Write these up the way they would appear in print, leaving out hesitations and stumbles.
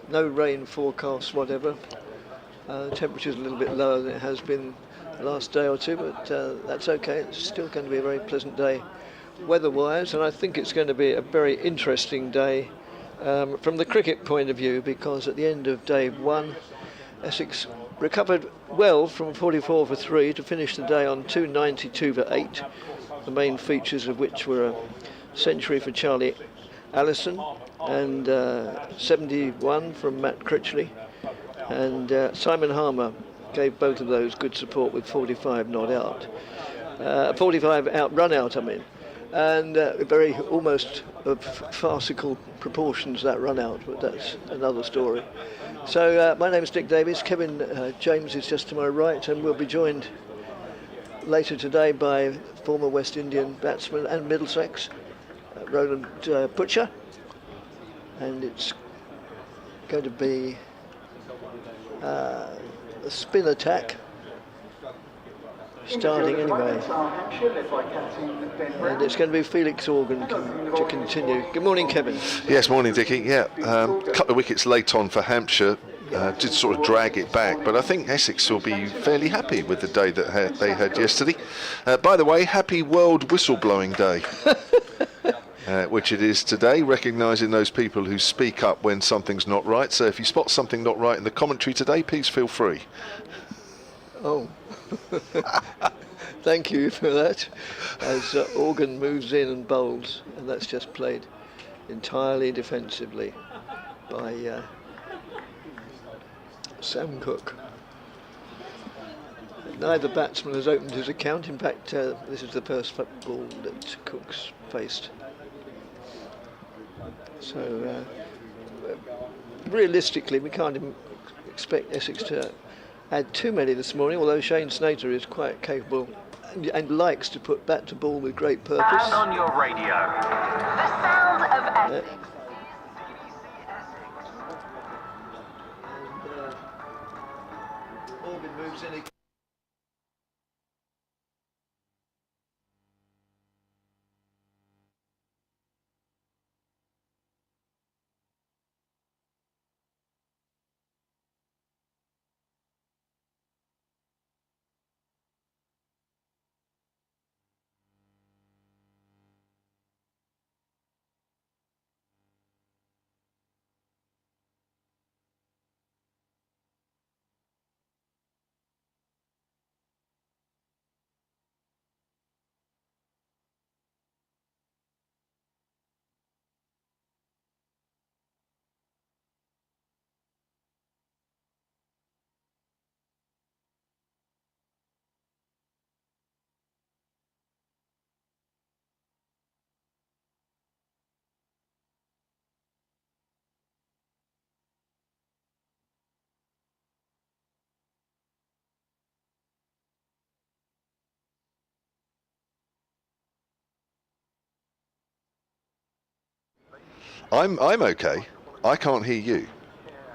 no rain forecast, whatever. Temperature's a little bit lower than it has been the last day or two, but that's okay. It's still going to be a very pleasant day weather-wise, and I think it's going to be a very interesting day from the cricket point of view, because at the end of day one, Essex recovered well from 44 for 3 to finish the day on 292 for 8, the main features of which were a century for Charlie Allison and 71 from Matt Critchley, and Simon Harmer gave both of those good support with 45 not out, 45 out run out, I mean, and very almost of farcical proportions, that run out, but that's another story. So my name is Dick Davies. Kevin James is just to my right, and we'll be joined later today by former West Indian batsman and Middlesex Roland Butcher, and it's going to be a spin attack starting anyway, and it's going to be Felix Organ to continue. Good morning, Kevin. Yes, morning, Dickie. Yeah, couple of wickets late on for Hampshire, did sort of drag it back, but I think Essex will be fairly happy with the day that they had yesterday. By the way, happy World Whistleblowing Day, which it is today, recognising those people who speak up when something's not right. So if you spot something not right in the commentary today, please feel free. Oh. Thank you for that. As Organ moves in and bowls, and that's just played entirely defensively by Sam Cook. Neither batsman has opened his account. In fact, this is the first ball that Cook's faced. So realistically, we can't expect Essex to add too many this morning, although Shane Snater is quite capable and likes to put bat to ball with great purpose. And on your radio, the sound of Essex. Organ moves in again. I'm okay. I can't hear you.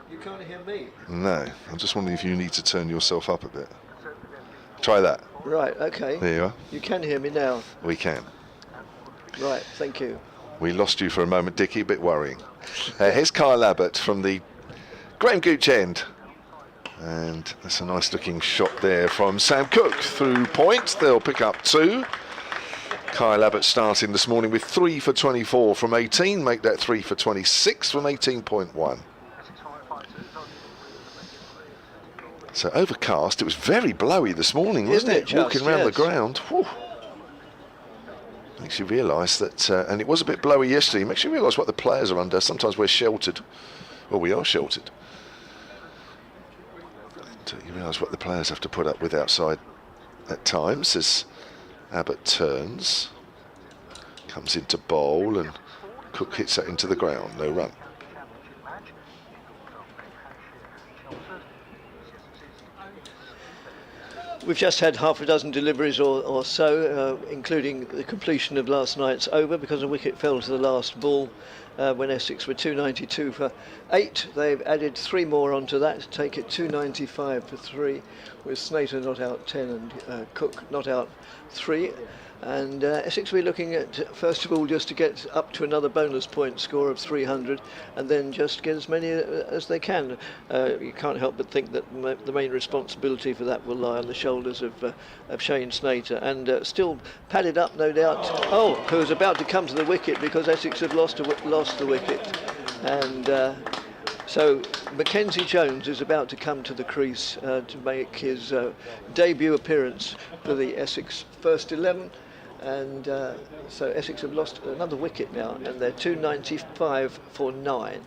You can't hear me? No. I'm just wondering if you need to turn yourself up a bit. Try that. Right, okay. There you are. You can hear me now. We can. Right, thank you. We lost you for a moment, Dickie, a bit worrying. Here's Kyle Abbott from the Graham Gooch end. And that's a nice looking shot there from Sam Cook through point. They'll pick up 2. Kyle Abbott starting this morning with 3 for 24 from 18, make that 3 for 26 from 18.1. So overcast, it was very blowy this morning, wasn't it? Walking around the ground. Whew. Makes you realise that, and it was a bit blowy yesterday, makes you realise what the players are under. Sometimes we're sheltered, well, we are sheltered. And you realise what the players have to put up with outside at times as Abbott turns, comes into bowl, and Cook hits that into the ground, no run. We've just had half a dozen deliveries or so, including the completion of last night's over, because a wicket fell to the last ball when Essex were 292 for 8. They've added 3 more onto that to take it 295 for 3, with Snater not out 10 and Cook not out 3. And Essex will be looking at, first of all, just to get up to another bonus point score of 300, and then just get as many as they can. You can't help but think that the main responsibility for that will lie on the shoulders of Shane Snater, and still padded up, no doubt. Oh, who's about to come to the wicket because Essex have lost the wicket, and so Mackenzie Jones is about to come to the crease to make his debut appearance for the Essex first 11. And so Essex have lost another wicket now, and they're 295 for 9.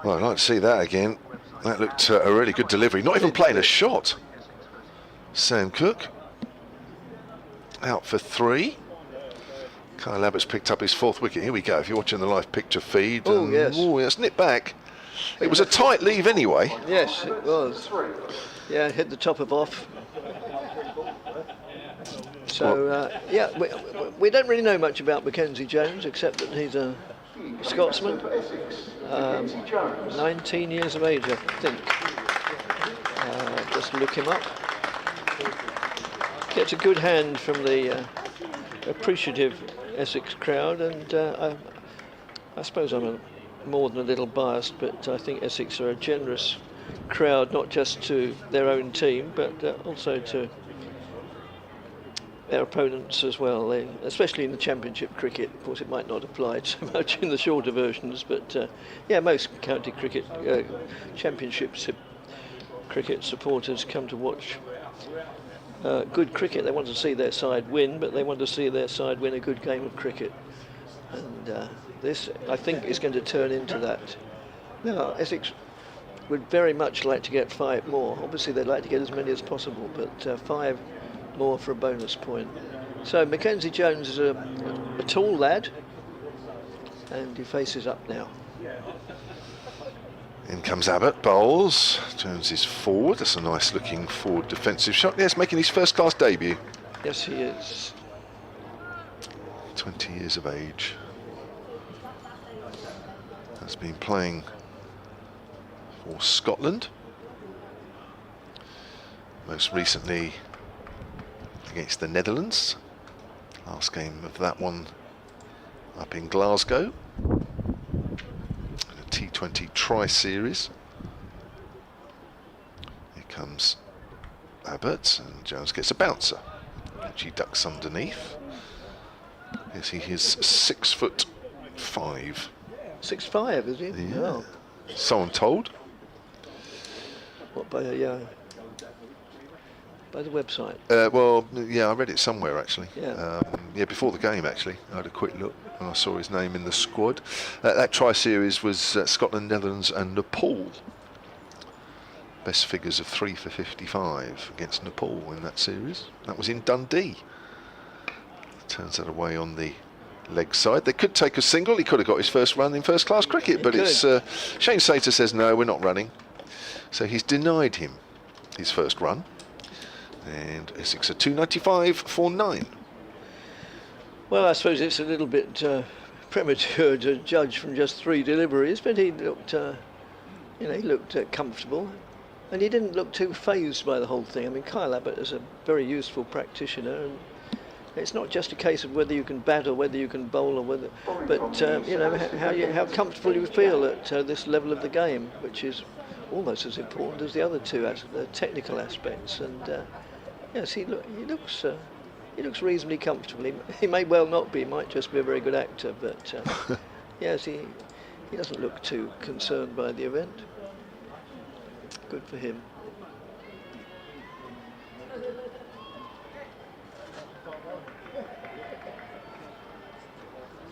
Well, I'd like to see that again. That looked a really good delivery. Not even playing a shot. Sam Cook out for 3. Kyle Abbott's picked up his 4th wicket. Here we go. If you're watching the live picture feed, oh yes, it's nipped back. It was a tight leave anyway. Yes, it was. Yeah, hit the top of off. So yeah, we don't really know much about Mackenzie Jones except that he's a Scotsman, 19 years of age, I think. Just look him up. Gets a good hand from the appreciative Essex crowd, and I suppose I'm more than a little biased, but I think Essex are a generous crowd, not just to their own team, but also to their opponents as well, especially in the Championship cricket. Of course, it might not apply so much in the shorter versions, but yeah, most county cricket, Championship cricket supporters come to watch good cricket. They want to see their side win, but they want to see their side win a good game of cricket. And this, I think, is going to turn into that. Now, Essex would very much like to get 5 more. Obviously, they'd like to get as many as possible, but 5 more for a bonus point. So Mackenzie Jones is a tall lad, and he faces up now. In comes Abbott, bowls. Jones is forward. That's a nice looking forward defensive shot. Yes, making his first class debut. Yes, he is. 20 years of age. Has been playing for Scotland. Most recently against the Netherlands. Last game of that one up in Glasgow. A T20 tri-series. Here comes Abbott, and Jones gets a bouncer, which he ducks underneath. Yes, he is 6'5". 6'5", is he? Yeah. Oh. So I'm told. What, by the website? Well, yeah, I read it somewhere actually. Yeah. Yeah, before the game actually. I had a quick look and I saw his name in the squad. That tri-series was Scotland, Netherlands and Nepal. Best figures of 3 for 55 against Nepal in that series. That was in Dundee. Turns that away on the leg side. They could take a single. He could have got his first run in first class cricket, but it's Shane Snater says no, we're not running. So he's denied him his first run. And Essex are 295 for 9. Well, I suppose it's a little bit premature to judge from just 3 deliveries, but he looked, he looked comfortable, and he didn't look too phased by the whole thing. I mean, Kyle Abbott is a very useful practitioner, and it's not just a case of whether you can bat or whether you can bowl or whether, but how comfortable you feel at this level of the game, which is almost as important as the other two technical aspects. And yes, he looks reasonably comfortable. He may well not be. He might just be a very good actor. But yes, he doesn't look too concerned by the event. Good for him.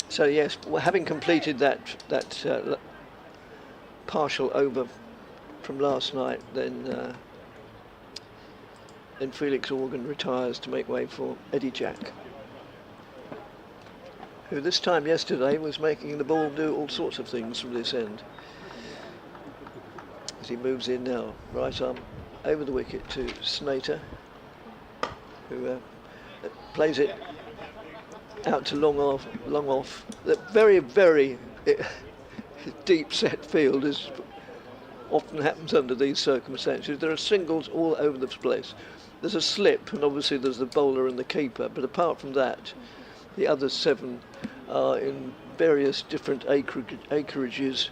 So yes, having completed that partial over from last night, then Felix Organ retires to make way for Eddie Jack, who this time yesterday was making the ball do all sorts of things from this end. As he moves in now, right arm over the wicket to Snater, who plays it out to long off. The very, very deep set field, as often happens under these circumstances. There are singles all over the place. there's a slip, and obviously there's the bowler and the keeper. But apart from that, the other 7 are in various different acreages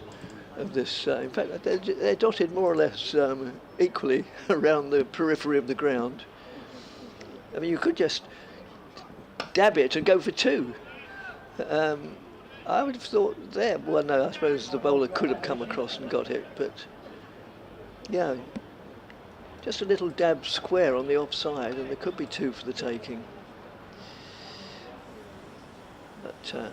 of this. In fact, they're dotted more or less equally around the periphery of the ground. I mean, you could just dab it and go for 2. I would have thought there. Well, no, I suppose the bowler could have come across and got it, but yeah, just a little dab square on the offside, and there could be 2 for the taking. But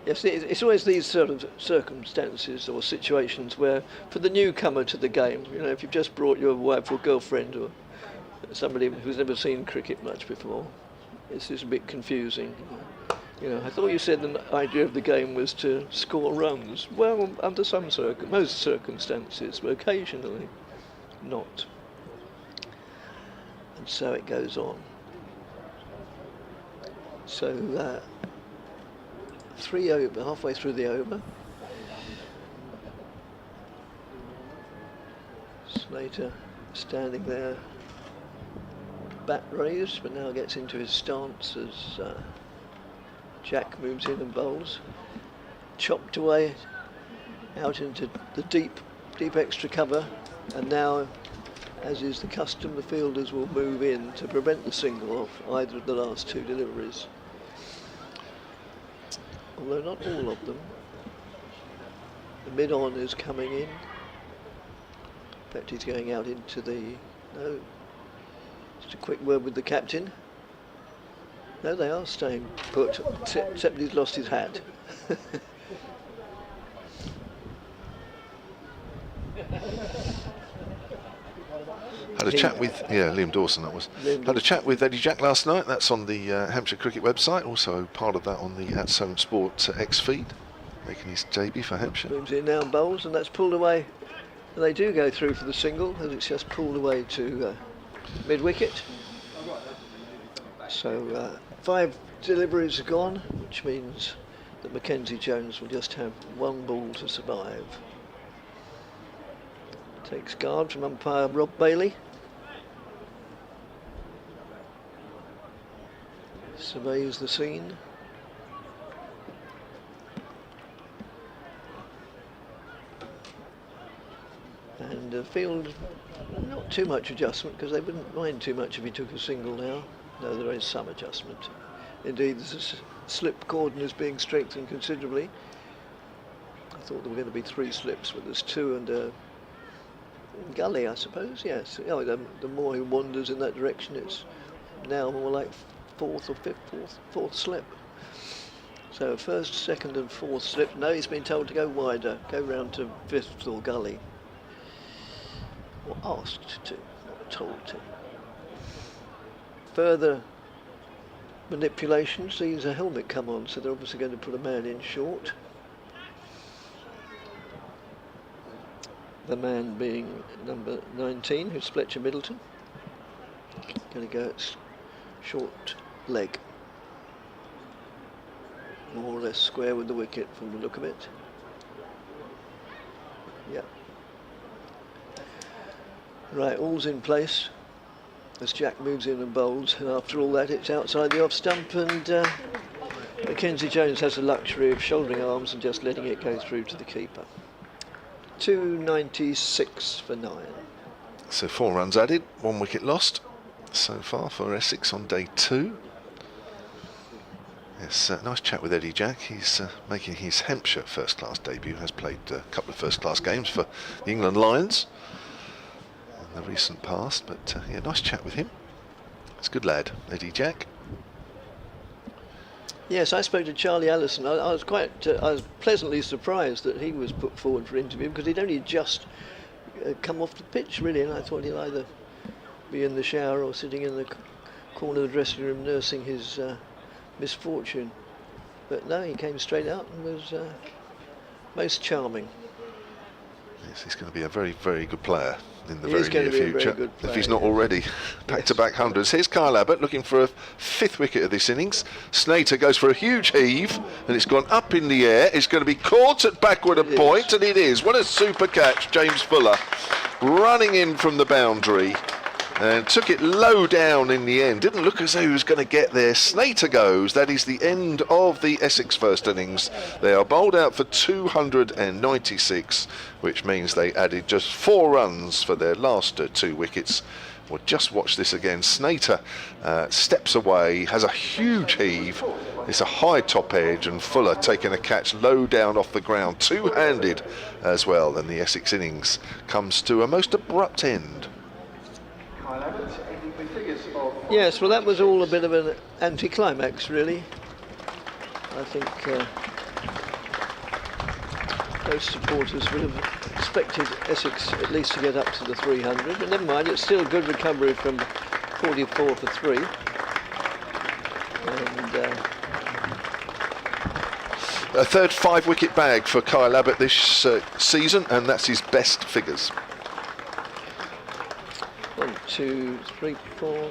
yes, it's always these sort of circumstances or situations where, for the newcomer to the game, you know, if you've just brought your wife or girlfriend or somebody who's never seen cricket much before, it's just a bit confusing. You know, I thought you said the idea of the game was to score runs. Well, under most circumstances, but occasionally not. And so it goes on. So 3 over, halfway through the over. Slater standing there, bat raised, but now gets into his stance as Jack moves in and bowls. Chopped away out into the deep extra cover, and now, as is the custom, the fielders will move in to prevent the single off either of the last 2 deliveries. Although not all of them. The mid-on is coming in. In fact, he's going out into the... No. Just a quick word with the captain. No, they are staying put, except he's lost his hat. Had a chat with Liam Dawson. That was had a chat with Eddie Jack last night. That's on the Hampshire Cricket website. Also part of that on the At Home Sport X feed, making his debut for Hampshire. Moves in now and bowls, and that's pulled away. And they do go through for the single, as it's just pulled away to mid wicket. So 5 deliveries are gone, which means that Mackenzie Jones will just have 1 ball to survive. Takes guard from umpire Rob Bailey. Surveys the scene. And the field, not too much adjustment, because they wouldn't mind too much if he took a single now. No, there is some adjustment. Indeed, the slip cordon is being strengthened considerably. I thought there were going to be 3 slips, but there's 2 and a gully, I suppose. Yes. Oh, the more he wanders in that direction, it's now more like 4th or 5th, 4th slip. So 1st, 2nd, and 4th slip. No, he's been told to go wider, go round to 5th or gully, or asked to, not told to. Further manipulation sees a helmet come on, so they're obviously going to put a man in short. The man being number 19, who's Fletcher Middleton. Going to go at short leg. More or less square with the wicket from the look of it. Yeah. Right, all's in place as Jack moves in and bowls, and after all that it's outside the off stump, and Mackenzie Jones has the luxury of shouldering arms and just letting it go through to the keeper. 296 for 9. So 4 runs added, 1 wicket lost so far for Essex on day 2. Yes, nice chat with Eddie Jack. He's making his Hampshire first-class debut, has played a couple of first-class games for the England Lions in the recent past, but yeah, nice chat with him. It's a good lad, Eddie Jack. Yes, I spoke to Charlie Allison. I was pleasantly surprised that he was put forward for interview, because he'd only just come off the pitch, really, and I thought he'd either be in the shower or sitting in the corner of the dressing room nursing his misfortune. But no, he came straight out and was most charming. Yes, he's going to be a very, very good player in the He very is going near to be a very future, good player, if he's not already. Back-to-back hundreds. Here's Kyle Abbott looking for a 5th wicket of this innings. Snater goes for a huge heave, and it's gone up in the air. It's going to be caught at backward a point, and it is. What a super catch, James Fuller, running in from the boundary. and took it low down in the end. Didn't look as though he was going to get there. Snater goes. That is the end of the Essex first innings. They are bowled out for 296, which means they added just 4 runs for their last 2 wickets. Well, just watch this again. Snater steps away, has a huge heave. It's a high top edge, and Fuller taking a catch low down off the ground, two-handed as well. And the Essex innings comes to a most abrupt end. Yes, well, that was all a bit of an anticlimax, really. I think most supporters would have expected Essex at least to get up to the 300, but never mind, it's still a good recovery from 44 for 3. And a third 5-wicket bag for Kyle Abbott this season, and that's his best figures. 1, 2, 3, 4.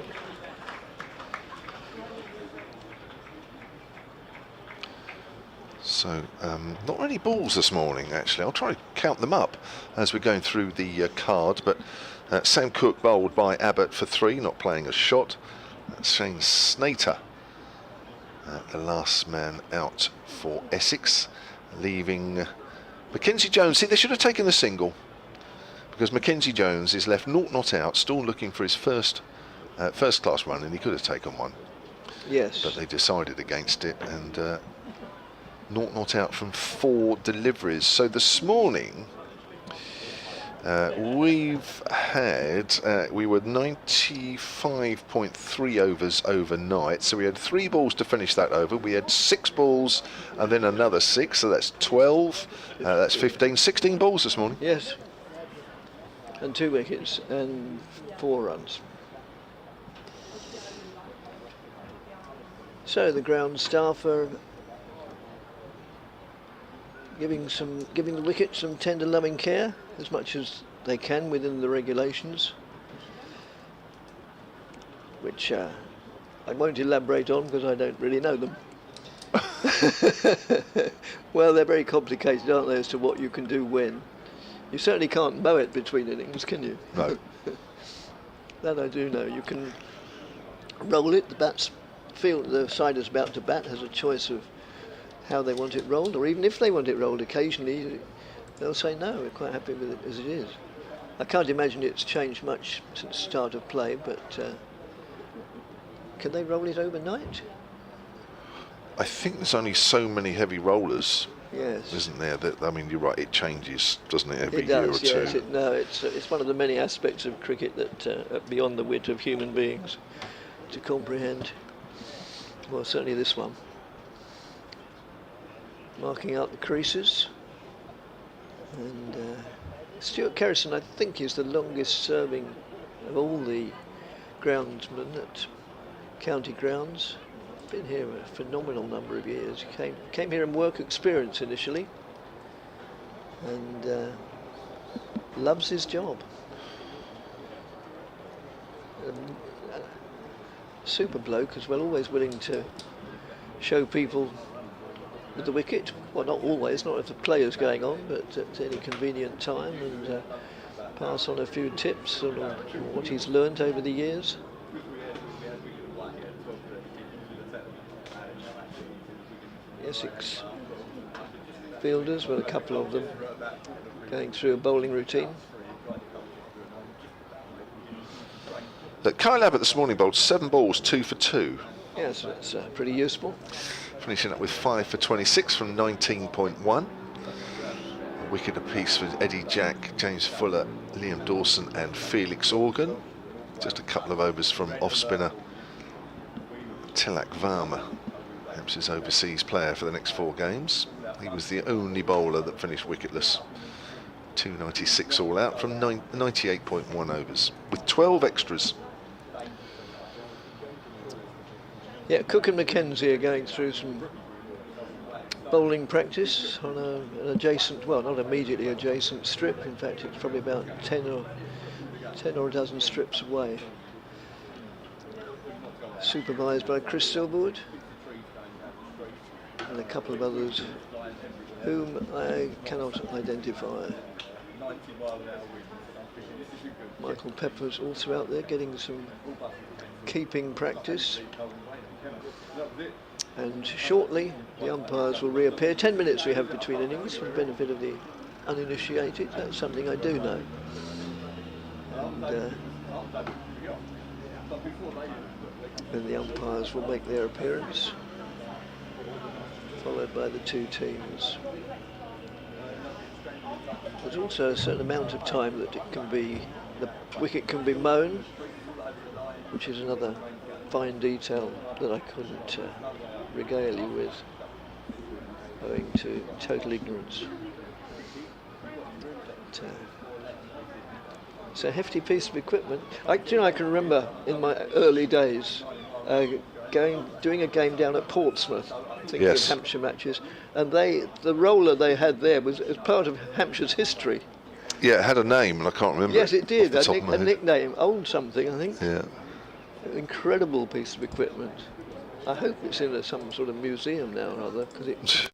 So, not many balls this morning, actually. I'll try to count them up as we're going through the card. But Sam Cooke bowled by Abbott for 3, not playing a shot. Shane Snater, the last man out for Essex, leaving Mackenzie Jones. See, they should have taken the single, because Mackenzie Jones is left not out, still looking for his first class run, and he could have taken one. Yes. But they decided against it, and not out from 4 deliveries. So this morning we were 95.3 overs overnight, so we had 3 balls to finish that over. We had 6 balls and then another 6, so that's 12, that's 15, 16 balls this morning. Yes, and 2 wickets and 4 runs. So the ground staff are giving the wicket some tender loving care as much as they can within the regulations, which I won't elaborate on because I don't really know them. Well, they're very complicated, aren't they, as to what you can do when. You certainly can't mow it between innings, can you? No. That I do know. You can roll it. The side is about to bat has a choice of how they want it rolled, or even if they want it rolled, occasionally they'll say no, we're quite happy with it as it is. I can't imagine it's changed much since the start of play, but can they roll it overnight? I think there's only so many heavy rollers, Yes. isn't there? That, I mean, you're right, it changes, doesn't it, every It does, year or yes. two? It's one of the many aspects of cricket that are beyond the wit of human beings to comprehend. Well, certainly this one. Marking out the creases, and Stuart Kerrison, I think, is the longest serving of all the groundsmen at county grounds. Been here a phenomenal number of years. Came here in work experience initially, and loves his job. Super bloke as well, always willing to show people with the wicket, well, not always, not if the player's going on, but at any convenient time, and pass on a few tips on what he's learnt over the years. Essex fielders, well, a couple of them going through a bowling routine. But Kyle Abbott this morning bowled 7 balls, 2 for 2. Yes, that's pretty useful. Finishing up with 5 for 26 from 19.1. A wicket apiece for Eddie Jack, James Fuller, Liam Dawson and Felix Organ. Just a couple of overs from off-spinner Tilak Varma, Hampshire's overseas player for the next 4 games. He was the only bowler that finished wicketless. 296 all out from 98.1 overs, with 12 extras. Yeah, Cook and Mackenzie are going through some bowling practice on an adjacent, well, not immediately adjacent strip. In fact, it's probably about 10 or a dozen strips away. Supervised by Chris Silverwood and a couple of others whom I cannot identify. Michael Pepper's also out there getting some keeping practice. And shortly the umpires will reappear. 10 minutes we have between innings for the benefit of the uninitiated. That's something I do know. And then the umpires will make their appearance, followed by the two teams. There's also a certain amount of time that the wicket can be mown, which is another fine detail that I couldn't regale you with, owing to total ignorance. But, it's a hefty piece of equipment. I can remember in my early days doing a game down at Portsmouth, thinking of Hampshire matches, and the roller they had there was as part of Hampshire's history. Yeah, it had a name, and I can't remember. Yes, it did. A Nickname, Old something, I think. Yeah. Incredible piece of equipment. I hope it's in some sort of museum now or other, because it.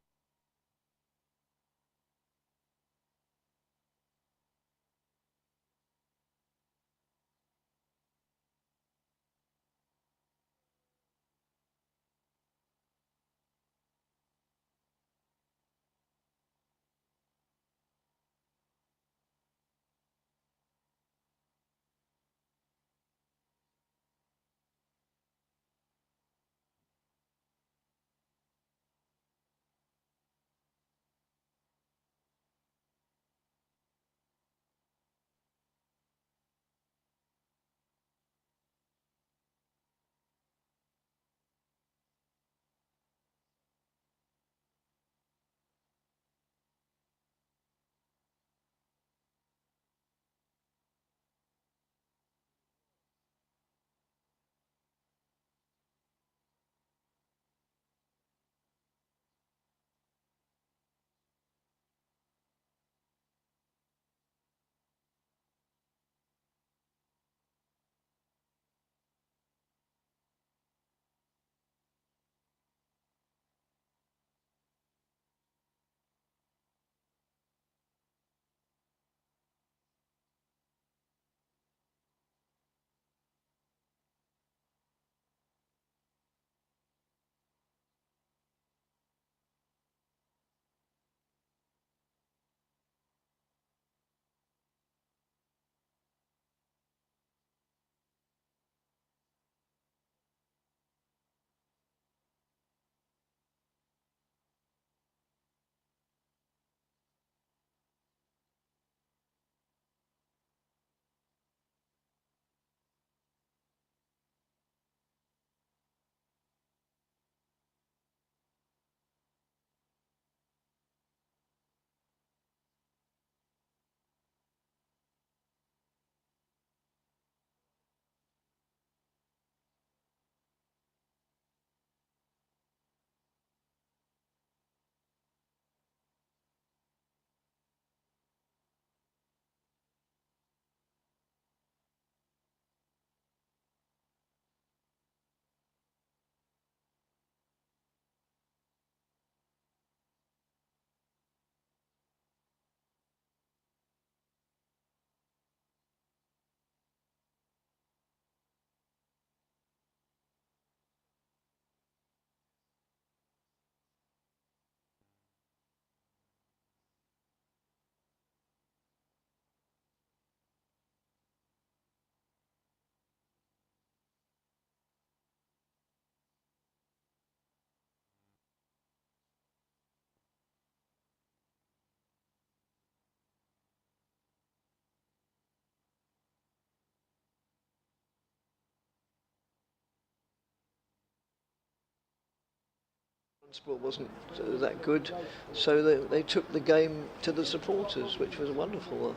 Sport wasn't that good, so they took the game to the supporters, which was a wonderful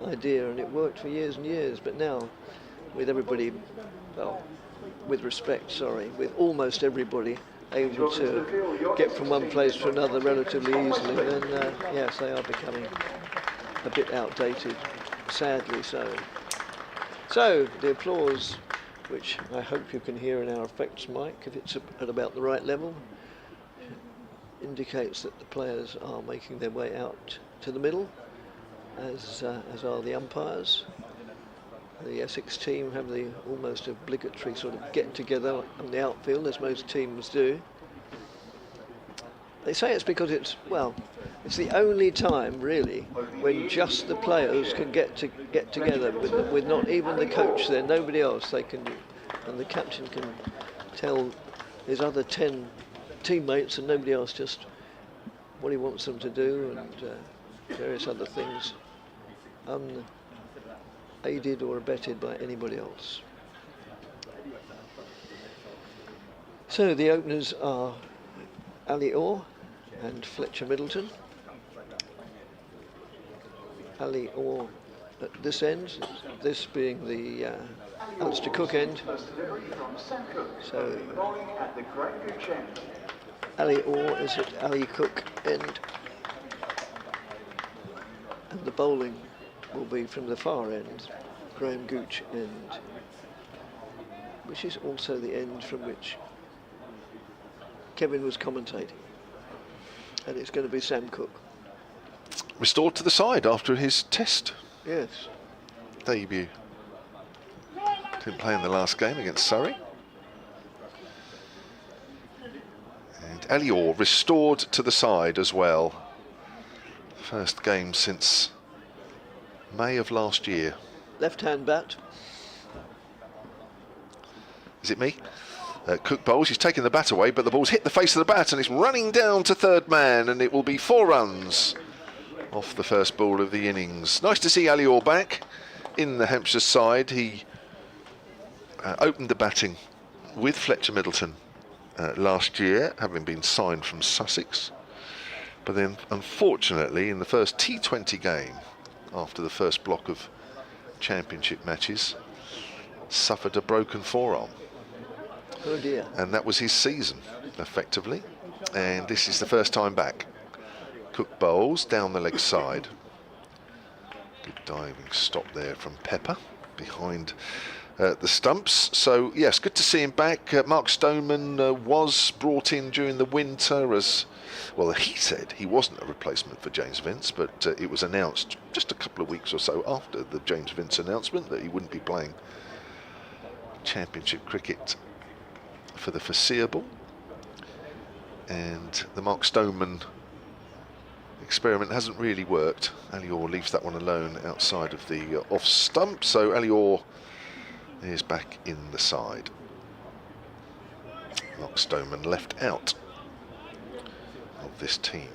idea, and it worked for years and years. But now, with everybody, well, with almost everybody able to get from one place to another relatively easily, then yes, they are becoming a bit outdated, sadly so. So the applause, which I hope you can hear in our effects mic, if it's at about the right level, indicates that the players are making their way out to the middle, as are the umpires. The Essex team have the almost obligatory sort of get together on the outfield, as most teams do. They say it's because it's the only time really when just the players can get together with not even the coach there, nobody else. They can, and the captain can tell his other 10 teammates and nobody else just what he wants them to do and various other things, unaided or abetted by anybody else. So the openers are Ali Orr and Fletcher Middleton. Ali Orr at this end, this being the Alistair Cook end. So Ali Orr is at Ali Cook end, and the bowling will be from the far end, Graham Gooch end, which is also the end from which Kevin was commentating. And it's going to be Sam Cook. Restored to the side after his test Yes. debut. Didn't play in the last game against Surrey. And Ali Orr restored to the side as well. First game since May of last year. Left-hand bat. Is it me? Cook bowls, he's taken the bat away, but the ball's hit the face of the bat and it's running down to third man, and it will be 4 runs off the first ball of the innings. Nice to see Ali Orr back in the Hampshire side. He opened the batting with Fletcher Middleton last year, having been signed from Sussex. But then, unfortunately, in the first T20 game, after the first block of championship matches, suffered a broken forearm. Oh dear. And that was his season, effectively. And this is the first time back. Cook bowls down the leg side. Good diving stop there from Pepper behind the stumps. So, yes, good to see him back. Mark Stoneman was brought in during the winter as, well, he said he wasn't a replacement for James Vince, but it was announced just a couple of weeks or so after the James Vince announcement that he wouldn't be playing championship cricket for the foreseeable. And the Mark Stoneman experiment hasn't really worked. Ali Orr leaves that one alone outside of the off stump, so Ali Orr is back in the side. Mark Stoneman left out of this team.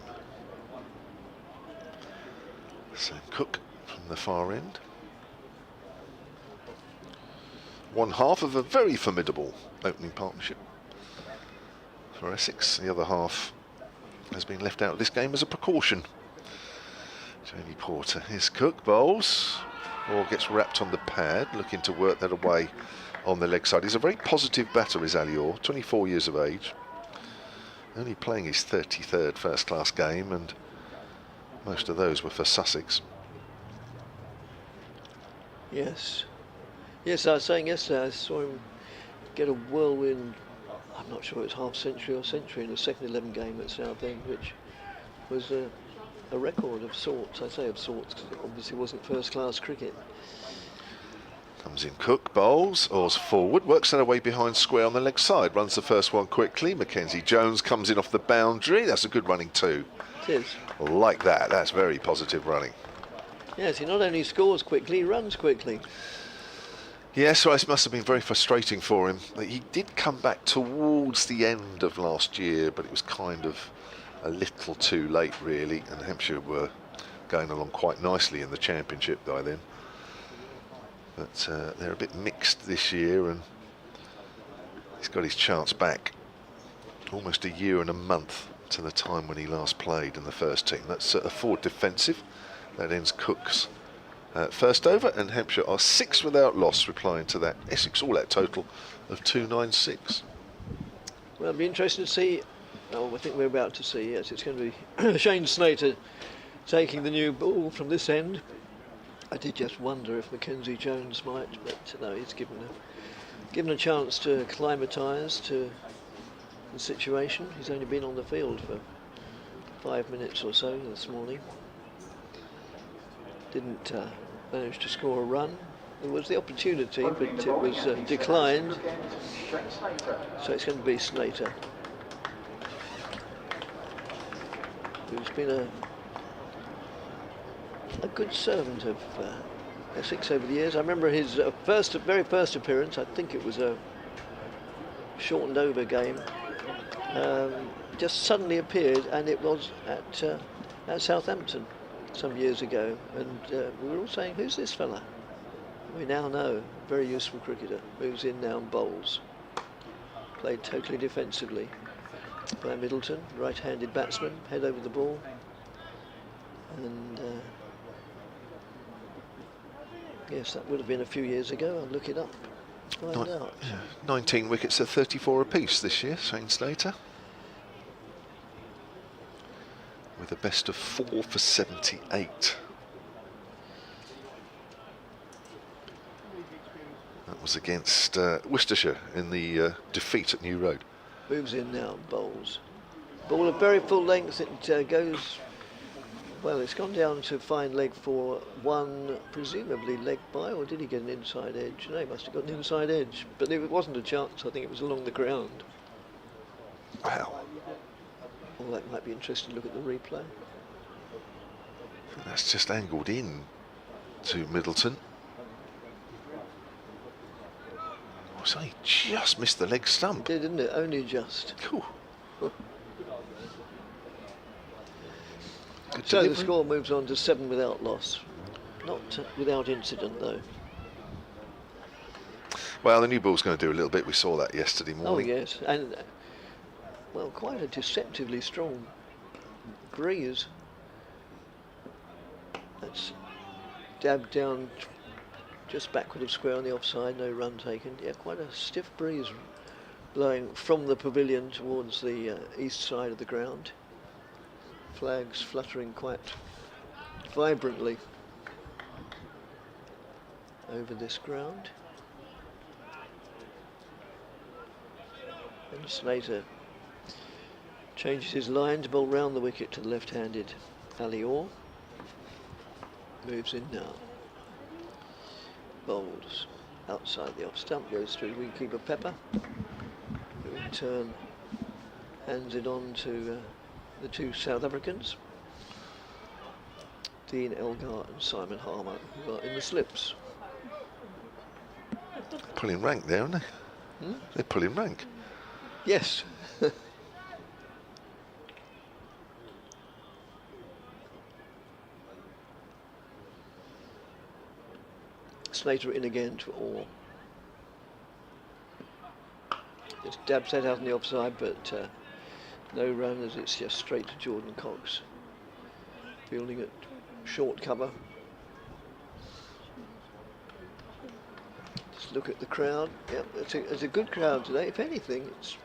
Sam Cook from the far end. One half of a very formidable opening partnership for Essex. The other half has been left out of this game as a precaution. Jamie Porter, his Cook bowls, or gets wrapped on the pad, looking to work that away on the leg side. He's a very positive batter, is Ali Orr, 24 years of age, only playing his 33rd first-class game, and most of those were for Sussex. Yes. Yes, I was saying yesterday I saw him get a whirlwind, I'm not sure it's half century or century, in a second 11 game at Southend, which was a record of sorts. I say of sorts because it obviously wasn't first class cricket. Comes in Cook, bowls, oars forward, works that away behind square on the leg side, runs the first one quickly. Mackenzie Jones comes in off the boundary. That's a good running too. It is. Like that, that's very positive running. Yes, he not only scores quickly, he runs quickly. Yes, well, it must have been very frustrating for him. He did come back towards the end of last year, but it was kind of a little too late, really, and Hampshire were going along quite nicely in the championship by then. But they're a bit mixed this year, and he's got his chance back almost a year and a month to the time when he last played in the first team. That's a forward defensive. That ends Cook's first over, and Hampshire are 6 without loss, replying to that. Essex all out total of 296. Well, it'll be interesting to see. Oh, I think we're about to see. Yes, it's going to be Shane Snater taking the new ball from this end. I did just wonder if Mackenzie Jones might, but no, he's given a chance to acclimatise to the situation. He's only been on the field for 5 minutes or so this morning. Didn't manage to score a run. There was the opportunity, but it was declined. So it's going to be Slater, who's been a good servant of Essex over the years. I remember his very first appearance. I think it was a shortened over game. Just suddenly appeared, and it was at Southampton some years ago, and we were all saying, who's this fella? We now know, very useful cricketer, moves in now and bowls. Played totally defensively by Middleton, right-handed batsman, head over the ball, and yes, that would have been a few years ago. I'll look it up, find out. 19 wickets at 34 apiece this year, Shane Slater, with a best of 4 for 78. That was against Worcestershire in the defeat at New Road. Moves in now, bowls. Ball of very full length, it goes, well, it's gone down to fine leg for one, presumably leg by, or did he get an inside edge? No, he must have got an inside edge, but it wasn't a chance. I think it was along the ground. Wow. Well, that might be interesting to look at the replay. That's just angled in to Middleton. So he just missed the leg stump. It did, didn't it? Only just. Cool. So the score moves on to 7 without loss. Not without incident, though. Well, the new ball's going to do a little bit. We saw that yesterday morning. Oh, yes. And, well, quite a deceptively strong breeze. That's dabbed down just backward of square on the offside, no run taken. Yeah, quite a stiff breeze blowing from the pavilion towards the east side of the ground. Flags fluttering quite vibrantly over this ground. And Slater changes his line to bowl round the wicket to the left-handed Ali Orr. Moves in now. Bowls outside the off stump, goes through wicketkeeper Pepper, who in turn hands it on to the two South Africans, Dean Elgar and Simon Harmer, who are in the slips. Pulling rank there, aren't they? They're pulling rank. Yes. Slater in again to Orr. Just dabs that out on the offside, but no run, as it's just straight to Jordan Cox. Fielding at short cover. Just look at the crowd. Yep, it's a good crowd today. If anything, it's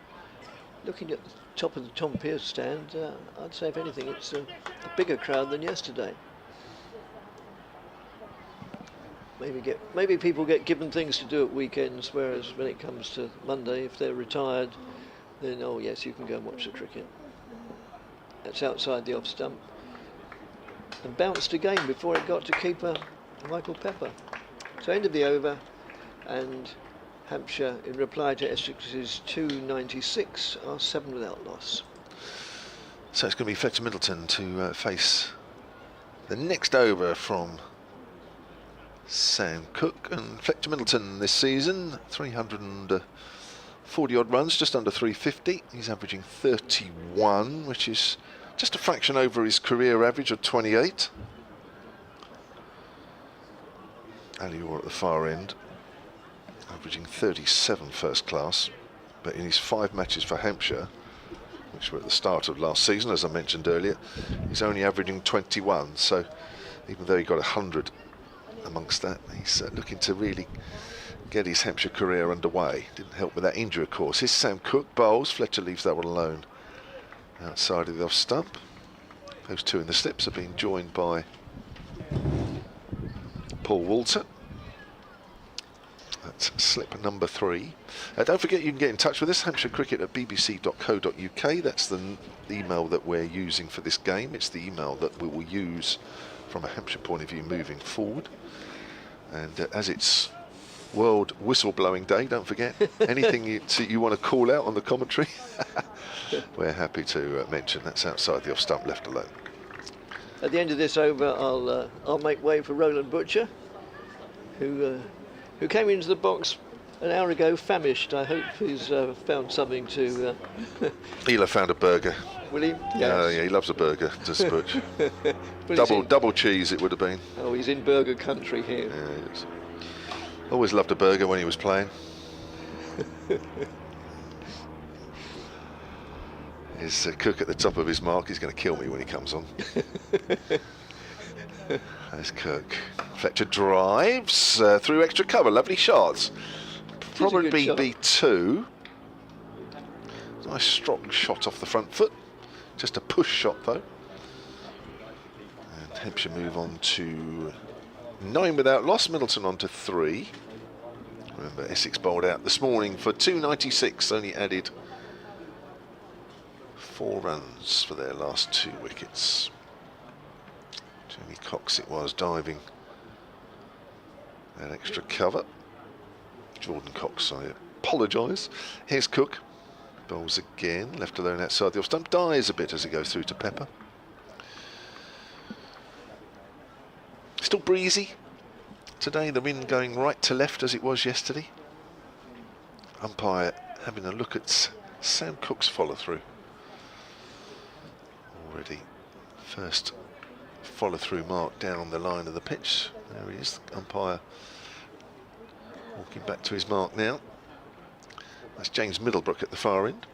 looking at the top of the Tom Pearce stand. I'd say if anything, it's a bigger crowd than yesterday. Maybe people get given things to do at weekends, whereas when it comes to Monday, if they're retired, then oh yes, you can go and watch the cricket. That's outside the off stump, and bounced again before it got to keeper Michael Pepper. So end of the over, and Hampshire, in reply to Essex's 296, are 7 without loss. So it's going to be Fletcher Middleton to face the next over from Sam Cook. And Fletcher Middleton this season, 340 odd runs, just under 350. He's averaging 31, which is just a fraction over his career average of 28. Ali Orr at the far end, averaging 37 first class, but in his 5 matches for Hampshire, which were at the start of last season, as I mentioned earlier, he's only averaging 21. So even though he got 100 amongst that, he's looking to really get his Hampshire career underway. Didn't help with that injury, of course. Here's Sam Cook, bowls. Fletcher leaves that one alone outside of the off stump. Those two in the slips are being joined by Paul Walter. That's slip number 3. Don't forget, you can get in touch with us, hampshirecricket@bbc.co.uk. That's the email that we're using for this game. It's the email that we will use from a Hampshire point of view moving forward. And as it's World Whistleblowing Day, don't forget, anything you want to call out on the commentary, we're happy to mention. That's outside the off stump, left alone. At the end of this over, I'll make way for Roland Butcher, who came into the box an hour ago famished. I hope he's found something to... He'll have found a burger. Will he? Yes. Yes. Yeah, he loves a burger, does Butch. But double cheese it would have been. Oh, he's in burger country here. Yeah, he is. Always loved a burger when he was playing. His cook at the top of his mark. He's going to kill me when he comes on. There's Cook. Fletcher drives through extra cover. Lovely shots. Probably B2. Nice strong shot off the front foot. Just a push shot though. And Hampshire move on to 9 without loss. Middleton on to 3. Remember, Essex bowled out this morning for 296. Only added 4 runs for their last 2 wickets. Jamie Cox it was diving that extra cover. Jordan Cox, I apologise. Here's Cook. Bowls again, left alone outside the off stump. Dies a bit as he goes through to Pepper. Still breezy today, the wind going right to left as it was yesterday. Umpire having a look at Sam Cook's follow through. Already first follow through mark down on the line of the pitch. There he is, the umpire walking back to his mark now. That's James Middlebrook at the far end.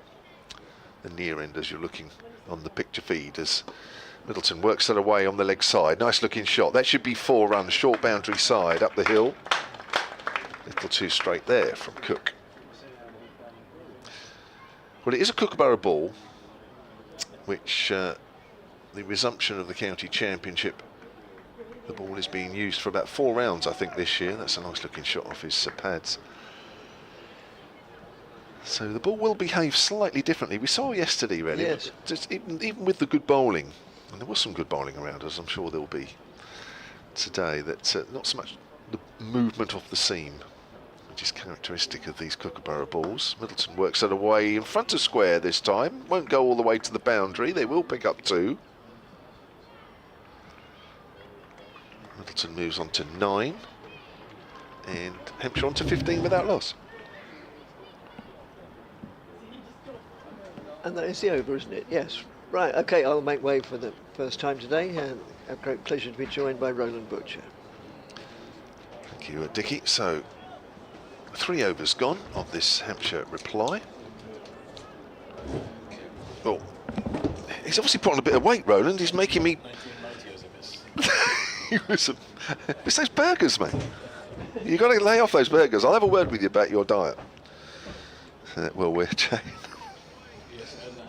The near end as you're looking on the picture feed as Middleton works that away on the leg side. Nice looking shot. That should be 4 runs, short boundary side up the hill. Little too straight there from Cook. Well, it is a Kookaburra ball, which the resumption of the county championship, the ball is being used for about 4 rounds, I think, this year. That's a nice looking shot off his pads. So the ball will behave slightly differently. We saw yesterday, really. Yes. Just even with the good bowling, and there was some good bowling around us, I'm sure there will be today, that not so much the movement off the seam, which is characteristic of these Kookaburra balls. Middleton works it away in front of square this time. Won't go all the way to the boundary. They will pick up 2. Middleton moves on to 9. And Hampshire on to 15 without loss. And that is the over, isn't it? Yes. Right, OK, I'll make way for the first time today. And a great pleasure to be joined by Roland Butcher. Thank you, Dickie. So, 3 overs gone of this Hampshire reply. Oh, he's obviously put on a bit of weight, Roland. He's making me... It's those burgers, mate. You've got to lay off those burgers. I'll have a word with you about your diet. Well, we're chatting.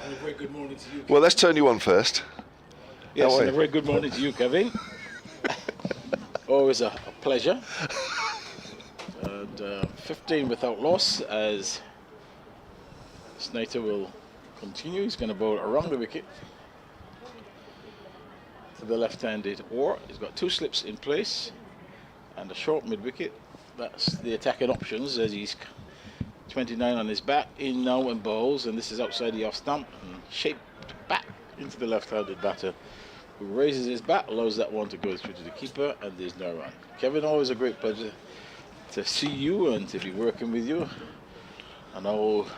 And a very good morning to you. Well, let's turn you on first. Yes, and a very good morning to you, Kevin. Always a pleasure. And 15 without loss as Snyder will continue. He's going to bowl around the wicket to the left-handed oar. He's got 2 slips in place and a short mid-wicket. That's the attacking options as he's 29 on his back, in now and bowls, and this is outside the off stump and shaped back into the left-handed batter who raises his bat, allows that one to go through to the keeper, and there's no run. Kevin, always a great pleasure to see you and to be working with you, an old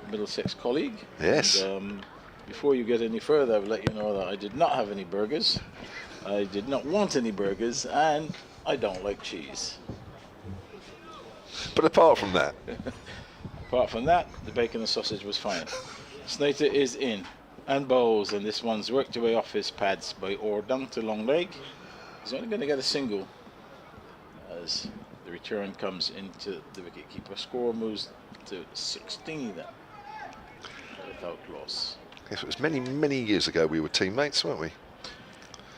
Middlesex colleague. Yes. And, before you get any further, I will let you know that I did not have any burgers, I did not want any burgers, and I don't like cheese. But apart from that... Apart from that, the bacon and sausage was fine. Snyder is in and bowls, and this one's worked away off his pads by oar down to long leg. He's only going to get a single as the return comes into the wicketkeeper. Score moves to 16 without loss. Yes, it was many, many years ago we were teammates, weren't we?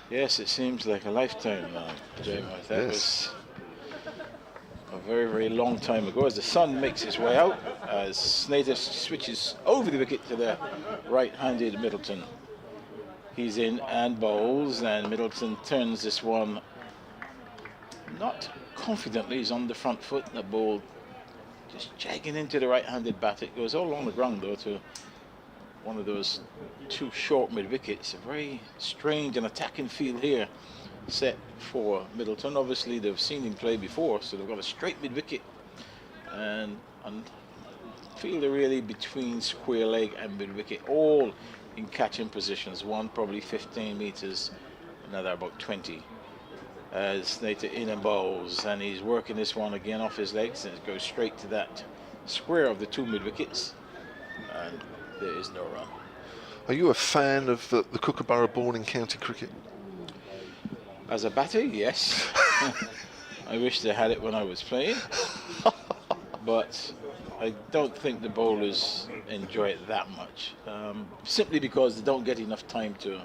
Yes, it seems like a lifetime now, Jamie. That was a very, very long time ago. As the sun makes its way out, as Snyder switches over the wicket to the right-handed Middleton. He's in and bowls, and Middleton turns this one not confidently. He's on the front foot. The ball just jagging into the right-handed batter. It goes all along the ground, though, to one of those two short mid-wickets. A very strange and attacking field here set for Middleton. Obviously, they've seen him play before, so they've got a straight mid-wicket. And fielder really between square leg and mid-wicket, all in catching positions. One probably 15 metres, another about 20. As Snater in and bowls, and he's working this one again off his legs, and it goes straight to that square of the two mid-wickets, and there is no run. Are you a fan of the Kookaburra ball in county cricket? As a batter, yes. I wish they had it when I was playing, but I don't think the bowlers enjoy it that much, simply because they don't get enough time to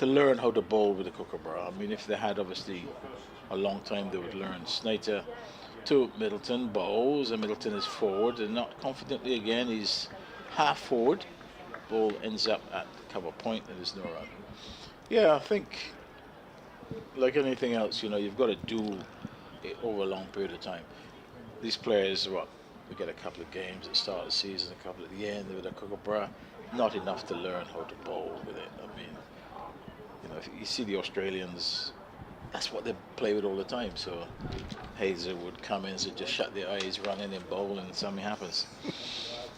learn how to bowl with the Kookaburra. I mean, if they had obviously a long time, they would learn. Snater to Middleton bowls, and Middleton is forward and not confidently again. He's half forward. Ball ends up at cover point, and there's no run. Yeah, I think like anything else, you've got to do it over a long period of time. These players, we get a couple of games at the start of the season, a couple at the end with a Kookaburra, not enough to learn how to bowl with it. I mean, if you see the Australians, that's what they play with all the time. So Hazer would come in, so just shut their eyes, run in and bowl, and something happens.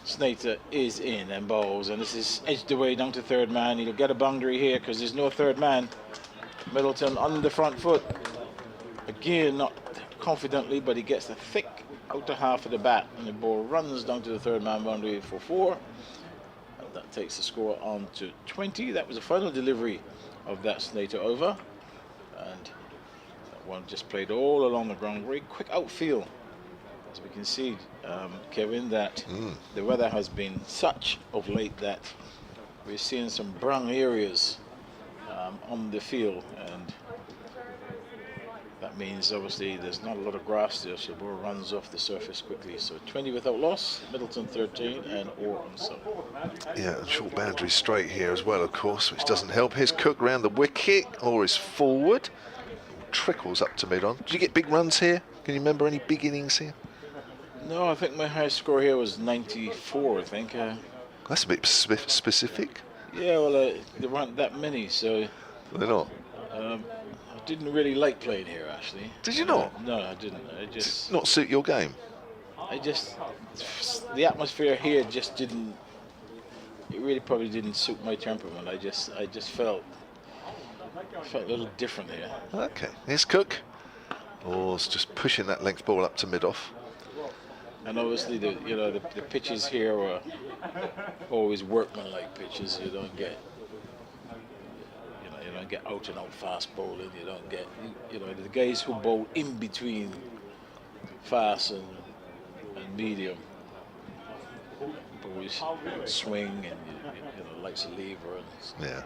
Snater is in and bowls, and this is edged away down to third man. He'll get a boundary here because there's no third man. Middleton on the front foot. Again, not confidently, but he gets the thick outer half of the bat, and the ball runs down to the third man boundary for 4. And that takes the score on to 20. That was the final delivery of that Snater over, and that one just played all along the ground. Very quick outfield, as we can see, Kevin, that the weather has been such of late that we're seeing some brown areas on the field, and that means obviously there's not a lot of grass there, so the ball runs off the surface quickly. So 20 without loss, Middleton 13 and Orr on 7. Yeah, and short boundary straight here as well, of course, which doesn't help. Here's Cook round the wicket, Orr is forward, trickles up to mid-on. Did you get big runs here? Can you remember any big innings here? No, I think my highest score here was 94, I think. That's a bit specific. Yeah, well, there weren't that many, so... They're not? I didn't really like playing here, actually. Did you not? No, I didn't. Did it not suit your game? The atmosphere here just didn't... It really probably didn't suit my temperament. I just felt a little different here. Okay, here's Cook. Orr's just pushing that length ball up to mid-off. And obviously, the pitches here are always workmanlike pitches. You don't get out and out fast bowling. You don't get the guys who bowl in between fast and medium always swing and likes a lever. And yeah,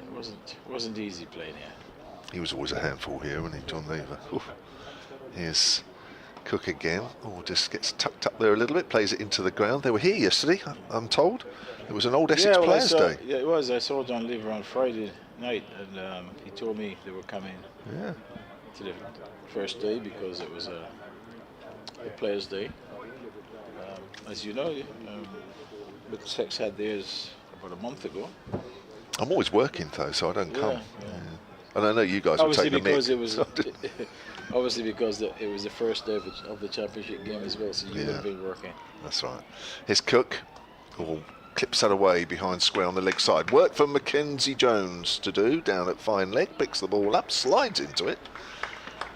it wasn't easy playing here. He was always a handful here, wasn't he, John Lever? Oof. Here's Cook again. Just gets tucked up there a little bit, plays it into the ground. They were here yesterday, I'm told. It was an old Essex Players' Day. Yeah, it was. I saw John Lever on Friday night, and he told me they were coming to the first day because it was a Players' Day. As you know, Middlesex had theirs about a month ago. I'm always working though, so I don't come. Yeah. And I know you guys will take the mick. Obviously because it was the first day of the championship game as well, so you would have been working. That's right. Here's Cook. Clips that away behind square on the leg side. Work for Mackenzie Jones to do down at fine leg. Picks the ball up, slides into it,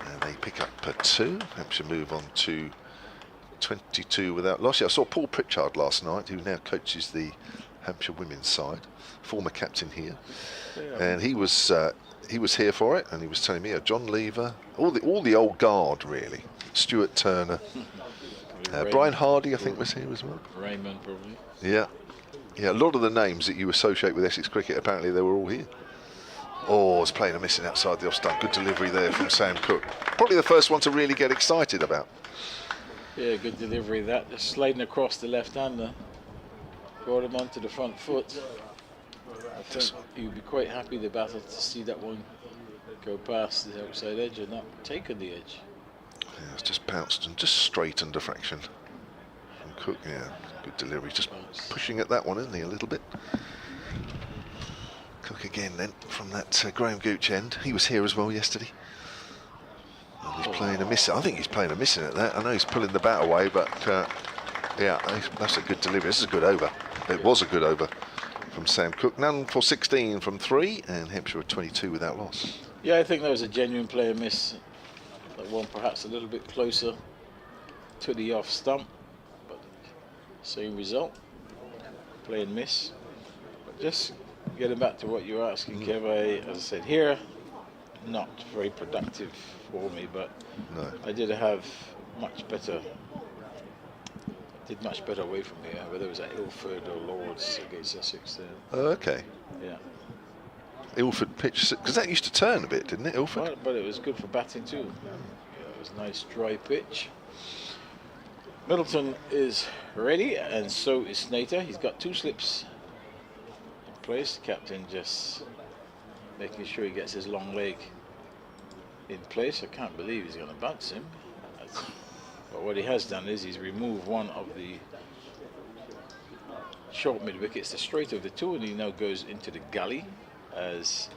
and they pick up a 2. Hampshire move on to 22 without loss. Yeah, I saw Paul Pritchard last night, who now coaches the Hampshire women's side, former captain here, and he was here for it, and he was telling me, John Lever, all the old guard really, Stuart Turner, Brian Hardy I think was here as well. Raymond probably. Yeah, a lot of the names that you associate with Essex cricket, apparently they were all here. It's playing a missing outside the off stump. Good delivery there from Sam Cook. Probably the first one to really get excited about. Yeah, good delivery that. Just sliding across the left-hander. Brought him onto the front foot. I think he would be quite happy, the batter, to see that one go past the outside edge and not taken the edge. Yeah, it's just bounced and just straightened a fraction. From Cook, yeah, good delivery. Just pushing at that one, isn't he, a little bit? Cook again then from that Graham Gooch end. He was here as well yesterday. And he's playing a miss. I think he's playing a missing at that. I know he's pulling the bat away, but yeah, that's a good delivery. This is a good over. It was a good over from Sam Cook. None for 16 from 3, and Hampshire at 22 without loss. Yeah, I think that was a genuine player miss. That one perhaps a little bit closer to the off stump, but same result. Play and miss. But just getting back to what you were asking, Kev, as I said here, not very productive for me, but No. I did have much better. Did much better away from here, whether it was at Ilford or Lords against Essex there. Oh, okay. Yeah. Ilford pitch, because that used to turn a bit, didn't it, Ilford? But it was good for batting too. It was a nice dry pitch. Middleton is ready, and so is Snater. He's got 2 slips in place. The captain just making sure he gets his long leg in place. I can't believe he's going to bounce him. But what he has done is he's removed one of the short mid wickets, the straight of the 2, and he now goes into the gully as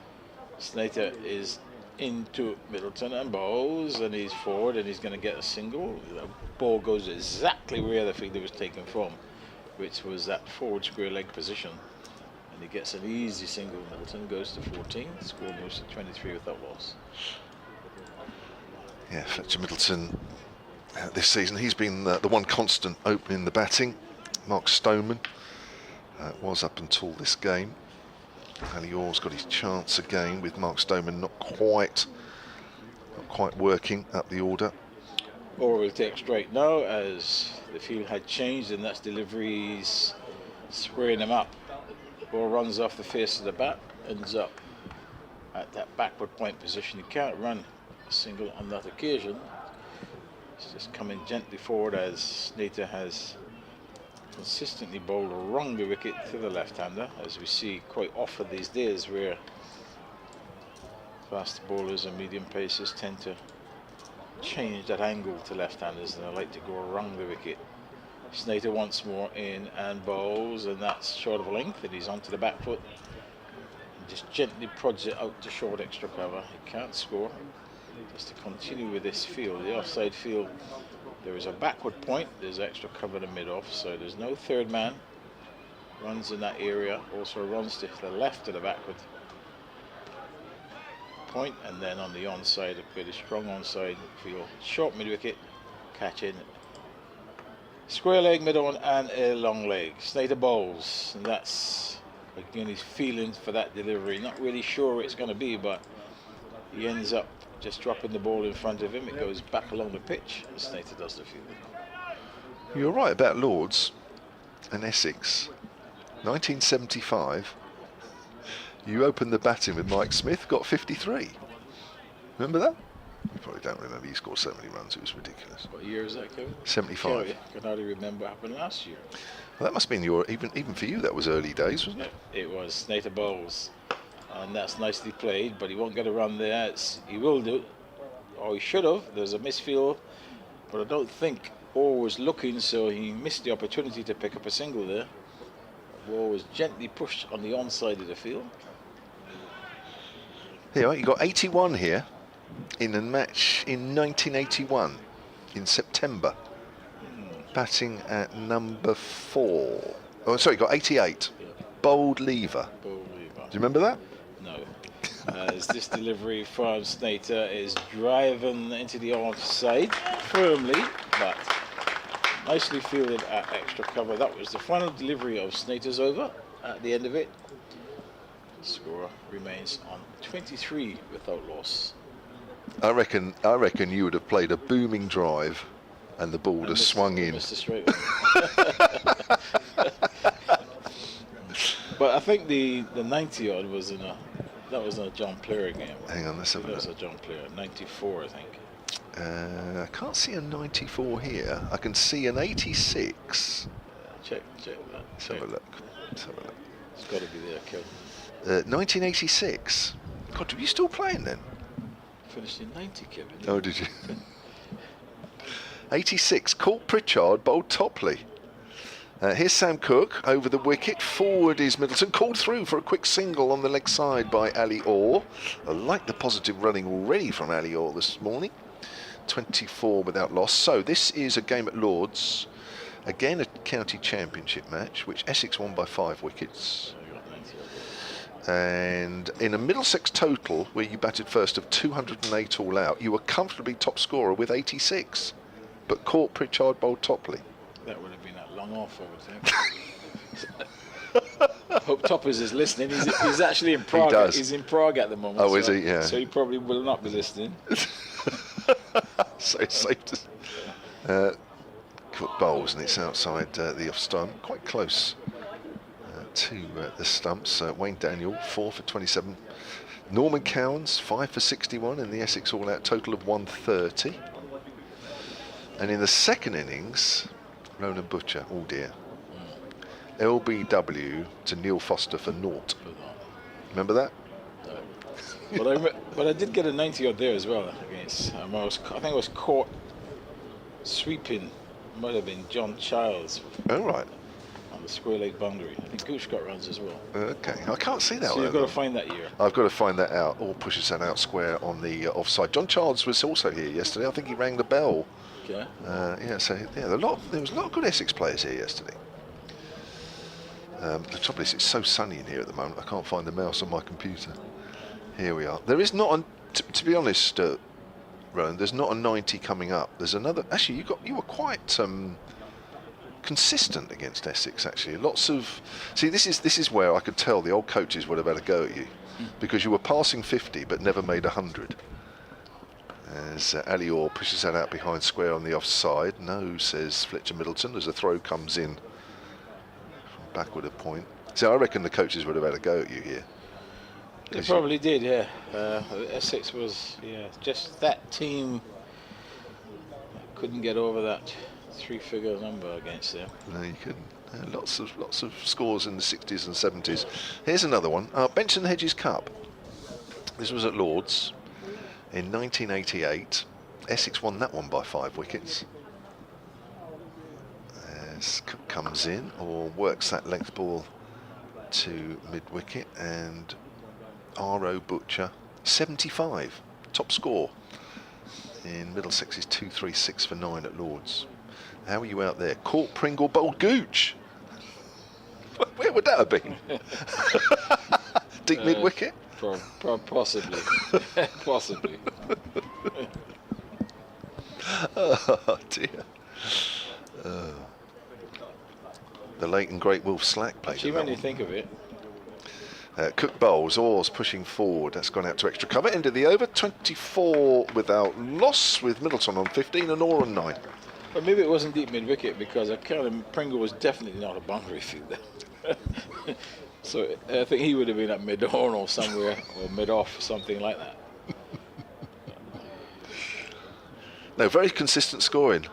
Snater is into Middleton and bowls, and he's forward and he's going to get a single. The ball goes exactly where the fielder was taken from, which was that forward square leg position, and he gets an easy single. Middleton goes to 14, score moves to 23 without loss. Yeah, Fletcher Middleton this season, he's been the one constant opening the batting. Mark Stoneman was up until this game. Ali Orr's got his chance again with Mark Stoneman not quite working up the order. Orr will take straight now as the field had changed, and that's deliveries squaring him up. Ball runs off the face of the bat, ends up at that backward point position. You can't run a single on that occasion. It's just coming gently forward as Snater has consistently bowled around the wicket to the left-hander, as we see quite often these days, where fast bowlers and medium pacers tend to change that angle to left-handers, and they like to go around the wicket. Snater once more in and bowls, and that's short of length, and he's onto the back foot and just gently prods it out to short extra cover. He can't score. Just to continue with this field, the offside field, there is a backward point, there's extra cover in the mid-off, so there's no third man. Runs in that area, also runs to the left of the backward point, and then on the onside, a pretty strong onside field. Short mid-wicket, catch in. Square leg, mid-on, and a long leg. Snater bowls, and that's, again, his feeling for that delivery. Not really sure where it's going to be, but he ends up just dropping the ball in front of him. It goes back along the pitch, and Snater does the fielding. You're right about Lords and Essex. 1975, you opened the batting with Mike Smith, got 53. Remember that? You probably don't remember. He scored so many runs, it was ridiculous. What year is that, Kevin? 75. I can hardly remember what happened last year. Well, that must have been your, even for you, that was early days, wasn't it? It was Snater bowls, and that's nicely played, but he won't get a run there. He will do, or he should have. There's a misfield, but I don't think Orr was looking, so he missed the opportunity to pick up a single there. The ball was gently pushed on the onside of the field. Here, you got 81 here in a match in 1981 in September. Batting at number 4. Oh, sorry, got 88. Yeah. Bold lever. Bold lever. Do you remember that? No. As this delivery from Snater is driving into the offside firmly, but nicely fielded at extra cover. That was the final delivery of Snater's over at the end of it. Score remains on 23 without loss. I reckon you would have played a booming drive and the ball would have swung in. Mr. Straight. But I think the 90 odd was in that was a John Player game. Hang on, let's have a That was look. a John Player, 94 I think. I can't see a 94 here. I can see an 86. Check that. Let's have a look. Let's have a look. It's got to be there, Kel. 1986. God, are you still playing then? Finished in 90, Kevin. Oh, did you? 86, Court Pritchard bowled Topley. Here's Sam Cook over the wicket. Forward is Middleton, called through for a quick single on the leg side by Ali Orr. I like the positive running already from Ali Orr this morning. 24 without loss. So this is a game at Lords. Again, a county championship match, which Essex won by 5 wickets. And in a Middlesex total, where you batted first of 208 all out, you were comfortably top scorer with 86. But Court Pritchard bowled Topley. That would have been that long off, I would think. Hope Toppers is listening. He's actually in Prague. He does. He's in Prague at the moment. Oh, is he? Yeah. So he probably will not be listening. So it's safe to Cook bowls, and it's outside the off stump, quite close to the stumps. Wayne Daniel 4 for 27. Norman Cowans 5 for 61 in the Essex all-out total of 130. And in the second innings, Ronan Butcher, oh dear, LBW to Neil Foster for naught. Remember that? But I did get a 90 odd there as well against. I think it was caught sweeping. Might have been John Childs. Oh right. On the square leg boundary. I think Gooch got runs as well. Okay, I can't see that. So one. you've got to find that year. I've got to find that out. Or pushes that out square on the offside. John Childs was also here yesterday. I think he rang the bell. Okay. Yeah. So yeah, there was a lot of good Essex players here yesterday. The trouble is, it's so sunny in here at the moment. I can't find the mouse on my computer. Here we are. There is not, to be honest, Rowan, there's not a 90 coming up. There's another. Actually, you were quite consistent against Essex. Actually, lots of. See, this is where I could tell the old coaches would have had a go at you, because you were passing 50 but never made 100. As Ali Orr pushes that out behind square on the offside. No, says Fletcher Middleton as a throw comes in from backward a point. So I reckon the coaches would have had a go at you here. They probably did, yeah. Essex was, just that team couldn't get over that 3-figure number against them. No, you couldn't. Lots of scores in the 60s and 70s. Here's another one. Benson Hedges Cup. This was at Lords in 1988. Essex won that one by 5 wickets. As Cook comes in, or works that length ball to mid-wicket, and R.O. Butcher 75, top score in Middlesex's 236 for 9 at Lords. How are you out there? Court Pringle bowled Gooch. Where would that have been? Deep mid-wicket? Possibly. Possibly. Oh dear. The late and great Wolf Slack played. Actually, when you think of it, Cook bowls, Oars pushing forward. That's gone out to extra cover. End of the over. 24 without loss, with Middleton on 15 and Orr on 9. but maybe it wasn't deep mid-wicket, because I kind of Pringle was definitely not a boundary fielder. So I think he would have been at mid-on or somewhere, or mid-off, something like that. No, very consistent scoring.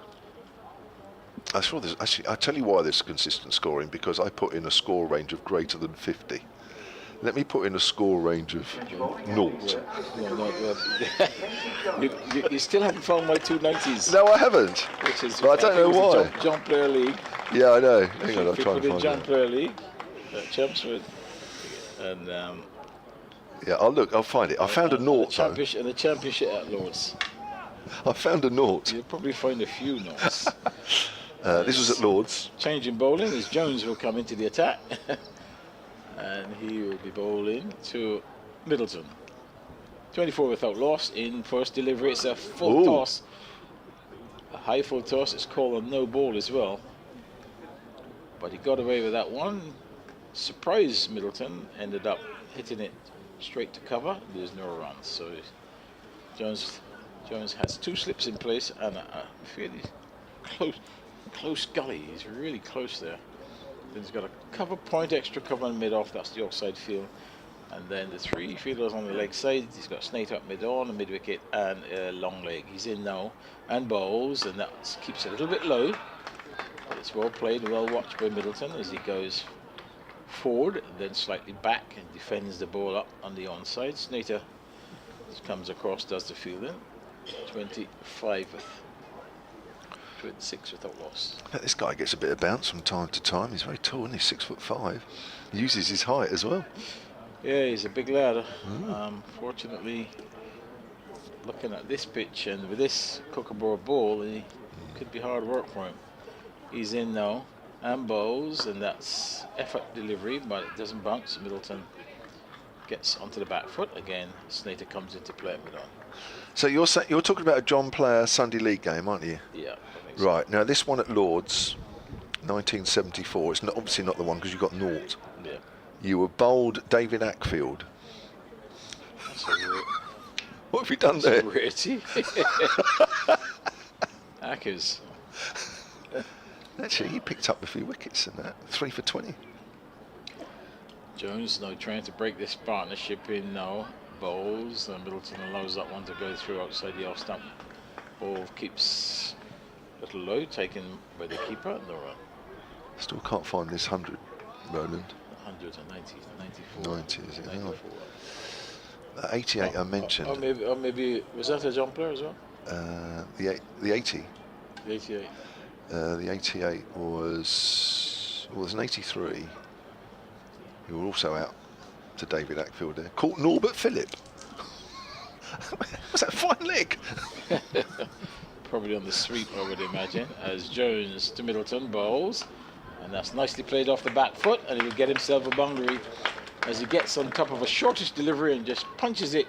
I saw this. Actually, I'll tell you why there's consistent scoring, because I put in a score range of greater than 50. Let me put in a score range of 0. You still haven't found my 290s. No, I haven't. Which is, but I don't know why. John Player League. Yeah, I know. Hang on, I'll If you try put and in find John it. Player League, Chelmsford, and Yeah, I'll find it. I found a 0 though. and the championship at Lords. I found a 0. You'll probably find a few notes. This was at Lords. Change in bowling as Jones will come into the attack. And he will be bowling to Middleton. 24 without loss in first delivery. It's a full toss. A high full toss. It's called a no ball as well. But he got away with that one. Surprise Middleton. Ended up hitting it straight to cover. There's no runs. So Jones has 2 slips in place and a fairly close gully. He's really close there. Then he's got a cover point, extra cover and mid-off. That's the offside field. And then the 3 fielders on the leg side. He's got Snate up mid-on, a mid-wicket, and a long leg. He's in now and bowls, and that keeps it a little bit low. But it's well played and well watched by Middleton as he goes forward and then slightly back and defends the ball up on the onside. Snater comes across, does the fielding. 25th. 26 without loss. This guy gets a bit of bounce from time to time. He's very tall, and he's 6'5". He uses his height as well. Yeah, he's a big lad. Fortunately, looking at this pitch and with this Kookaburra ball, he could be hard work for him. He's in now and bowls, and that's effort delivery, but it doesn't bounce. Middleton gets onto the back foot again. Slater comes into play at mid-on. So you're talking about a John Player Sunday League game, aren't you? Yeah. I think so. Right. Now this one at Lords, 1974. It's obviously not the one because you got naught. Yeah. You were bowled David Ackfield. That's a weird. What have you done there? Rarity. Ackers. Actually, he picked up a few wickets in that. 3 for 20. Jones now trying to break this partnership in now. Bowls, and Middleton allows that one to go through outside the off stump. Ball keeps a little low, taken by the keeper. No run. Still can't find this 100, Roland. 190, 94. 90, is it? 94. 88 I mentioned. Or maybe was that a John Player as well? The 80. The 88. The 88 was an 83. You were also out to David Ackfield there. Caught Norbert Phillip. Was that fine leg? Probably on the sweep, I would imagine, as Jones to Middleton bowls, and that's nicely played off the back foot, and he will get himself a boundary as he gets on top of a shortish delivery and just punches it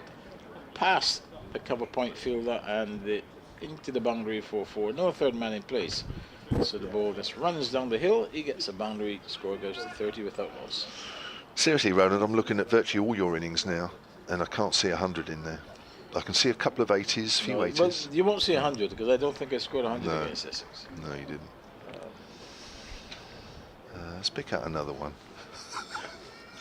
past the cover point fielder and into the boundary for 4. No third man in place. So the ball just runs down the hill, he gets a boundary, score goes to 30 without loss. Seriously, Roland, I'm looking at virtually all your innings now, and I can't see 100 in there. I can see a couple of 80s, few 80s. Well, you won't see 100 because I don't think I scored 100 against Essex. No, you didn't. Let's pick out another one.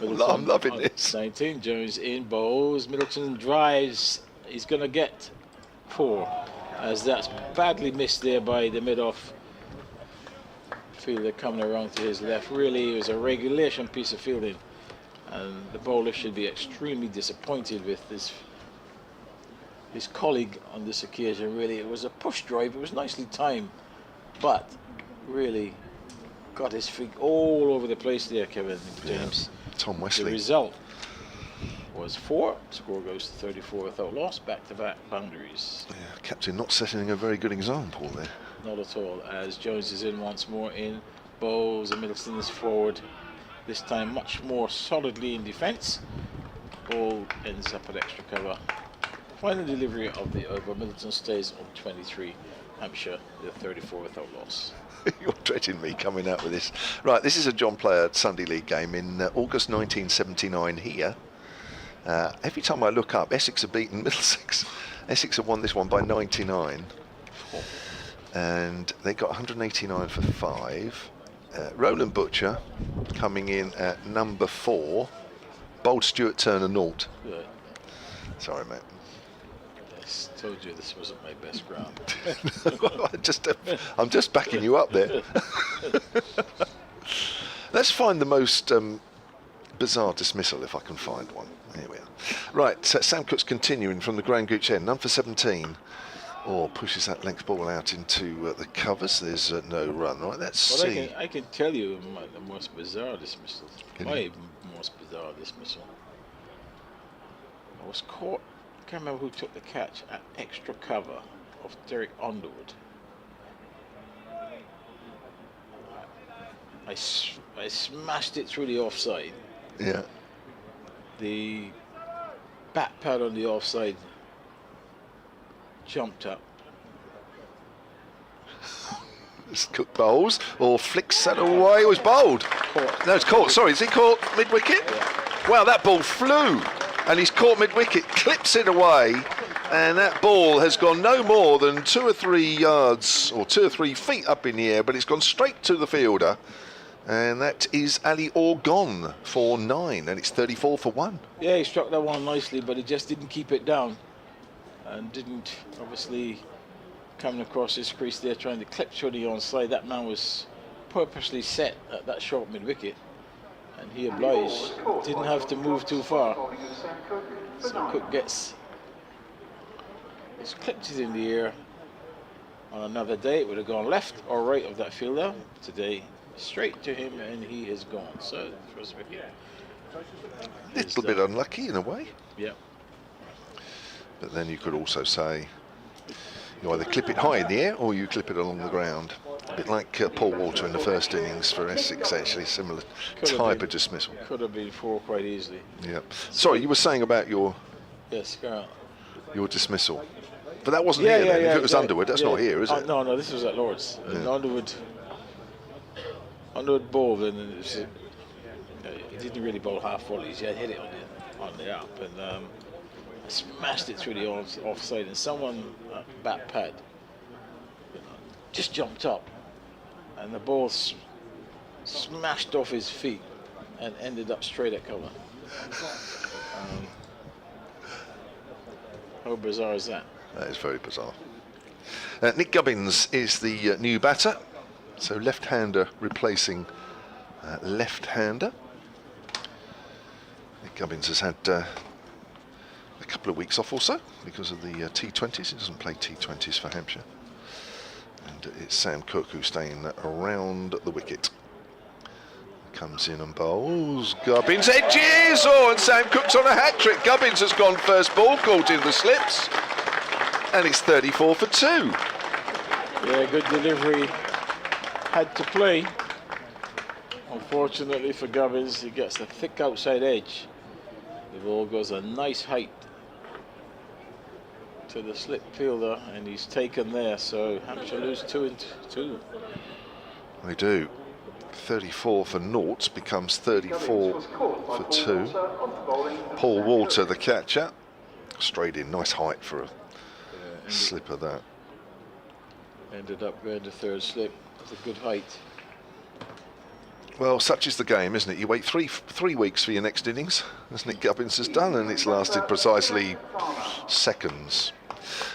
I'm loving this. 19, Jones in bowls, Middleton drives, he's going to get 4, as that's badly missed there by the mid-off fielder coming around to his left. Really, it was a regulation piece of fielding, and the bowler should be extremely disappointed with his colleague on this occasion. Really, it was a push drive, it was nicely timed, but really got his feet all over the place there, Kevin James. Yeah. Tom Wesley. The result was 4. Score goes to 34 without loss. Back-to-back boundaries. Yeah, captain not setting a very good example there. Not at all. As Jones is in once more in bowls, and Middleton is forward. This time much more solidly in defence. Ball ends up at extra cover. Final delivery of the over. Middleton stays on 23. Hampshire, the 34 without loss. You're dreading me coming out with this. Right, this is a John Player Sunday League game in August 1979 here. Every time I look up, Essex have beaten Middlesex. Essex have won this one by 99. And they got 189 for 5. Roland Butcher coming in at number 4. Bold Stuart Turner naught. Good. Sorry, mate. I told you this wasn't my best ground. I'm just backing you up there. Let's find the most bizarre dismissal if I can find one. Here we are. Right, so Sam Cook's continuing from the Grand Gooch end. None for 17. Or pushes that length ball out into the covers. There's no run. Right, let's see. I can tell you the most bizarre dismissal. My most bizarre dismissal. I was caught. I can't remember who took the catch at extra cover of Derek Underwood. I smashed it through the offside. Yeah. The bat pad on the offside jumped up. Cook bowls or flicks that away. It was bowled. Caught. No, it's caught. Sorry, is he caught mid-wicket? Yeah. Wow, that ball flew. And he's caught mid-wicket, clips it away, and that ball has gone no more than 2 or 3 yards or 2 or 3 feet up in the air, but it's gone straight to the fielder, and that is Ali Orgon for 9, and it's 34 for 1. Yeah, he struck that one nicely, but he just didn't keep it down, and didn't obviously coming across his crease there, trying to clip through the onside. That man was purposely set at that short mid-wicket. And he obliged, didn't have to move too far. So Cook gets He's clipped it in the air. On another day, it would have gone left or right of that fielder. Today, straight to him, and he is gone. So, first wicket. Little bit unlucky in a way. Yeah. But then you could also say you either clip it high in the air or you clip it along the ground. A bit like Paul Walter in the first innings for Essex, actually, similar type of dismissal. Could have been 4 quite easily. Yeah. Sorry, you were saying about your dismissal. But that wasn't here then. If it was Underwood, that's not here, is it? No, this was at Lord's. Yeah. Underwood bowled, and he didn't really bowl half volleys. He had hit it on the up, and smashed it through the offside. And someone at bat pad just jumped up, and the ball smashed off his feet and ended up straight at cover. How bizarre is that? That is very bizarre. Nick Gubbins is the new batter, so left-hander replacing left-hander. Nick Gubbins has had a couple of weeks off also because of the T20s. He doesn't play T20s for Hampshire. And it's Sam Cook who's staying around the wicket. Comes in and bowls. Gubbins edges! Oh, and Sam Cook's on a hat-trick. Gubbins has gone first ball, caught in the slips. And it's 34 for 2. Yeah, good delivery. Had to play. Unfortunately for Gubbins, he gets the thick outside edge. The ball goes a nice height to the slip fielder, and he's taken there. So Hampshire lose 2-2. They do. 34 for naught becomes 34 for 2. Paul Walter, the catcher, straight in. Nice height for a slip of that. Ended up going to third slip. It's a good height. Well, such is the game, isn't it? You wait three weeks for your next innings, as Nick Gubbins has done, and it's lasted precisely seconds.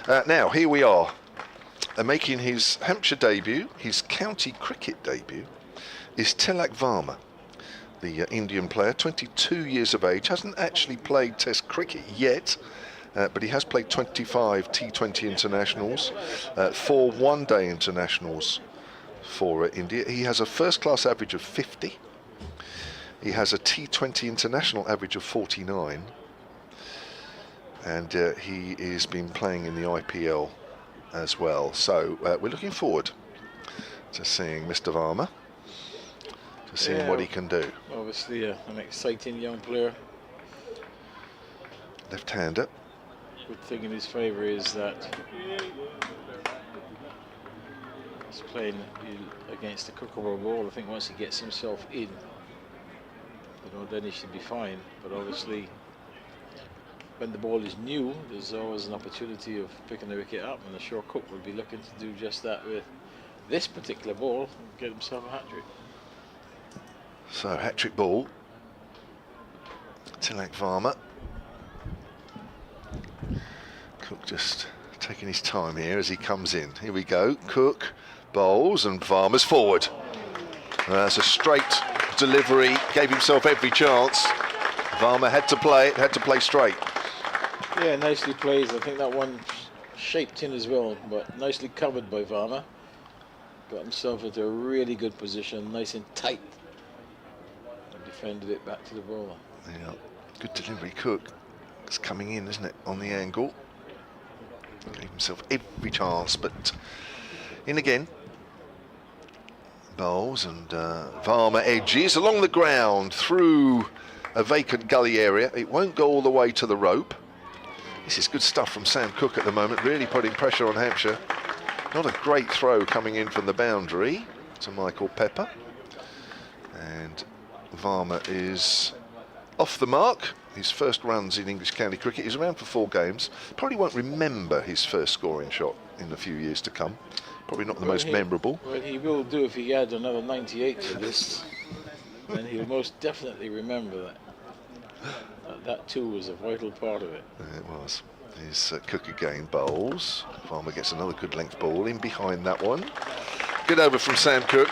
Now, here we are. Making his Hampshire debut, his county cricket debut, is Tilak Varma, the Indian player, 22 years of age, hasn't actually played Test cricket yet, but he has played 25 T20 internationals, 4 one-day internationals for India. He has a first-class average of 50. He has a T20 international average of 49. And he has been playing in the IPL as well. So we're looking forward to seeing Mr. Varma, to seeing what he can do. Obviously an exciting young player. Left-hander. Good thing in his favour is that he's playing against the Kookaburra ball. I think once he gets himself in, then he should be fine. But obviously, when the ball is new, there's always an opportunity of picking the wicket up, and I'm sure Cook will be looking to do just that with this particular ball and get himself a hat-trick. So, hat-trick ball. Tilak Varma. Cook just taking his time here as he comes in. Here we go. Cook bowls and Varma's forward. That's a straight delivery. Gave himself every chance. Varma had to play it, had to play straight. Yeah, nicely played. I think that one shaped in as well, but nicely covered by Varma. Got himself into a really good position, nice and tight. And defended it back to the bowler. Yeah, good delivery. Cook. It's coming in, isn't it, on the angle. Gave himself every chance, but in again. Bowls and Varma edges along the ground through a vacant gully area. It won't go all the way to the rope. This is good stuff from Sam Cook at the moment, really putting pressure on Hampshire. Not a great throw coming in from the boundary to Michael Pepper. And Varma is off the mark. His first runs in English county cricket. He's around for 4 games. Probably won't remember his first scoring shot in a few years to come. Probably not the most memorable. Well, he will do if he adds another 98 to this. Then he'll most definitely remember that. That too was a vital part of it. It was. Here's Cook again, bowls. Varma gets another good length ball in behind that one. Good over from Sam Cook.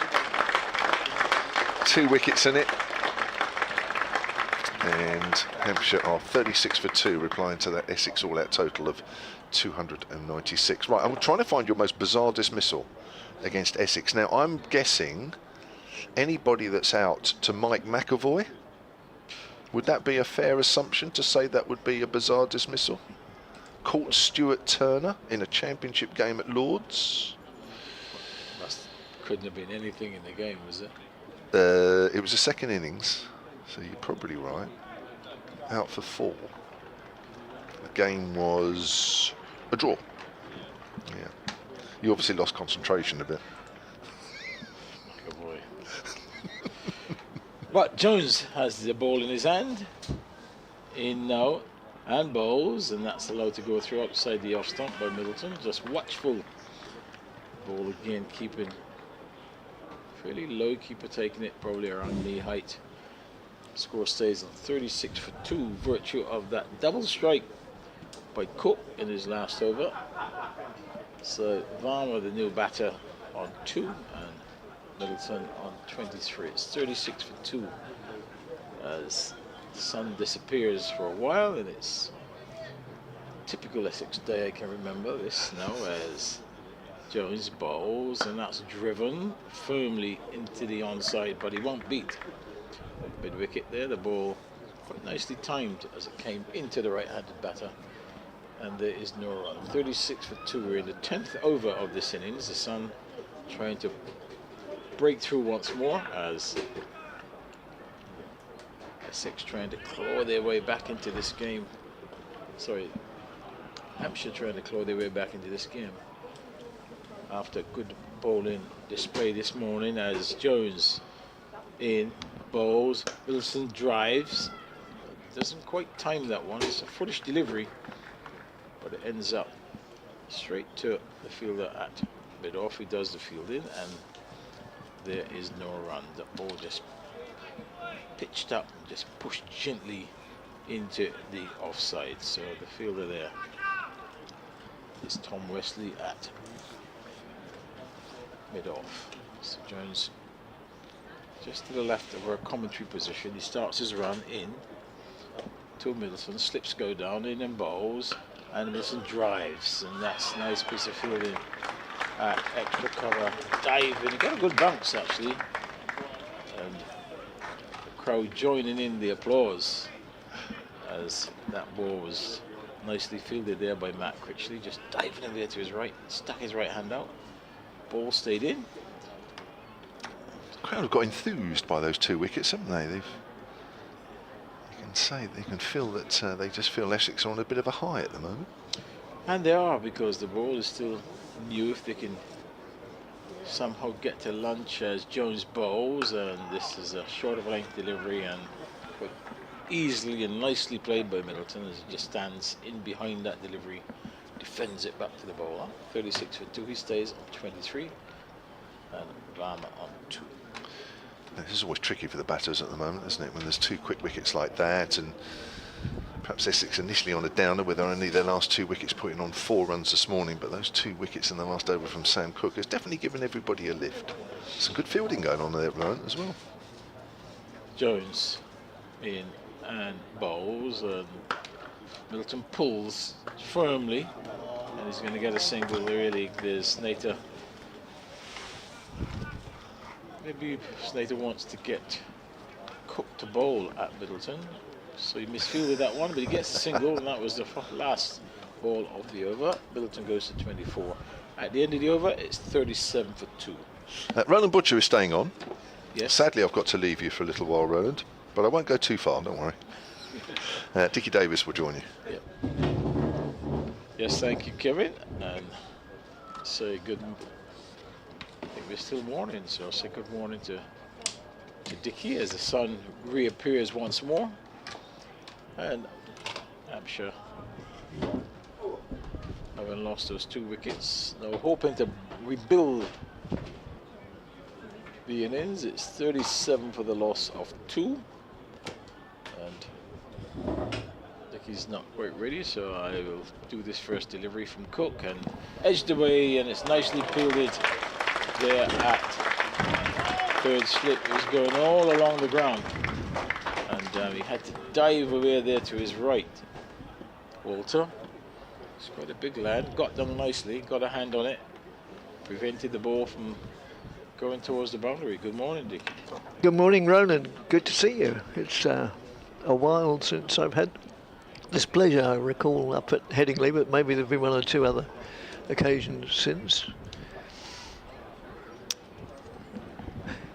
2 wickets in it. And Hampshire are 36 for 2, replying to that Essex all-out total of 296. Right, I'm trying to find your most bizarre dismissal against Essex. Now, I'm guessing anybody that's out to Mike McAvoy. Would that be a fair assumption to say that would be a bizarre dismissal? Caught Stuart Turner in a championship game at Lord's. Couldn't have been anything in the game, was it? It was a second innings, so you're probably right. Out for 4. The game was a draw. Yeah. You obviously lost concentration a bit. Oh boy. But Jones has the ball in his hand. In now and bowls, and that's allowed to go through outside the off stump by Middleton. Just watchful. Ball again, keeping fairly low, keeper taking it probably around knee height. Score stays on 36 for 2, virtue of that double strike by Cook in his last over. So Varma, the new batter, on 2 and Middleton on 23. It's 36 for 2 as the sun disappears for a while, and it's typical Essex day. I can remember this now as Jones bowls, and that's driven firmly into the onside, but he won't beat mid wicket there. The ball quite nicely timed as it came into the right-handed batter, and there is no run. 36 for 2. We're in the 10th over of this innings. The sun trying to break through once more as Essex trying to claw their way back into this game. Sorry, Hampshire trying to claw their way back into this game after good bowling display this morning as Jones in bowls. Wilson drives, doesn't quite time that one. It's a foolish delivery, but it ends up straight to the fielder at mid-off. He does the fielding, and there is no run. The ball just pitched up and just pushed gently into the offside. So the fielder there is Tom Wesley at mid-off. So Jones just to the left of our commentary position. He starts his run in to Middleton, slips go down, in and bowls, and Middleton drives, and that's a nice piece of fielding at extra cover. Dive in, he got a good bounce actually, and the crowd joining in the applause as that ball was nicely fielded there by Matt Critchley, just diving in there to his right, stuck his right hand out. Ball stayed in. The crowd have got enthused by those 2 wickets, haven't they? You can say, they can feel that they just feel Essex are on a bit of a high at the moment. And they are, because the ball is still new. If they can somehow get to lunch as Jones bowls, and this is a short of length delivery and quite easily and nicely played by Middleton as he just stands in behind that delivery, defends it back to the bowler. 36 for 2, he stays on 23, and Varma on 2. This is always tricky for the batters at the moment, isn't it, when there's 2 quick wickets like that, and perhaps Essex initially on a downer with only their last 2 wickets putting on 4 runs this morning, but those 2 wickets in the last over from Sam Cook has definitely given everybody a lift. Some good fielding going on there at the moment as well. Jones in and bowls, and Middleton pulls firmly, and he's going to get a single. Really, there's Snater. Maybe Snater wants to get Cook to bowl at Middleton, so he misfielded that one, but he gets a single, and that was the last ball of the over. Middleton goes to 24. At the end of the over, it's 37 for 2. Roland Butcher is staying on. Yes. Sadly, I've got to leave you for a little while, Roland, but I won't go too far, don't worry. Dickie Davis will join you. Yep. Yes, thank you, Kevin. And say good. I think we're still morning, so I'll say good morning to Dickie as the sun reappears once more. And Hampshire, having lost those 2 wickets, now hoping to rebuild the innings. It's 37 for the loss of 2. And Dickie's not quite ready, so I will do this first delivery from Cook, and edged away, and it's nicely fielded there at third slip. It was going all along the ground, and he had to dive away there to his right. Walter, it's quite a big lad, got down nicely, got a hand on it, prevented the ball from going towards the boundary. Good morning, Dick. Good morning, Ronan. Good to see you. It's a while since I've had this pleasure, I recall, up at Headingley, but maybe there've been one or two other occasions since.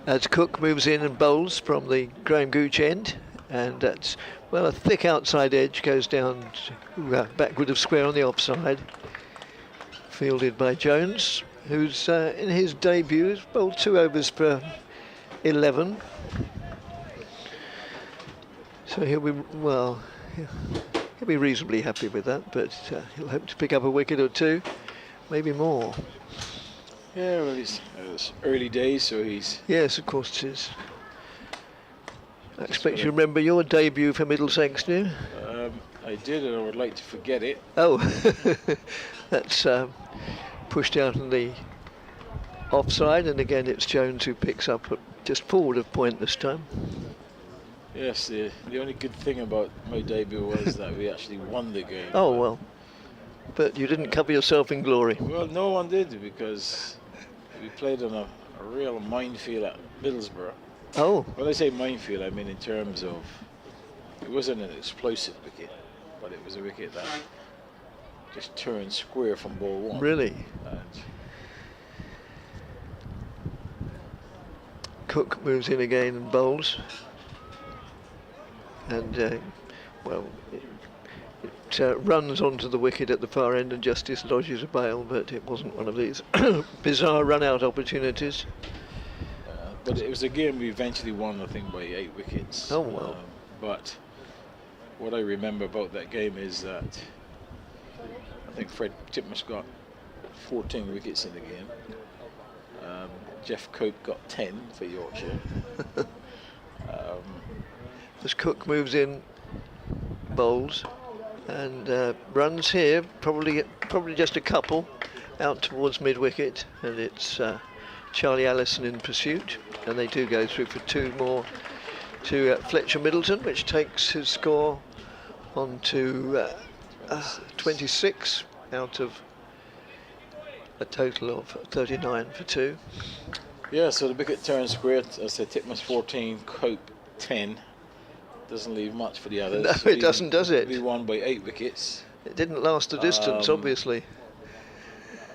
As Cook moves in and bowls from the Graham Gooch end, and that's, well, a thick outside edge goes down to, backward of square on the offside, fielded by Jones, who's in his debut has bowled 2 overs per 11. So he'll be reasonably happy with that, but he'll hope to pick up a wicket or two, maybe more. Yeah, well, it's early days, so he's... Yes, of course it is. I expect you remember your debut for Middlesex, do you? I did, and I would like to forget it. Oh, that's pushed out on the offside, and again it's Jones who picks up just forward of point this time. Yes, the only good thing about my debut was that we actually won the game. Oh, well. But you didn't cover yourself in glory. Well, no one did, because we played on a real minefield at Middlesbrough. Oh. When I say minefield, I mean in terms of, it wasn't an explosive wicket, but it was a wicket that just turned square from ball one. Really? And Cook moves in again and bowls. And, well, it runs onto the wicket at the far end and just dislodges a bail, but it wasn't one of these bizarre run-out opportunities. but it was a game we eventually won, I think, by 8 wickets. Oh, well. But what I remember about that game is that I think Fred Titmuss got 14 wickets in the game. Jeff Cope got 10 for Yorkshire. As Cook moves in, bowls, and runs here, probably just a couple out towards mid-wicket, and it's Charlie Allison in pursuit, and they do go through for 2 more to Fletcher Middleton, which takes his score on to 26 out of a total of 39 for 2. Yeah, so the wicket turns square. As I said, Titmuss 14, Cope 10. Doesn't leave much for the others. No, it doesn't, does it? We won by 8 wickets. It didn't last the distance, obviously.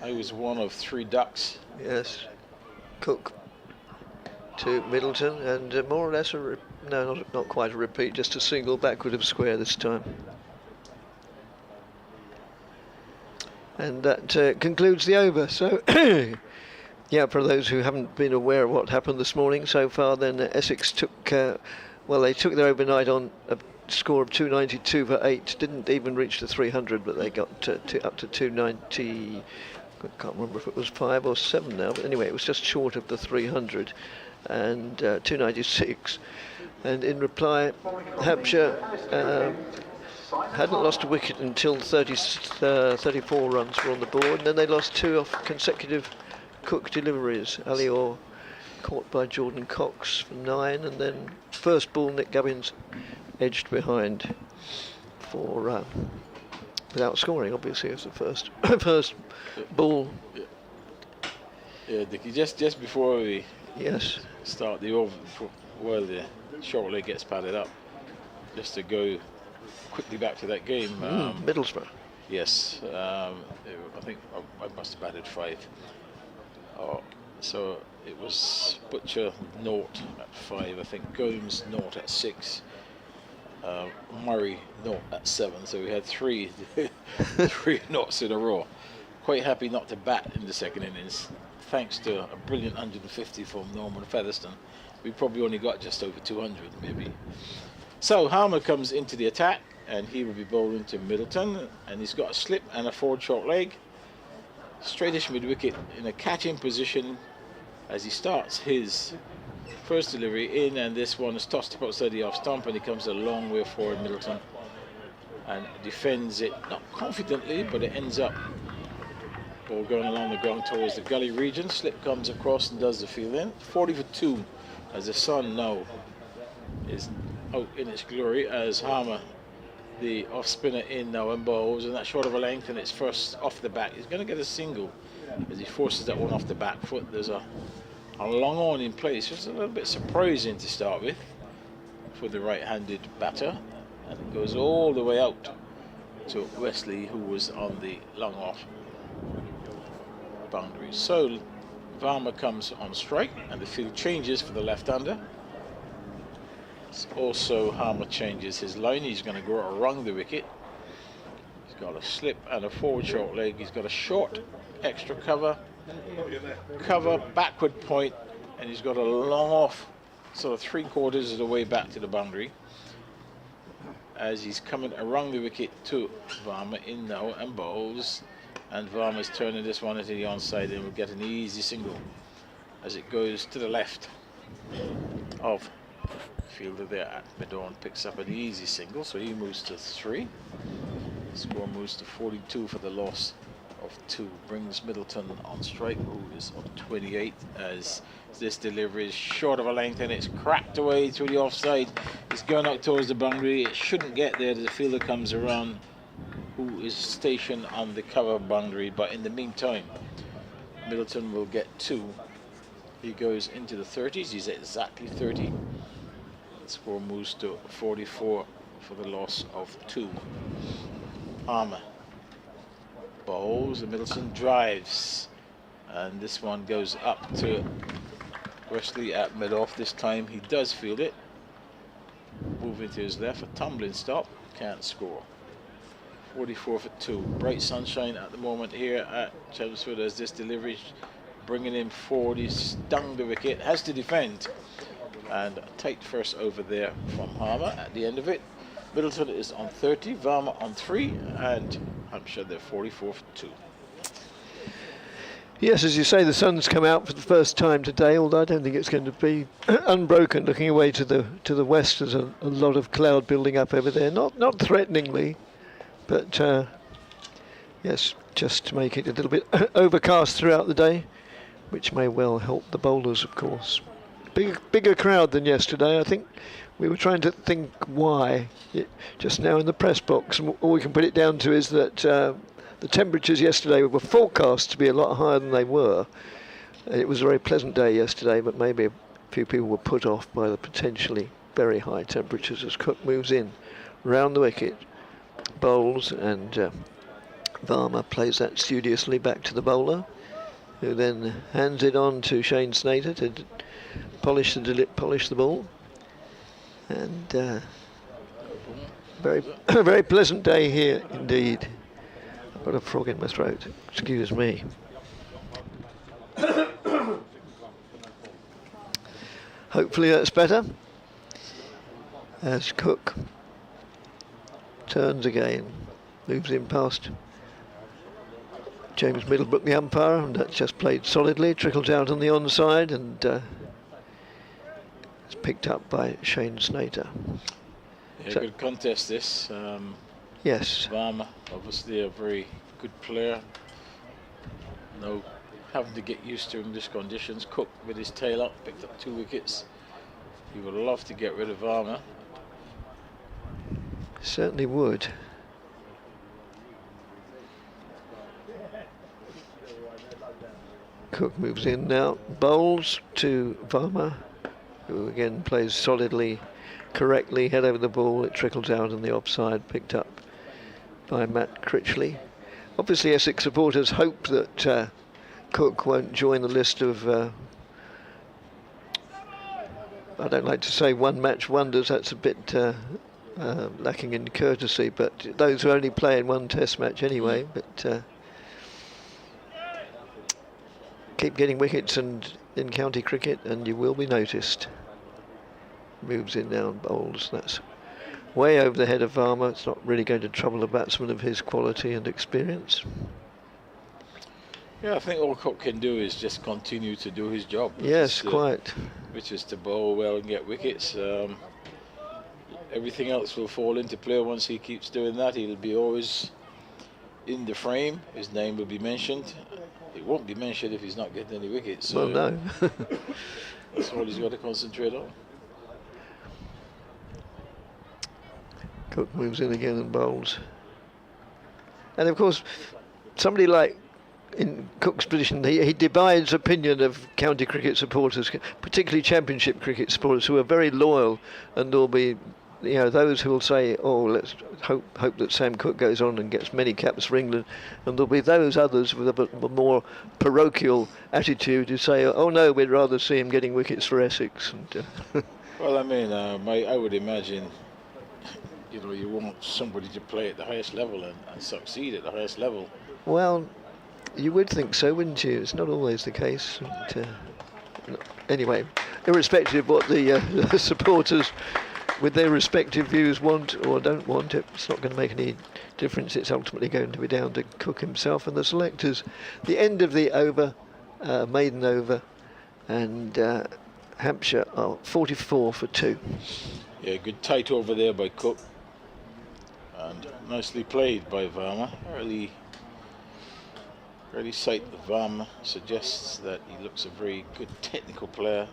I was one of 3 ducks. Yes. Cook to Middleton, and more or less not quite a repeat, just a single backward of square this time. And that concludes the over. So, yeah, for those who haven't been aware of what happened this morning so far, then Essex took, they took their overnight on a score of 292 for 8. Didn't even reach the 300, but they got up to 290. I can't remember if it was 5 or 7 now, but anyway, it was just short of the 300, and 296. And in reply, Hampshire hadn't lost a wicket until 34 runs were on the board, and then they lost 2 off consecutive Cook deliveries. Ali Orr caught by Jordan Cox for 9, and then first ball Nick Gubbins edged behind for without scoring, obviously, as the first ball. Yeah, Dickie, just before we start the over, while the short leg gets padded up, just to go quickly back to that game. Middlesbrough. Yes, I think I must have batted 5. So it was Butcher 0 at 5, I think Gomes 0 at 6, Murray 0 at 7. So we had 3 knots in a row. Quite happy not to bat in the second innings, thanks to a brilliant 150 from Norman Featherstone. We probably only got just over 200 maybe. So Harmer comes into the attack, and he will be bowling to Middleton, and he's got a slip and a forward short leg. Straightish mid-wicket in a catching position as he starts his first delivery in, and this one is tossed up outside the off stump, and he comes a long way forward, Middleton, and defends it, not confidently, but it ends up ball going along the ground towards the gully region. Slip comes across and does the field in. 40 for 2 as the sun now is out in its glory as Harmer, the off spinner, in now and bowls, and that short of a length, and it's first off the back. He's going to get a single as he forces that one off the back foot. There's a long on in place, which is a little bit surprising to start with for the right-handed batter, and it goes all the way out to Wesley, who was on the long off boundary. So Varma comes on strike, and the field changes for the left-hander. Also, Harmer changes his line. He's going to go around the wicket. He's got a slip and a forward short leg. He's got a short extra cover, backward point, and he's got a long off, sort of 3/4 of the way back to the boundary, as he's coming around the wicket to Varma in now and bowls, and Varma's turning this one into the onside and will get an easy single as it goes to the left of fielder there at Midorn, picks up an easy single, so he moves to 3. The score moves to 42 for the loss of 2. Brings Middleton on strike, who is on 28, as this delivery is short of a length and it's cracked away to the offside. It's going out towards the boundary. It shouldn't get there. The fielder comes around, who is stationed on the cover boundary, but in the meantime Middleton will get 2. He goes into the 30s. He's exactly 30. Score moves to 44 for the loss of 2. Harmer bowls, and Middleton drives, and this one goes up to Wesley at mid-off. This time he does field it, moving to his left, a tumbling stop, can't score. 44 for 2. Bright sunshine at the moment here at Chelmsford as this delivery bringing him forward. He's stung the wicket, has to defend, and a tight first over there from Harmer at the end of it. Middleton is on 30, Varma on 3, and Hampshire they're 44 for 2. Yes, as you say, the sun's come out for the first time today, although I don't think it's going to be unbroken. Looking away to the west, there's a lot of cloud building up over there, not threateningly, but yes, just to make it a little bit overcast throughout the day, which may well help the bowlers, of course. Bigger crowd than yesterday. I think we were trying to think why just now in the press box, and all we can put it down to is that the temperatures yesterday were forecast to be a lot higher than they were. It was a very pleasant day yesterday, but maybe a few people were put off by the potentially very high temperatures as Cook moves in round the wicket, bowls, and Varma plays that studiously back to the bowler, who then hands it on to Shane Snater to polish the ball, and very pleasant day here indeed. I've got a frog in my throat, excuse me. Hopefully that's better, as Cook turns again, moves in past James Middlebrook, the umpire, and that's just played solidly, trickles out on the onside, and it's picked up by Shane Snater. Yeah, So- good contest this. Yes, Varma, obviously a very good player. No, having to get used to English conditions. Cook with his tail up, picked up 2 wickets. He would love to get rid of Varma. certainly would. Cook moves in now, bowls to Varma, who again plays solidly, correctly, head over the ball. It trickles out on the offside, picked up by Matt Critchley. Obviously Essex supporters hope that Cook won't join the list of I don't like to say one-match wonders, that's a bit lacking in courtesy, but those who only play in one test match anyway, but keep getting wickets and in county cricket and you will be noticed. Moves in now and bowls, that's way over the head of Varma. It's not really going to trouble a batsman of his quality and experience. Yeah, I think all Cook can do is just continue to do his job. Yes, quite. Which is to bowl well and get wickets. Everything else will fall into play once he keeps doing that. He'll be always in the frame. His name will be mentioned. It won't be mentioned if he's not getting any wickets. So Well, no. that's all he's got to concentrate on. Cook moves in again and bowls. And of course, somebody like in Cook's position, he divides opinion of county cricket supporters, particularly Championship cricket supporters, who are very loyal, and there'll be, those who will say, "Oh, let's hope that Sam Cook goes on and gets many caps for England," and there'll be those others with a more parochial attitude who say, "Oh no, we'd rather see him getting wickets for Essex." And, Well, I mean, I would imagine, you want somebody to play at the highest level and succeed at the highest level. well, you would think so, wouldn't you? It's not always the case. And, anyway, irrespective of what the supporters with their respective views want or don't want, it's not going to make any difference. It's ultimately going to be down to Cook himself and the selectors. The end of the over, maiden over, and Hampshire are 44 for 2. Yeah, good tight over there by Cook. And nicely played by Varma. Early sight of Varma suggests that he looks a very good technical player.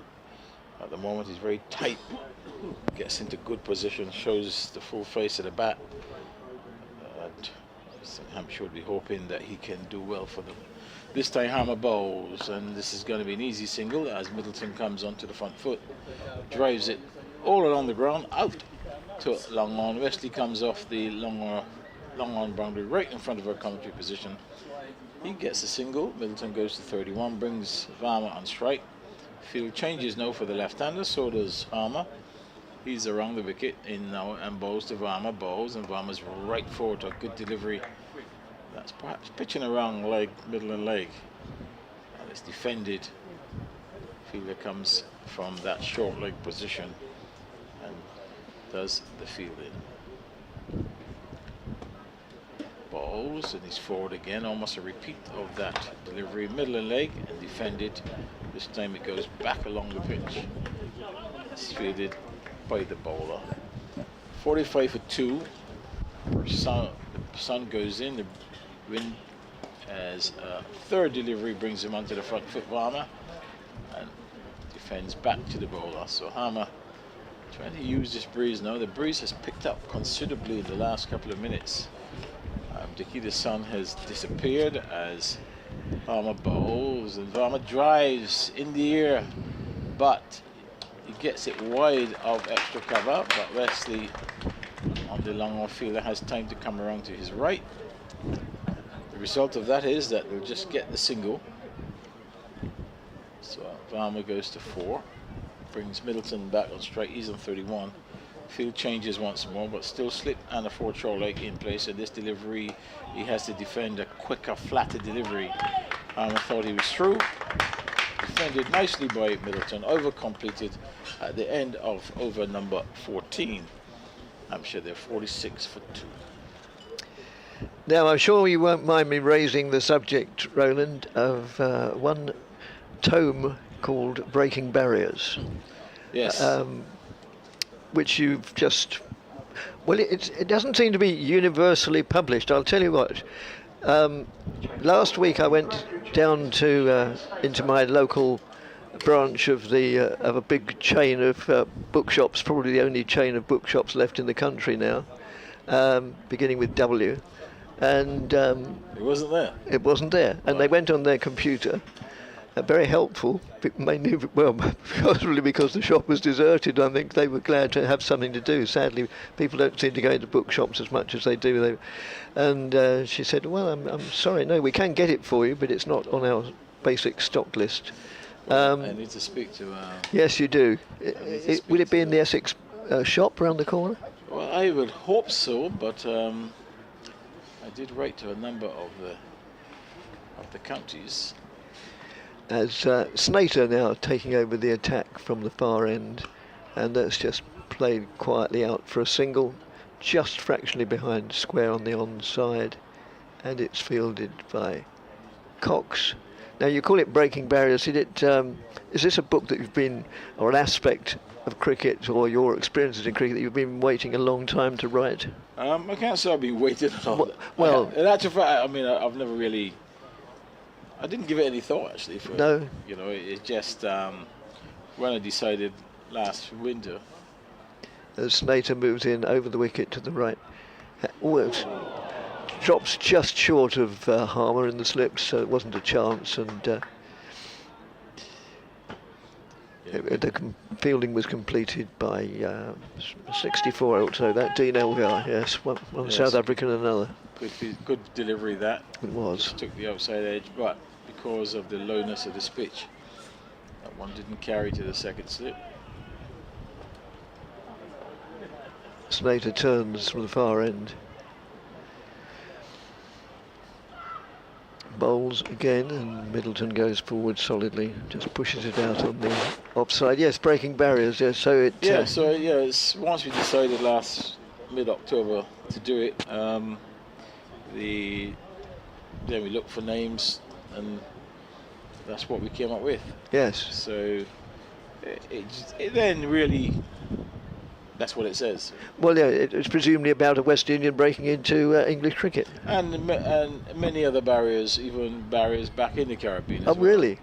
At the moment he's very tight, gets into good position, shows the full face of the bat. And Hampshire would be hoping that he can do well for them. This time Hammer bowls, and this is going to be an easy single as Middleton comes onto the front foot, drives it all along the ground, out to long on. Wesley comes off the long on boundary right in front of her commentary position. He gets a single. Middleton goes to 31, brings Varma on strike. Field changes now for the left-hander, so does Varma. He's around the wicket in now and bowls to Varma, bowls, and Varma's right forward to a good delivery. That's perhaps pitching around leg, middle and leg. And it's defended. Fielder comes from that short leg position and does the fielding. Bowls, and he's forward again, almost a repeat of that delivery, middle and leg, and defended. This time it goes back along the pitch. It's fielded by the bowler. 45 for 2. The sun goes in, the wind as a third delivery brings him onto the front foot, Varma, and defends back to the bowler. So Hammer trying to use this breeze now. The breeze has picked up considerably in the last couple of minutes. The sun has disappeared as Varma bowls, and Varma drives in the air, but he gets it wide of extra cover. But Wesley on the long off fielder has time to come around to his right. The result of that is that we'll just get the single. So Varma goes to 4, brings Middleton back on strike. He's on 31. Field changes once more, but still slip and a 4 short leg in place. And this delivery, he has to defend a quicker, flatter delivery. I thought he was through. Defended nicely by Middleton. Over completed at the end of over number 14. Hampshire, they're 46 for 2. Now, I'm sure you won't mind me raising the subject, Roland, of one tome called Breaking Barriers. Yes. Which you've just... Well, it doesn't seem to be universally published. I'll tell you what. Last week I went down to into my local branch of a big chain of bookshops, probably the only chain of bookshops left in the country now, beginning with W. And it wasn't there. It wasn't there, and they went on their computer. Very helpful, mainly, well, possibly because the shop was deserted. I think they were glad to have something to do. Sadly, people don't seem to go into bookshops as much as they do. And she said, "Well, I'm sorry, no, we can get it for you, but it's not on our basic stock list." I need to speak to... yes, you do. Would it be in the Essex shop around the corner? Well, I would hope so, but I did write to a number of the counties. As Snater now taking over the attack from the far end, and that's just played quietly out for a single, just fractionally behind square on the onside, and it's fielded by Cox. Now, you call it Breaking Barriers. Is this a book that you've been, or an aspect of cricket, or your experiences in cricket that you've been waiting a long time to write? I can't say I've been waiting a long. Well, in actual fact, I mean, I've never really. I didn't give it any thought actually. No. You know, it just when I decided last winter as Snater moves in over the wicket to the right. Oh, it drops just short of Harmer in the slips, so it wasn't a chance, and the fielding was completed by 64 out, so that Dean Elgar, yes, one Yes. South African and another. Good delivery that. It was. Just took the outside edge, but because of the lowness of this pitch, that one didn't carry to the second slip. Snater turns from the far end. Bowls again, and Middleton goes forward solidly, just pushes it out on the offside. Yes, breaking barriers, yes, so it... It's once we decided last mid-October to do it, then we looked for names, and that's what we came up with. Yes. So it then really, that's what it says. Well, yeah, it's presumably about a West Indian breaking into English cricket. And many other barriers, even barriers back in the Caribbean as Oh, well. really?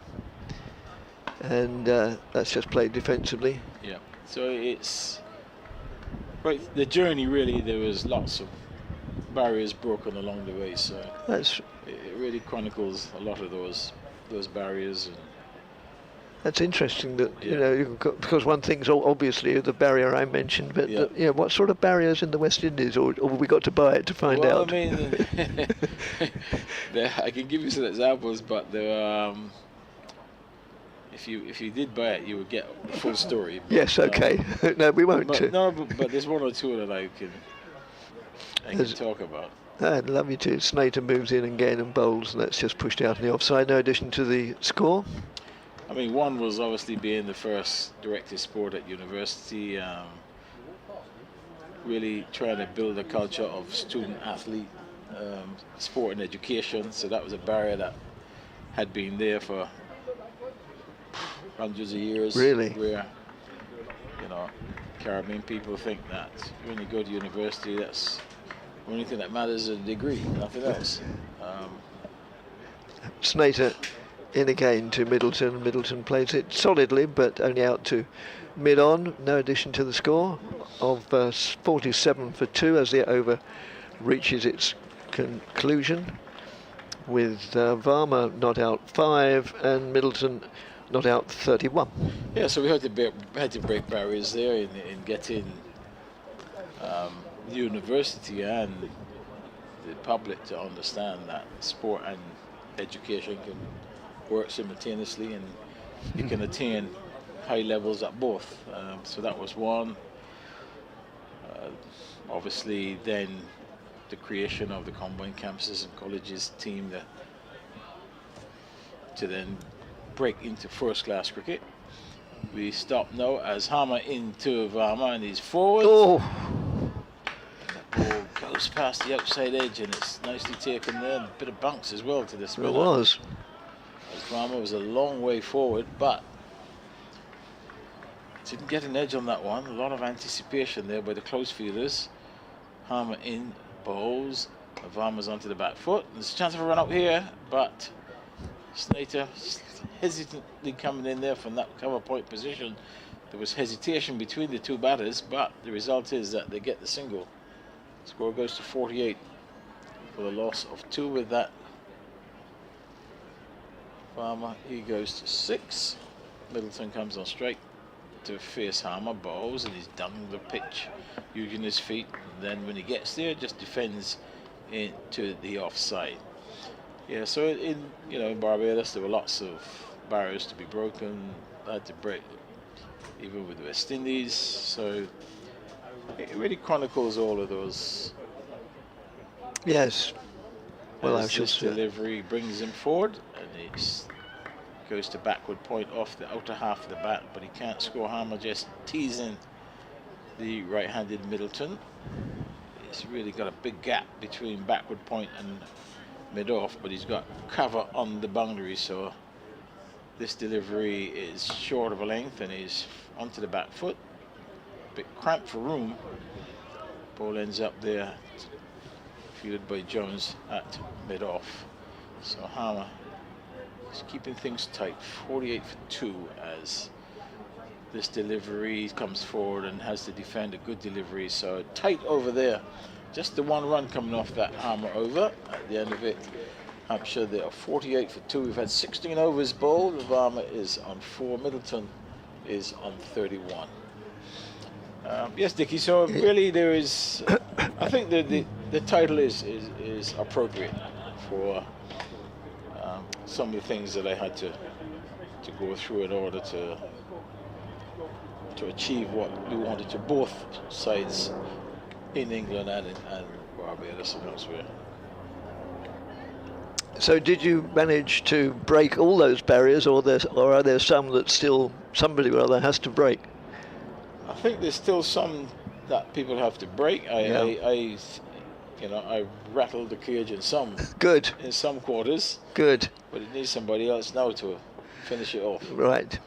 And that's just played defensively. Yeah. So it's... But the journey, really, there was lots of barriers broken along the way, so That's it really chronicles a lot of those barriers. And That's interesting that, you Yeah. know, because one thing's obviously the barrier I mentioned, but Yeah. what sort of barriers in the West Indies, or we got to buy it to find out? I mean, I can give you some examples, but there are, if you did buy it, you would get the full story. But, Yes, okay. No, we won't. But there's one or two that I can talk about. I'd love you to. Snater moves in again and bowls, and that's just pushed out in the offside. No addition to the score. I mean, one was obviously being the first directed sport at university, really trying to build a culture of student-athlete sport and education. So that was a barrier that had been there for hundreds of years. Really? Where, Caribbean people think that when you go to university, that's the only thing that matters is a degree, nothing else. Snater in again to Middleton. Middleton plays it solidly, but only out to mid-on. No addition to the score of 47 for 2 as the over reaches its conclusion, with Varma not out 5 and Middleton not out 31. Yeah, so we had to break barriers there in getting the university and the public to understand that sport and education can work simultaneously, and you can attain high levels at both. So that was one. Obviously, then the creation of the combined campuses and colleges team to then break into first-class cricket. We stop now as Harmer into Varma, and he's forward. Oh, The ball goes past the outside edge, and it's nicely taken there. A bit of bounce as well to the spinner. it was. As Varma was a long way forward, but didn't get an edge on that one. A lot of anticipation there by the close fielders. Harmer in, bowls. Varma's onto the back foot. There's a chance of a run up here, but Snater hesitantly coming in there from that cover point position. There was hesitation between the two batters, but the result is that they get the single. Score goes to 48 for the loss of 2 with that. Varma, he goes to 6. Middleton comes on straight to face Harmer, bowls, and he's done the pitch using his feet. And then when he gets there, just defends into the offside. Yeah, so in Barbados there were lots of barriers to be broken. Had to break even with the West Indies. So it really chronicles all of those. Yes. Well, I As shall this say. delivery brings him forward, and it goes to backward point off the outer half of the bat, but he can't score. Harmer just teasing the right-handed Middleton. He's really got a big gap between backward point and mid-off, but he's got cover on the boundary, so this delivery is short of a length, and he's onto the back foot. Bit cramped for room. Ball ends up there, fielded by Jones at mid-off. So Harmer is keeping things tight. 48 for 2 as this delivery, comes forward and has to defend a good delivery. So tight over there. Just the one run coming off that hammer over. At the end of it, Hampshire, they are 48 for 2. We've had 16 overs bowled. Varma is on 4. Middleton is on 31. Yes, Dickie. So really, there is. I think the title is appropriate for some of the things that I had to go through in order to achieve what we wanted to, both sides in England and Barbados and elsewhere. So did you manage to break all those barriers, or are there some that still somebody or other has to break? I think there's still some that people have to break. I rattled the cage in some quarters. Good. But it needs somebody else now to finish it off. Right.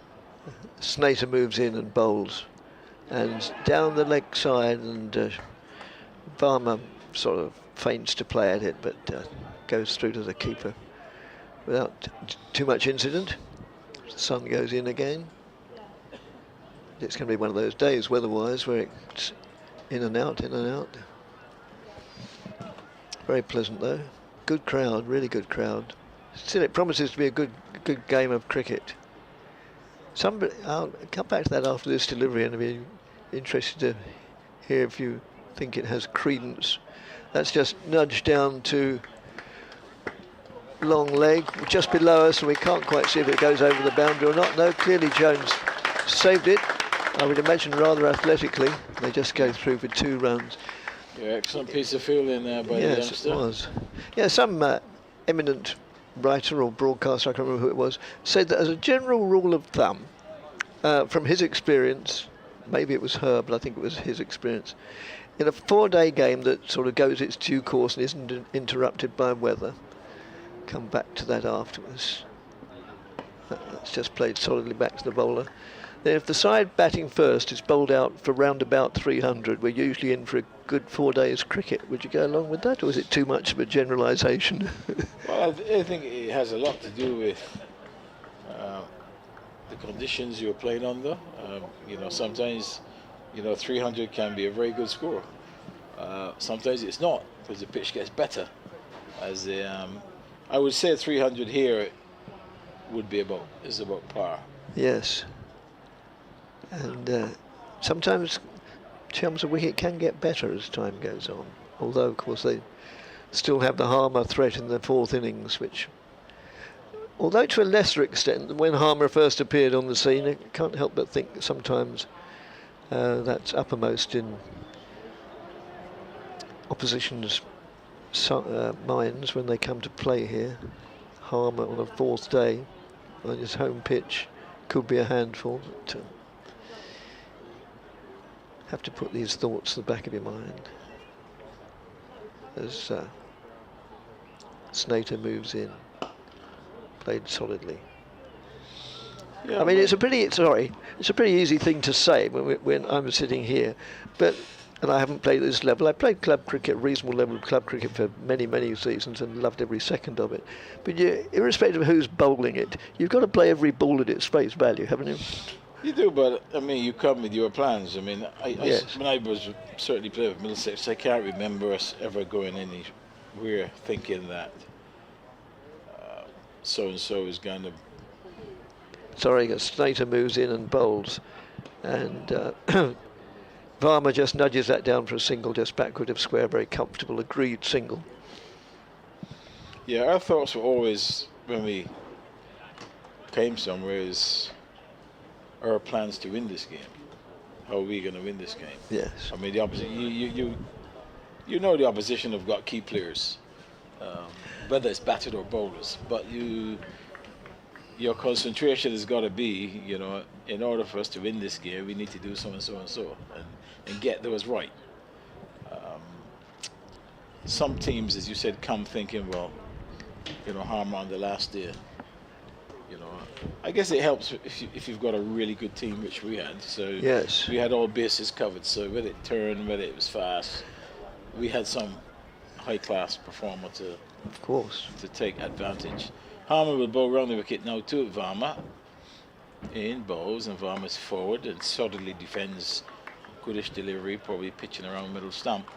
Snater moves in and bowls, and down the leg side, and Varma sort of feigns to play at it, but goes through to the keeper without too much incident. The sun goes in again. It's going to be one of those days, weather-wise, where it's in and out, in and out. Very pleasant, though. Good crowd, really good crowd. Still, it promises to be a good game of cricket. I'll come back to that after this delivery, and I'll be interested to hear if you think it has credence. That's just nudged down to long leg, just below us, and we can't quite see if it goes over the boundary or not. No, clearly Jones saved it. I would imagine rather athletically. They just go through for 2 runs. Yeah, excellent piece of fielding there by the youngster. Yes, it was. Yeah, some eminent writer or broadcaster, I can't remember who it was, said that as a general rule of thumb, from his experience, maybe it was her, but I think it was his experience, in a 4-day game that sort of goes its due course and isn't interrupted by weather, come back to that afterwards. That's just played solidly back to the bowler. Then if the side batting first is bowled out for round about 300, we're usually in for a good 4 days cricket. Would you go along with that, or is it too much of a generalisation? Well, I think it has a lot to do with the conditions you're playing under. Sometimes, 300 can be a very good score. Sometimes it's not, because the pitch gets better. I would say 300 here is about par. Yes. And sometimes chums of wicket can get better as time goes on. Although, of course, they still have the Harmer threat in the 4th innings, which, although to a lesser extent than when Harmer first appeared on the scene, I can't help but think that sometimes that's uppermost in opposition's minds when they come to play here. Harmer on a 4th day on his home pitch could be a handful. But, have to put these thoughts at the back of your mind as Snater moves in, played solidly. Yeah, I mean, it's a pretty easy thing to say when I'm sitting here, and I haven't played at this level. I played club cricket, reasonable level of club cricket for many seasons, and loved every second of it. But irrespective of who's bowling it, you've got to play every ball at its face value, haven't you? You do, but I mean, you come with your plans. I mean, Yes. when I was certainly playing with Middlesex, I can't remember us ever going anywhere thinking that so and so is going to. Sorry, Snater moves in and bowls, and Varma just nudges that down for a single, just backward of square, very comfortable, agreed single. Yeah, our thoughts were always, when we came somewhere, is our plans to win this game. How are we going to win this game? Yes. I mean, the opposition. You know the opposition have got key players, whether it's batters or bowlers. But your concentration has got to be, in order for us to win this game, we need to do so and so and so, and get those right. Some teams, as you said, come thinking, well, Harmer on the last day. I guess it helps if you've got a really good team, which we had. So yes, we had all bases covered. So whether it turned, whether it was fast, we had some high-class performer to take advantage. Harmer will bowl round the wicket now too, Varma. in bowls, and Varma's forward and solidly defends. Goodish delivery, probably pitching around middle stump.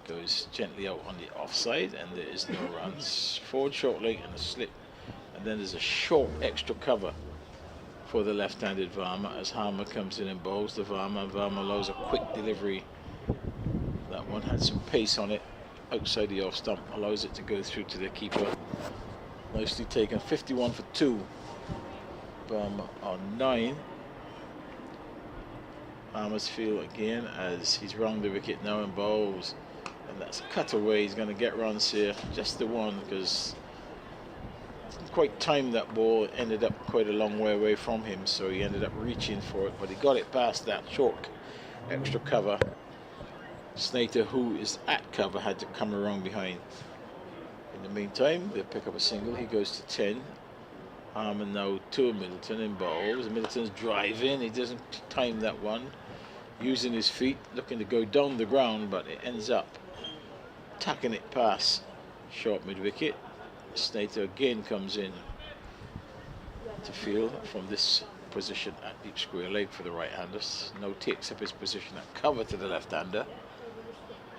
Goes gently out on the offside, and there is no runs. Forward short leg and a slip, and then there's a short extra cover for the left-handed Varma as Harmer comes in and bowls the Varma, and Varma allows a quick delivery. That one had some pace on it outside the off stump, allows it to go through to the keeper. Nicely taken. 51 for 2. Varma on 9. Harmer's field again as he's round the wicket now and bowls, and that's a cutaway. He's going to get runs here, just the one, because didn't quite time that ball. It ended up quite a long way away from him, so he ended up reaching for it, but he got it past that short extra cover. Snater, who is at cover, had to come around behind. In the meantime, they'll pick up a single. He goes to 10. Harmer now to Middleton in bowls. Middleton's driving. He doesn't time that one. Using his feet, looking to go down the ground, but it ends up tacking it past short mid-wicket. Snater again comes in to field from this position at deep square leg for the right-handers. Now takes up his position at cover to the left-hander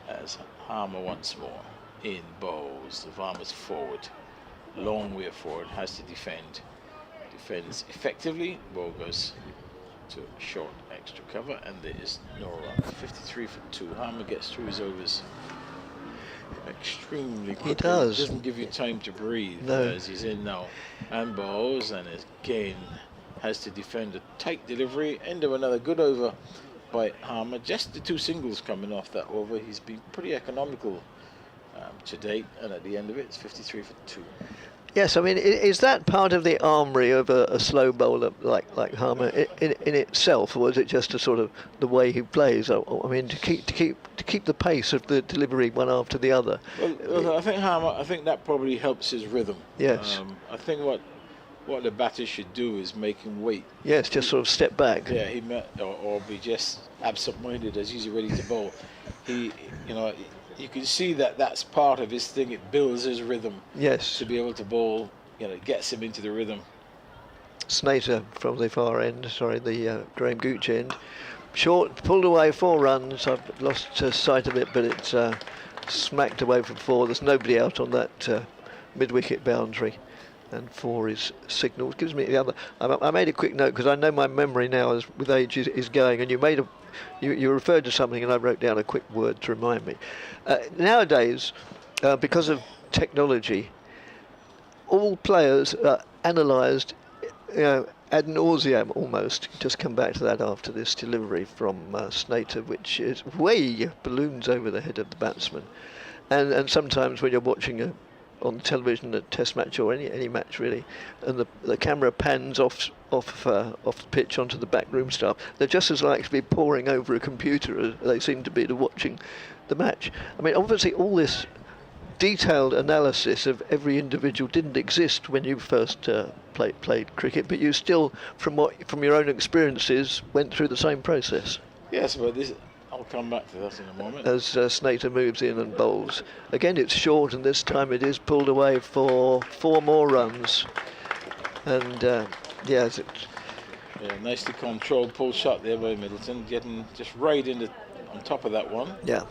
as Harmer once more in bowls. The Varma's forward, long way forward, has to defend. Defends effectively. Ball goes to short extra cover, and there is no run. 53 for 2. Harmer gets through his overs extremely quickly. He does. Doesn't give you time to breathe. No. As he's in now and bowls, and again has to defend a tight delivery. End of another good over by Harmer. Just the 2 singles coming off that over. He's been pretty economical to date, and at the end of it, it's 53 for 2. Yes, I mean, is that part of the armoury of a slow bowler like Harmer in itself, or is it just a sort of the way he plays? I mean, to keep the pace of the delivery one after the other. Well, I think Harmer, I think that probably helps his rhythm. Yes. I think what the batter should do is make him wait. Yes, just sort of step back. Yeah, he or be just absent-minded as he's ready to bowl. He, you can see that that's part of his thing. It builds his rhythm. Yes. To be able to bowl, it gets him into the rhythm. Snater from the far end, the Graham Gooch end. Short, pulled away, 4 runs. I've lost sight of it, but it's smacked away from 4. There's nobody out on that mid-wicket boundary, and 4 is signalled. Gives me the other. I made a quick note because I know my memory now with age is going, and you referred to something, and I wrote down a quick word to remind me. Nowadays, because of technology, all players are analysed ad nauseam almost. Just come back to that after this delivery from Snater, which is way balloons over the head of the batsman. And sometimes when you're watching on television a test match or any match really, and the camera pans off the pitch onto the backroom staff, they're just as likely to be poring over a computer as they seem to be to watching the match. I mean, obviously all this detailed analysis of every individual didn't exist when you first played cricket, but you still, from your own experiences, went through the same process. Yes, but I'll come back to that in a moment. As Snater moves in and bowls. Again, it's short, and this time it is pulled away for 4 more runs. And yes, nicely controlled pull shot there by Middleton, getting just right on top of that one. Yeah.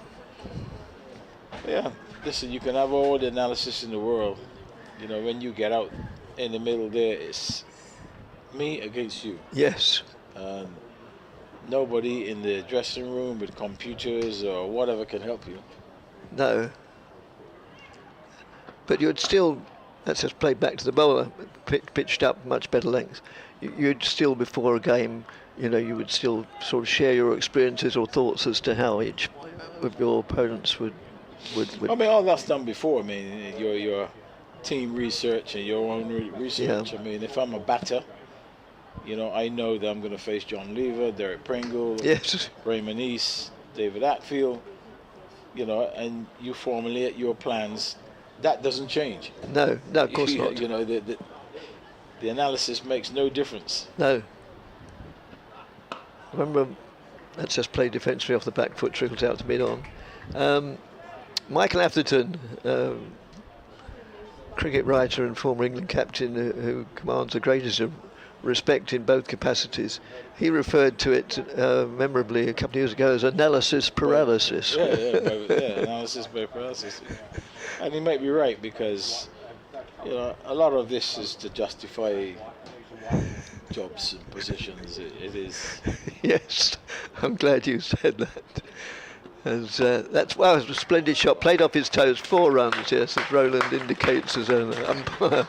Yeah, listen, you can have all the analysis in the world. When you get out in the middle there, it's me against you. Yes. Nobody in the dressing room with computers or whatever can help you. No. But you'd still, let's just play back to the bowler, pitched up much better length. You'd still, before a game, you would still sort of share your experiences or thoughts as to how each of your opponents would. I mean, all that's done before. I mean, your team research and your own research. Yeah. I mean, if I'm a batter, I know that I'm going to face John Lever, Derek Pringle, Yes. Raymond East, David Atfield, and you formulate your plans. That doesn't change. No, of course not. The analysis makes no difference. No. Remember, let's just play defensively off the back foot, trickles out to mid-on. Michael Atherton, cricket writer and former England captain who commands the greatest of respect in both capacities. He referred to it memorably a couple of years ago as analysis paralysis. Analysis by paralysis. And he might be right, because a lot of this is to justify jobs and positions. It is. Yes, I'm glad you said that. As, that's well, it was a splendid shot, played off his toes, 4 runs. Yes, as Roland indicates as an umpire,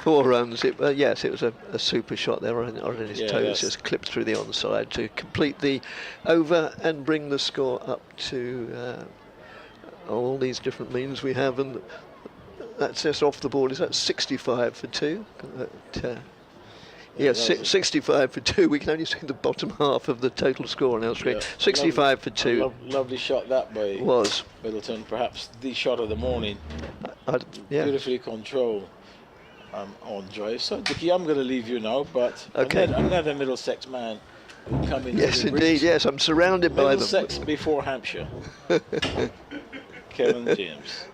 4 runs. Yes, it was a super shot there on his toes, yes. just clipped through the onside to complete the over and bring the score up to all these different means we have, and that's just off the board. Is that 65 for 2? Yes, 65 for 2. We can only see the bottom half of the total score on our screen. 65 for 2. Lovely shot that by Middleton. Perhaps the shot of the morning. Beautifully controlled on drive. So, Dickie, I'm going to leave you now, but another Middlesex man will come in. Yes, indeed. Yes, I'm surrounded by them. Middlesex before Hampshire. Kevin James.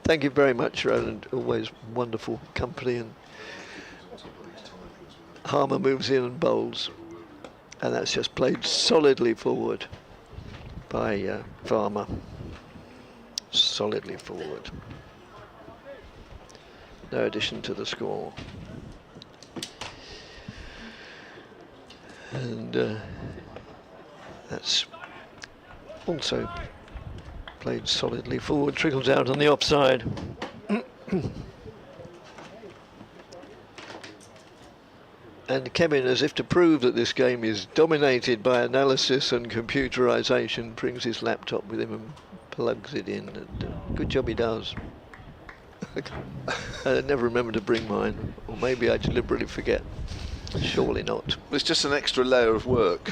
Thank you very much, Roland. Always wonderful company. And Harmer moves in and bowls, and that's just played solidly forward by Farmer. Solidly forward. No addition to the score. And that's also played solidly forward, trickles out on the offside. And Kevin, as if to prove that this game is dominated by analysis and computerization, brings his laptop with him and plugs it in. And good job he does. I never remember to bring mine, or maybe I deliberately forget. Surely not. It's just an extra layer of work,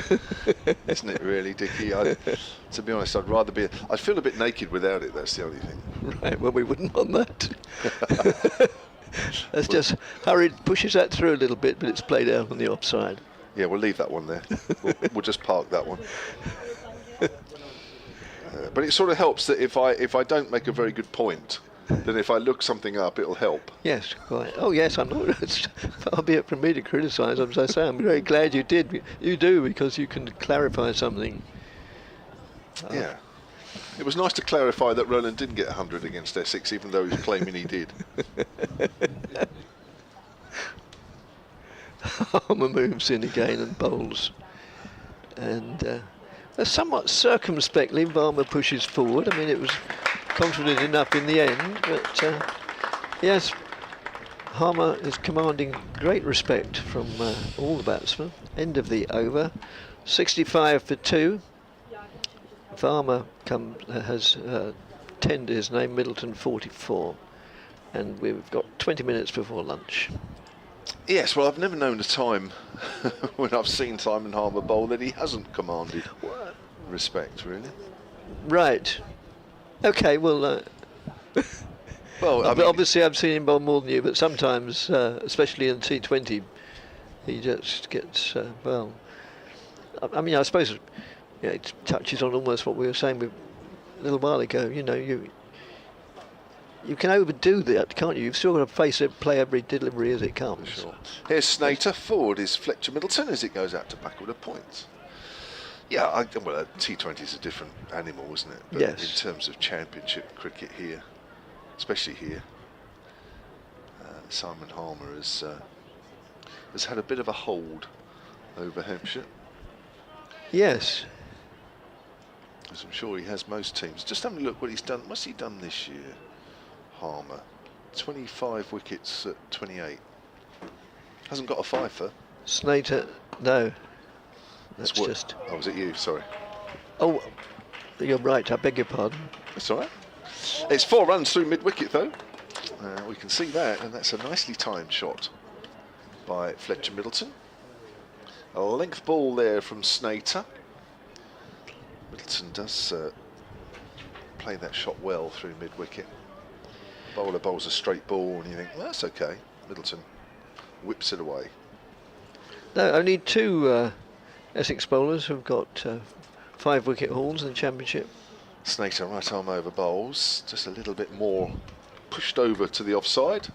isn't it, really, Dickie? To be honest, I'd feel a bit naked without it, that's the only thing. Right, well, we wouldn't want that. Let's just pushes that through a little bit, but it's played out on the offside. Yeah, we'll leave that one there. We'll just park that one. But it sort of helps that if I don't make a very good point, then if I look something up, it'll help. Yes, quite. Oh, yes, I'm not. It's far be it from me to criticise. As I say, I'm very glad you did. You do, because you can clarify something. Yeah. It was nice to clarify that Roland didn't get 100 against Essex, even though he's claiming he did. Harmer moves in again and bowls. And somewhat circumspectly, Varma pushes forward. I mean, it was confident enough in the end, but yes, Harmer is commanding great respect from all the batsmen. End of the over. 65 for 2. Farmer has 10 to his name, Middleton 44, and we've got 20 minutes before lunch. Yes, well, I've never known a time when I've seen Simon Harmer bowl that he hasn't commanded respect, really. Right. Okay, well, well, I mean, obviously I've seen him bowl more than you, but sometimes, especially in T20, he just gets, well, I mean, I suppose it touches on almost what we were saying a little while ago. You know, you can overdo that, can't you? You've still got to play every delivery as it comes. Sure. Here's Snater. Forward is Fletcher Middleton as it goes out to backward a point. Yeah, well, T20 is a different animal, isn't it? But yes. In terms of championship cricket here, especially here, Simon Harmer has had a bit of a hold over Hampshire. Yes. As I'm sure he has most teams. Just having a look what he's done. What's he done this year, Harmer? 25 wickets at 28. Hasn't got a fifer. Snater, no. That's what, just... Oh, was it you? Sorry. Oh, you're right. I beg your pardon. That's all right. It's 4 runs through mid-wicket, though. We can see that, and that's a nicely timed shot by Fletcher Middleton. A length ball there from Snater. Middleton does play that shot well through mid-wicket. Bowler bowls a straight ball, and you think, well, that's okay. Middleton whips it away. No, only 2 Essex bowlers have got 5 wicket hauls in the championship. Snater right arm over bowls, just a little bit more pushed over to the offside.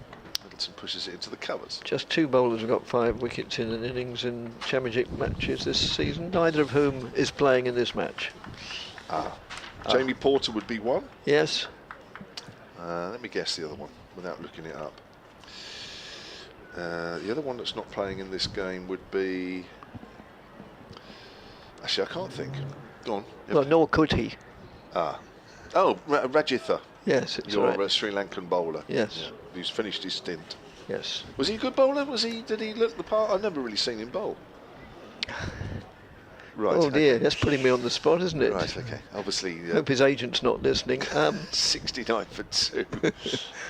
Middleton pushes it into the covers. Just 2 bowlers have got 5 wickets in an innings in championship matches this season, neither of whom is playing in this match. Jamie Porter would be one. Yes. Let me guess the other one without looking it up. The other one that's not playing in this game would be... Actually, I can't think. Go on. Well, nor could he. Rajitha. Yes, it's Your right. Sri Lankan bowler. Yes. Yeah, who's finished his stint. Yes. Was he a good bowler? Did he look the part? I've never really seen him bowl. Right. Oh dear, okay. that's putting me on the spot, isn't it? Right, okay. Obviously, Hope his agent's not listening. 69 for 2.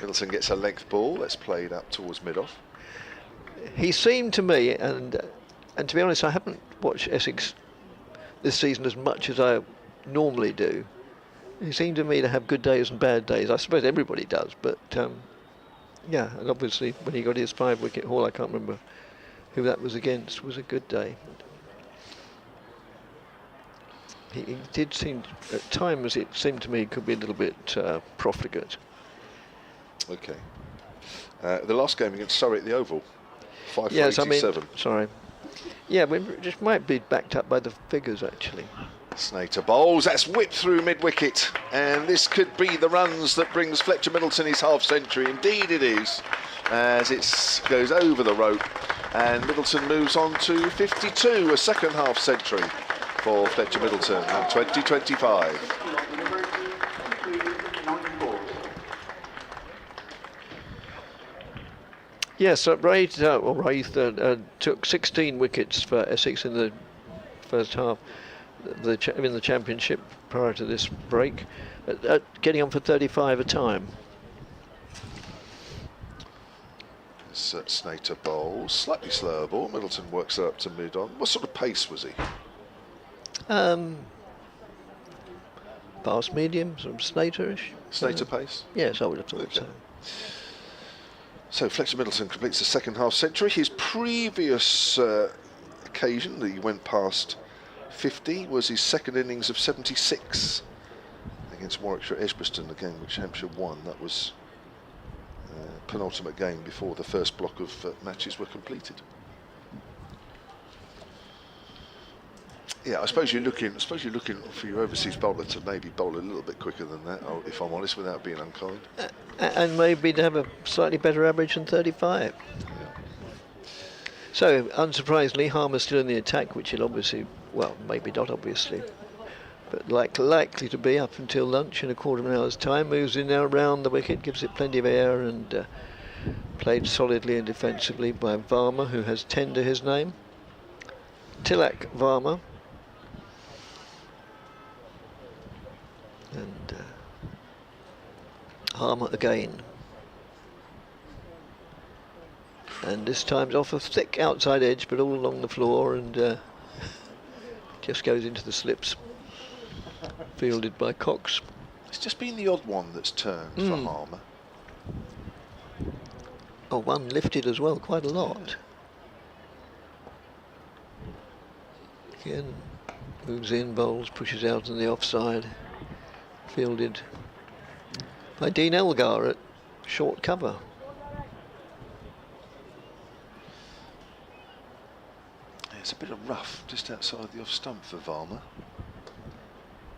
Middleton gets a length ball that's played up towards mid-off. He seemed to me, and to be honest, I haven't watched Essex this season as much as I normally do. He seemed to me to have good days and bad days. I suppose everybody does, but yeah, and obviously when he got his 5-wicket haul, I can't remember who that was against, was a good day. He did seem, at times it seemed to me, could be a little bit profligate. Okay. The last game against Surrey at the Oval, 5 Yes, for 87. I mean, sorry. Yeah, we just might be backed up by the figures, actually. Snater bowls, that's whipped through mid-wicket, and this could be the runs that brings Fletcher Middleton his half-century. Indeed it is, as it goes over the rope, and Middleton moves on to 52, a second half-century for Fletcher Middleton in 2025. Yes, Raith took 16 wickets for Essex in the first half, in the championship prior to this break, getting on for 35 a time. Snater bowls, slightly slower ball. Middleton works it up to mid-on. What sort of pace was he? Fast medium, sort of Snaterish. Snater pace? Yes, I would have thought Okay. so. So Fletcher Middleton completes the second half century. His previous occasion that he went past 50 was his second innings of 76 against Warwickshire at Edgbaston, the game which Hampshire won. That was penultimate game before the first block of matches were completed. Yeah, I suppose you're looking for your overseas bowler to maybe bowl a little bit quicker than that, if I'm honest, without being unkind. And maybe to have a slightly better average than 35. So, unsurprisingly, Harmer's still in the attack, which he'll obviously, well, maybe not obviously, but likely to be up until lunch in a quarter of an hour's time. Moves in now round the wicket, gives it plenty of air, and played solidly and defensively by Varma, who has 10 to his name. Tilak Varma. And Harmer again. And this time's off a thick outside edge, but all along the floor, and just goes into the slips. Fielded by Cox. It's just been the odd one that's turned for Harmer. Oh, one lifted as well, quite a lot. Again, moves in, bowls, pushes out on the offside. Fielded by Dean Elgar at short cover. It's a bit of rough just outside the off stump for Varma.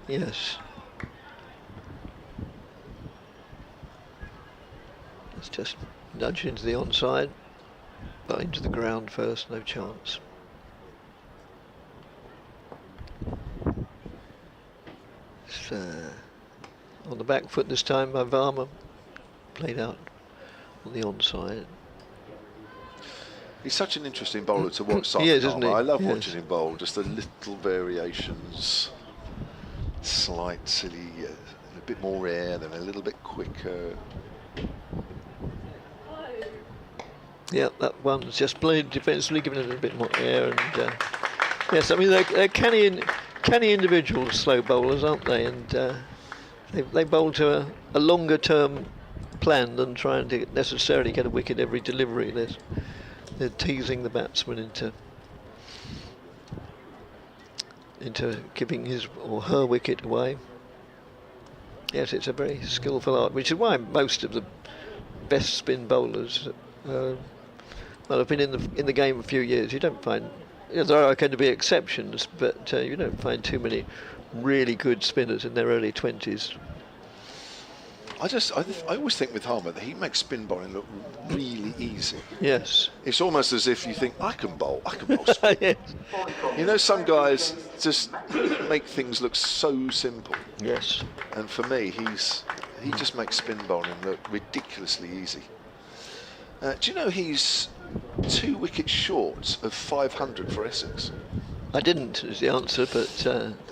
Yes. Let's just nudge into the onside, but into the ground first, no chance. On the back foot this time by Varma, played out on the onside. He's such an interesting bowler to watch. He is, isn't he? I love Yes. watching him bowl. Just the little variations, slight, silly, a bit more air, then a little bit quicker. Yeah, that one's just played defensively, giving it a bit more air. And yes, I mean they're canny individuals, slow bowlers, aren't they? And they bowl to a longer term plan than trying to necessarily get a wicket every delivery. They're teasing the batsman into giving his or her wicket away. Yes, it's a very skillful art, which is why most of the best spin bowlers Well, I've been in the game a few years. You don't find, there are going to be exceptions, but you don't find too many really good spinners in their early 20s. I always think with Harmer that he makes spin bowling look really easy. Yes. It's almost as if you think, I can bowl spin. Yes. You know, some guys just make things look so simple. Yes. And for me, he just makes spin bowling look ridiculously easy. Do you know he's 2 wickets short of 500 for Essex? I didn't, is the answer, but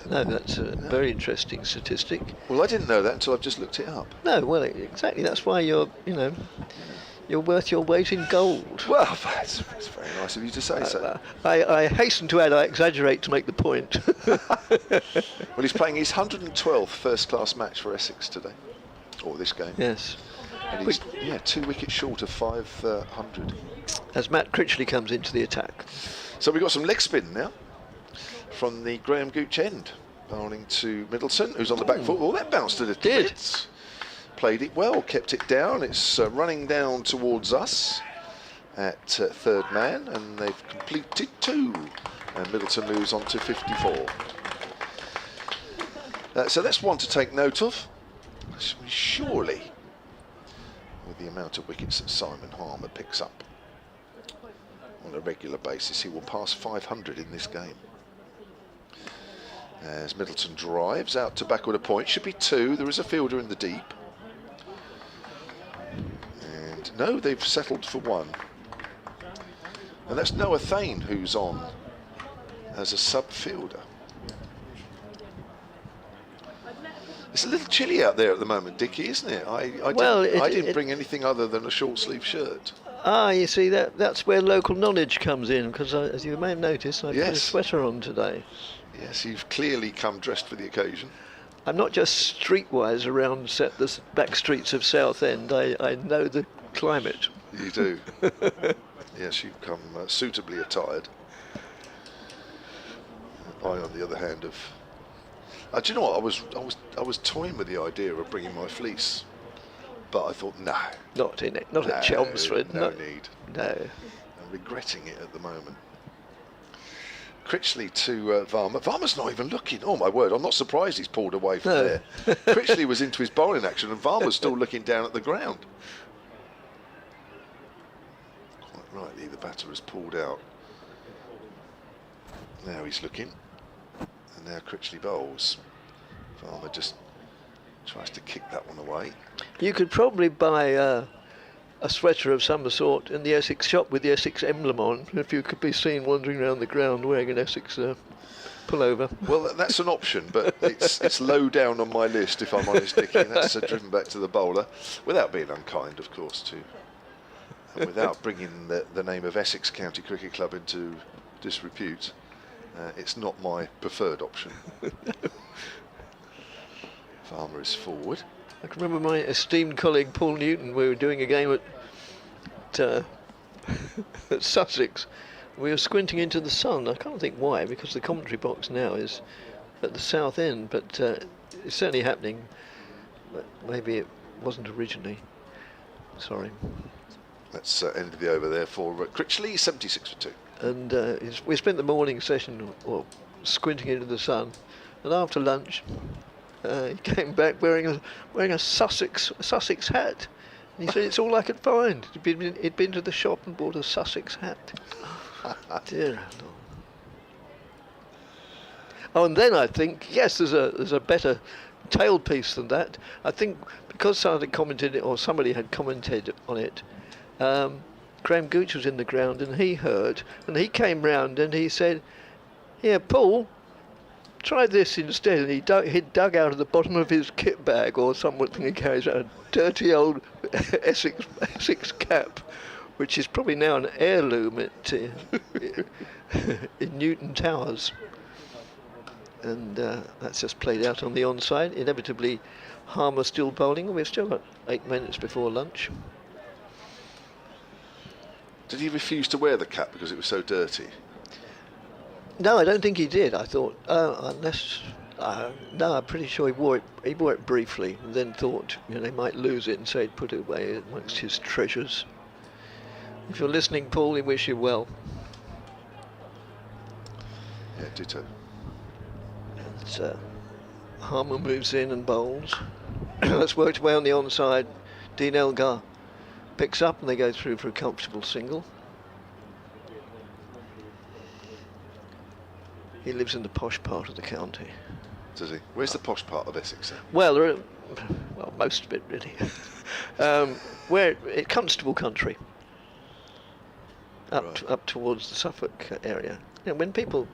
no, that's a very interesting statistic. Well, I didn't know that until I've just looked it up. No, well, exactly. That's why you're worth your weight in gold. Well, it's very nice of you to say so. I hasten to add, I exaggerate to make the point. Well, he's playing his 112th first-class match for Essex today, or this game. Yes. And he's 2 wickets short of 500. As Matt Critchley comes into the attack. So we've got some leg spin now from the Graham Gooch end, bowling to Middleton, who's on the back foot. Well, that bounced a little bit. Played it well, kept it down. It's running down towards us at third man, and they've completed 2. And Middleton moves on to 54. So that's one to take note of. Surely, with the amount of wickets that Simon Harmer picks up on a regular basis, he will pass 500 in this game. As Middleton drives out to backward a point, should be 2. There is a fielder in the deep. And no, they've settled for 1. And that's Noah Thane who's on as a sub fielder. It's a little chilly out there at the moment, Dickie, isn't it? I didn't bring anything other than a short sleeve shirt. Ah, you see, that's where local knowledge comes in, because as you may have noticed, I put a sweater on today. Yes, you've clearly come dressed for the occasion. I'm not just streetwise around the back streets of Southend. I know the climate. You do. Yes, you've come suitably attired. I, on the other hand, have. Do you know what? I was toying with the idea of bringing my fleece, but I thought no. Not in it. Not at Chelmsford. No need. No. I'm regretting it at the moment. Critchley to Varmer. Varmer's not even looking. Oh my word! I'm not surprised he's pulled away from there. Critchley was into his bowling action, and Varmer's still looking down at the ground. Quite rightly, the batter has pulled out. Now he's looking, and now Critchley bowls. Varmer just tries to kick that one away. You could probably buy a sweater of some sort in the Essex shop with the Essex emblem on, if you could be seen wandering around the ground wearing an Essex pullover. Well, that's an option, but it's low down on my list, if I'm honest, Dickie. That's driven back to the bowler, without being unkind, of course, too, and without bringing the name of Essex County Cricket Club into disrepute. It's not my preferred option. Farmer is forward. I can remember my esteemed colleague Paul Newton. We were doing a game at Sussex. We were squinting into the sun. I can't think why, because the commentary box now is at the south end, but it's certainly happening. But maybe it wasn't originally. Sorry. That's end of the over there for Critchley, 76 for 2. And we spent the morning session squinting into the sun, and after lunch he came back wearing a Sussex hat, and he said it's all I could find. He'd been to the shop and bought a Sussex hat. Dear Lord. Oh, and then I think yes, there's a better tailpiece than that. I think because somebody had commented on it. Graham Gooch was in the ground and he heard, and he came round and he said, "Here, Paul, try this instead." And he dug out of the bottom of his kit bag or something he carries out a dirty old Essex cap, which is probably now an heirloom in Newton Towers. And that's just played out on the onside. Inevitably, Harmer still bowling. We've still got 8 minutes before lunch. Did he refuse to wear the cap because it was so dirty? No, I don't think he did. I thought, no, I'm pretty sure he wore it briefly, and then thought, he might lose it, and so he'd put it away amongst his treasures. If you're listening, Paul, we wish you well. Yeah, ditto. And, Harmer moves in and bowls. That's worked away on the onside. Dean Elgar picks up and they go through for a comfortable single. He lives in the posh part of the county. Does he? Where's the posh part of Essex then? Well, most of it really. Where Constable country, up towards the Suffolk area. You know, when people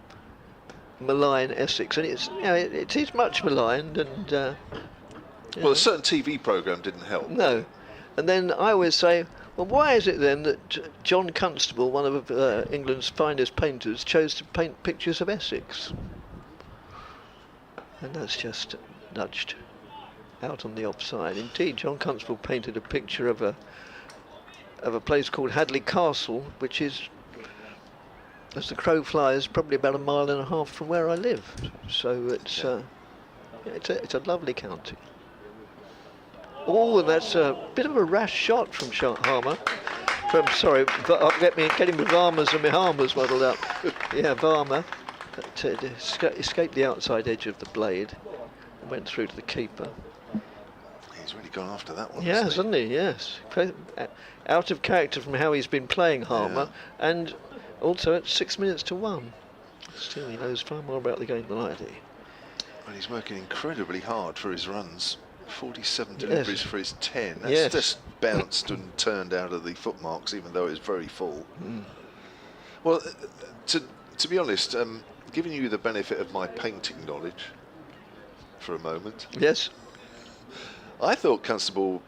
malign Essex, and it is much maligned, and Well, a certain TV programme didn't help. no, and then I always say, well, why is it then that John Constable, one of England's finest painters, chose to paint pictures of Essex? And that's just nudged out on the offside. Indeed, John Constable painted a picture of a place called Hadley Castle, which is, as the crow flies, probably about 1.5 miles from where I live. So it's a lovely county. Oh, and that's a bit of a rash shot from Harmer. Getting the Varmers and my Harmers muddled up. Yeah, Varmer escaped the outside edge of the blade and went through to the keeper. He's really gone after that one. Yeah, hasn't he? Yes. Out of character from how he's been playing Harmer, and also at 6 minutes to 1. Still, he knows far more about the game than I do. Well, he's working incredibly hard for his runs. 47 deliveries for his 10. That's Yes. just bounced and turned out of the footmarks, even though it was very full. Mm. Well, to be honest, giving you the benefit of my painting knowledge for a moment, Yes. I thought Constable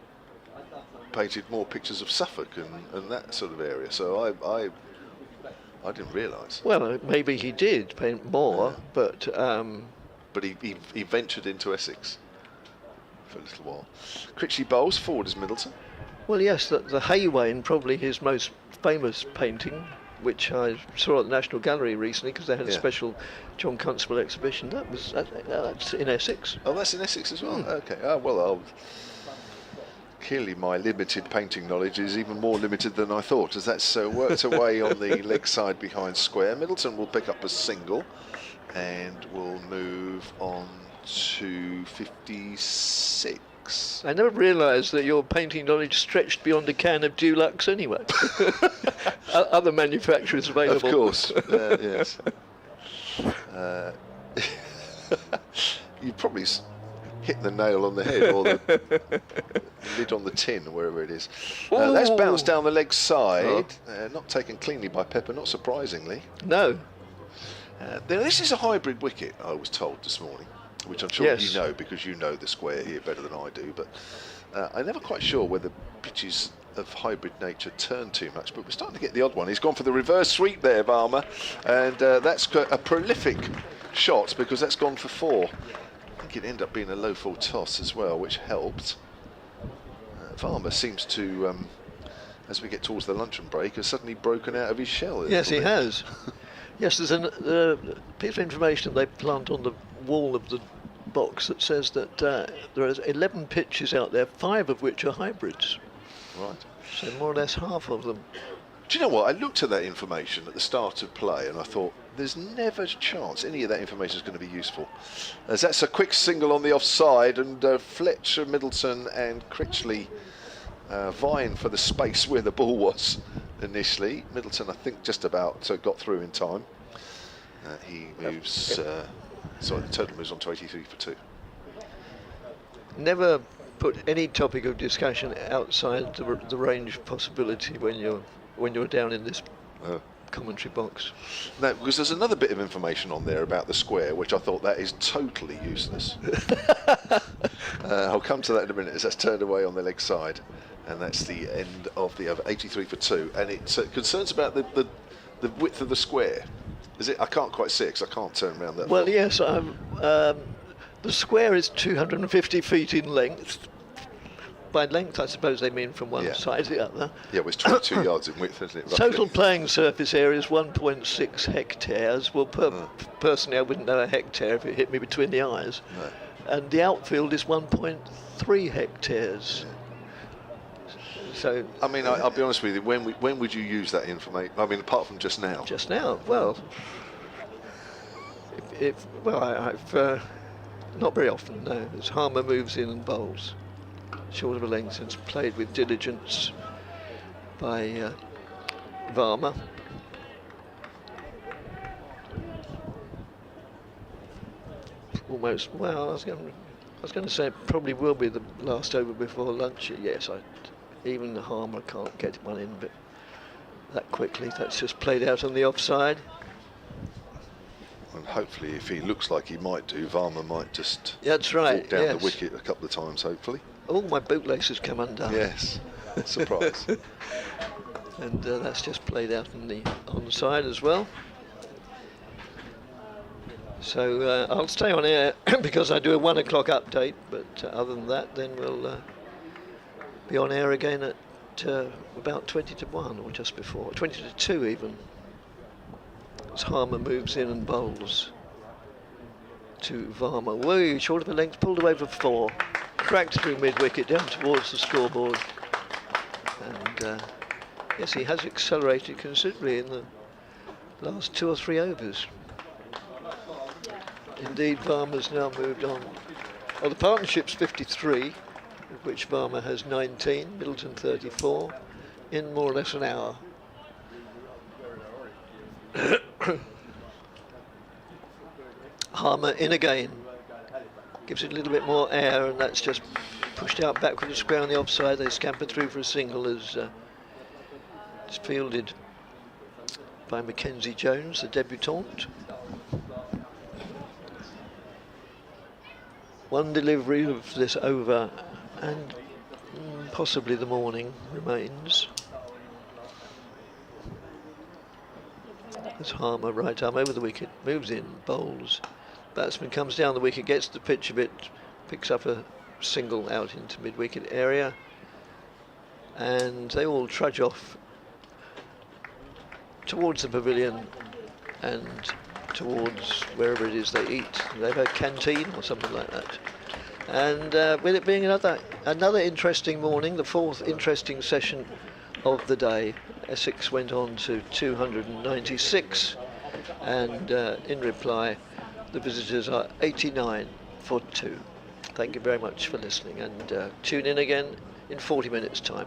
painted more pictures of Suffolk and that sort of area, so I didn't realise. Well, maybe he did paint more, but But he ventured into Essex for a little while. Critchley bowls, forward is Middleton. well, yes, the Haywain, probably his most famous painting, which I saw at the National Gallery recently because they had a special John Constable exhibition. That's in Essex. Oh, that's in Essex as well. Okay. Oh, well, clearly my limited painting knowledge is even more limited than I thought, as that's worked away on the leg side behind square. Middleton will pick up a single and will move on to 56. I never realised that your painting knowledge stretched beyond a can of Dulux anyway. Other manufacturers available. Of course, yes. You probably hit the nail on the head, or the lid on the tin, or wherever it is. That's bounced down the leg side, not taken cleanly by Pepper, not surprisingly. No. Now, this is a hybrid wicket, I was told this morning, which I'm sure you know because you know the square here better than I do, but I'm never quite sure whether pitches of hybrid nature turn too much, but we're starting to get the odd one. He's gone for the reverse sweep there, Varmer, and that's a prolific shot because that's gone for 4. I think it ended up being a low full toss as well, which helped. Varmer seems to, as we get towards the luncheon break, has suddenly broken out of his shell. Yes, he has. Yes, there's a piece of information they plant on the wall of the box that says that there are 11 pitches out there, 5 of which are hybrids. Right. So more or less half of them. Do you know what? I looked at that information at the start of play and I thought, there's never a chance any of that information is going to be useful. As that's a quick single on the offside, and Fletcher, Middleton and Critchley vying for the space where the ball was initially. Middleton, I think, just about got through in time. He moves, sorry, the total moves on to 83 for 2. Never put any topic of discussion outside the range of possibility when you're down in this commentary box. No, because there's another bit of information on there about the square, which I thought that is totally useless. I'll come to that in a minute, as that's turned away on the leg side, and that's the end of the over. 83 for 2, and it concerns about the width of the square. Is it? I can't quite see it because I can't turn around that. Well, far. yes, the square is 250 feet in length. By length, I suppose they mean from one side to the other. Yeah, well, it's 22 yards in width, isn't it? Roughly? Total playing surface area is 1.6 hectares. Well, personally, I wouldn't know a hectare if it hit me between the eyes. No. And the outfield is 1.3 hectares. So I mean, I'll be honest with you. When would you use that information? I mean, apart from just now. just now, well, I've not very often. No, as Harmer moves in and bowls, short of a length, since played with diligence by Varma. Almost. Well, I was going to say it probably will be the last over before lunch. Yes, even the Harmer can't get one in, but that quickly. That's just played out on the offside. And hopefully, if he looks like he might do, Varma might just That's right. walk down yes. the wicket a couple of times. Hopefully. All my bootlaces come undone. Yes. Surprise. And that's just played out on the onside as well. So I'll stay on air because I do a 1 o'clock update, but other than that, then we'll be on air again at about 20 to 1 or just before, 20 to 2 even, as Harmer moves in and bowls to Varma. Whoa, short of a length, pulled away for 4, cracked through mid-wicket down towards the scoreboard. And yes, he has accelerated considerably in the last 2 or 3 overs. Indeed, Varma's now moved on. Well, the partnership's 53, of which Varma has 19, Middleton 34, in more or less an hour. Harmer in again, gives it a little bit more air, and that's just pushed out back with the square on the offside. They scamper through for a single as it's fielded by Mackenzie Jones, the debutante. One delivery of this over, and possibly the morning remains. As Harmer, right arm over the wicket, moves in, bowls. Batsman comes down the wicket, gets the pitch a bit, picks up a single out into mid-wicket area, and they all trudge off towards the pavilion and towards wherever it is they eat. They have a canteen or something like that. And with it being another interesting morning, the 4th interesting session of the day, Essex went on to 296, and in reply, the visitors are 89 for 2. Thank you very much for listening, and tune in again in 40 minutes' time.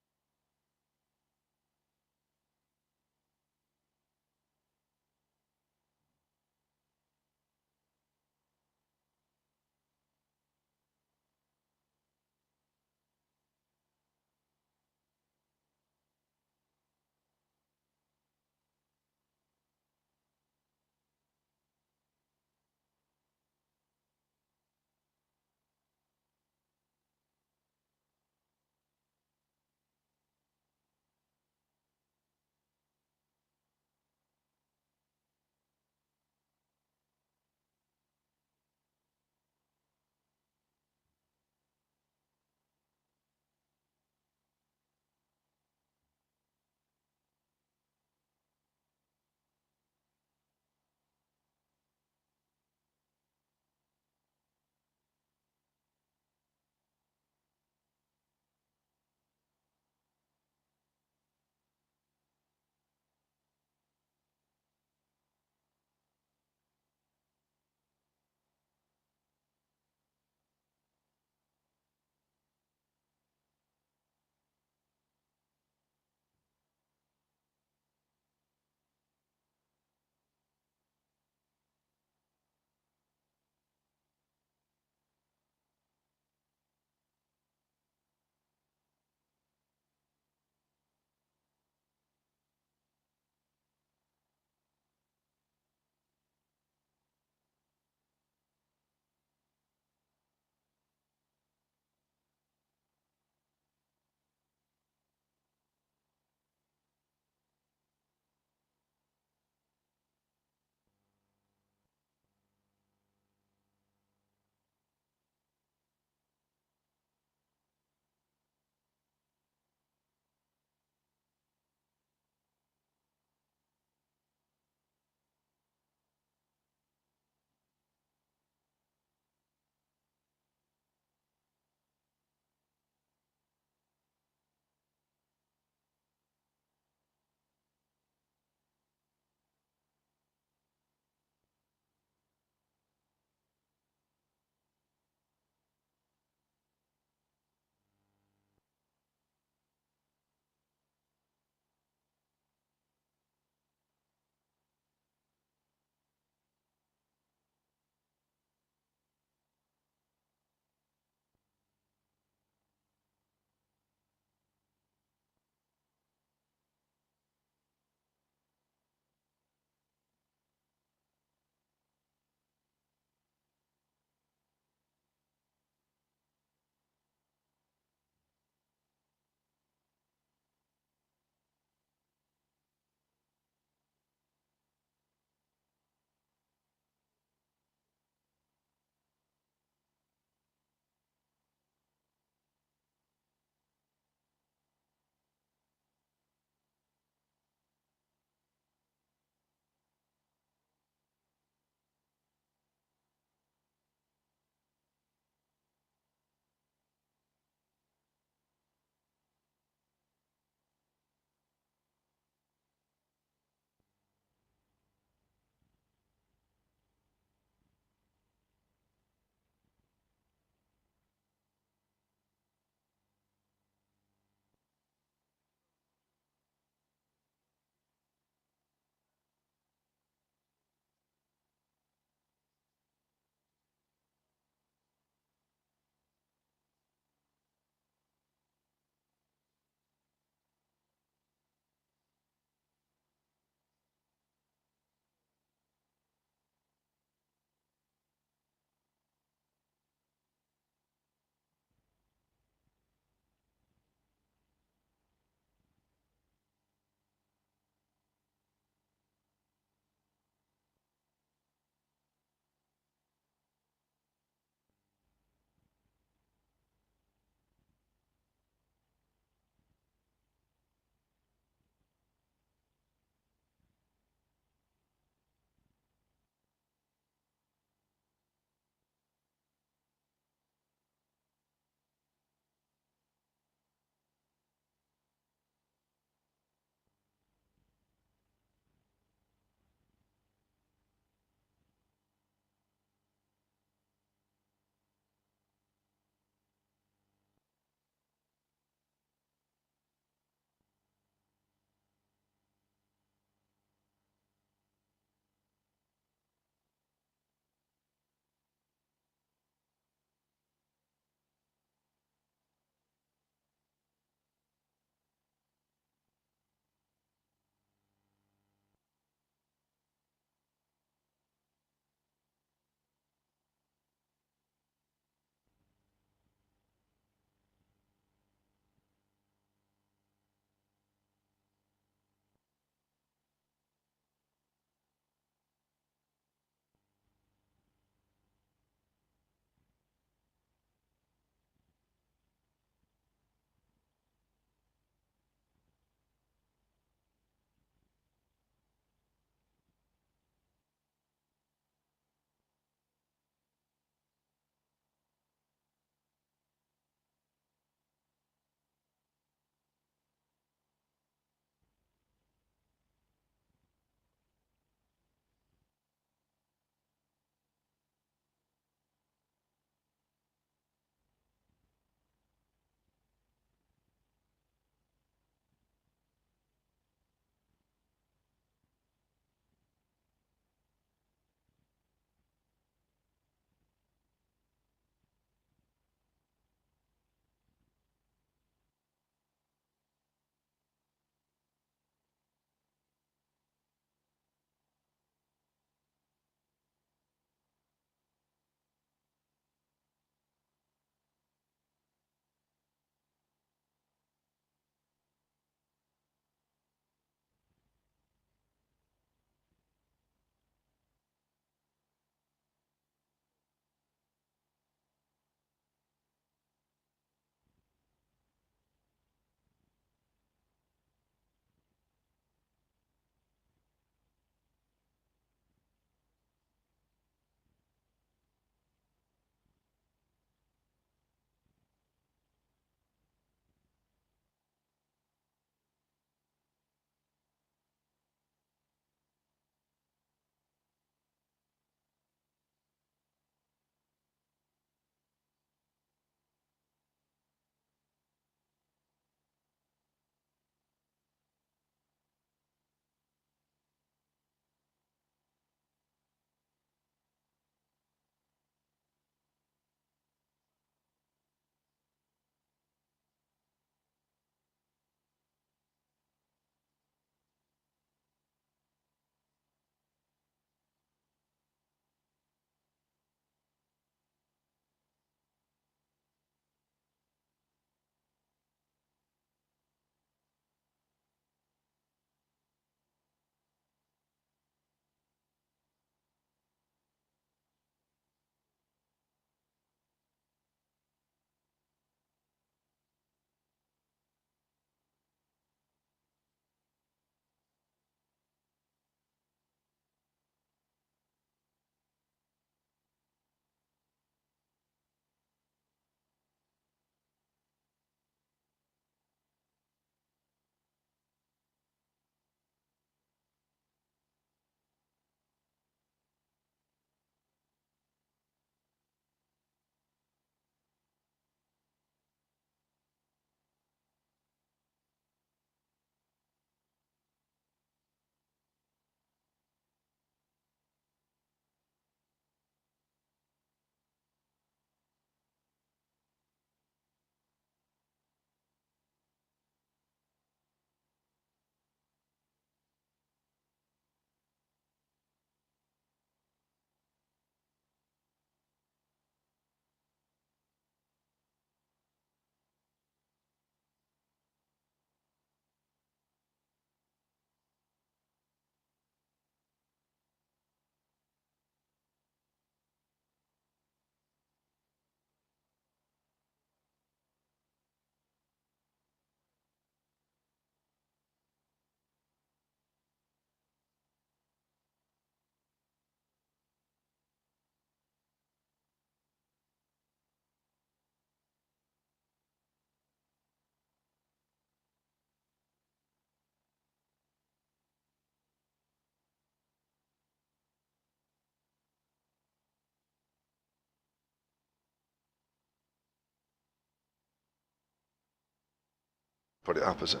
Put it up, is it?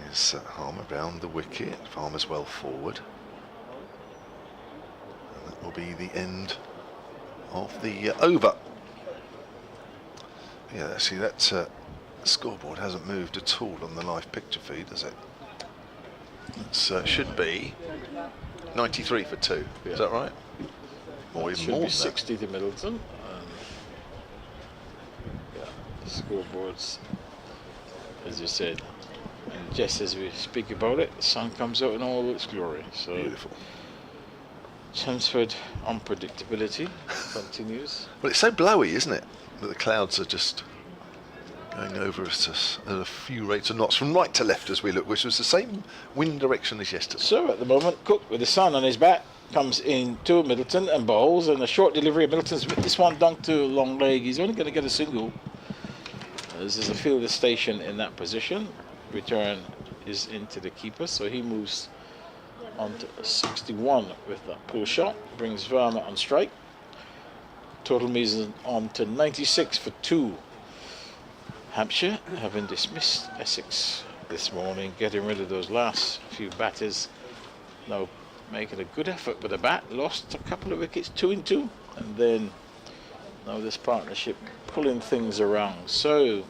Here's Harmer round the wicket. Farmer's well forward. And that will be the end of the over. Yeah, see that scoreboard hasn't moved at all on the live picture feed, does it? It should be 93 for 2. Yeah. Is that right? Or even Should more be than 60 to Middleton. Yeah, the scoreboards, as you said, and just as we speak about it, the sun comes out in all its glory. So beautiful. Chelmsford unpredictability continues. Well, it's so blowy, isn't it? That the clouds are just going over us at a few rates of knots from right to left as we look, which was the same wind direction as yesterday. So at the moment, Cook with the sun on his back comes in to Middleton and bowls, and a short delivery of Middleton's with this one dunked to long leg. He's only going to get a single. As there's a fielder station in that position. Return is into the keeper, so he moves on to 61 with that pull shot. Brings Verma on strike. Total means on to 96 for 2. Hampshire having dismissed Essex this morning, getting rid of those last few batters. Now making a good effort with the bat, lost a couple of wickets, 2 in 2, and then now this partnership pulling things around. So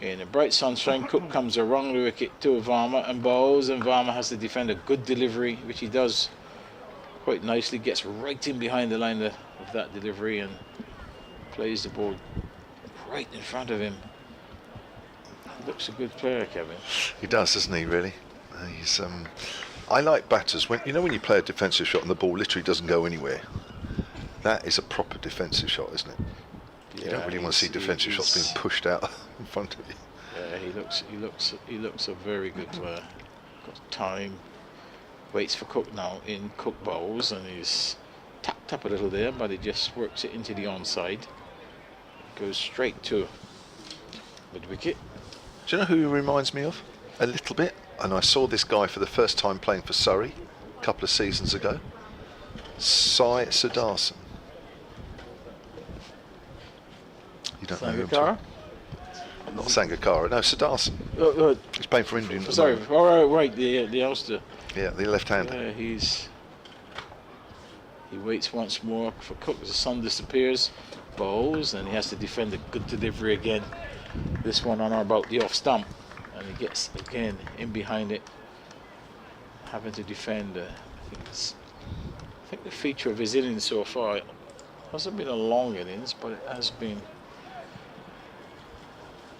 in a bright sunshine, Cook comes around the wicket to Varma and bowls, and Varma has to defend a good delivery, which he does quite nicely, gets right in behind the line of that delivery and plays the ball right in front of him. He looks a good player, Kevin. He does, doesn't he, really? He's I like batters when when you play a defensive shot and the ball literally doesn't go anywhere. That is a proper defensive shot, isn't it? Yeah, you don't really want to see defensive shots being pushed out in front of you. Yeah, he looks a very good player. Got time. Waits for Cook now in Cook bowls, and he's tapped up a little there, but he just works it into the onside. Goes straight to mid wicket. Do you know who he reminds me of? A little bit. And I saw this guy for the first time playing for Surrey a couple of seasons ago. Sai Siddharthan. You don't know who I'm Sangakkara? talking- Not Sangakkara, no, Siddharthan. He's playing for Indian. at the Sorry, moment. right, the Ulster. Yeah, the left-hander. Yeah, he waits once more for Cook. The sun disappears, bowls, and he has to defend a good delivery again. This one on or about the off stump, and he gets again in behind it, having to defend. I think the feature of his innings so far, it hasn't been a long innings, but it has been.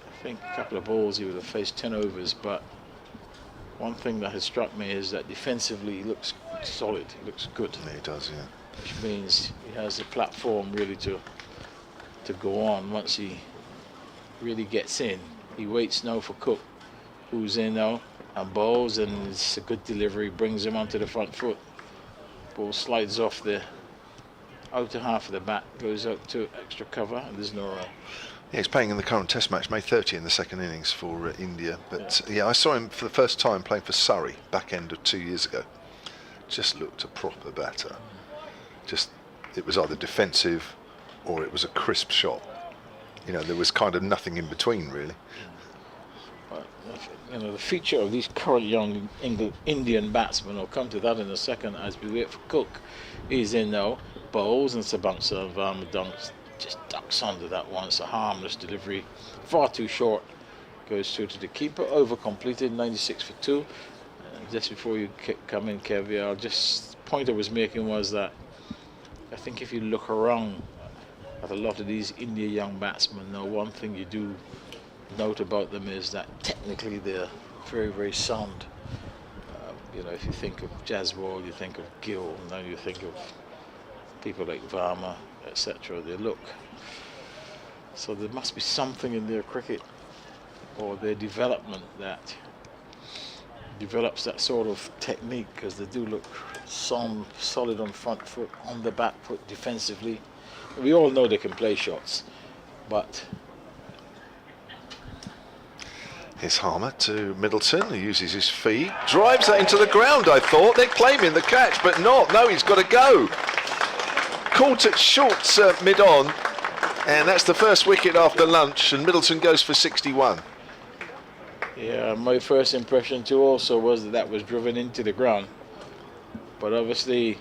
I think a couple of balls he would have faced 10 overs, but one thing that has struck me is that defensively he looks solid, he looks good. Yeah, he does, yeah. Which means he has a platform really to go on once he really gets in. He waits now for Cook, who's in now and bowls, and it's a good delivery, brings him onto the front foot. Ball slides off the outer half of the bat, goes out to extra cover, and there's no run. Yeah, he's playing in the current Test match, May 30 in the second innings for India. But yeah, I saw him for the first time playing for Surrey back end of 2 years ago. Just looked a proper batter. It was either defensive or it was a crisp shot. There was kind of nothing in between, really. But, the feature of these current young Indian batsmen, I'll come to that in a second as we wait for Cook, is in now, bowls, and Sabansa Varma just ducks under that one. It's a harmless delivery, far too short, goes through to the keeper, over completed, 96 for 2. Just before you come in, Kev, point I was making was that I think if you look around at a lot of these India young batsmen, now one thing you do note about them is that technically they're very, very sound. If you think of Jaswal, you think of Gill, now you think of people like Varma, etc. They look. So there must be something in their cricket or their development that develops that sort of technique, because they do look solid on front foot, on the back foot defensively. We all know they can play shots, but Here's Harmer to Middleton, who uses his feet, drives that into the ground. I thought they're claiming the catch, but not. No, he's got to go. Caught it short mid-on, And that's the first wicket after lunch, and Middleton goes for 61. Yeah, my first impression too also was that was driven into the ground. But obviously,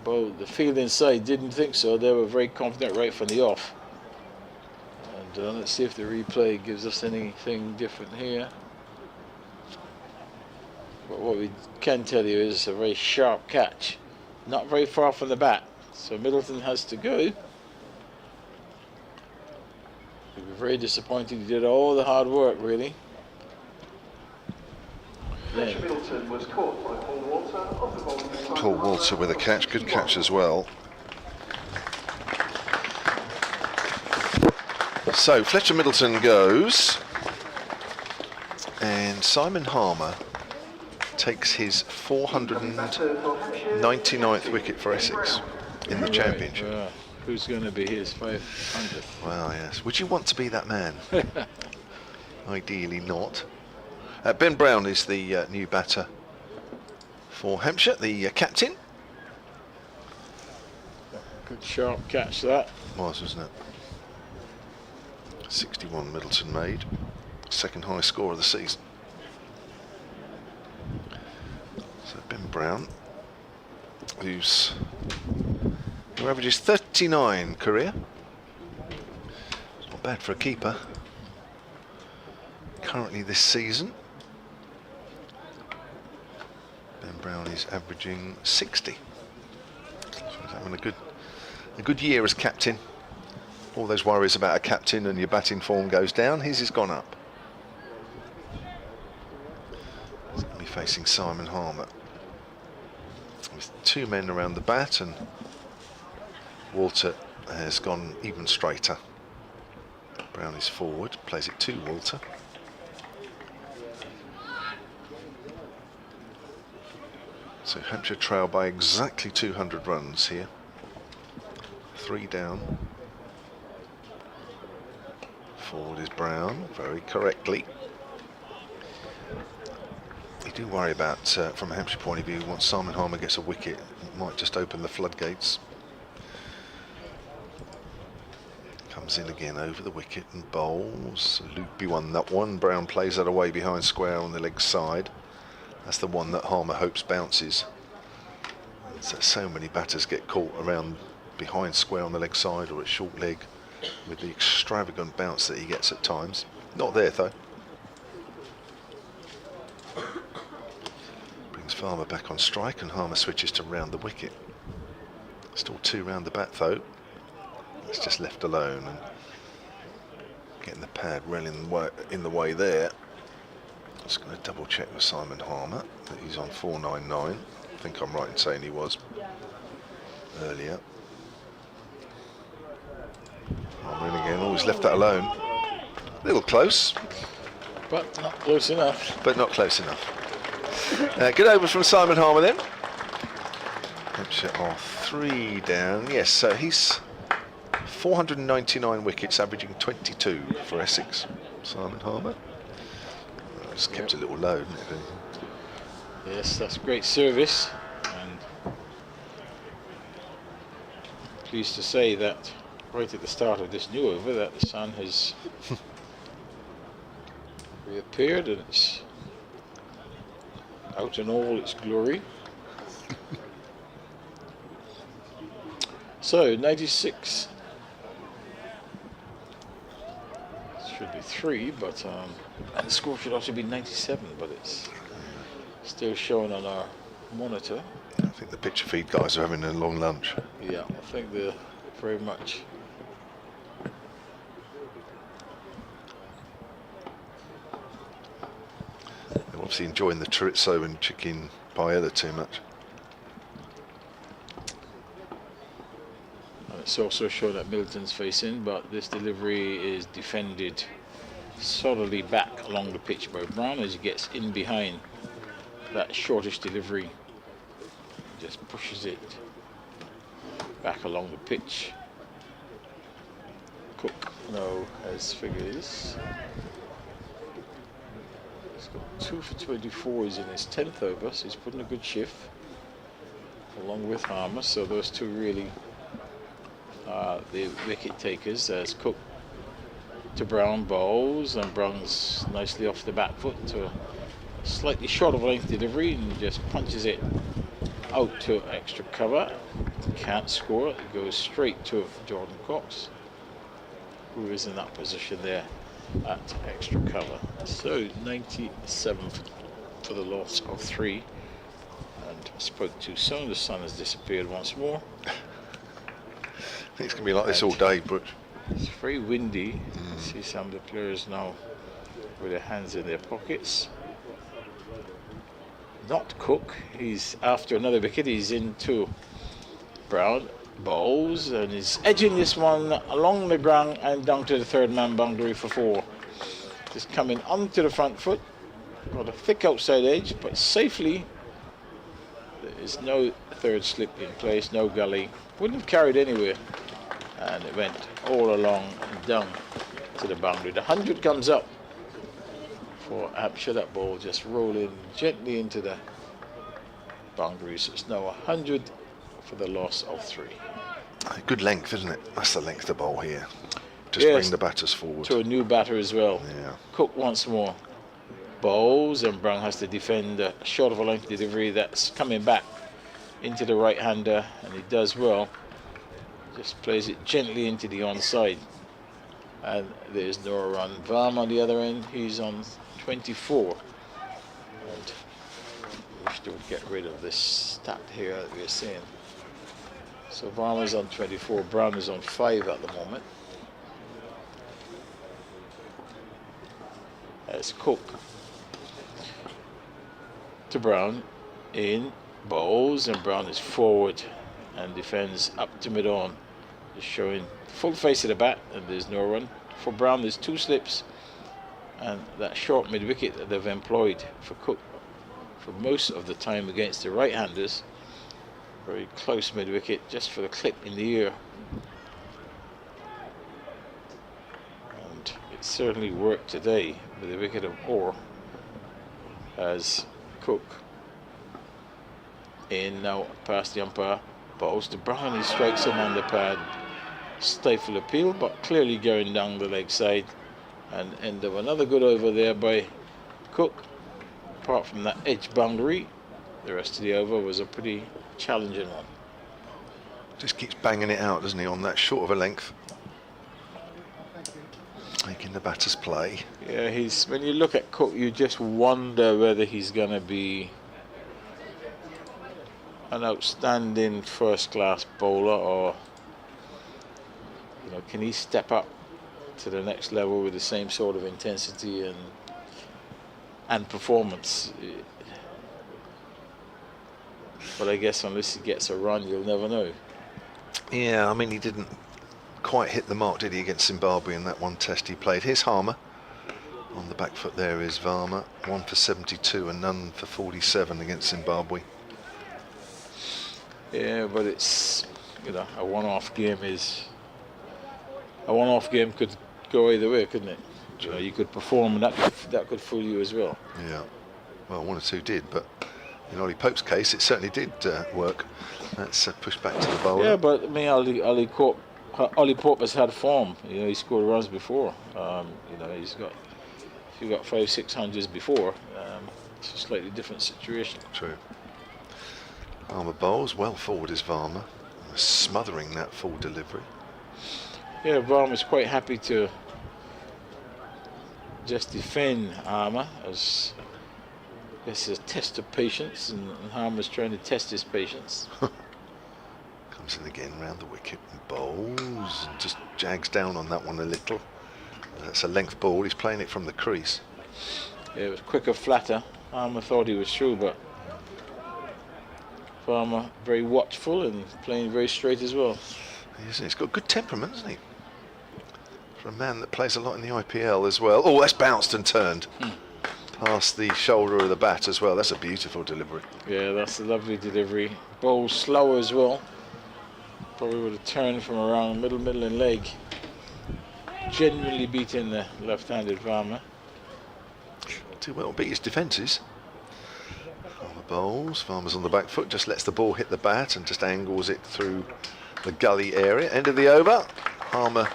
the field inside didn't think so. They were very confident right from the off. And let's see if the replay gives us anything different here. But what we can tell you is it's a very sharp catch. Not very far from the bat. So Middleton has to go. He'll be very disappointed. He did all the hard work, really. Fletcher Middleton was caught by Paul Walter off the bowling side. Paul Walter with a catch, good catch as well. So Fletcher Middleton goes, and Simon Harmer takes his 499th wicket for Essex in the championship. Who's going to be his 500th? Well, yes. Would you want to be that man? Ideally not. Ben Brown is the new batter for Hampshire, the captain. Good sharp catch that. Wasn't it? 61 Middleton made. Second highest score of the season. So Ben Brown, who averages 39 career. It's not bad for a keeper. Currently this season, Ben Brown is averaging 60. So he's having a good year as captain. All those worries about a captain and your batting form goes down, his has gone up. He's going to be facing Simon Harmer with two men around the bat, and Walter has gone even straighter. Brown is forward, plays it to Walter. So Hampshire trail by exactly 200 runs here. 3 down. Forward is Brown, very correctly. You do worry about, from a Hampshire point of view, once Simon Harmer gets a wicket, it might just open the floodgates. Comes in again over the wicket and bowls. Loopy one, that one. Brown plays that away behind square on the leg side. That's the one that Harmer hopes bounces. So many batters get caught around behind square on the leg side or at short leg with the extravagant bounce that he gets at times. Not there though. Brings Farmer back on strike, and Harmer switches to round the wicket. Still 2 round the bat though. It's just left alone, and getting the pad well in the way there. Just going to double check with Simon Harmer that he's on 499. I think I'm right in saying he was earlier. Harmer in again. Oh, he's left that alone. A little close, But not close enough. but not close enough. Good over from Simon Harmer then. Hampshire are 3 down. Yes, so he's 499 wickets, averaging 22 for Essex. Simon Harmer. It's kept a little low, hasn't it? Yes, that's great service. And pleased to say that right at the start of this new over that the sun has reappeared and it's out in all its glory. So 96 should be 3, but and the score should also be 97, but it's still showing on our monitor. I think the picture feed guys are having a long lunch. Yeah, I think they're very much. They're obviously enjoying the chorizo and chicken paella too much. And it's also shown that Middleton's facing, but this delivery is defended solidly back along the pitch by Brown as he gets in behind that shortish delivery. Just pushes it back along the pitch. Cook now has figures. He's got 2 for 24. He's in his 10th over, so he's putting a good shift along with Harmer. So those two really the wicket takers, as Cook to Brown bowls, and Brown's nicely off the back foot to a slightly short of length delivery and just punches it out to extra cover. Can't score, it goes straight to Jordan Cox, who is in that position there at extra cover. So 97 for the loss of 3. And spoke to sun. The sun has disappeared once more. I think it's going to be like this all day, Brooks. It's very windy. See some of the players now with their hands in their pockets. Not Cook. He's after another wicket. He's into Brown. Bowls and he's edging this one along the ground and down to the third man boundary for 4. Just coming onto the front foot. Got a thick outside edge, but safely. There is no third slip in place, no gully. Wouldn't have carried anywhere. And it went all along and down to the boundary. The 100 comes up for Hampshire. That ball just rolling gently into the boundary. So it's now 100 for the loss of 3. Good length, isn't it? That's the length of bowl here. Just Yes, bring the batters forward. to a new batter as well. Yeah. Cook once more. Bowls, and Brown has to defend a short of a length delivery that's coming back into the right-hander, and he does well. Just plays it gently into the onside. And there's no run. Varma on the other end, he's on 24. And I wish they would get rid of this stat here that we're seeing. So Varma's on 24, Brown is on 5 at the moment. As Cook to Brown in bowls, and Brown is forward and defends up to mid-on, just showing full face of the bat, and there's no run. For Brown there's 2 slips, and that short mid-wicket that they've employed for Cook for most of the time against the right-handers. Very close mid-wicket, just for the clip in the ear. And it certainly worked today with the wicket of Orr, as Cook in now past the umpire, bowls to Brown. He strikes him on the pad. Stifle appeal, but clearly going down the leg side. And end of another good over there by Cook. Apart from that edge boundary, the rest of the over was a pretty challenging one. Just keeps banging it out, doesn't he, on that short of a length. Making the batters play. Yeah, when you look at Cook, you just wonder whether he's going to be an outstanding first-class bowler, or can he step up to the next level with the same sort of intensity and performance. But I guess unless he gets a run, you'll never know. Yeah, I mean, he didn't quite hit the mark, did he, against Zimbabwe in that one test he played. Here's Harmer. On the back foot there is Varma. 1 for 72 and none for 47 against Zimbabwe. Yeah, but it's, a one-off game could go either way, couldn't it? You could perform, and that could fool you as well. Yeah, well, 1 or 2 did, but in Ollie Pope's case, it certainly did work. That's pushed back to the bowler. Yeah, but I mean, Ollie Pope has had form. He scored runs before. He's got 500-600s before. It's a slightly different situation. True. Varma bowls well forward is Varma, smothering that full delivery. Yeah, Varma's quite happy to just defend Harmer, as this is a test of patience, and Harmer's trying to test his patience. Comes in again round the wicket and bowls, and just jags down on that one a little. That's a length ball. He's playing it from the crease. Yeah, it was quicker, flatter. Harmer thought he was through, but Varma very watchful and playing very straight as well. He's got good temperament, hasn't he? For a man that plays a lot in the IPL as well. Oh, that's bounced and turned. Past the shoulder of the bat as well. That's a beautiful delivery. Yeah, that's a lovely delivery. Bowl slow as well. Probably would have turned from around middle and leg. Genuinely beating the left-handed Varma. Too well beat his defences. Varma bowls. Varma's on the back foot, just lets the ball hit the bat and just angles it through the gully area. End of the over. Harmer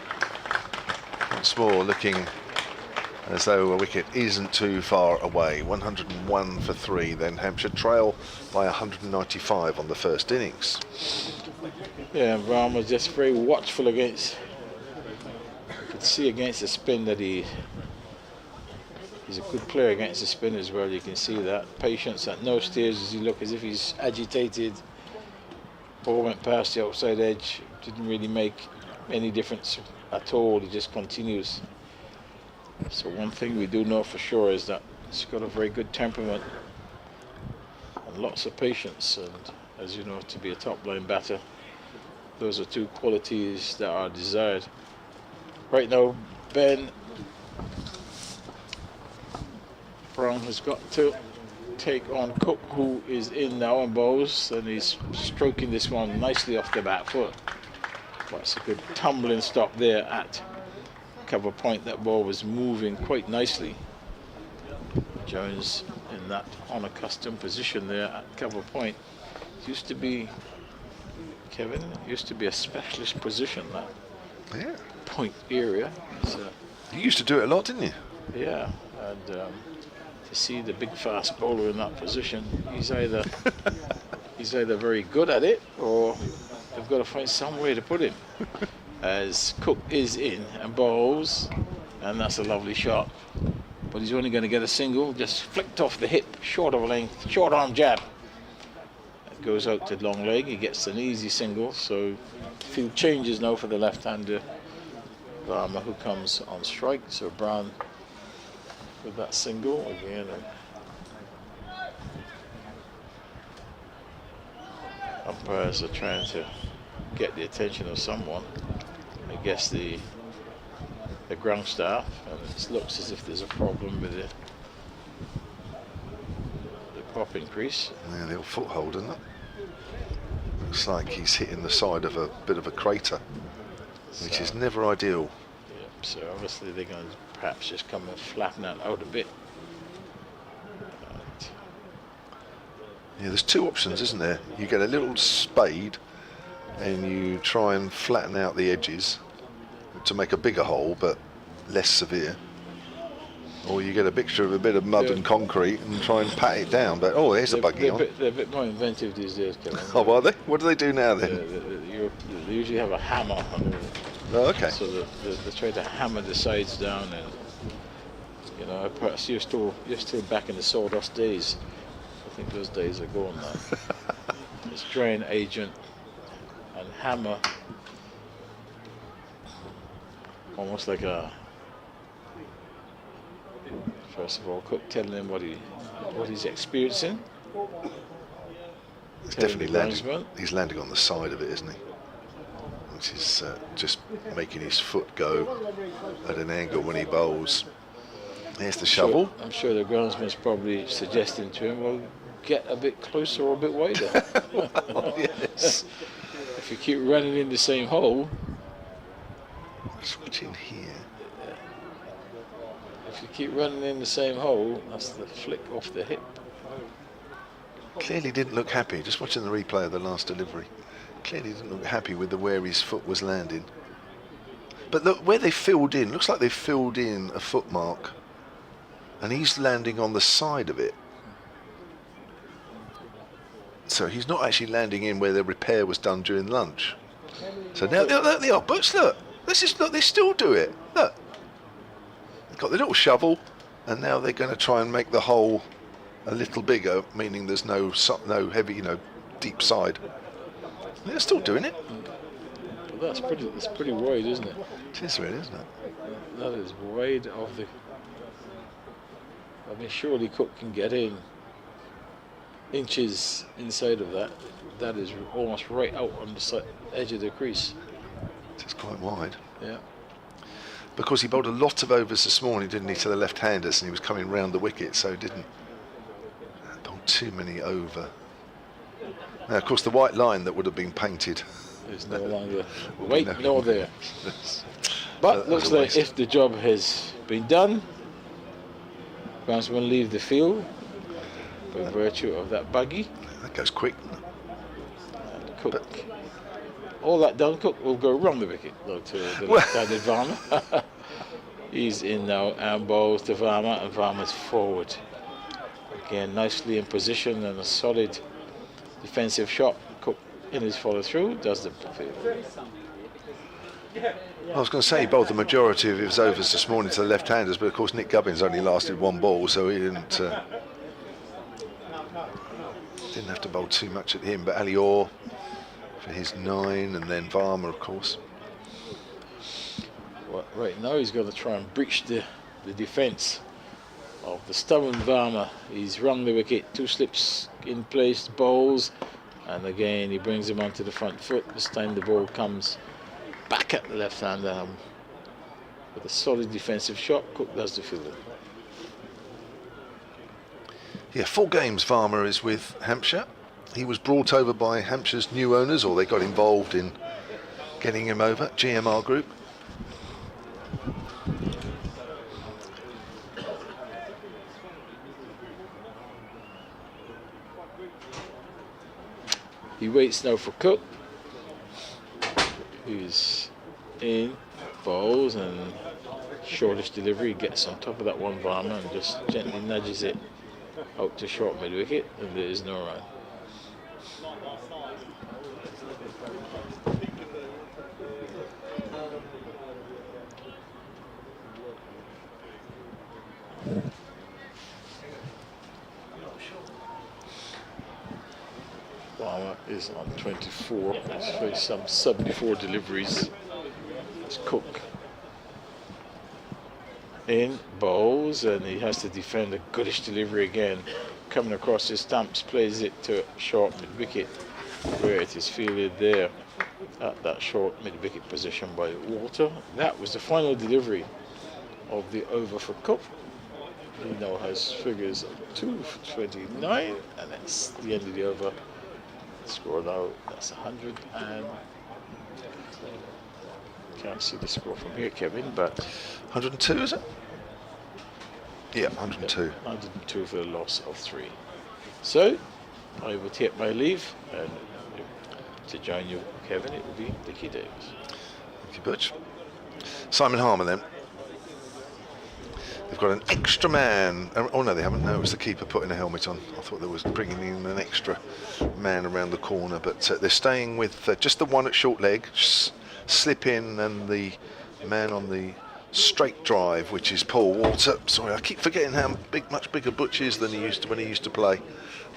once more looking as though a wicket isn't too far away. 101 for 3. Then Hampshire trail by 195 on the first innings. Yeah, and Brown was just very watchful against. You could see against the spin that he's a good player against the spin as well. You can see that patience at no stage as he look as if he's agitated. Ball went past the outside edge. Didn't really make any difference at all. He just continues. So one thing we do know for sure is that he's got a very good temperament and lots of patience. And as you know, to be a top line batter, those are two qualities that are desired. Right now, Ben Brown has got to take on Cook, who is in now and bowls, and he's stroking this one nicely off the back foot. That's a good tumbling stop there at cover point. That ball was moving quite nicely. Jones in that unaccustomed position there at cover point. It used to be, Kevin, it used to be a specialist position, that point area. So, You used to do it a lot, didn't you? yeah, and to see the big fast bowler in that position, he's either very good at it, or they've got to find some way to put him. As Cook is in and bowls, and that's a lovely shot. But he's only going to get a single, just flicked off the hip, short of a length, short arm jab. It goes out to long leg. He gets an easy single. So field changes now for the left-hander, Varma, who comes on strike. So Brown with that single again. Umpires are trying to get the attention of someone. I guess the ground staff, and it looks as if there's a problem with the pop increase. Yeah, the old foothold, isn't it? Looks like he's hitting the side of a bit of a crater, which is never ideal. Yep, so obviously they're going to perhaps just come and flatten that out a bit. Right. Yeah, there's two options, isn't there? You get a little spade and you try and flatten out the edges to make a bigger hole but less severe, or you get a mixture of a bit of mud and concrete and try and pat it down. But oh, there's a buggy on. They're a bit more inventive these days, Kevin. Oh, are they? What do they do now then? They usually have a hammer. Oh, okay. So they try to hammer the sides down, and you know, perhaps you're still back in the sawdust days. I think those days are gone now. It's drain agent and hammer, almost like a. First of all, Cook telling him what he's experiencing. He's definitely landing. He's landing on the side of it, isn't he? Which is just making his foot go at an angle when he bowls. There's the shovel. I'm sure the groundsman's probably suggesting to him, well, get a bit closer or a bit wider. Well, yes. If you keep running in the same hole. Just watching here. If you keep running in the same hole, that's the flick off the hip. Clearly didn't look happy. Just watching the replay of the last delivery. Clearly didn't look happy with where his foot was landing. But look, where they filled in, looks like they filled in a foot mark. And he's landing on the side of it. So he's not actually landing in where the repair was done during lunch. So now they are. But look, look, they still do it. Look. They've got the little shovel, and now they're going to try and make the hole a little bigger, meaning there's no heavy, deep side. They're still doing it. But that's pretty wide, isn't it? It is really, isn't it? That is wide of the. I mean, surely Cook can get in inches inside of that. That is almost right out on the edge of the crease. It's quite wide. Yeah. Because he bowled a lot of overs this morning, didn't he, to the left-handers, and he was coming round the wicket, so didn't bowl too many over. Now, of course, the white line that would have been painted is no longer wait nor there. But looks like if the job has been done, groundsman will leave the field by virtue of that buggy. That goes quick. And Cook all that done, Cook will go round the wicket though, to the left-handed Varma. He's in now, and bowls to Varma, and Varma's forward. Again, nicely in position and a solid defensive shot. Cook in his follow-through does the field. I was going to say he bowled the majority of his overs this morning to the left-handers, but of course Nick Gubbins only lasted one ball, so he didn't have to bowl too much at him. But Ali Orr for his 9, and then Varma, of course. Well, right now he's going to try and breach the defence of the stubborn Varma. He's rung the wicket, 2 slips in place, bowls, and again he brings him onto the front foot. This time the ball comes back at the left hand arm with a solid defensive shot. Cook does the fielding. Yeah, 4 games Varma is with Hampshire. He was brought over by Hampshire's new owners, or they got involved in getting him over, GMR Group. He waits now for Cook, who's in, bowls, and shortish delivery, gets on top of that one Varma and just gently nudges it out to short mid wicket, and there is no run. Varma is on 24. He's faced some 74 deliveries. It's Cook in, bowls, and he has to defend a goodish delivery again. Coming across his stumps, plays it to short mid wicket, where it is fielded there at that short mid wicket position by Walter. That was the final delivery of the over for Cook. He now has figures of 2 for 29, and that's the end of the over. Score now, that's 100, and can't see the score from here, Kevin, but 102, is it? Yeah, 102. 102 for the loss of 3. So I will take my leave, and to join you, Kevin, it will be Dickie Davis. Thank you, Butch. Simon Harmer then. They've got an extra man. Oh no, they haven't. No, it was the keeper putting a helmet on. I thought they was bringing in an extra man around the corner, but they're staying with just the one at short leg, slip in, and the man on the straight drive, which is Paul Walter. Sorry, I keep forgetting how much bigger Butch is than he used to when he used to play.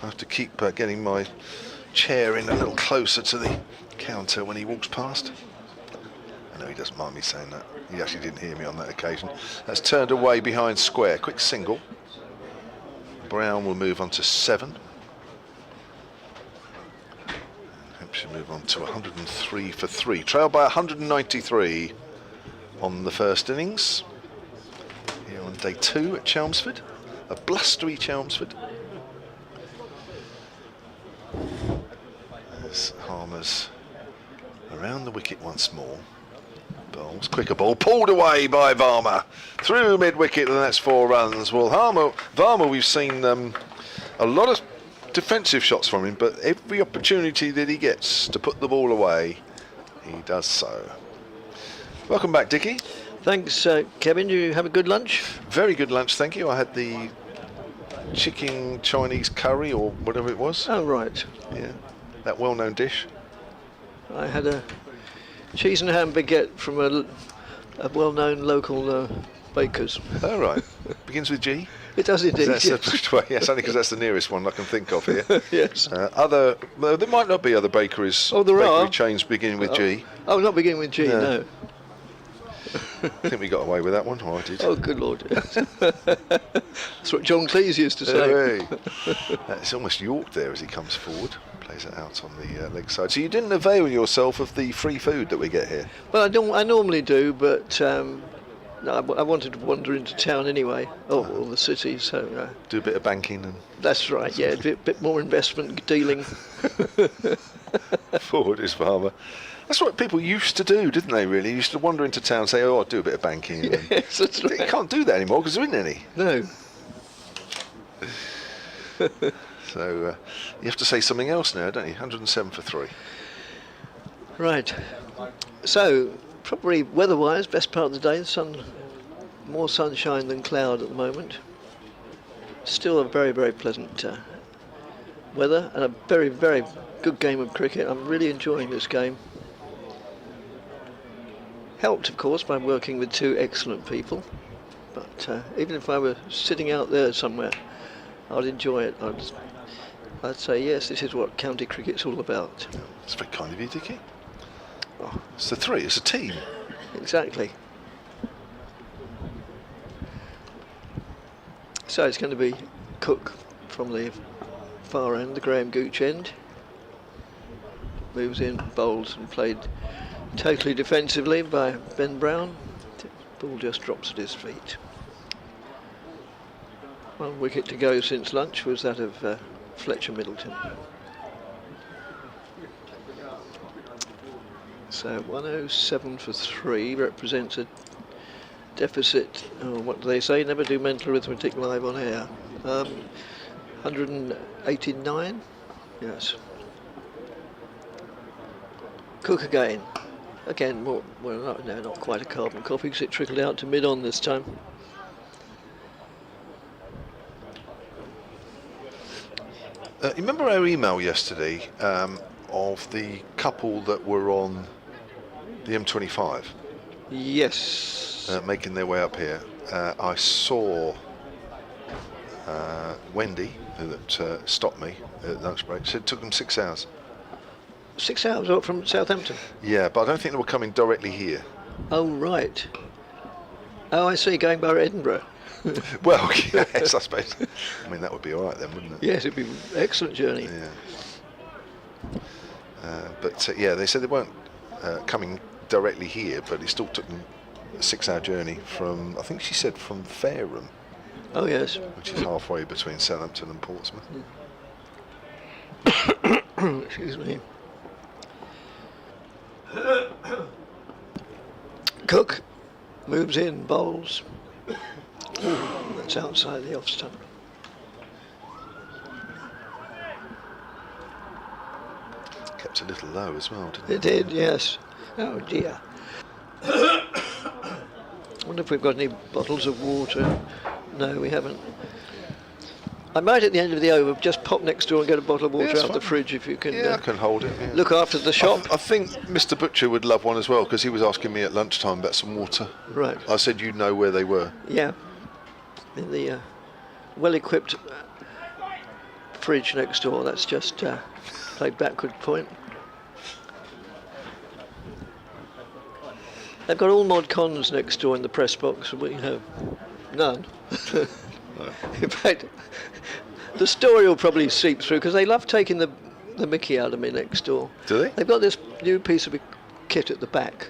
I have to keep getting my chair in a little closer to the counter when he walks past. I know he doesn't mind me saying that. He actually didn't hear me on that occasion. That's turned away behind square. Quick single. Brown will move on to 7. Hampshire move on to 103 for 3. Trailed by 193 on the first innings. Here on day 2 at Chelmsford. A blustery Chelmsford. There's Harmer's around the wicket once more. Bowls, quicker ball, pulled away by Varma. Through mid-wicket, and that's 4 runs. Well, Varma, we've seen a lot of defensive shots from him, but every opportunity that he gets to put the ball away, he does so. Welcome back, Dickie. Thanks, Kevin. You have a good lunch? Very good lunch, thank you. I had the chicken Chinese curry, or whatever it was. Oh, right. Yeah, that well-known dish. I had a cheese and ham baguette from a well-known local baker's. Oh, right. Begins with G? It does indeed. That's Yes. yes, only because that's the nearest one I can think of here. Yes. Well, there might not be other bakeries. Oh, there bakery are. chains beginning with G. Oh, not beginning with G, no. I think we got away with that one. Oh, I did. Oh, good Lord. That's what John Cleese used to say. Hey. It's almost York there as he comes forward. Plays it out on the leg side. So you didn't avail yourself of the free food that we get here? Well, I normally do, but no, I wanted to wander into town anyway, or the city, so... Do a bit of banking and... That's right, yeah, a bit more investment dealing. Forward is Farmer. That's what people used to do, didn't they, really? Used to wander into town and say, oh, I'll do a bit of banking. Yes, that's right. You can't do that anymore because there isn't any. No. So you have to say something else now, don't you? 107 for 3. Right. So, probably weather-wise, best part of the day. Sun, more sunshine than cloud at the moment. Still a very, very pleasant weather and a very, very good game of cricket. I'm really enjoying this game. Helped, of course, by working with two excellent people. But even if I were sitting out there somewhere, I'd enjoy it. I'd say, yes, this is what county cricket's all about. It's very kind of you, Dickie. Oh, it's the three, it's a team. Exactly. So it's going to be Cook from the far end, the Graham Gooch end. Moves in, bowls, and played totally defensively by Ben Brown. The ball just drops at his feet. 1 wicket to go since lunch was that of Fletcher Middleton. So 107 for 3 represents a deficit, oh, what do they say, never do mental arithmetic live on air. 189, yes. Cook again. Again, well, no, not quite a carbon copy because it trickled out to mid-on this time. You remember our email yesterday of the couple that were on the M25? Yes. Making their way up here. I saw Wendy, that stopped me at lunch break, said it took them 6 hours. 6 hours up from Southampton? Yeah, but I don't think they were coming directly here. Oh, right. Oh, I see, going by Edinburgh. Well, yes, I suppose. I mean, that would be all right then, wouldn't it? Yes, it'd be an excellent journey. Yeah. But yeah, they said they weren't coming directly here, but it still took them a 6 hour journey from, I think she said from Fareham. Oh, yes. Which is halfway between Southampton and Portsmouth. Excuse me. Cook moves in, bowls. That's outside the off stump. Kept a little low as well, didn't It it? did, yes. Oh dear. I wonder if we've got any bottles of water. No, we haven't. I might at the end of the over just pop next door and get a bottle of water it's out the fine. fridge if you can. Yeah, I can hold it. Yeah. Look after the shop. I think Mr. Butcher would love one as well, because he was asking me at lunchtime about some water. Right. I said you'd know where they were. Yeah. In the well-equipped fridge next door. That's just played backward point. They've got all mod cons next door in the press box, and we have none. In fact, the story will probably seep through because they love taking the mickey out of me next door. Do they? They've got this new piece of kit at the back,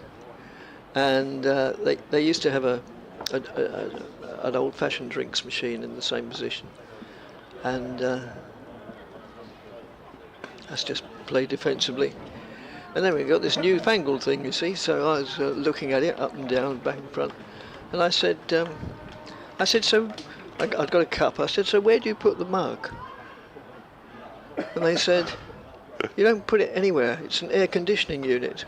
and they used to have an old-fashioned drinks machine in the same position, and that's just played defensively. And then we got this newfangled thing, you see. So I was looking at it up and down, back and front, and I said, so I'd got a cup. I said, so where do you put the mug? And they said, you don't put it anywhere. It's an air conditioning unit.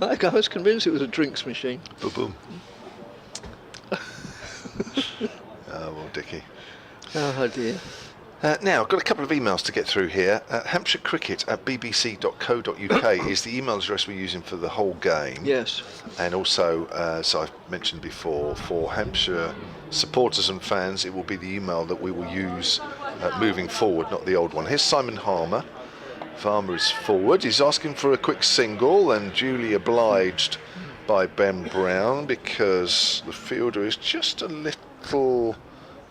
I was convinced it was a drinks machine. Boom. Oh, well, Dickie. Oh dear. Now, I've got a couple of emails to get through here. hampshirecricket@bbc.co.uk is the email address we're using for the whole game. Yes. And also, as I've mentioned before, for Hampshire supporters and fans, it will be the email that we will use moving forward, not the old one. Here's Simon Harmer. Farmer is forward. He's asking for a quick single and duly obliged by Ben Brown because the fielder is just a little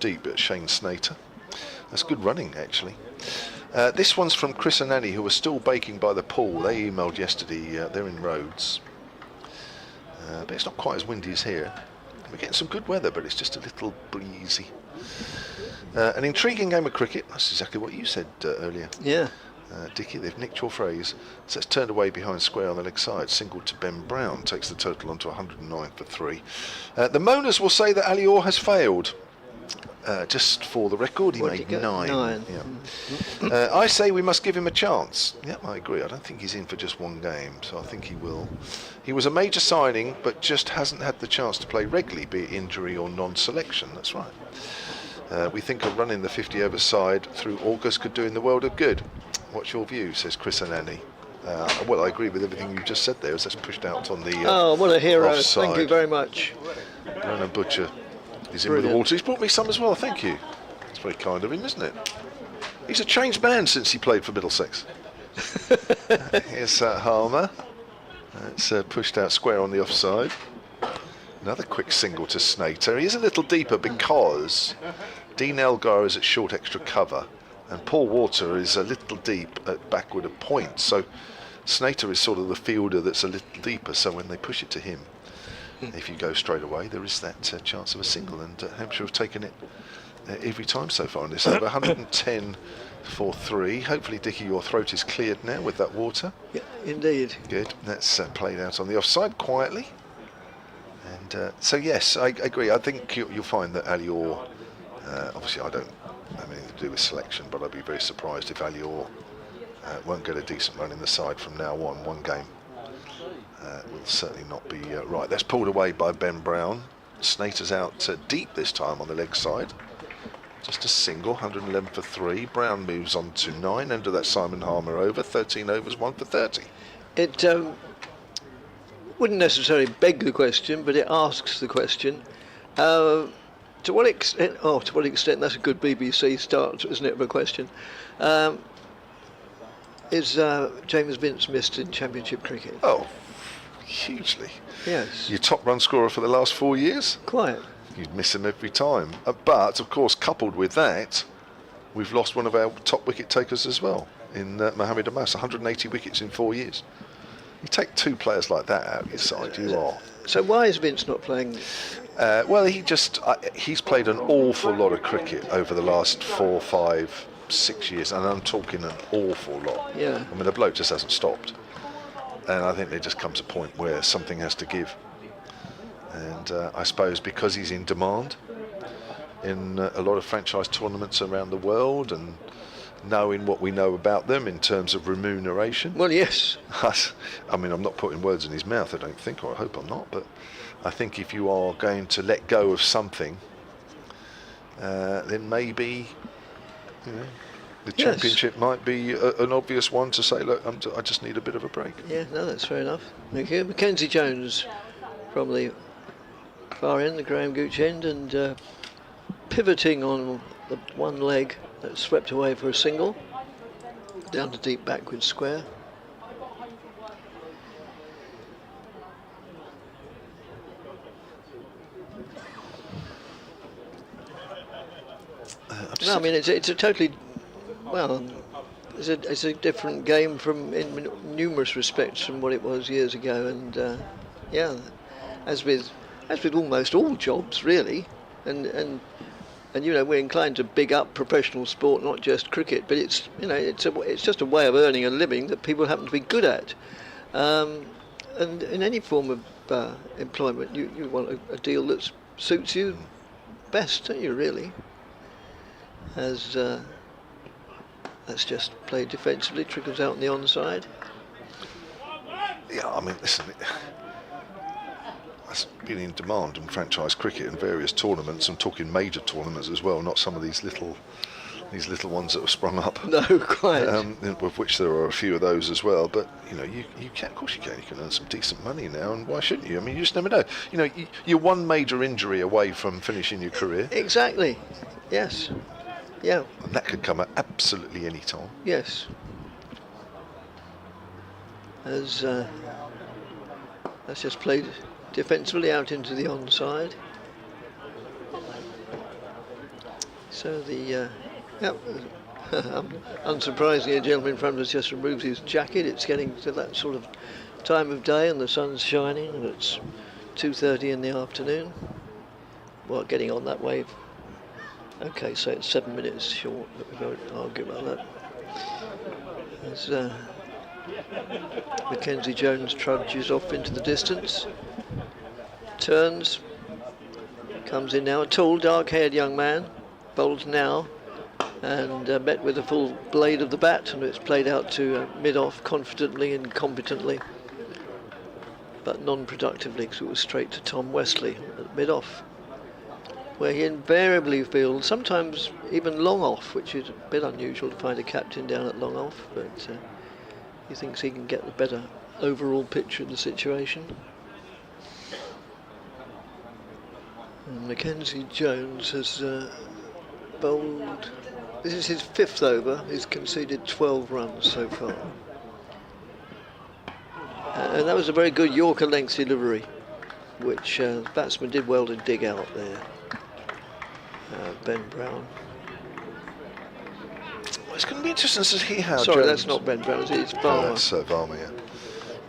deep at Shane Snater. That's good running, actually. This one's from Chris and Annie, who are still baking by the pool. They emailed yesterday. They're in Rhodes. But it's not quite as windy as here. We're getting some good weather, but it's just a little breezy. An intriguing game of cricket. That's exactly what you said earlier. Yeah. Dickie, they've nicked your phrase. So it's turned away behind square on the leg side. Single to Ben Brown. Takes the total on to 109 for 3. The moaners will say that Ali Orr has failed. Just for the record, he What did made he get? 9. 9. Yeah. I say we must give him a chance. Yeah, I agree. I don't think he's in for just one game, so I think he will. He was a major signing, but just hasn't had the chance to play regularly, be it injury or non-selection. That's right. We think of running the 50-over side through August could do in the world of good. What's your view, says Chris Anani. Well, I agree with everything you just said there, as that's pushed out on the Oh, what a hero. offside. Thank you very much. Brennan Butcher is in with the Brilliant. water. He's brought me some as well, thank you. It's very kind of him, isn't it? He's a changed man since he played for Middlesex. Here's Harmer. It's pushed out square on the offside. Another quick single to Snater. He is a little deeper because Dean Elgar is at short extra cover and Paul Water is a little deep at backward of point. So Snater is sort of the fielder that's a little deeper, so when they push it to him, if you go straight away, there is that chance of a single, and Hampshire have taken it every time so far in this over. 110 for 3. Hopefully, Dickie, your throat is cleared now with that water. Yeah, indeed. Good. That's played out on the offside quietly. And so, yes, I agree. I think you'll find that Alior, obviously I don't have anything to do with selection, but I'd be very surprised if Alior won't get a decent run in the side from now on. One game will certainly not be right. That's pulled away by Ben Brown. Snater's out deep this time on the leg side. Just a single, 111 for 3. Brown moves on to 9 under that Simon Harmer over. 13 overs, 1 for 30. It wouldn't necessarily beg the question, but it asks the question. To what extent? Oh, to what extent? That's a good BBC start, isn't it? Of a question. Is James Vince missed in Championship cricket? Oh, hugely. Yes. Your top run scorer for the last 4 years? Quite. You'd miss him every time. But, of course, coupled with that, we've lost one of our top wicket takers as well in Mohammed Amas, 180 wickets in 4 years. You take 2 players like that out of your side, you are. So why is Vince not playing? Well, he's played an awful lot of cricket over the last 4, 5, 6 years, and I'm talking an awful lot. Yeah. I mean, the bloke just hasn't stopped. And I think there just comes a point where something has to give. And I suppose because he's in demand in a lot of franchise tournaments around the world, and knowing what we know about them in terms of remuneration. Well, yes. I mean, I'm not putting words in his mouth, I don't think, or I hope I'm not, but I think if you are going to let go of something, then maybe, you know, the championship might be an obvious one to say, look, I just need a bit of a break. Yeah, no, that's fair enough. Thank you. Mackenzie Jones from the far end, the Graham Gooch end, and pivoting on the one leg that swept away for a single, down to deep backward square. No, I mean, it's a totally, well, it's a different game from in numerous respects from what it was years ago, and yeah, as with almost all jobs really, and you know, we're inclined to big up professional sport, not just cricket, but it's, you know, it's just a way of earning a living that people happen to be good at, and in any form of employment, you want a deal that suits you best, don't you, really? As that's just played defensively, trickles out on the onside. Yeah, I mean, listen, that's been in demand in franchise cricket and various tournaments. I'm talking major tournaments as well, not some of these little ones that have sprung up. No, quite. Of which there are a few of those as well. But you know, you can, of course, you can earn some decent money now, and why shouldn't you? I mean, you just never know. You know, you're one major injury away from finishing your career. Exactly. Yes. Yeah. And that could come at absolutely any time. Yes. As that's just played defensively out into the onside. So the unsurprisingly, a gentleman in front of us just removed his jacket. It's getting to that sort of time of day, and the sun's shining, and it's 2:30 in the afternoon. Well, getting on that way. Okay, so it's 7 minutes short, but we won't argue about that. As Mackenzie Jones trudges off into the distance, turns, comes in now, a tall, dark-haired young man, bowls now, and met with a full blade of the bat, and it's played out to mid-off confidently and competently, but non-productively, because it was straight to Tom Wesley at mid-off, where he invariably fields, sometimes even long off, which is a bit unusual to find a captain down at long off, but he thinks he can get the better overall picture of the situation. And Mackenzie Jones has bowled. This is his 5th over. He's conceded 12 runs so far. And that was a very good Yorker length delivery, which the batsman did well to dig out there. Ben Brown. Well, it's going to be interesting to see how Sorry, Jones... that's not Ben Brown, it's Oh, Varma. that's Varma, yeah.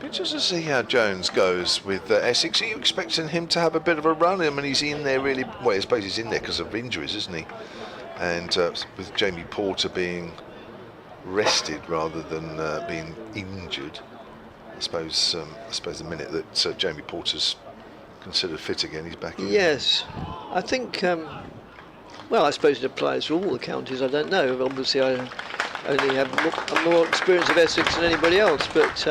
Be interesting to see how Jones goes with Essex. Are you expecting him to have a bit of a run? I mean, he's in there really... Well, I suppose he's in there because of injuries, isn't he? And with Jamie Porter being rested rather than being injured, I suppose the minute that Jamie Porter's considered fit again, he's back in. Yes, I think... well, I suppose it applies to all the counties, I don't know. Obviously, I only have more experience of Essex than anybody else, but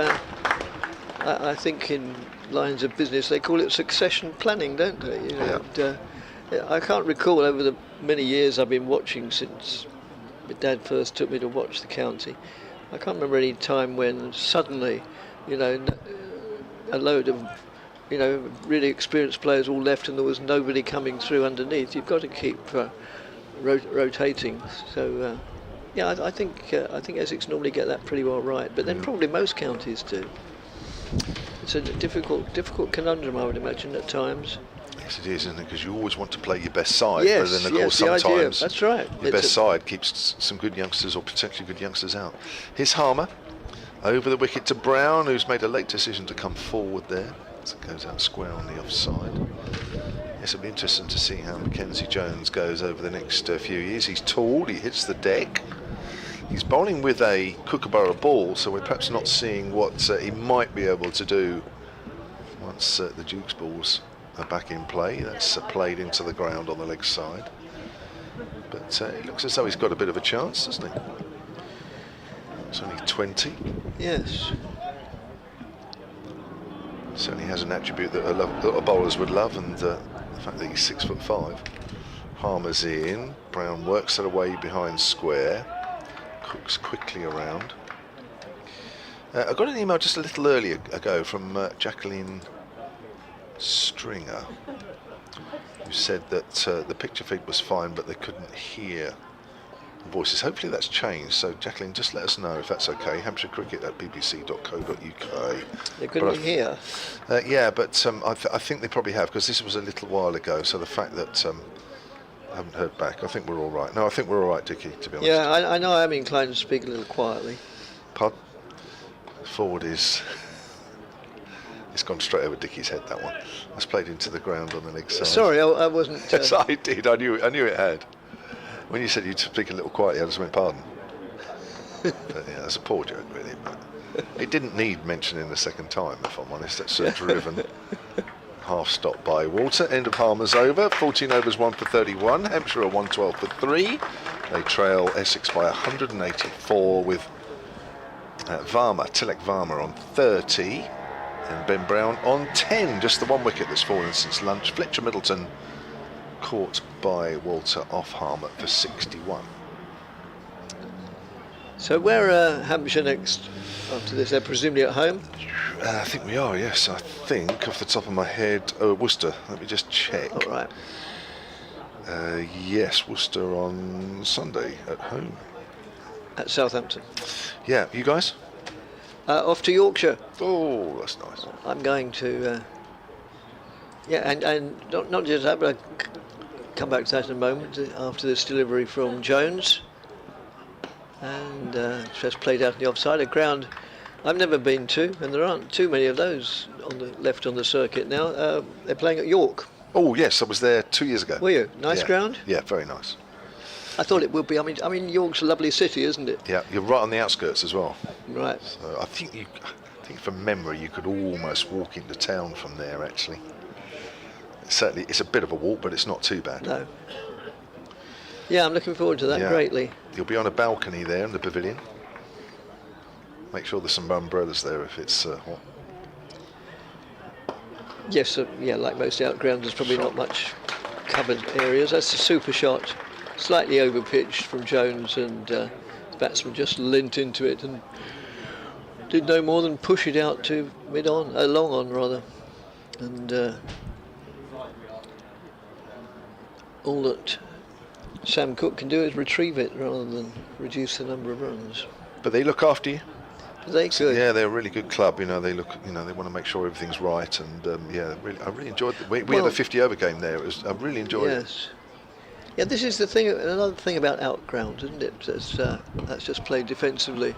I think in lines of business they call it succession planning, don't they? You know, Yeah. and, I can't recall over the many years I've been watching since my dad first took me to watch the county. I can't remember any time when suddenly, you know, a load of, you know, really experienced players all left and there was nobody coming through underneath. You've got to keep rotating. So, yeah, I think Essex normally get that pretty well right, but then probably most counties do. It's a difficult conundrum, I would imagine, at times. Yes, it is, isn't it? Because you always want to play your best side, Yes, but then of course the idea, sometimes that's right. your best side keeps some good youngsters or potentially good youngsters out. Here's Harmer over the wicket to Brown, who's made a late decision to come forward there. As it goes out square on the offside. Yes, it'll be interesting to see how Mackenzie Jones goes over the next few years. He's tall, he hits the deck. He's bowling with a Kookaburra ball, so we're perhaps not seeing what he might be able to do once the Duke's balls are back in play. That's played into the ground on the leg side. But it looks as though he's got a bit of a chance, doesn't he? It's only 20. Yes. Certainly has an attribute that a lot of bowlers would love, and the fact that he's 6'5". Harmer's in. Brown works it away behind square. Cooks quickly around. I got an email just a little earlier ago from Jacqueline Stringer, who said that the picture feed was fine, but they couldn't hear voices. Hopefully that's changed. So Jacqueline, just let us know if that's okay. hampshirecricket@bbc.co.uk. They couldn't hear. Yeah, but I think they probably have, because this was a little while ago. So the fact that I haven't heard back, I think we're all right. No, I think we're all right, Dickie, to be honest. Yeah, I know I'm inclined to speak a little quietly. Pardon? Forward is... It's gone straight over Dickie's head, that one. That's played into the ground on the leg side. Sorry, I wasn't... Yes, I did. I knew it had. When you said you'd speak a little quietly, I just went, pardon. But, yeah, that's a poor joke, really. But it didn't need mentioning the second time, if I'm honest. That's driven. Half stop by Walter. End of Harmer's over. 14 overs, 1 for 31. Hampshire are 112 for 3. They trail Essex by 184 with Tilak Varma on 30 and Ben Brown on 10. Just the one wicket that's fallen since lunch. Fletcher Middleton caught by Walter off Harmer for 61. So where are Hampshire next after this? They're presumably at home? I think we are, yes. I think, off the top of my head, Worcester. Let me just check. All right. Yes, Worcester on Sunday at home. At Southampton. Yeah, you guys? Off to Yorkshire. Oh, that's nice. I'm going to... yeah, and not just that, but I'll come back to that in a moment after this delivery from Jones. And just played out in the offside, a ground I've never been to, and there aren't too many of those left on the circuit now. They're playing at York. Oh, yes, I was there 2 years ago. Were you? Nice ground? Yeah, very nice. I thought it would be. I mean, York's a lovely city, isn't it? Yeah, you're right on the outskirts as well. Right. So I think from memory you could almost walk into town from there, actually. Certainly, it's a bit of a walk, but it's not too bad. No. Yeah, I'm looking forward to that greatly. You'll be on a balcony there in the pavilion. Make sure there's some umbrellas there if it's hot. Yes, yeah, like most outgrounds, there's probably not much covered areas. That's a super shot, slightly over pitched from Jones, and the batsman just lent into it and did no more than push it out to long on rather, and all that Sam Cook can do is retrieve it rather than reduce the number of runs. But they look after you. They good. Yeah, they're a really good club. You know, they look. You know, they want to make sure everything's right. And yeah, really, I really enjoyed. We had a 50-over game there. I really enjoyed it. Yes. Yeah, this is the thing. Another thing about outgrounds, isn't it? That's just played defensively.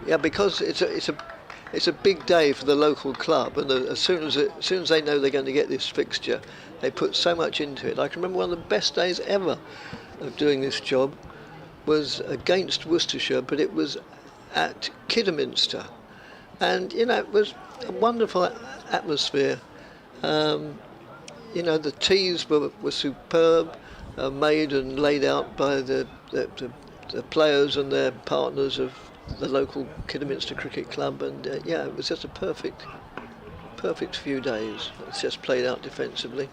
Yeah, because it's a big day for the local club, and as soon as they know they're going to get this fixture, they put so much into it. I can remember one of the best days ever of doing this job was against Worcestershire, but it was at Kidderminster, and you know, it was a wonderful atmosphere. You know, the teas were superb, made and laid out by the players and their partners of the local Kidderminster Cricket Club, and yeah, it was just a perfect few days. It's just played out defensively.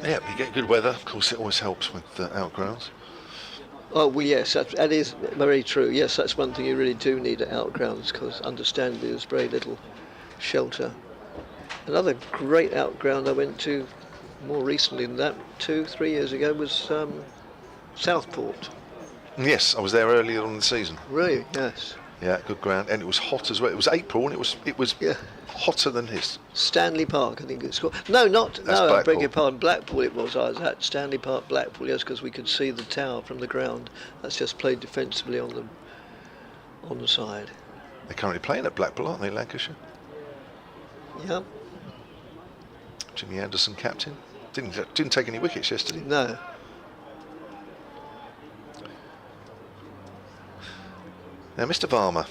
Yeah, you get good weather. Of course, it always helps with outgrounds. Oh well, yes, that is very true. Yes, that's one thing you really do need at outgrounds, because understandably there's very little shelter. Another great outground I went to more recently than that, 2-3 years ago, was Southport. Yes, I was there earlier on in the season. Really? Yes. Yeah, good ground, and it was hot as well. It was April, and it was hotter than his. Stanley Park, I think it's called. No, not. That's no, I beg Blackpool. your pardon. Blackpool it was. I was at Stanley Park, Blackpool. Yes, because we could see the tower from the ground. That's just played defensively on the side. They're currently playing at Blackpool, aren't they, Lancashire? Yeah. Jimmy Anderson, captain. Didn't take any wickets yesterday. No. Now, Mr. Varma,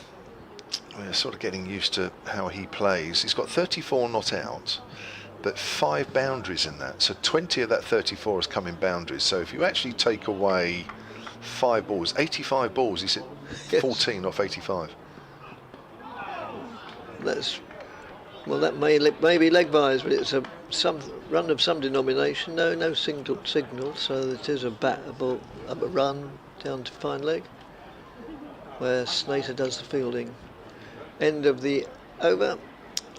we're sort of getting used to how he plays. He's got 34 not out, but 5 boundaries in that. So 20 of that 34 has come in boundaries. So if you actually take away 5 balls, 85 balls, he's hit 14 off 85. That may be leg byes, but it's some run of some denomination. No signal, so it is a run down to fine leg, where Snater does the fielding. End of the over,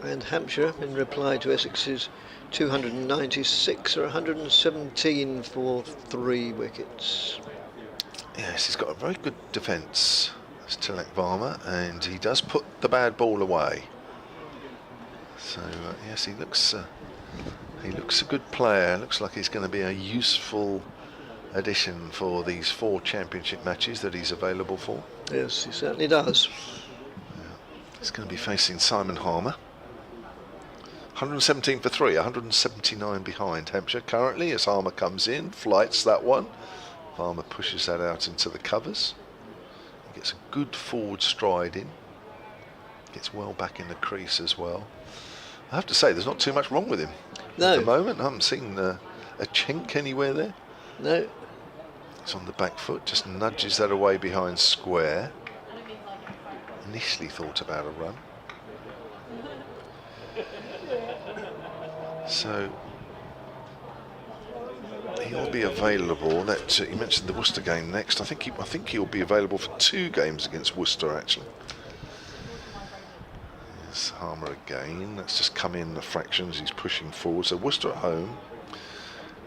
and Hampshire, in reply to Essex's 296, or 117 for 3 wickets. Yes, he's got a very good defence, that's Tilak Varma, and he does put the bad ball away. So yes, he looks a good player. Looks like he's going to be a useful addition for these 4 championship matches that he's available for. Yes, he certainly does. He's going to be facing Simon Harmer. 117 for 3, 179 behind Hampshire currently as Harmer comes in, flights that one. Harmer pushes that out into the covers. He gets a good forward stride in. Gets well back in the crease as well. I have to say, there's not too much wrong with him at the moment. I haven't seen a chink anywhere there. No. He's on the back foot, just nudges that away behind square. Initially thought about a run. So he'll be available. That you mentioned the Worcester game next. I think he'll be available for 2 games against Worcester actually. There's Harmer again. That's just come in the fractions. He's pushing forward. So Worcester at home,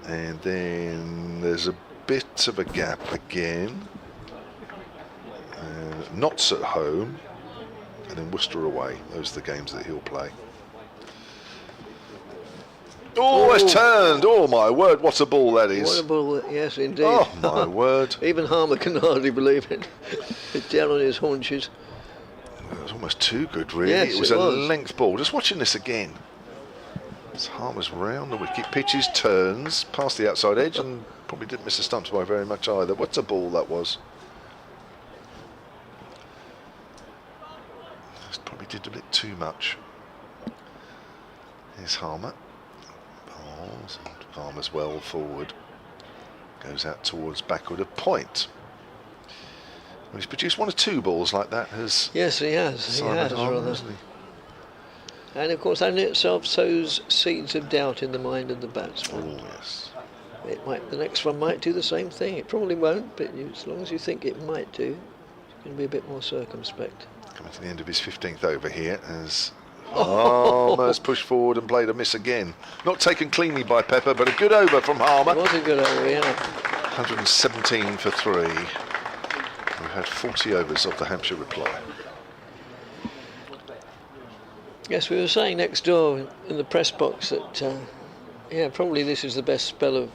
and then there's a bit of a gap again. Notts at home, and then Worcester away. Those are the games that he'll play. Oh, it's turned! Oh my word, what a ball that is! What a ball, yes indeed. Oh my word! Even Harmer can hardly believe it. It's down on his haunches. It was almost too good, really. Yes, it was a length ball. Just watching this again. As Harmer's round the wicket, pitches, turns past the outside edge, and probably didn't miss the stumps by very much either. What a ball that was! Just probably did a bit too much. Here's Harmer. Balls, and Harmer's well forward. Goes out towards backward of point. Well, he's produced 1 or 2 balls like that, has Yes, he has. Simon Harmer, Rather. hasn't he? And of course, that in itself sows seeds of doubt in the mind of the batsman. Oh, yes. The next one might do the same thing. It probably won't, but as long as you think it might do, you can be a bit more circumspect. Coming to the end of his 15th over here as Harmer's pushed forward and played a miss again. Not taken cleanly by Pepper, but a good over from Harmer. What a good over, yeah. 117 for 3. We've had 40 overs of the Hampshire reply. Yes, we were saying next door in the press box that, probably this is the best spell of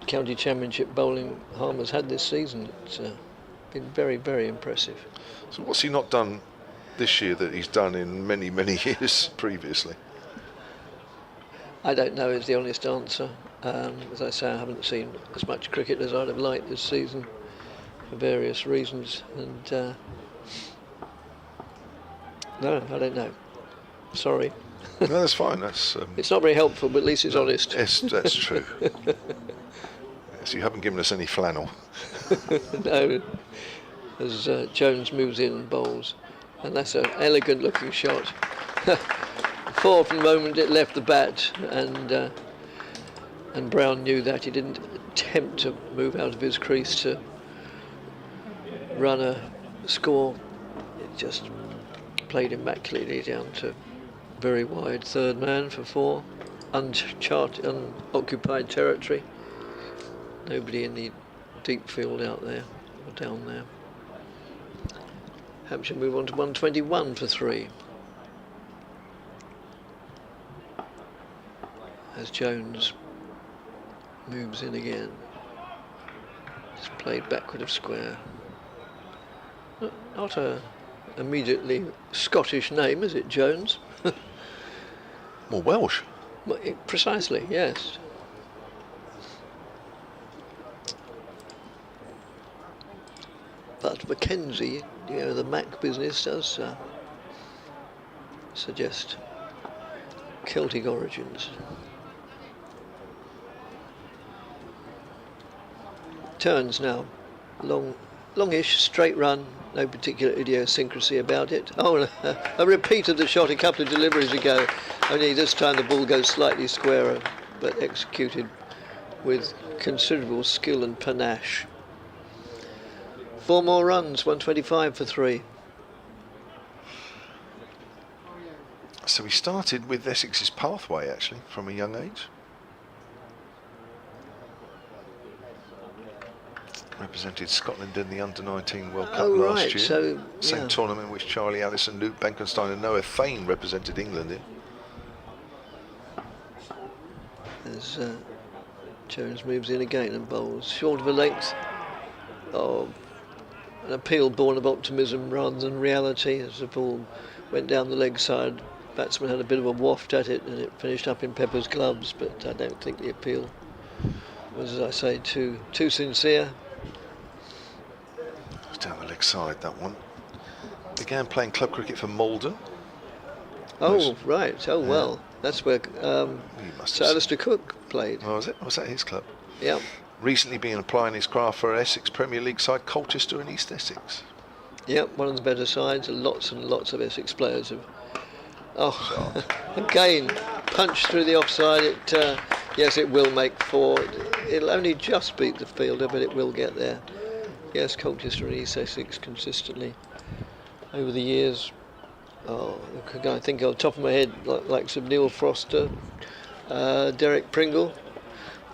county championship bowling Harmer's had this season. It's been very, very impressive. So what's he not done this year that he's done in many, many years previously? I don't know is the honest answer. As I say, I haven't seen as much cricket as I'd have liked this season for various reasons. And no, I don't know. Sorry. No, that's fine. That's It's not very helpful, but at least it's honest. yes, that's true. Yes, you haven't given us any flannel. No, as Jones moves in and bowls, and that's an elegant looking shot. 4 from the moment it left the bat, and Brown knew that. He didn't attempt to move out of his crease to run a score. It just played immaculately down to very wide third man for 4, unoccupied territory. Nobody in the deep field out there or down there. Hampshire move on to 121 for 3. As Jones moves in again. Just played backward of square. Not a immediately Scottish name, is it, Jones? More Welsh. Precisely, yes. But Mackenzie, the Mac business does suggest Celtic origins. Turns now, longish, straight run, no particular idiosyncrasy about it. Oh, a repeat of the shot a couple of deliveries ago, only this time the ball goes slightly squarer, but executed with considerable skill and panache. 4 more runs, 125 for 3. So he started with Essex's pathway, actually, from a young age. Represented Scotland in the Under-19 World Cup last year. So, Same tournament in which Charlie Allison, Luke Benkenstein and Noah Thane represented England in. As Jones moves in again and bowls short of a length. An appeal born of optimism rather than reality. As the ball went down the leg side, batsman had a bit of a waft at it and it finished up in Pepper's gloves, but I don't think the appeal was, as I say, too sincere. It was down the leg side, that one. Began playing club cricket for Malden. Oh, right. Oh, well. That's where Sir Alistair Cook played. Oh, was it? Was that his club? Yeah. Recently been applying his craft for Essex Premier League side Colchester and East Essex. Yep, one of the better sides, and lots of Essex players have. Oh, again, punched through the offside. It, yes, it will make 4. It'll only just beat the fielder, but it will get there. Yes, Colchester and East Essex consistently over the years. Oh, I think on the top of my head, like some Neil Foster, Derek Pringle,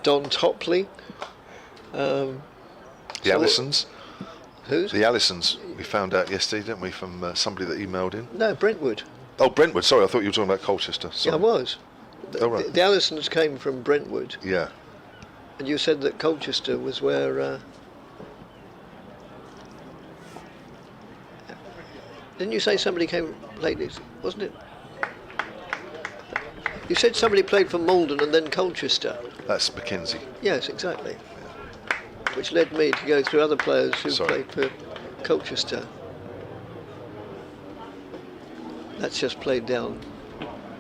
Don Topley. The Allisons. Who's? The Allisons. We found out yesterday, didn't we, from somebody that emailed in? No, Brentwood. Oh, Brentwood. Sorry, I thought you were talking about Colchester. Sorry. Yeah, I was. Oh, right. The Allisons came from Brentwood. Yeah. And you said that Colchester was where... didn't you say somebody came lately? Wasn't it? You said somebody played for Malden and then Colchester. That's Mackenzie. Yes, exactly. Which led me to go through other players who played for Colchester. That's just played down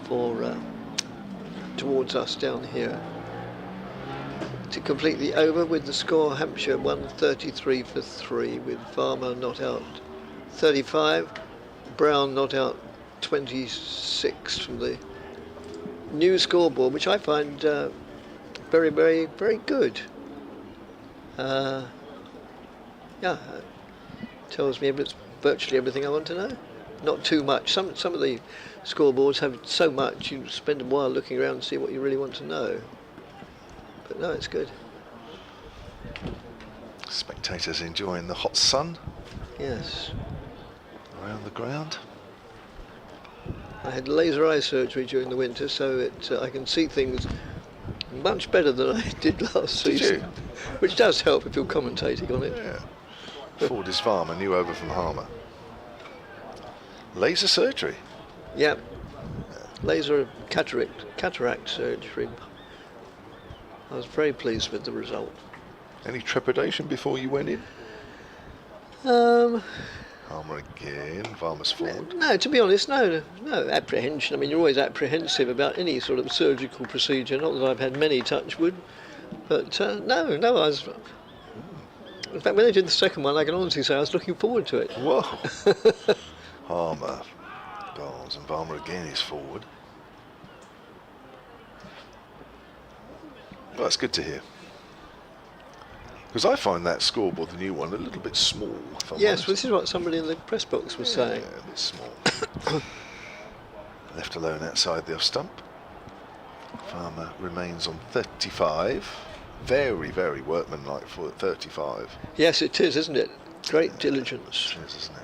for towards us down here. to complete the over with the score. Hampshire won 33 for 3 with Farmer not out 35, Brown not out 26 from the new scoreboard, which I find very, very, very good. Yeah, tells me virtually everything I want to know. Not too much. Some of the scoreboards have so much you spend a while looking around and see what you really want to know. But no, it's good. Spectators enjoying the hot sun Yes. around the ground. I had laser eye surgery during the winter, so I can see things much better than I did last Did season. you? Which does help if you're commentating on it. Yeah. Ford is Farmer, new over from Harmer. Laser surgery. Yep. Laser cataract surgery. I was very pleased with the result. Any trepidation before you went in? Um, Harmer again, Farmer's forward. no, to be honest, no apprehension. I mean, you're always apprehensive about any sort of surgical procedure. Not that I've had many, touch wood, but no, I was. In fact, when they did the second one, I can honestly say I was looking forward to it. Whoa. Harmer, Bowles, and Farmer again is forward. Well, that's good to hear. Because I find that scoreboard, the new one, a little bit small. If I'm Yes, honest. well, this is what somebody in the press box was saying. Yeah, a bit small. Left alone outside the off stump. Farmer remains on 35. Very, very workmanlike for 35. Yes, it is, isn't it? Great diligence. It is, isn't it?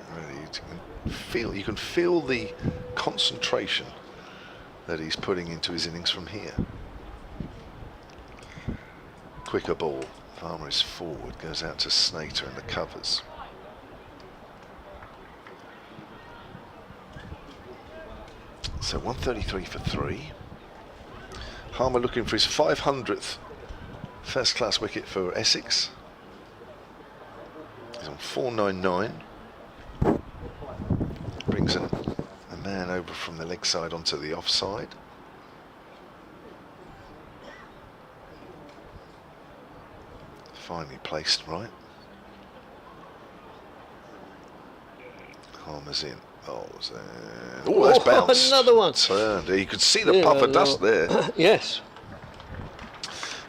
Really, you can feel the concentration that he's putting into his innings from here. Quicker ball. Farmer is forward, goes out to Snater in the covers. So 133 for 3. Harmer looking for his 500th first class wicket for Essex. He's on 499. Brings a man over from the leg side onto the offside. Finally placed right. Harmer's in. Oh, that's bounced. Another one. Turned. You could see the Yeah, puff of no. dust there. Yes.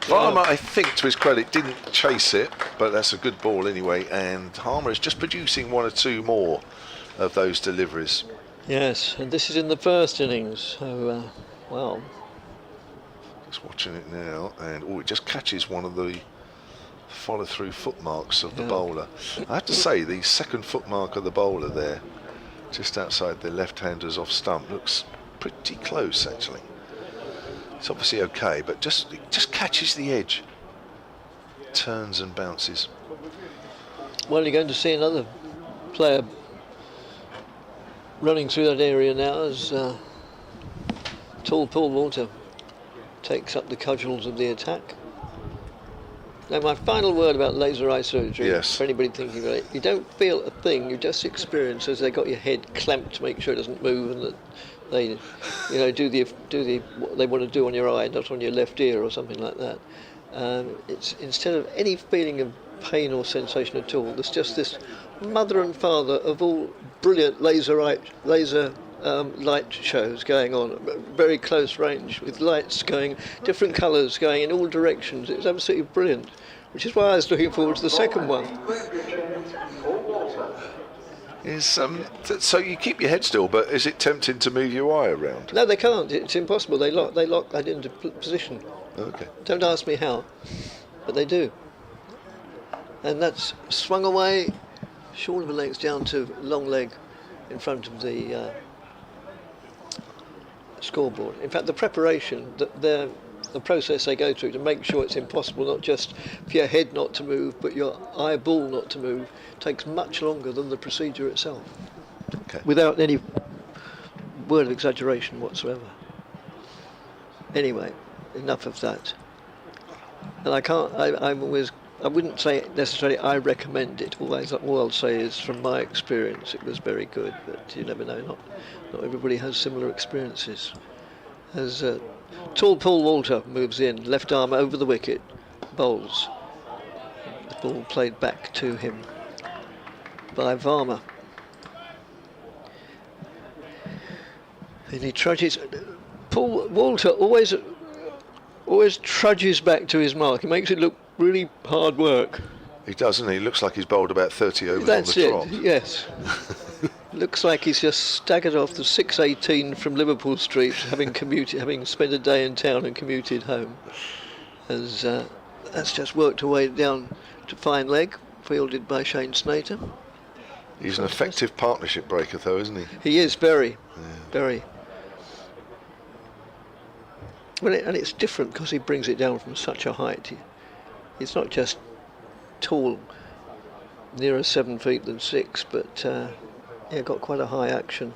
Farmer, I think, to his credit, didn't chase it, but that's a good ball anyway. And Harmer is just producing one or two more of those deliveries. Yes, and this is in the first innings. So, well, Just watching it now, and it just catches one of the follow-through footmarks of the bowler. I have to say, the second footmark of the bowler there, just outside the left-hander's off stump, looks pretty close actually. It's obviously okay, but it just catches the edge, turns and bounces. well, you're going to see another player running through that area now as tall Paul Walter takes up the cudgels of the attack. Now, my final word about laser eye surgery, Yes. for anybody thinking about it, you don't feel a thing, you just experience as they got your head clamped to make sure it doesn't move, and that they, do the what they want to do on your eye, not on your left ear or something like that. It's instead of any feeling of pain or sensation at all, there's just this mother and father of all brilliant laser light shows going on, very close range, with lights going, different colours going in all directions. It's absolutely brilliant, which is why I was looking forward to the second one. So you keep your head still, but is it tempting to move your eye around? No, they can't. It's impossible. They lock that into position. Okay. Don't ask me how, but they do. And that's swung away, short of the legs down to long leg in front of the scoreboard. In fact, the preparation, the process they go through to make sure it's impossible, not just for your head not to move, but your eyeball not to move, takes much longer than the procedure itself. Okay. Without any word of exaggeration whatsoever. Anyway, enough of that. And I wouldn't say necessarily I recommend it. All I'll say is, from my experience, it was very good, but you never know. Not everybody has similar experiences. As tall Paul Walter moves in, left arm over the wicket, bowls. The ball played back to him by Varma. And he trudges. Paul Walter always trudges back to his mark. He makes it look really hard work. He doesn't. He looks like he's bowled about 30 overs That's on the it. trot. Yes. Looks like he's just staggered off the 6:18 from Liverpool Street, having spent a day in town and commuted home. As that's just worked away down to fine leg, fielded by Shane Snater. He's an effective partnership breaker, though, isn't he? He is very. Well, and it's different because he brings it down from such a height. He's not just tall, nearer 7 feet than 6, but got quite a high action.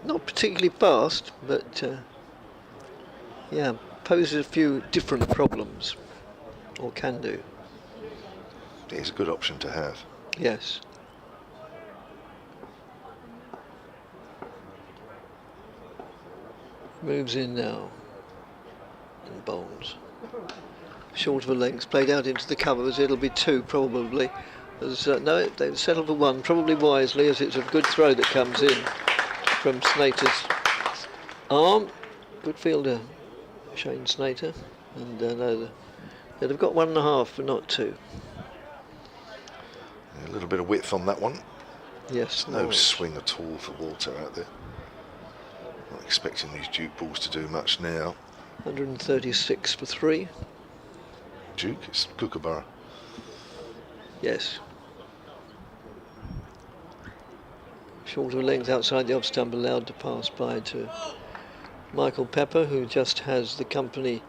Not particularly fast, but poses a few different problems, or can do. He's a good option to have. Yes. Moves in now and bowls. Short of a length, played out into the covers. It'll be 2 probably. No, they've settled for 1, probably wisely, as it's a good throw that comes in from Snater's arm. Good fielder, Shane Snater, and no, they'd have got 1.5, but not 2. A little bit of width on that one. Yes. No swing at all for Walter out there. Not expecting these Duke balls to do much now. 136 for 3. Duke, it's Kookaburra. Yes. Short of a length outside the off stump, allowed to pass by to Michael Pepper, who just has the company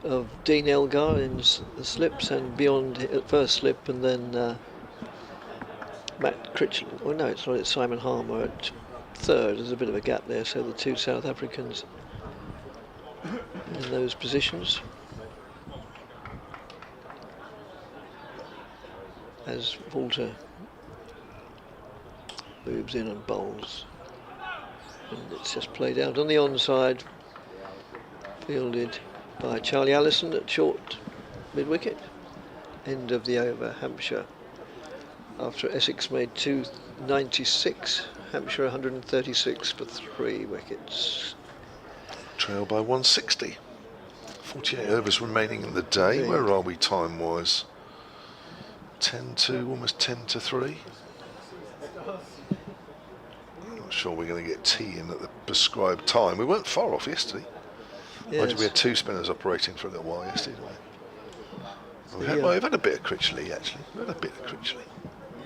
of Dean Elgar in the slips, and beyond at first slip, and then Matt Critchley. Oh no, it's not. It's Simon Harmer at third. There's a bit of a gap there, so the 2 South Africans in those positions. As Walter moves in and bowls, and it's just played out on the onside, fielded by Charlie Allison at short mid-wicket. End of the over, Hampshire. After Essex made 296, Hampshire 136 for 3 wickets. Trail by 160. 48 overs remaining in the day. Where are we time-wise? 10 to, almost 10 to 3. I'm not sure we're going to get tea in at the prescribed time. We weren't far off yesterday. Yes. We had 2 spinners operating for a little while yesterday, didn't we? We've had a bit of Critchley, actually. We've had a bit of Critchley.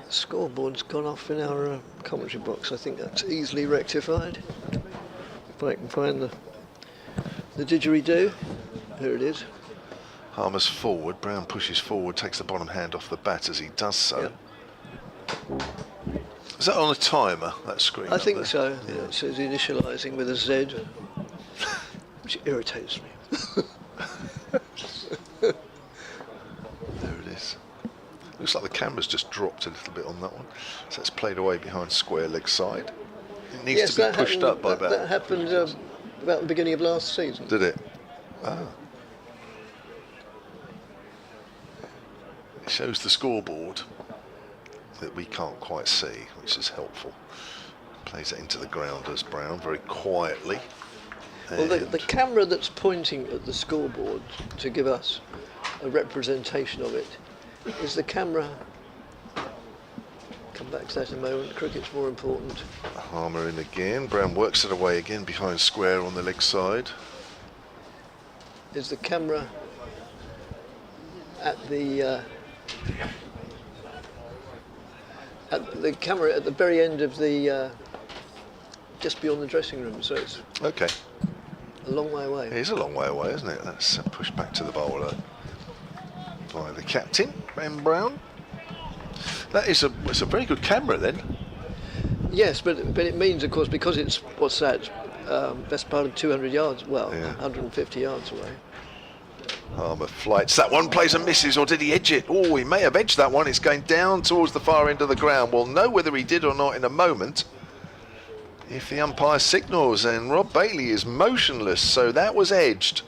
The scoreboard's gone off in our commentary box. I think that's easily rectified. If I can find the didgeridoo. Here it is. Harmer's forward, Brown pushes forward, takes the bottom hand off the bat as he does so. Yep. Is that on a timer, that screen? I think there? so. Yeah, it says initialising with a Z, which irritates me. There it is. Looks like the camera's just dropped a little bit on that one. So it's played away behind square leg side. It needs to be pushed up by about... That happened about the beginning of last season. Did it? Ah. It shows the scoreboard that we can't quite see, which is helpful. Plays it into the grounders, Brown, very quietly. Well, the camera that's pointing at the scoreboard to give us a representation of it is the camera. Come back to that in a moment. Cricket's more important. Harmer in again. Brown works it away again behind square on the leg side. Is the camera at the camera at the very end of the just beyond the dressing room, so it's Okay. a long way away. It is a long way away, isn't it? That's pushed back to the bowler by the captain, Ben Brown. It's a very good camera then. Yes, but it means, of course, because it's what's that? Best part of 200 yards. Well, Yeah. 150 yards away. Harmer flights that one, plays and misses, or did he edge it? Oh, he may have edged that one. It's going down towards the far end of the ground. We'll know whether he did or not in a moment if the umpire signals, and Rob Bailey is motionless, so that was edged.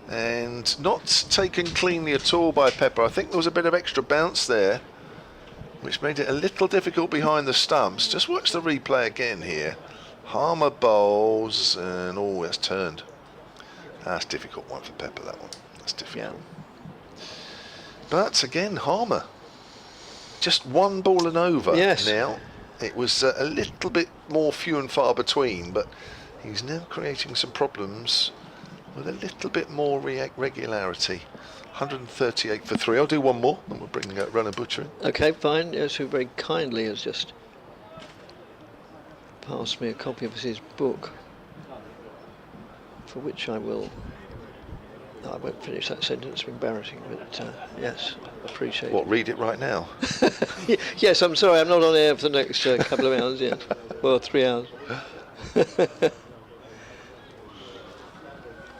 and not taken cleanly at all by Pepper. I think there was a bit of extra bounce there, which made it a little difficult behind the stumps. Just watch the replay again here. Harmer bowls, and oh, it's turned. That's a difficult one for Pepper, that one. That's difficult. Yeah. But again, Harmer, just one ball and over Yes. now. It was a little bit more few and far between, but he's now creating some problems with a little bit more regularity. 138 for 3. I'll do one more, and we'll bring Runner Butcher in. Okay, fine. Yes, who very kindly has just passed me a copy of his book, for which I won't finish that sentence, it's embarrassing, but yes, appreciate What, read it right now? it. Yes, I'm sorry, I'm not on air for the next couple of hours yet. Well, 3 hours.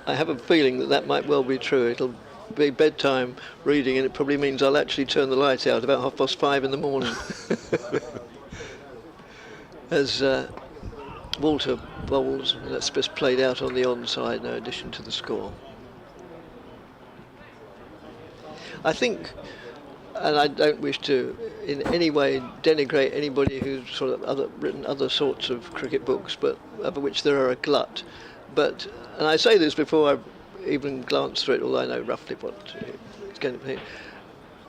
I have a feeling that might well be true. It'll be bedtime reading, and it probably means I'll actually turn the light out about 5:30 in the morning. As Walter bowls, that's just played out on the onside, no addition to the score. I think, and I don't wish to in any way denigrate anybody who's sort of written other sorts of cricket books, but of which there are a glut. But, and I say this before I've even glanced through it, although I know roughly what it's going to be.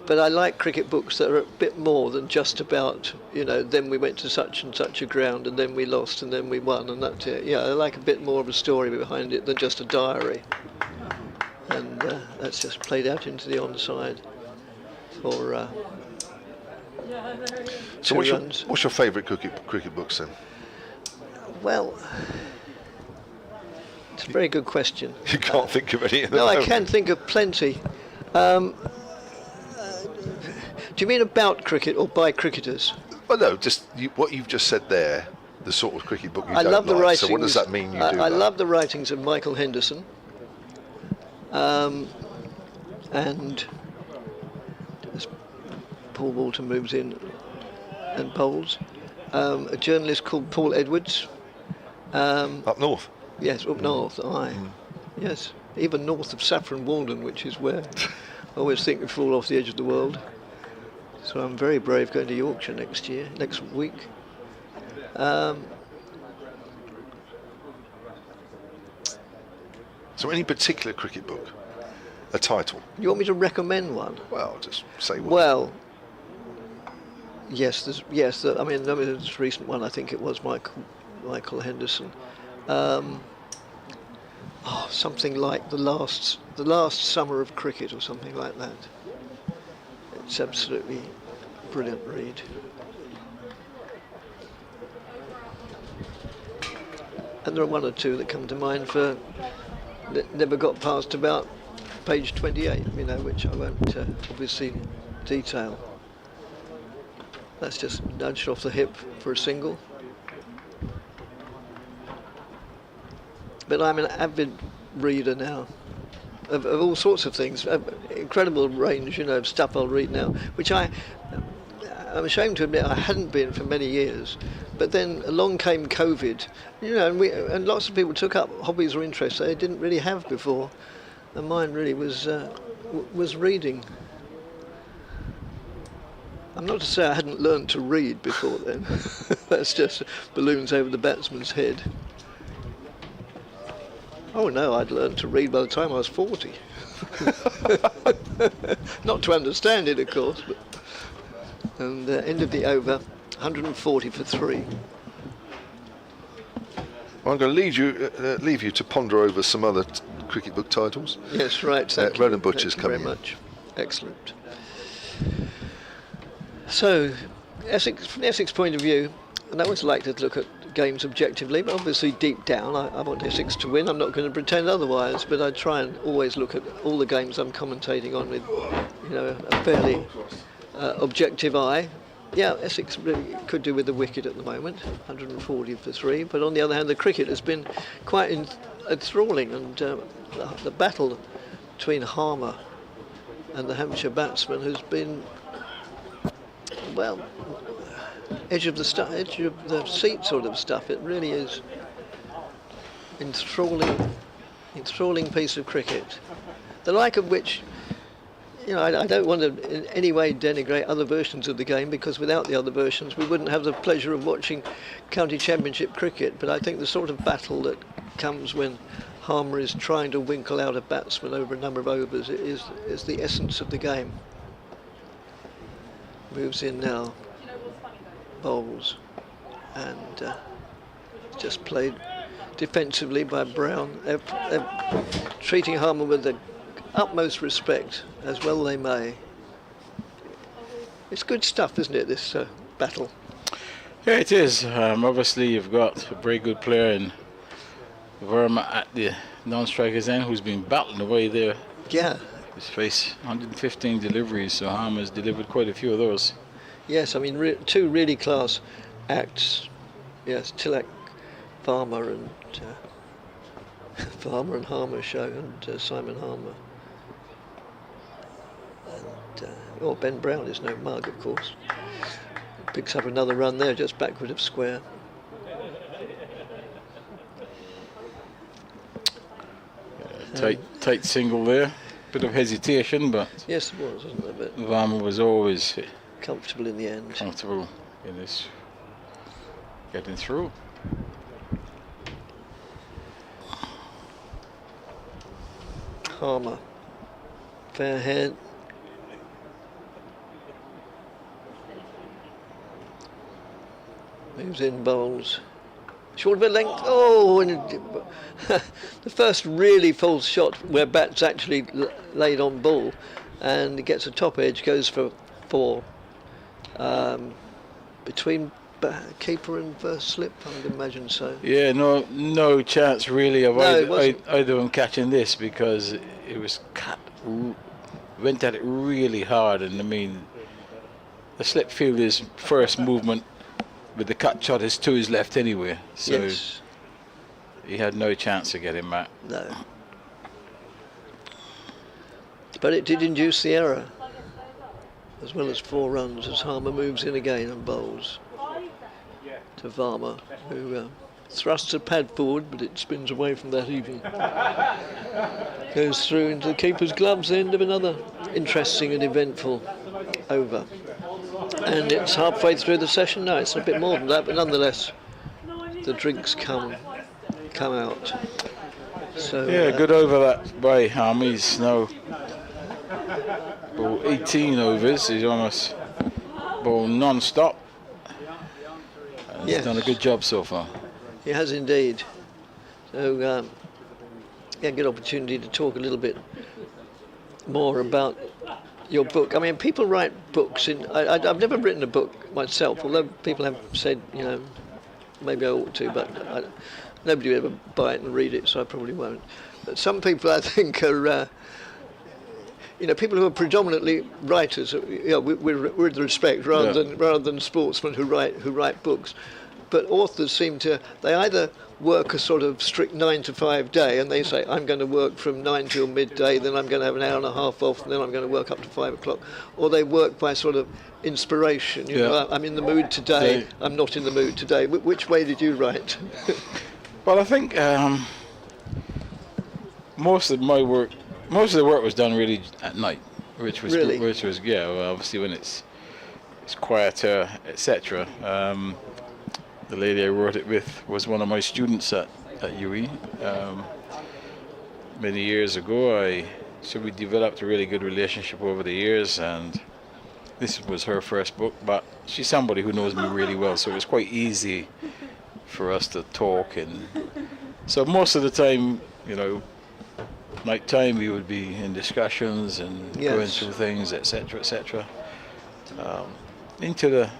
But I like cricket books that are a bit more than just about, then we went to such and such a ground and then we lost and then we won and that's it. Yeah, I like a bit more of a story behind it than just a diary. And that's just played out into the onside for So what's your favourite cricket books then? Well, it's a very good question. You can't think of any at the No, I moment. can think of plenty. Do you mean about cricket or by cricketers? Well, no, just what you've just said there, the sort of cricket book you I don't love the like. writings. So what does that mean you do I that? love the writings of Michael Henderson. And as Paul Walter moves in and bowls, a journalist called Paul Edwards. Up north? Yes, up north, aye. Yes, even north of Saffron Walden, which is where I always think we fall off the edge of the world. So I'm very brave going to Yorkshire next week. So any particular cricket book? A title? You want me to recommend one? Well, just say one. Well, yes, I mean, the most recent one, I think it was Michael Henderson. Something like the last summer of cricket or something like that. It's absolutely brilliant read. And there are one or two that come to mind that never got past about page 28, which I won't obviously detail. That's just nudged off the hip for a single. But I'm an avid reader now of all sorts of things. Incredible range, of stuff I'll read now, which I'm ashamed to admit I hadn't been for many years. But then along came COVID, and lots of people took up hobbies or interests they didn't really have before. And mine really was reading. I'm not to say I hadn't learned to read before then. That's just balloons over the batsman's head. Oh no, I'd learned to read by the time I was 40. Not to understand it, of course. But and end of the over, 140 for 3. Well, I'm going to leave you to ponder over some other cricket book titles. Yes, right. Thank Ronan you. Butcher's Thank you very coming in. much. Excellent. So, from the Essex point of view, and I always like to look at games objectively, but obviously deep down I want Essex to win. I'm not going to pretend otherwise, but I try and always look at all the games I'm commentating on with a fairly objective eye. Yeah, Essex really could do with a wicket at the moment, 140 for 3, but on the other hand the cricket has been quite enthralling, and the battle between Harmer and the Hampshire batsman has been, well, edge of the seat sort of stuff. It really is enthralling enthralling piece of cricket, the like of which, I don't want to in any way denigrate other versions of the game, because without the other versions we wouldn't have the pleasure of watching county championship cricket. But I think the sort of battle that comes when Harmer is trying to winkle out a batsman over a number of overs is the essence of the game. Moves in now, bowls, and just played defensively by Brown. They're treating Harmer with the utmost respect, as well they may. It's good stuff, isn't it, this battle? Yeah, it is. Obviously, you've got a very good player in Verma at the non-striker's end, who's been battling away there. Yeah. He's faced 115 deliveries, so Harmer's delivered quite a few of those. Yes, I mean, two really class acts. Yes, Tilak, Farmer and Harmer show, and Simon Harmer. And Ben Brown is no mug, of course. Picks up another run there, just backward of square. Tight single there. Bit of hesitation, but yes, it was, wasn't it? But Varma was always comfortable in the end. Comfortable in this getting through. Harmer, fair hand. Moves in, bowls. Short bit length. Oh, and the first really false shot where bat's actually laid on ball, and it gets a top edge, goes for 4. Between keeper and first slip, I would imagine so. Yeah, no chance really of No, either of them catching this, because it was cut, went at it really hard, and I mean, the slip fielder's first movement with the cut shot is to his left anyway, so yes. He had no chance of getting back. No. But it did induce the error, as well as 4 runs, as Harmer moves in again and bowls to Varma, who thrusts a pad forward, but it spins away from that even. Goes through into the keeper's gloves, the end of another interesting and eventful over. And it's halfway through the session. No, it's a bit more than that, but nonetheless, the drinks come out. So yeah, good over that by Harmer. He's now bowled 18 overs. He's almost bowled non-stop. And yes. He's done a good job so far. He has indeed. So good opportunity to talk a little bit more about your book. I mean, people write books. I've never written a book myself, although people have said, maybe I ought to, but nobody will ever buy it and read it, so I probably won't. But some people, I think, are people who are predominantly writers, with respect, rather than sportsmen who write books. But authors seem to, they either work a sort of strict 9 to 5 day, and they say, I'm going to work from 9 till midday, then I'm going to have an hour and a half off, and then I'm going to work up to 5 o'clock. Or they work by sort of inspiration. You know, I'm in the mood today, I'm not in the mood today. Which way did you write? Well, I think most of the work was done really at night, which was obviously when it's quieter, etc. The lady I wrote it with was one of my students at UE. Many years ago, we developed a really good relationship over the years, and this was her first book, but she's somebody who knows me really well, so it was quite easy for us to talk. And so most of the time, night time, we would be in discussions and going through things, etc., etc. Into the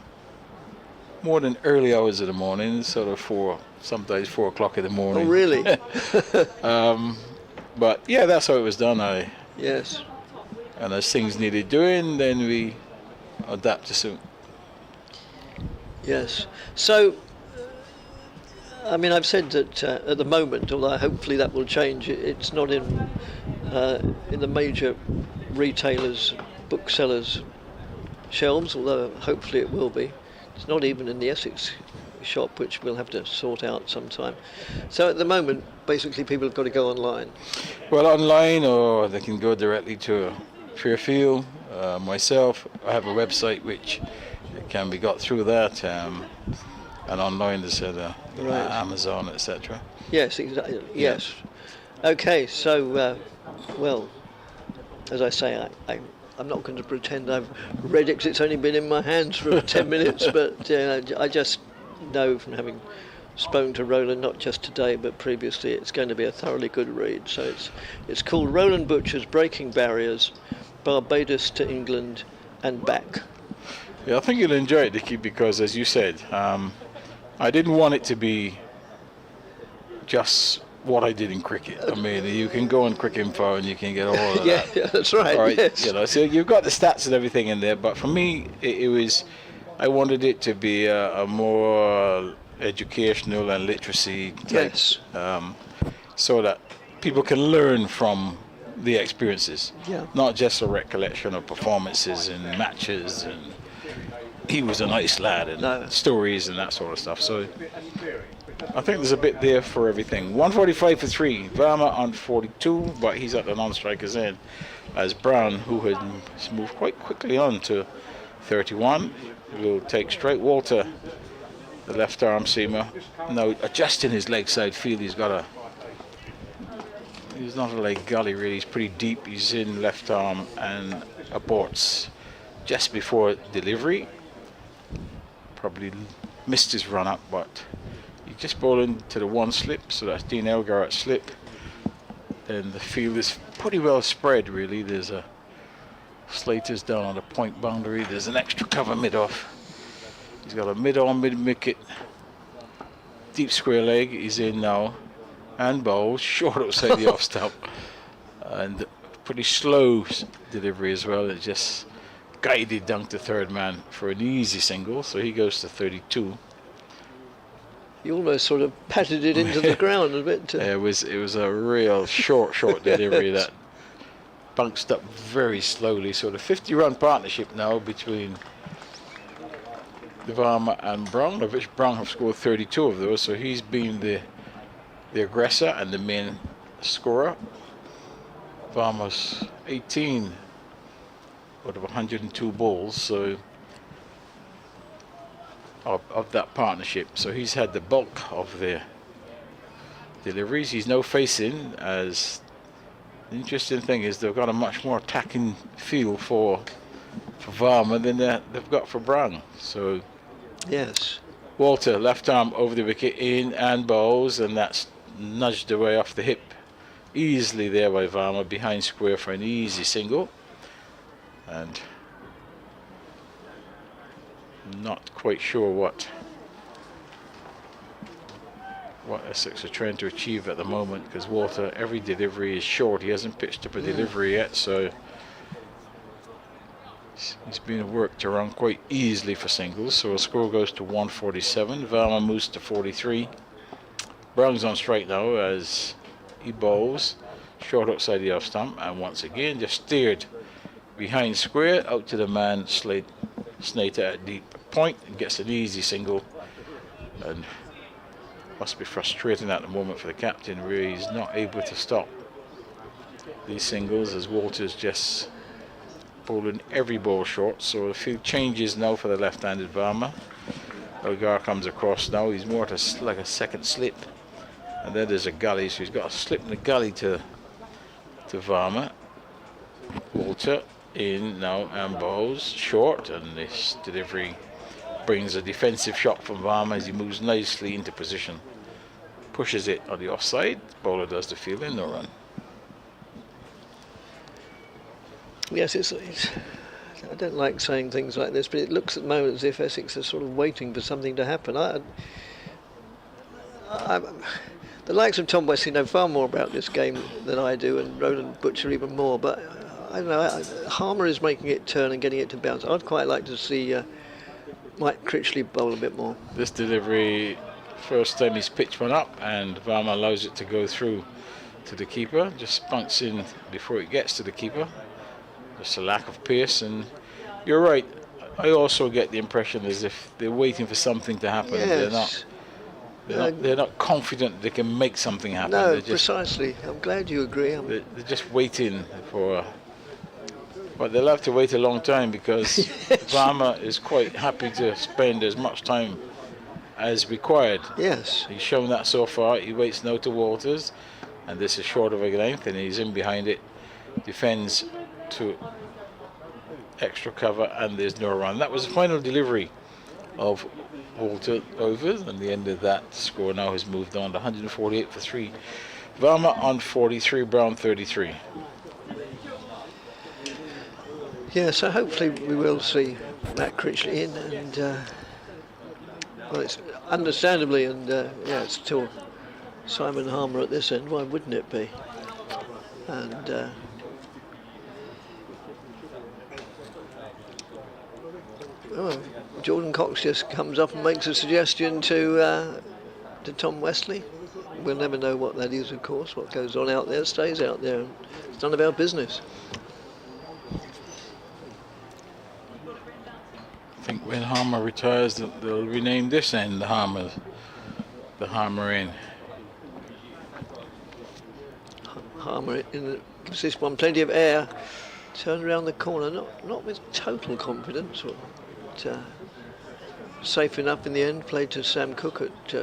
more than early hours of the morning, sort of sometimes 4 o'clock in the morning. Oh, really? But yeah, that's how it was done. Yes. And as things needed doing, then we adapt to suit. Yes. So, I mean, I've said that at the moment, although hopefully that will change, it's not in the major retailers, booksellers' shelves, although hopefully it will be. It's not even in the Essex shop, which we'll have to sort out sometime. So at the moment, basically, people have got to go online. Well, online, or they can go directly to Fairfield. Myself, I have a website which can be got through that, and online there's Amazon, etc. Yes, exactly. Yes. Okay, so, well, as I say, I'm not going to pretend I've read it because it's only been in my hands for 10 minutes, but I just know from having spoken to Roland, not just today but previously, it's going to be a thoroughly good read. So it's called Roland Butcher's Breaking Barriers, Barbados to England and Back. Yeah, I think you'll enjoy it, Dickie, because as you said, I didn't want it to be just what I did in cricket. I mean, you can go on Cricket Info and you can get all of that. Yeah, that's right. All right, yes. you know, so you've got the stats and everything in there, but for me, it was, I wanted it to be a more educational and literacy type, Yes. So that people can learn from the experiences, Yeah. not just a recollection of performances and matches and he was a nice lad and stories and that sort of stuff. So I think there's a bit there for everything. 145 for 3, Varma on 42, but he's at the non-striker's end as Brown, who has moved quite quickly on to 31, will take straight. Walter, the left arm seamer, now adjusting his leg side field. He's not a leg gully really, he's pretty deep. He's in left arm and aborts just before delivery. Probably missed his run up, but he just bowled into the one slip, so that's Dean Elgar at slip. Then the field is pretty well spread really. There's a Slater's down on the point boundary. There's an extra cover mid-off. He's got a mid-on, mid-wicket, deep square leg. He's in now and bowls short outside the off stump, and pretty slow delivery as well. It just guided down to third man for an easy single, so he goes to 32. You almost sort of patted it into the ground a bit. It was a real short delivery that bounced up very slowly. So the 50-run partnership now between Varma and Brown, of which Brown have scored 32 of those, so he's been the aggressor and the main scorer. Varma's 18 out of 102 balls, so of that partnership, so he's had the bulk of the deliveries. He's now facing, as the interesting thing is they've got a much more attacking feel for Varma than they've got for Brown. So yes, Walter, left arm over the wicket, in and bowls, and that's nudged away off the hip easily there by Varma, behind square for an easy single. And not quite sure what Essex are trying to achieve at the moment, because Walter, every delivery is short. He hasn't pitched up a delivery yet, so he's been worked around quite easily for singles. So a score goes to 147. Varma moves to 43. Brown's on strike now as he bowls short outside the off stump, and once again just steered behind square out to the man Snater at deep point and gets an easy single. And must be frustrating at the moment for the captain, where he's not able to stop these singles, as Walter's just bowling every ball short. So a few changes now for the left-handed Varma. Elgar comes across now. He's more like a second slip, and then there's a gully, so he's got a slip in the gully to Varma. Walter in now and bowls short, and this delivery brings a defensive shot from Varma as he moves nicely into position, pushes it on the offside. Bowler does the fielding, no run. yes, it's I don't like saying things like this, but it looks at the moment as if Essex are sort of waiting for something to happen. The likes of Tom Wesley know far more about this game than I do, and Roland Butcher even more, but I don't know, Harmer is making it turn and getting it to bounce. I'd quite like to see Mike Critchley bowl a bit more. This delivery, first time he's pitched one up, and Varma allows it to go through to the keeper, just bunks in before it gets to the keeper. Just a lack of pace, and you're right, I also get the impression as if they're waiting for something to happen. Yes. They're not confident they can make something happen. No, they're just, precisely. I'm glad you agree. they're just waiting for. But they'll have to wait a long time because Varma is quite happy to spend as much time as required. Yes. He's shown that so far. He waits now to Walters, and this is short of a length, and he's in behind it, defends to extra cover, and there's no run. That was the final delivery of Walter overs, and the end of that score now has moved on to 148 for 3. Varma on 43, Brown 33. Yeah, so hopefully we will see Matt Critchley in, and well, it's understandably, and yeah, it's still Simon Harmer at this end. Why wouldn't it be? And oh, Jordan Cox just comes up and makes a suggestion to Tom Westley. We'll never know what that is, of course. What goes on out there stays out there. It's none of our business. I think when Harmer retires, they'll rename this end the Harmer end. Harmer in this one, plenty of air. Turned around the corner, not with total confidence, but safe enough in the end. Played to Sam Cook at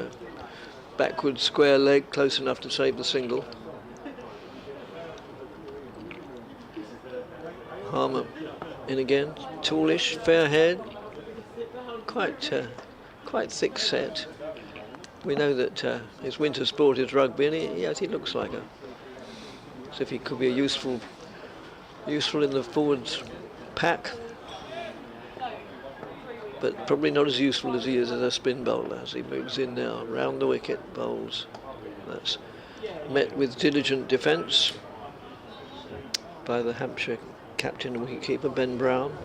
backward square leg, close enough to save the single. Harmer in again, tallish, fair head, quite thick set. We know that his winter sport is rugby, and he looks like as if he could be useful in the forwards pack, but probably not as useful as he is as a spin bowler as he moves in now, round the wicket, bowls. That's met with diligent defence by the Hampshire captain and wicketkeeper Ben Brown.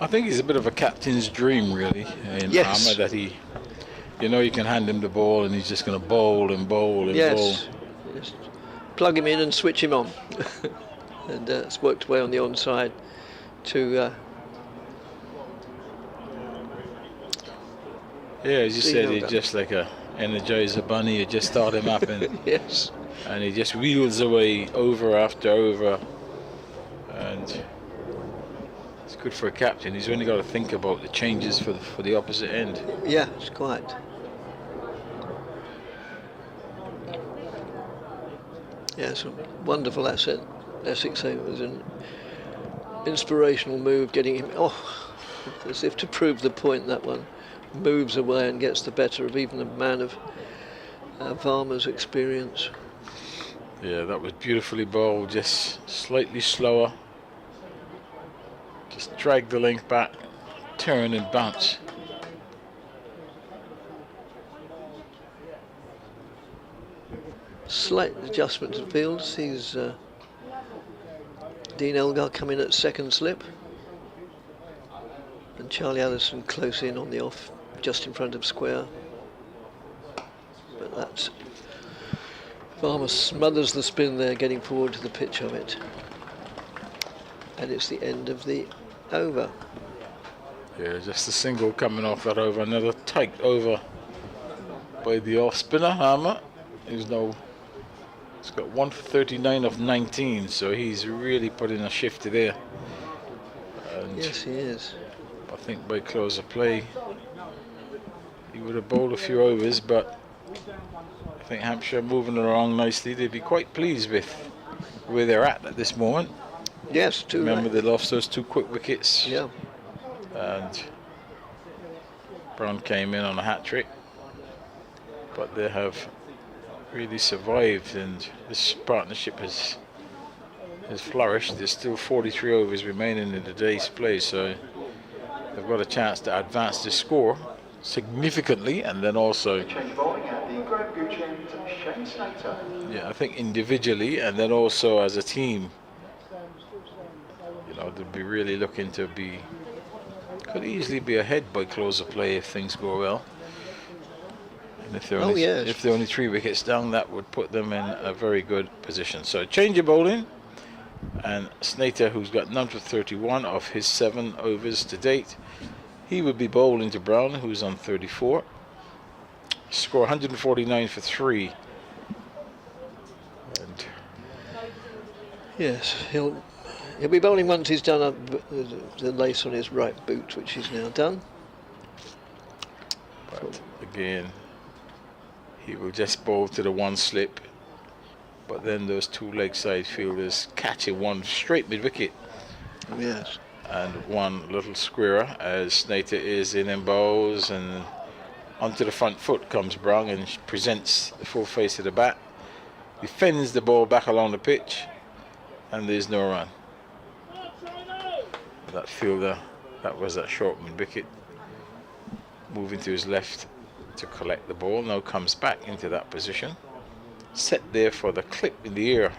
I think he's a bit of a captain's dream, really, in Yes. Harmer, that you can hand him the ball and he's just going to bowl and bowl and bowl. Yes, just plug him in and switch him on. And it's worked away on the onside to Yeah, as you See said, how he's that- just like a Energizer bunny. You just start him up and yes. and he just wheels away over after over, and it's good for a captain. He's only got to think about the changes for the opposite end. Yeah, it's quite. Yeah, it's a wonderful asset. Essex, it was an inspirational move, getting him as if to prove the point. That one moves away and gets the better of even a man of Varma's experience. Yeah, that was beautifully bowled, just slightly slower. Just drag the length back, turn and bounce. Slight adjustment to field. Sees Dean Elgar come in at second slip, and Charlie Allison close in on the off, just in front of square. But that's Varma smothers the spin there, getting forward to the pitch of it, and it's the end of the over. Yeah, just a single coming off that over. Another tight over by the off spinner Harmer. He's got 1 for 39 of 19, so he's really put in a shift there. And Yes, he is. I think by close of play, he would have bowled a few overs, but I think Hampshire moving along nicely. They'd be quite pleased with where they're at this moment. Yes, two. Remember, they lost those 2 quick wickets. Yeah. And Brown came in on a hat trick, but they have really survived, and this partnership has flourished. There's still 43 overs remaining in the day's play, so they've got a chance to advance the score significantly, and then also, Change bowling at the Graham Gooch end, Shane Slater. yeah, I think individually and then also as a team, they'll be really looking to could easily be ahead by close of play if things go well. And if they're only 3 wickets down, that would put them in a very good position. So change of bowling, And Snater, who's got none for 31 of his 7 overs to date, he would be bowling to Brown, who's on 34. Score 149 for 3. And Yes, he'll be bowling once he's done up the lace on his right boot, which he's now done. but again, he will just bowl to the 1 slip. But then those 2 leg side fielders catching 1 straight mid wicket. Yes. And 1 little squarer as Snater is in and bowls, and onto the front foot comes Brown and presents the full face of the bat. Defends the ball back along the pitch, and there's no run. That fielder, that was that short mid wicket, moving to his left to collect the ball, now comes back into that position. Set there for the clip in the ear.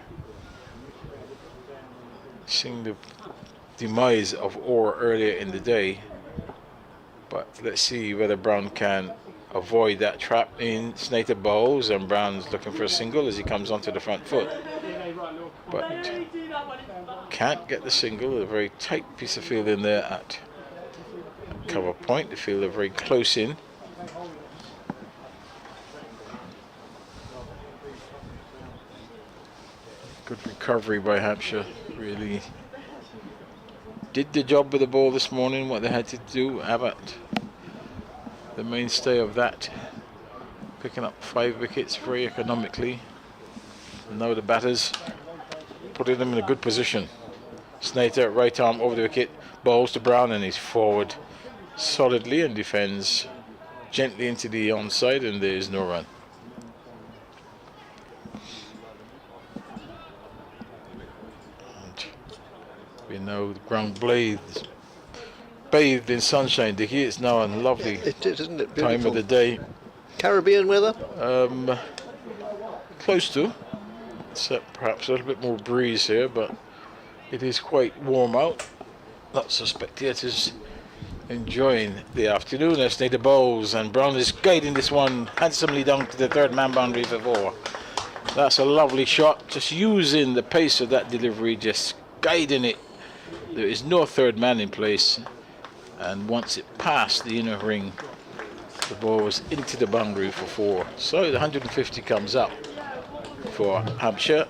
Seeing the demise of Orr earlier in the day, but let's see whether Brown can avoid that trap. In Snater bowls, and Brown's looking for a single as he comes onto the front foot, but can't get the single. A very tight piece of field in there at cover point. The fielder very close in. Good recovery by Hampshire. Really did the job with the ball this morning, what they had to do. Abbott, the mainstay of that, picking up 5 wickets very economically. And now the batters putting them in a good position. Snater, right arm over the wicket, bowls to Brown, and he's forward solidly and defends gently into the onside, and there is no run. We know the ground bathed in sunshine, Dickie. It's now a lovely It is, isn't it? time Beautiful. of the day. Caribbean weather? Close to. Except perhaps a little bit more breeze here, but it is quite warm out. Lots of spectators enjoying the afternoon as Snater bowls, and Brown is guiding this one handsomely down to the 3rd man boundary for 4. That's a lovely shot, just using the pace of that delivery, just guiding it. There is no 3rd man in place, and once it passed the inner ring, the ball was into the boundary for 4. So the 150 comes up for Hampshire,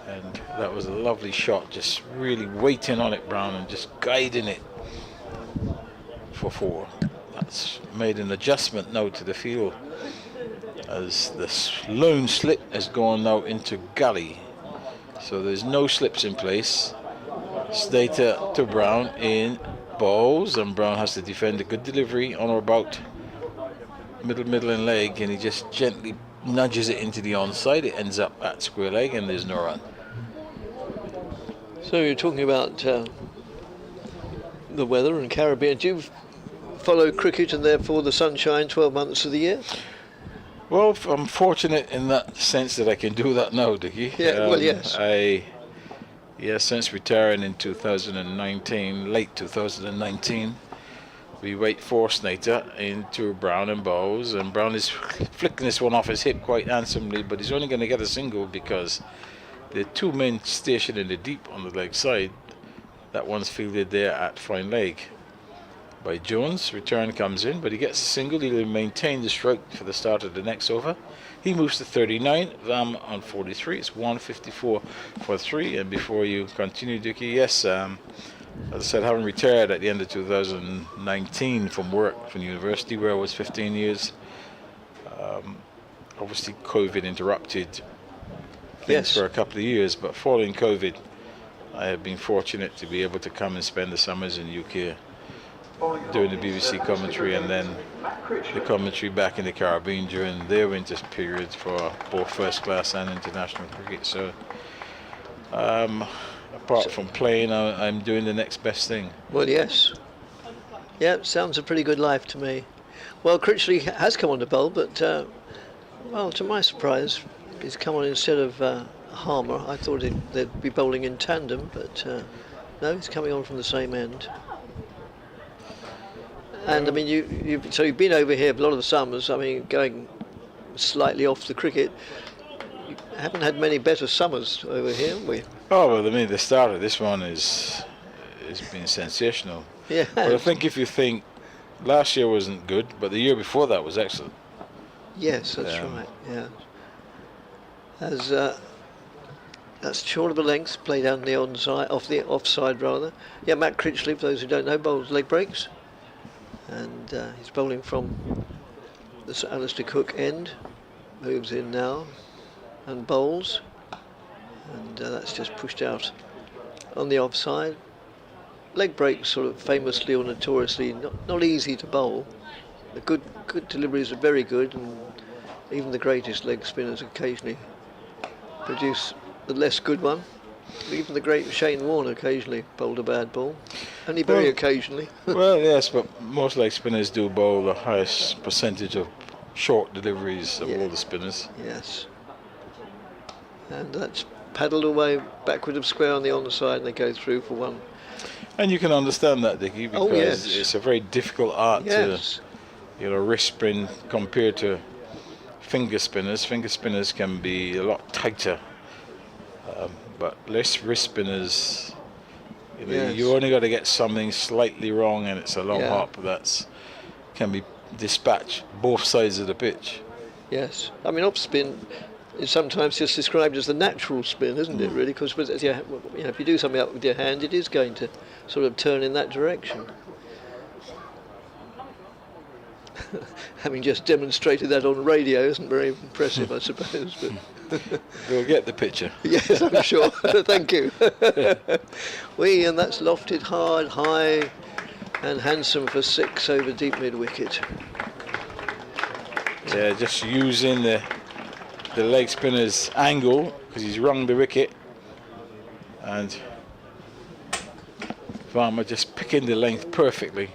and that was a lovely shot, just really waiting on it, Brown, and just guiding it for 4. That's made an adjustment now to the field as the lone slip has gone now into gully, so there's no slips in place. Snater to Brown in bowls, and Brown has to defend a good delivery on or about middle and leg, and he just gently nudges it into the onside. It ends up at square leg, and there's no run. So you're talking about the weather and Caribbean. Do you follow cricket and therefore the sunshine 12 months of the year? Well, I'm fortunate in that sense that I can do that now, Dickie. Yeah, well, yes. Since retiring in 2019, late 2019, we wait for Snater into Brown and bowls, and Brown is flicking this one off his hip quite handsomely, but he's only going to get a single because the 2 men stationed in the deep on the leg side. That one's fielded there at fine leg by Jones. Return comes in, but he gets a single. He'll maintain the stroke for the start of the next over. He moves to 39, Vam on 43. It's 154 for 3. And before you continue, Dickie, yes, as I said, having retired at the end of 2019 from work from university, where I was 15 years, obviously COVID interrupted things for a couple of years, but following COVID, I have been fortunate to be able to come and spend the summers in the UK doing the BBC commentary, and then the commentary back in the Caribbean during their winter periods for both first class and international cricket. So apart from playing, I'm doing the next best thing. Well, yes. Yeah, sounds a pretty good life to me. Well, Critchley has come on to bowl, but well, to my surprise, he's come on instead of Harmer. I thought they'd be bowling in tandem, but no, he's coming on from the same end. And I mean, you've been over here a lot of the summers. I mean, going slightly off the cricket. haven't had many better summers over here, have we? Oh well, I mean the start of this one has been sensational. Yeah. But I think if you think last year wasn't good, but the year before that was excellent. Yes, that's right. Yeah. As that's short of a length, play down the offside rather. Yeah, Matt Critchley, for those who don't know, bowls leg breaks, and he's bowling from the Sir Alistair Cook end. Moves in now and bowls, and that's just pushed out on the offside. Leg breaks sort of famously or notoriously not easy to bowl. The good deliveries are very good, and even the greatest leg spinners occasionally produce the less good one. Even the great Shane Warne occasionally bowled a bad ball, only very occasionally. Well, yes, but most leg spinners do bowl the highest percentage of short deliveries of all the spinners. Yes. And that's paddled away backward of square on the onside, and they go through for one. And you can understand that, Dickie, because yes. it's a very difficult art Yes. to, wrist spin compared to finger spinners. Finger spinners can be a lot tighter, but less wrist spinners. You only got to get something slightly wrong, and it's a long hop can be dispatched both sides of the pitch. Yes. I mean, off spin is sometimes just described as the natural spin, isn't it? Really, because if you do something up with your hand, it is going to sort of turn in that direction. Having just demonstrated that on radio isn't very impressive, I suppose. But We'll get the picture. yes, I'm sure. Thank you. And that's lofted hard, high, and handsome for 6 over deep mid wicket. Yeah, just using the leg spinner's angle because he's rung the wicket, and Varma just picking the length perfectly.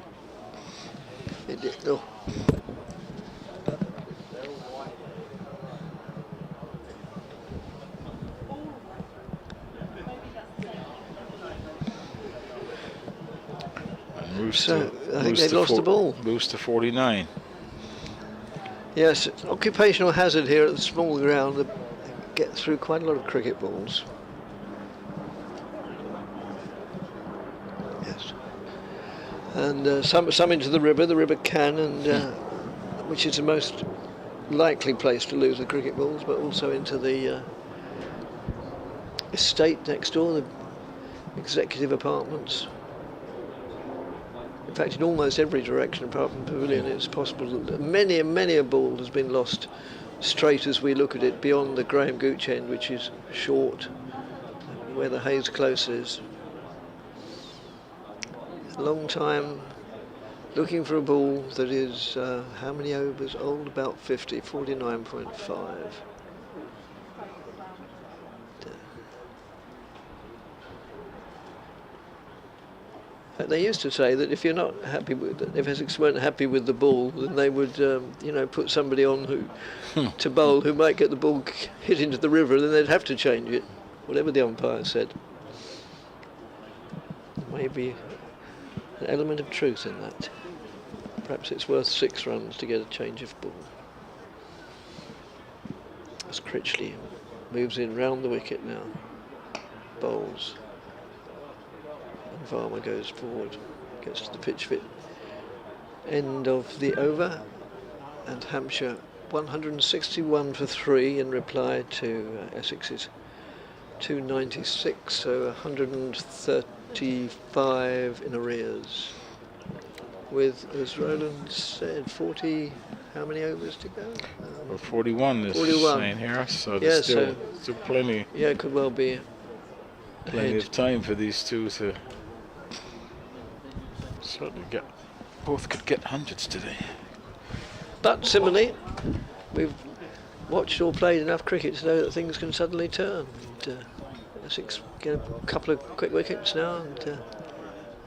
So I think they've lost the ball. Moves to 49. Yes, occupational hazard here at the small ground. They get through quite a lot of cricket balls. Yes, and some into the river can, and which is the most likely place to lose the cricket balls, but also into the estate next door, the executive apartments. In fact, in almost every direction apart from Pavilion, it's possible that many a ball has been lost straight as we look at it beyond the Graham Gooch end, which is short, where the Hayes Close is. A long time looking for a ball that is how many overs old? About 50, 49.5. They used to say that if you're not happy if Essex weren't happy with the ball, then they would, put somebody on to bowl who might get the ball hit into the river, and then they'd have to change it, whatever the umpire said. Maybe an element of truth in that. Perhaps it's worth 6 runs to get a change of ball. As Critchley moves in round the wicket now, bowls. Varma goes forward, gets to the pitch fit end of the over, and Hampshire 161 for 3 in reply to Essex's 296, so 135 in arrears. With, as Roland said, 40, how many overs to go? 41 is 41. saying here, so there's still plenty. Yeah, it could well be Plenty of time for these two to certainly both could get hundreds today. But similarly, we've watched or played enough cricket to know that things can suddenly turn. And, Essex get a couple of quick wickets now, and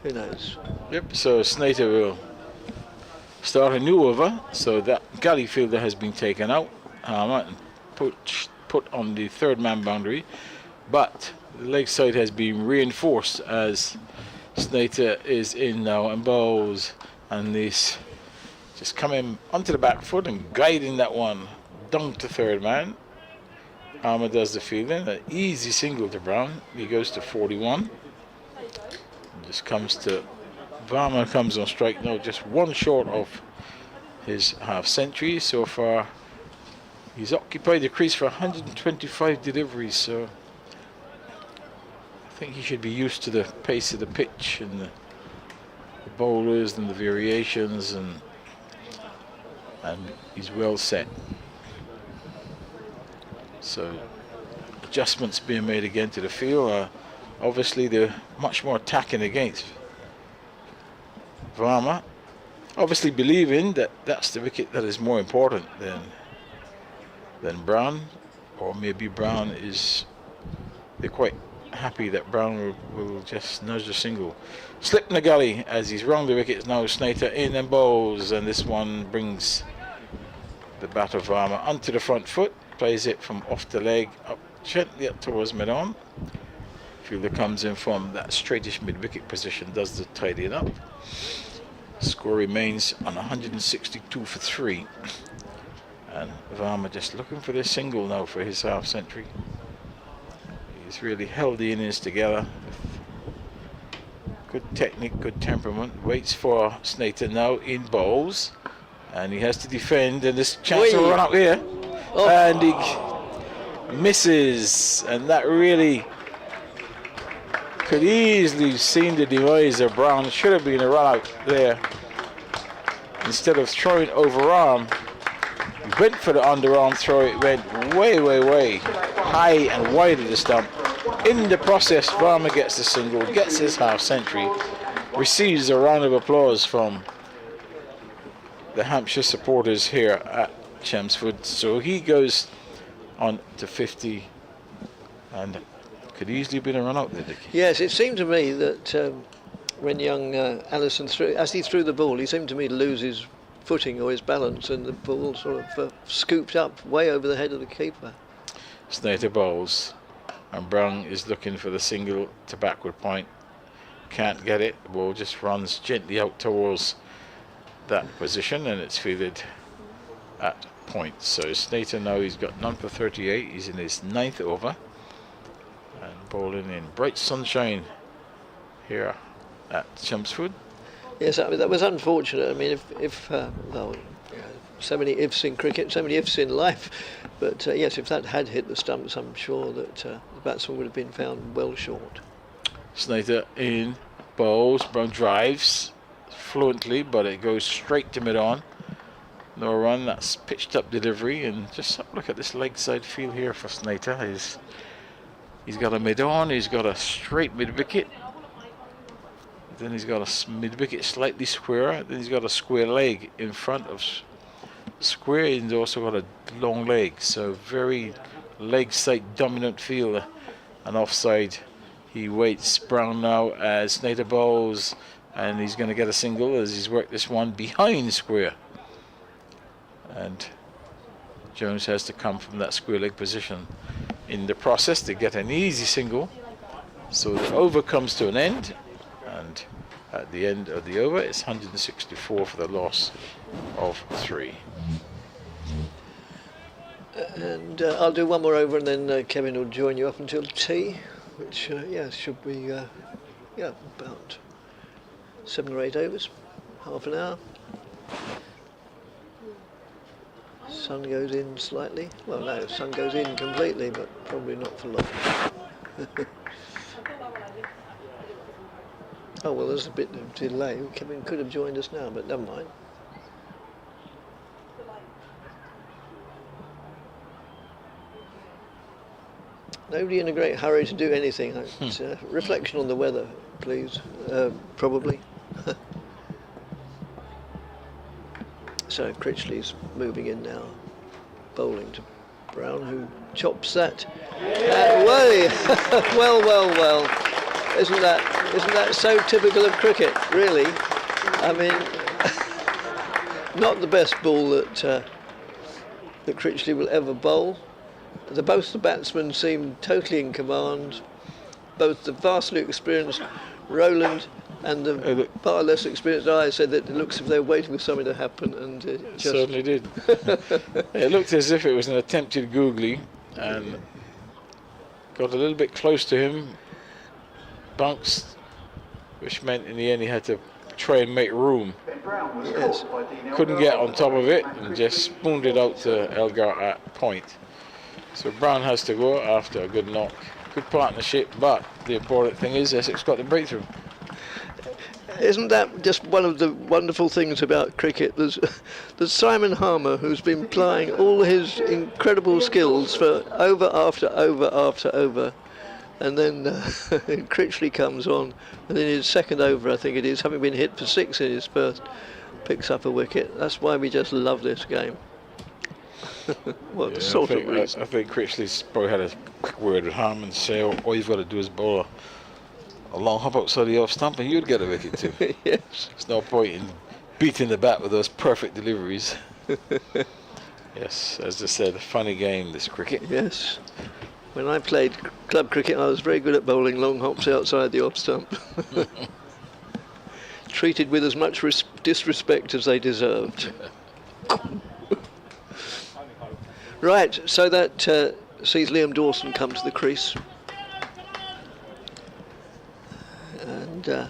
who knows? Yep, so Snater will start a new over, so that galley fielder has been taken out and put on the third man boundary, but the leg side has been reinforced as Snater is in now and bowls, and this just coming onto the back foot and guiding that one down to third man. Armour does the fielding. An easy single to Brown. He goes to 41. Just comes to Varma, comes on strike now, just one short of his half century so far. He's occupied the crease for 125 deliveries, so I think he should be used to the pace of the pitch and the bowlers and the variations, and he's well set. So adjustments being made again to the field. Obviously they're much more attacking against Varma, obviously believing that that's the wicket that is more important than Brown, or maybe Brown is, they're quite happy that Brown will just nudge the single. Slip in the gully as he's round the wickets now. Snater in and bowls, and this one brings the bat of Varma onto the front foot, plays it from off the leg up gently up towards mid-on. Fielder comes in from that straightish mid-wicket position, does the tidying up. Score remains on 162 for 3. And Varma just looking for this single now for his half century. He's really held the innings together. Good technique, good temperament. Waits for Snater now in bowls. And he has to defend, and this chance to run up here. Oh. And he misses. And that really could easily seen the demise of Brown. Should have been a run out there. Instead of throwing overarm, he went for the underarm throw. It went way, way, way high and wide of the stump. In the process, Varma gets the single, gets his half century, receives a round of applause from the Hampshire supporters here at Chelmsford. So he goes on to 50, and could easily have been a run out there, Dickie. Yes, it seemed to me that when young Allison as he threw the ball, he seemed to me to lose his footing or his balance, and the ball sort of scooped up way over the head of the keeper. Snater bowls, and Brown is looking for the single to backward point. Can't get it. The ball just runs gently out towards that position, and it's fielded at point. So Snater now, he's got none for 38. He's in his 9th over, and bowling in bright sunshine here at Chelmsford. Yes, I mean, that was unfortunate. I mean, if well, so many ifs in cricket, so many ifs in life. But yes, if that had hit the stumps, I'm sure that the batsman would have been found well short. Snater in bowls. Brown drives fluently, but it goes straight to mid-on. No run. That's pitched up delivery, and just look at this leg side field here for Snater. He's got a mid-on. He's got a straight mid-wicket. Then he's got a mid-wicket slightly square. Then he's got a square leg in front of square. He's also got a long leg. So very leg side dominant field. And offside, he waits. Brown now as Snater bowls, and he's going to get a single as he's worked this one behind square. And Jones has to come from that square leg position in the process to get an easy single. So the over comes to an end. And at the end of the over, it's 164 for the loss of 3. And I'll do one more over, and then Kevin will join you up until tea, which yeah, should be about 7 or 8 overs, half an hour. Sun goes in slightly. Well, no, sun goes in completely, but probably not for long. Oh, well, there's a bit of delay. Kevin could have joined us now, but never mind. Nobody in a great hurry to do anything. It's reflection on the weather, please, probably. So Critchley's moving in now, bowling to Brown, who chops that away. well. Isn't that so typical of cricket, really? I mean, not the best ball that Critchley will ever bowl. Both the batsmen seem totally in command. Both the vastly experienced Rowland and the far less experienced I said that it looks as if they were waiting for something to happen, and it just certainly did. It looked as if it was an attempted googly, and got a little bit close to him, bounced, which meant in the end he had to try and make room. Yes. Couldn't get on top of it and just spooned it out to Elgar at point. So Brown has to go after a good knock. Good partnership, but the important thing is Essex got the breakthrough. Isn't that just one of the wonderful things about cricket? There's Simon Harmer, who's been plying all his incredible skills for over after over, and then Critchley comes on, and in his second over, I think it is, having been hit for 6 in his first, picks up a wicket. That's why we just love this game. What sort of reason? I think Critchley's probably had a quick word with Harman and say, all you've got to do is bowl a long hop outside the off stump and you'd get a wicket too. Yes. There's no point in beating the bat with those perfect deliveries. Yes, as I said, a funny game, this cricket. Yes. When I played club cricket, I was very good at bowling long hops outside the off stump. Treated with as much disrespect as they deserved. Right, so that sees Liam Dawson come to the crease. And the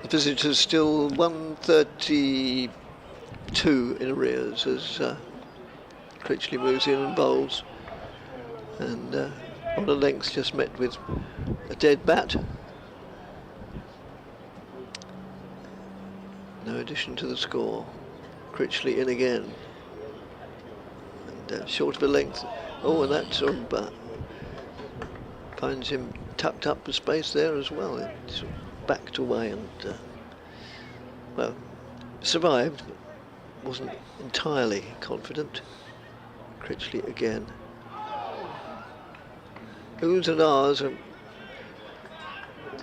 visitors still 132 in arrears as Critchley moves in and bowls. And on a length just met with a dead bat. No addition to the score. Critchley in again. And short of a length. Oh, and that sort of finds him tucked up for space there as well. It sort of backed away and, well, survived, but wasn't entirely confident. Critchley again. Oohs and ahs,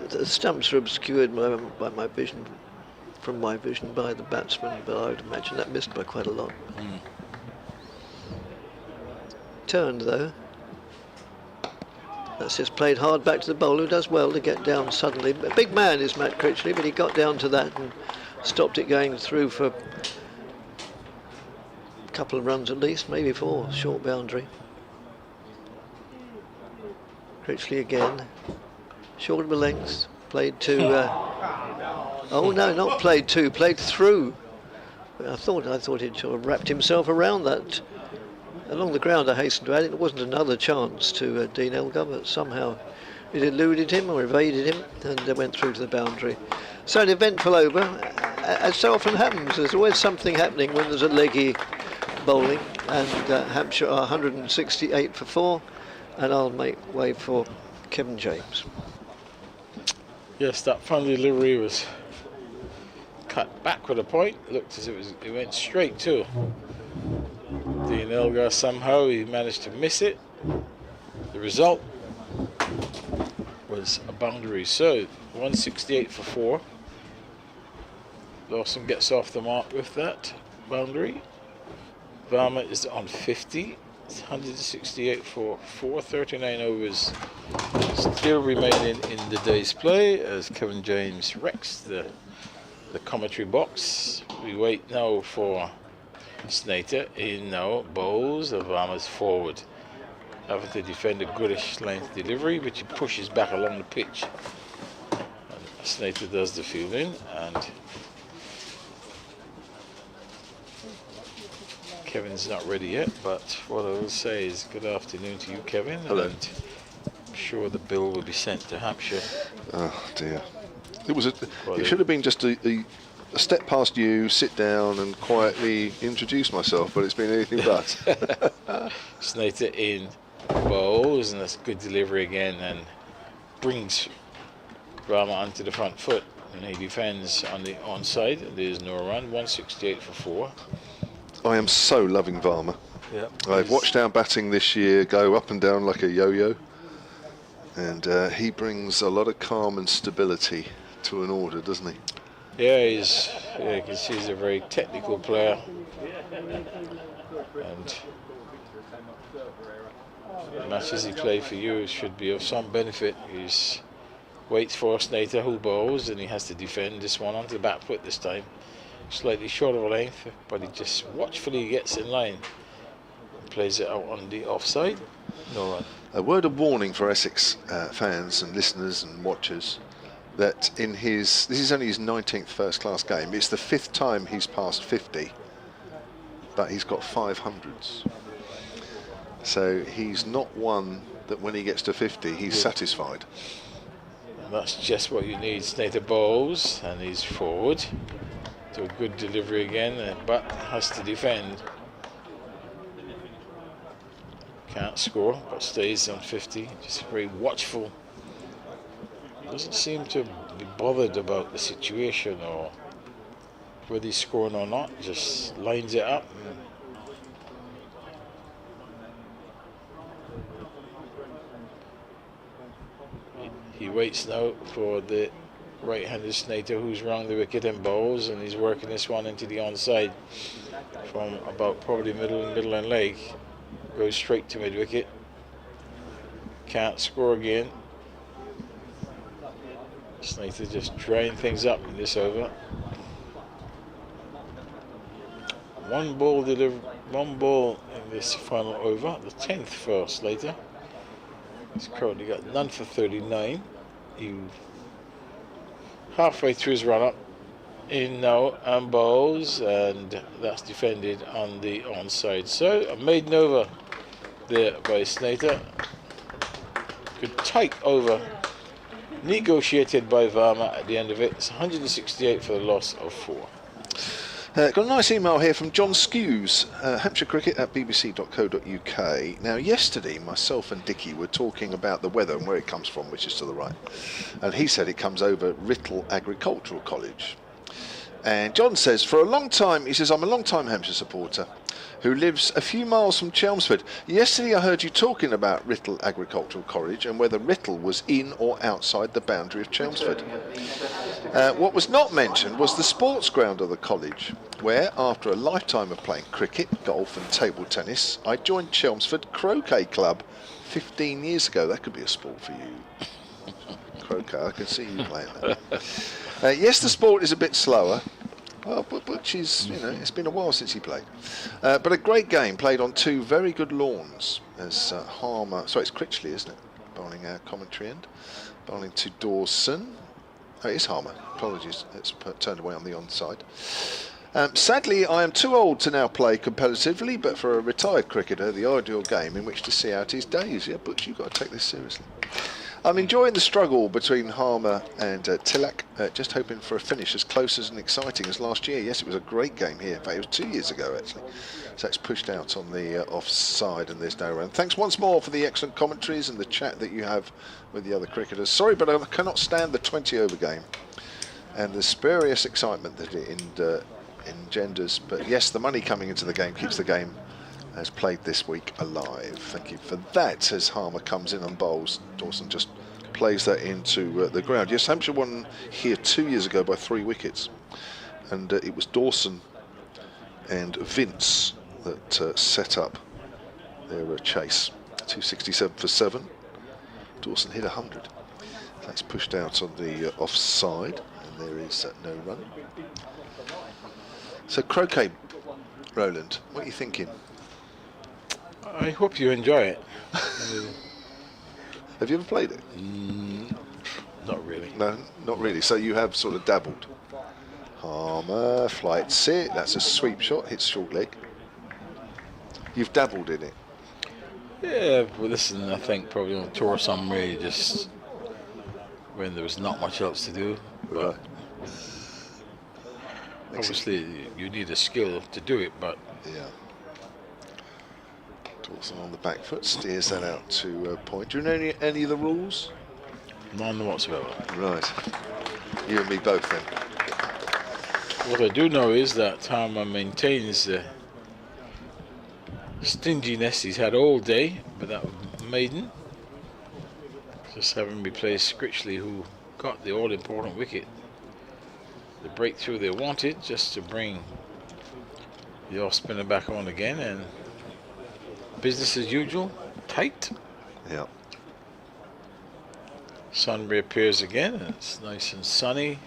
the stumps are obscured by my vision, from my vision by the batsman, but I would imagine that missed by quite a lot. Turned though. That's just played hard back to the bowler, who does well to get down suddenly. A big man is Matt Critchley, but he got down to that and stopped it going through for a couple of runs at least, maybe 4, short boundary. Critchley again, short of a length, played to, oh no, not played to, played through. I thought he'd sort of wrapped himself around that. Along the ground, I hasten to add, it wasn't another chance to Dean Elgar, but somehow it eluded him or evaded him and went through to the boundary. So an eventful over, as so often happens. There's always something happening when there's a leggy bowling, and Hampshire are 168 for 4, and I'll make way for Kevin James. Yes, that final delivery was cut back with a point. Looked as it went straight to Dean Elgar. Somehow he managed to miss it. The result was a boundary. So 168 for 4. Dawson gets off the mark with that boundary. Varma is on 50. It's 168 for 4. 39 overs still remaining in the day's play as Kevin James wrecks the commentary box. We wait now for Snater in now, bowls of Varma's forward, having to defend a goodish length delivery, which he pushes back along the pitch. And Snater does the fielding, and Kevin's not ready yet, but what I will say is good afternoon to you, Kevin. Hello. And I'm sure the bill will be sent to Hampshire. Oh dear. It should have been just a step past you, sit down and quietly introduce myself, but it's been anything but. Snater in bowls, and that's good delivery again, and brings Rama onto the front foot, and he defends on the onside. There's no run. 168 for 4. I am so loving Varma. Yep. I've watched our batting this year go up and down like a yo-yo, and he brings a lot of calm and stability to an order, doesn't he? Yeah, you can see he's a very technical player, and the matches he played for you should be of some benefit. He's waits for Snater, who bowls, and he has to defend this one onto the back foot this time. Slightly short of a length, but he just watchfully gets in line and plays it out on the offside. No run. A word of warning for Essex fans and listeners and watchers that this is only his 19th first-class game. It's the 5th time he's passed 50, but he's got 500s. So he's not one that when he gets to 50, he's satisfied. And that's just what you need. Snater bowls, and he's forward to a good delivery again, but has to defend. Can't score, but stays on 50. Just very watchful. Doesn't seem to be bothered about the situation or whether he's scoring or not. Just lines it up. He waits now for the right-handed Snater who's round the wicket and bowls, and he's working this one into the onside from about probably middle and leg. Goes straight to mid-wicket. Can't score again. Snater just drying things up in this over. One ball in this final over, the 10th for Slater. He's currently got none for 39. He halfway through his run-up. In now and bowls, and that's defended on the onside. So a maiden over there by Snater. Good tight over, negotiated by Varma at the end of it. It's 168 for the loss of 4. Got a nice email here from John Skews, Hampshire Cricket at bbc.co.uk. Now, yesterday, myself and Dickie were talking about the weather and where it comes from, which is to the right. And he said it comes over Writtle Agricultural College. And John says, for a long time, he says, I'm a long-time Hampshire supporter who lives a few miles from Chelmsford. Yesterday I heard you talking about Writtle Agricultural College and whether Writtle was in or outside the boundary of Chelmsford. What was not mentioned was the sports ground of the college, where, after a lifetime of playing cricket, golf and table tennis, I joined Chelmsford Croquet Club 15 years ago. That could be a sport for you. Croquet, I can see you playing that. Yes, the sport is a bit slower. Well, but she's, you know, it's been a while since he played. But a great game played on 2 very good lawns as Harmer, sorry, it's Critchley, isn't it? Bowling our commentary end. Bowling to Dawson. Oh, it is Harmer. Apologies, it's turned away on the onside. Sadly, I am too old to now play competitively, but for a retired cricketer, the ideal game in which to see out his days. Yeah, but you've got to take this seriously. I'm enjoying the struggle between Harmer and Tilak, just hoping for a finish as close as and exciting as last year. Yes, it was a great game here. In fact, it was 2 years ago, actually. So it's pushed out on the offside and there's no run. Thanks once more for the excellent commentaries and the chat that you have with the other cricketers. Sorry, but I cannot stand the 20-over game and the spurious excitement that it engenders. But yes, the money coming into the game keeps the game as played this week alive. Thank you for that. As Harmer comes in and bowls, Dawson just plays that into the ground. Yes, Hampshire won here 2 years ago by 3 wickets, and it was Dawson and Vince that set up their chase. 267 for 7. Dawson hit 100. That's pushed out on the offside, and there is no run. So croquet, Roland, what are you thinking? I hope you enjoy it. Have you ever played it? Not really. No, not really. So you have sort of dabbled. Harmer, flights it. That's a sweep shot. Hits short leg. You've dabbled in it. Yeah, but listen, I think probably on tour somewhere, just when there was not much else to do. But obviously, you need a skill to do it. But yeah. Dawson on the back foot, steers that out to point. Do you know any of the rules? None whatsoever. Right. You and me both then. What I do know is that Harmer maintains the stinginess he's had all day, but that maiden just having replaced Critchley, who got the all-important wicket. The breakthrough they wanted, just to bring the off-spinner back on again, and business as usual, tight. Yeah. Sun reappears again, and it's nice and sunny.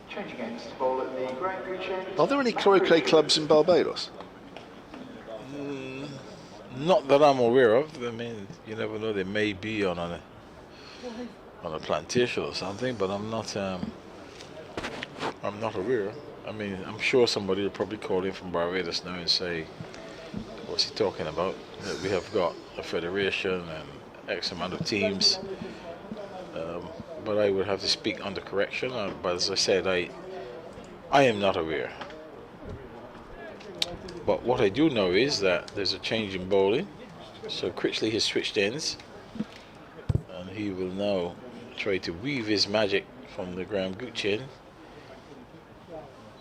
Changing ends to bowl at the Grand Championship. Are there any croquet clubs in Barbados? Not that I'm aware of. I mean, you never know. They may be on a plantation or something, but I'm not aware. I mean, I'm sure somebody will probably call in from Barbados now and say, "What's he talking about? That we have got a federation and X amount of teams." But I would have to speak under correction. But as I said, I am not aware. But what I do know is that there's a change in bowling. So Critchley has switched ends, and he will now try to weave his magic from the ground gooch in.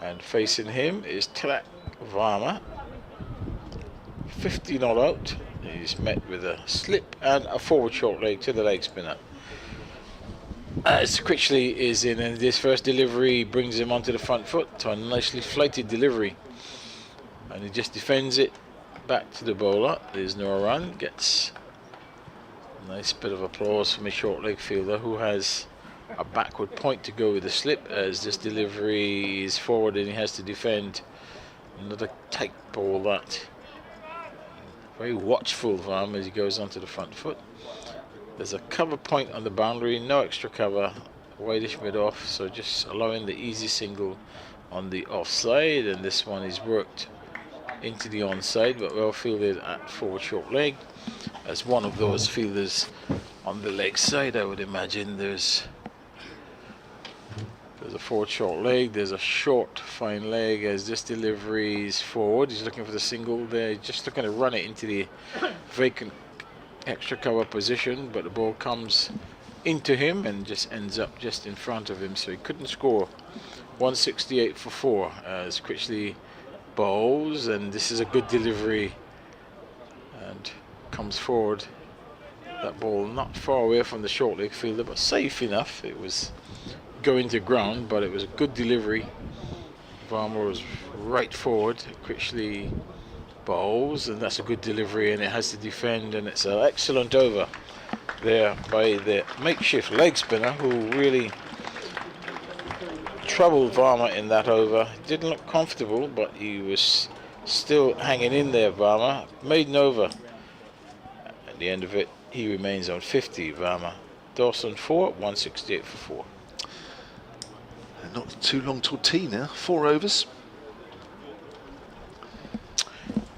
And facing him is Tilak Varma, 50 not out. He's met with a slip and a forward short leg to the leg spinner. As Critchley is in, and this first delivery brings him onto the front foot to a nicely flighted delivery, and he just defends it back to the bowler. There's no run. Gets a nice bit of applause from his short leg fielder, who has a backward point to go with the slip, as this delivery is forward and he has to defend another tight ball. That very watchful of him as he goes onto the front foot. There's a cover point on the boundary, no extra cover, wideish mid off, so just allowing the easy single on the offside, and this one is worked into the onside, but well fielded at forward short leg. As one of those fielders on the leg side, I would imagine there's a forward short leg, there's a short fine leg as this delivery is forward. He's looking for the single there, just looking to run it into the vacant extra cover position, but the ball comes into him and just ends up just in front of him, so he couldn't score. 168 for 4 as Critchley bowls, and this is a good delivery and comes forward. That ball not far away from the short leg fielder, but safe enough. It was going to ground, but it was a good delivery. Varma was right forward. Critchley bowls, and that's a good delivery, and it has to defend, and it's an excellent over there by the makeshift leg spinner, who really troubled Varma in that over. Didn't look comfortable, but he was still hanging in there. Varma made an over. At the end of it, he remains on 50. Varma. Dawson 4, 168 for 4. Not too long till tea now. 4 overs.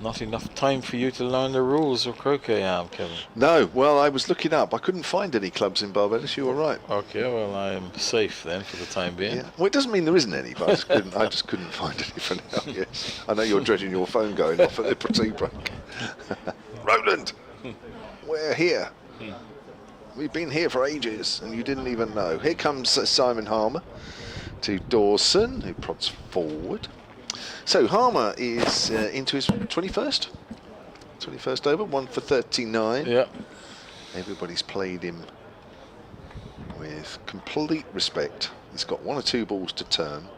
Not enough time for you to learn the rules of croquet, Kevin. No, well, I was looking up. I couldn't find any clubs in Barbados. You were right. Okay, well, I'm safe then for the time being. Yeah. Well, it doesn't mean there isn't any, but I just couldn't find any for now. Yes. I know you're dreading your phone going off at the tea break. Roland, we're here. We've been here for ages, and you didn't even know. Here comes Simon Harmer to Dawson, who prods forward. So Harmer is into his 21st over, 1 for 39. Yeah. Everybody's played him with complete respect. He's got 1 or 2 balls to turn,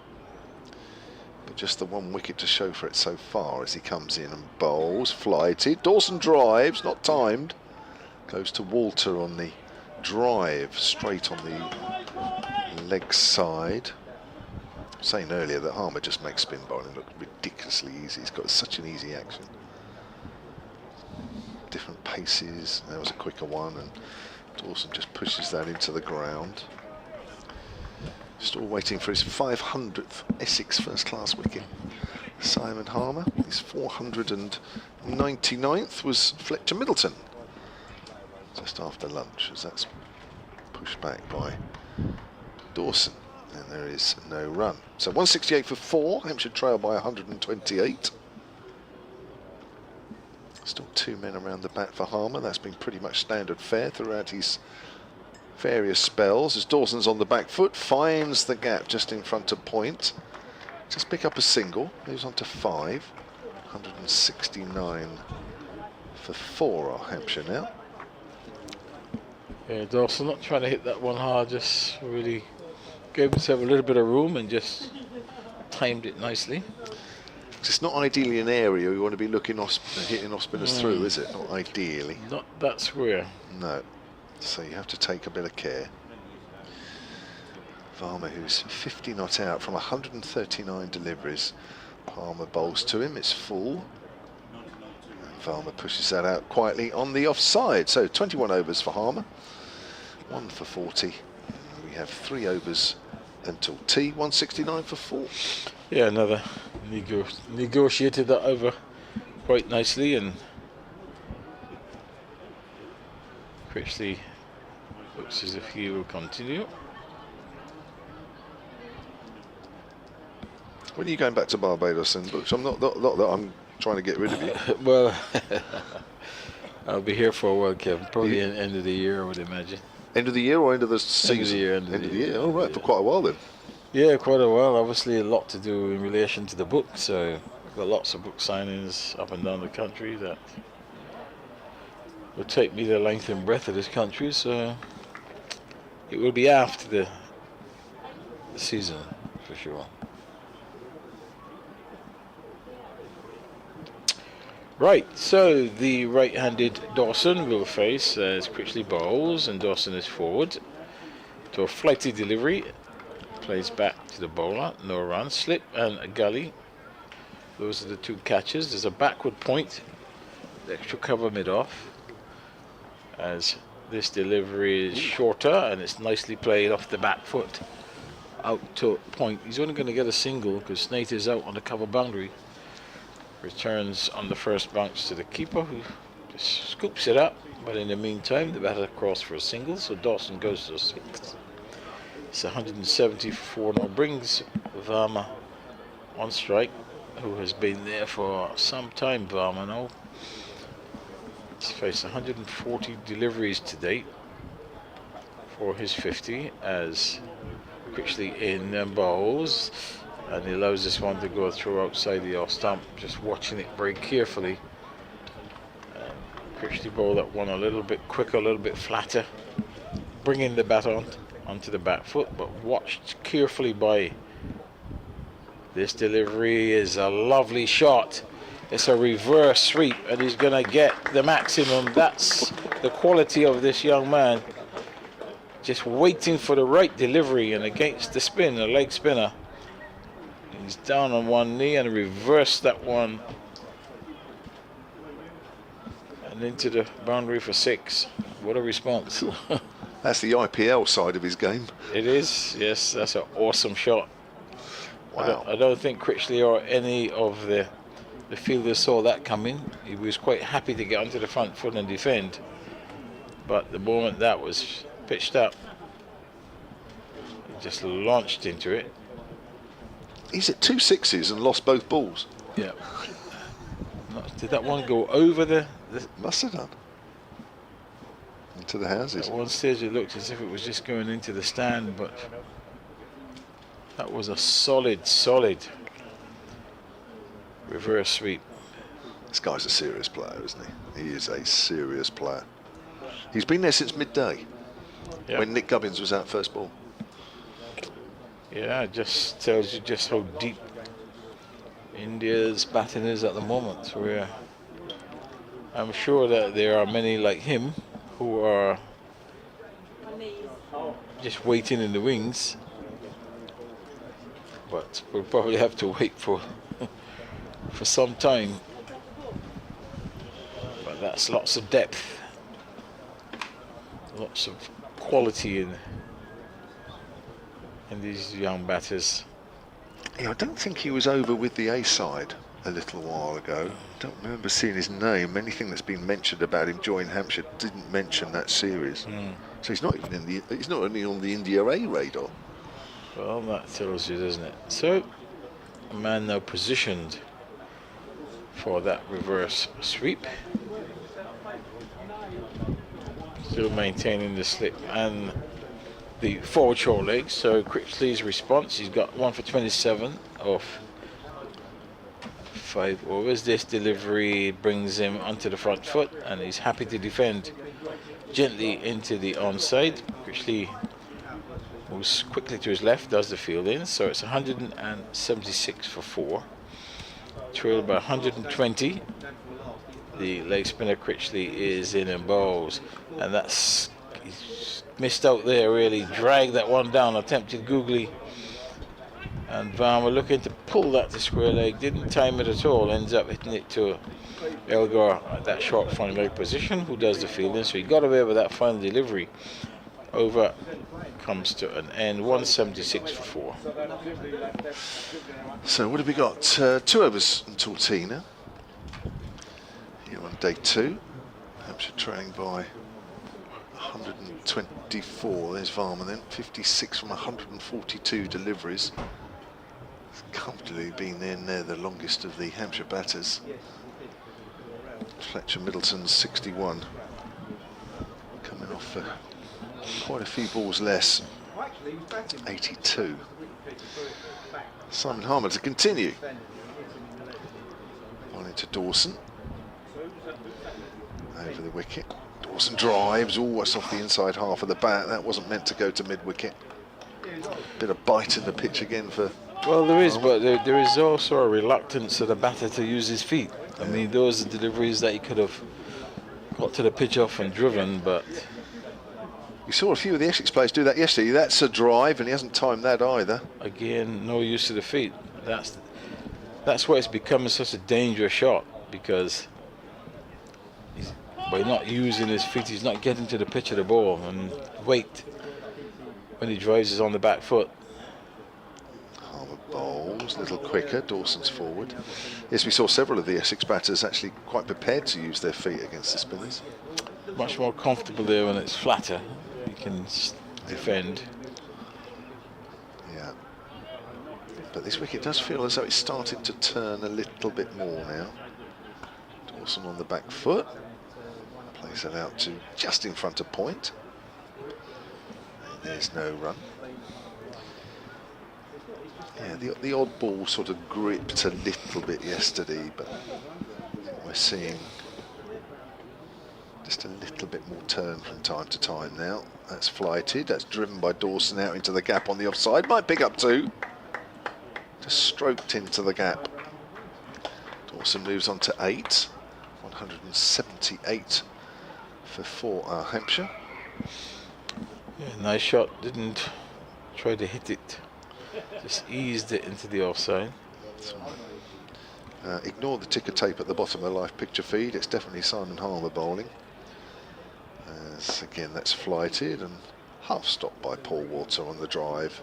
but just the 1 wicket to show for it so far as he comes in and bowls, flighted. Dawson drives, not timed. Goes to Walter on the drive, straight on the leg side. Saying earlier that Harmer just makes spin bowling look ridiculously easy. He's got such an easy action. Different paces. There was a quicker one, and Dawson just pushes that into the ground. Still waiting for his 500th Essex first class wicket. Simon Harmer. His 499th was Fletcher Middleton just after lunch, as that's pushed back by Dawson. And there is no run. So 168 for 4. Hampshire trail by 128. Still 2 men around the bat for Harmer. That's been pretty much standard fare throughout his various spells. As Dawson's on the back foot, finds the gap just in front of point. Just pick up a single. Moves on to 5. 169 for 4 are Hampshire now. Yeah, Dawson not trying to hit that one hard, just really gave himself a little bit of room and just timed it nicely. It's not ideally an area you want to be looking hitting off spinners through, is it? Not ideally. Not that square. No. So you have to take a bit of care. Varma, who's 50 not out from 139 deliveries. Palmer bowls to him. It's full. And Farmer pushes that out quietly on the offside. So 21 overs for Harmer, 1 for 40. We have 3 overs until tea, 169 for 4. Yeah, another negotiated that over quite nicely, and Critchley looks as if he will continue. When are you going back to Barbados then, Butch? I'm not that I'm trying to get rid of you. Well, I'll be here for a while, Kevin. Probably the end of the year, I would imagine. End of the year or end of the season? End of the year. End of the year. All right, for quite a while then. Yeah, quite a while. Obviously, a lot to do in relation to the book. So, I've got lots of book signings up and down the country that will take me the length and breadth of this country. So, it will be after the season for sure. Right, so the right-handed Dawson will face as Critchley bowls, and Dawson is forward to a flighty delivery. Plays back to the bowler, no run, slip and a gully. Those are the 2 catches. There's a backward point, the extra cover mid-off, as this delivery is shorter and it's nicely played off the back foot out to point. He's only going to get a single because Snate is out on the cover boundary. Returns on the first bounce to the keeper, who just scoops it up, but in the meantime the batter crossed for a single, so Dawson goes to 6. It's 174 now, brings Varma on strike, who has been there for some time. Varma now. He's faced 140 deliveries to date for his 50, as Critchley in bowls. And he allows this one to go through outside the off stump, just watching it very carefully. Critchley bowled that one a little bit quicker, a little bit flatter, bringing the bat onto the back foot, but watched carefully by. This delivery is a lovely shot. It's a reverse sweep, and he's going to get the maximum. That's the quality of this young man. Just waiting for the right delivery, and against the spin, the leg spinner. He's down on one knee and reversed that one and into the boundary for 6. What a response. That's the IPL side of his game. It is, yes, that's an awesome shot. Wow. I don't think Critchley or any of the fielders saw that coming. He was quite happy to get onto the front foot and defend, but the moment that was pitched up, he just launched into it. He's at 2 sixes and lost both balls. Yeah. Did that one go over the Must have done. Into the houses. At one stage it looked as if it was just going into the stand, but that was a solid reverse sweep. This guy's a serious player, isn't he? He is a serious player. He's been there since midday, when Nick Gubbins was out first ball. Yeah, it just tells you just how deep India's batting is at the moment. Where I'm sure that there are many like him who are just waiting in the wings, but we'll probably have to wait for some time. But that's lots of depth, lots of quality in these young batters. Yeah, I don't think he was over with the A side a little while ago. Don't remember seeing his name. Anything that's been mentioned about him joining Hampshire didn't mention that series. So he's not even he's not only on the India A radar. Well, that tells you, doesn't it? So a man now positioned for that reverse sweep, still maintaining the slip and the forward short leg. So Critchley's response, he's got 1 for 27 off 5 overs. This delivery brings him onto the front foot, and he's happy to defend gently into the onside. Critchley moves quickly to his left, does the field in, so it's 176 for 4, trailed by 120. The leg spinner Critchley is in and bowls, and that's, he's missed out there, really dragged that one down, attempted googly, And Varma looking to pull that to square leg, didn't time it at all, ends up hitting it to Elgar at that short fine leg position, who does the fielding, so he got away with that final delivery. Over comes to an end, 176 for 4. So what have we got? 2 overs until tea now. Here on day 2, Hampshire trailing by 124. There's Varma then, 56 from 142 deliveries. It's comfortably been there the longest of the Hampshire batters. Fletcher Middleton's 61, coming off for quite a few balls less, 82. Simon Harmer to continue. On into Dawson. Over the wicket. Dawson drives, almost off the inside half of the bat. That wasn't meant to go to mid-wicket. Bit of bite in the pitch again for... Well, there is, but there is also a reluctance of the batter to use his feet. I mean, those are deliveries that he could have got to the pitch off and driven, but... You saw a few of the Essex players do that yesterday. That's a drive, and he hasn't timed that either. Again, no use of the feet. That's why it's becoming such a dangerous shot, because by not using his feet, he's not getting to the pitch of the ball, and weight when he drives is on the back foot. Harmer bowls a little quicker. Dawson's forward. Yes, we saw several of the Essex batters actually quite prepared to use their feet against the spinners. Much more comfortable there when it's flatter. You can defend. Yeah. But this wicket does feel as though it's starting to turn a little bit more now. Dawson on the back foot. Plays it out to just in front of point. And there's no run. Yeah, the odd ball sort of gripped a little bit yesterday, but we're seeing just a little bit more turn from time to time now. That's flighted, that's driven by Dawson out into the gap on the offside. Might pick up 2. Just stroked into the gap. Dawson moves on to 8. 178 for Hampshire. Yeah, nice shot. Didn't try to hit it. Just eased it into the offside. Ignore the ticker tape at the bottom of the live picture feed. It's definitely Simon Harmer bowling. Again, that's flighted and half stopped by Paul Walter on the drive.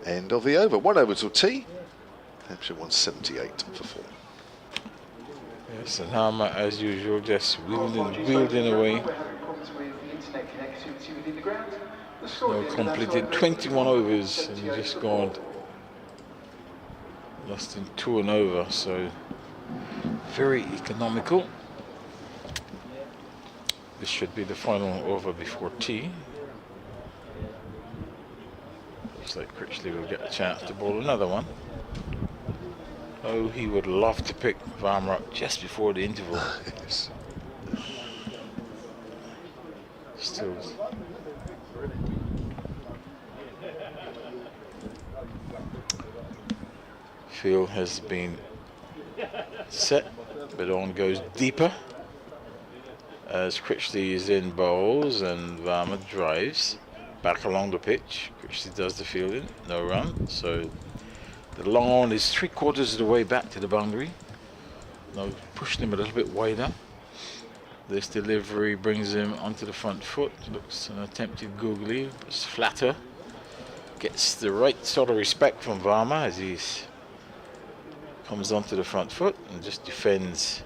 End of the over. 1 over till tea. Hampshire 178 for 4. Yes, and Harmer, as usual, just wielding away. No, completed 21 overs and just gone less than 2 and over, so very economical. This should be the final over before tea. Looks like Critchley will get a chance to bowl another one. Oh, he would love to pick Varma up just before the interval. Yes. Still. Field has been set, but on goes deeper as Critchley is in bowls and Varma drives back along the pitch. Critchley does the fielding, no run, so the long on is 3/4 of the way back to the boundary. Now pushing him a little bit wider. This delivery brings him onto the front foot. Looks an attempted googly, it's flatter. Gets the right sort of respect from Varma as he comes onto the front foot and just defends.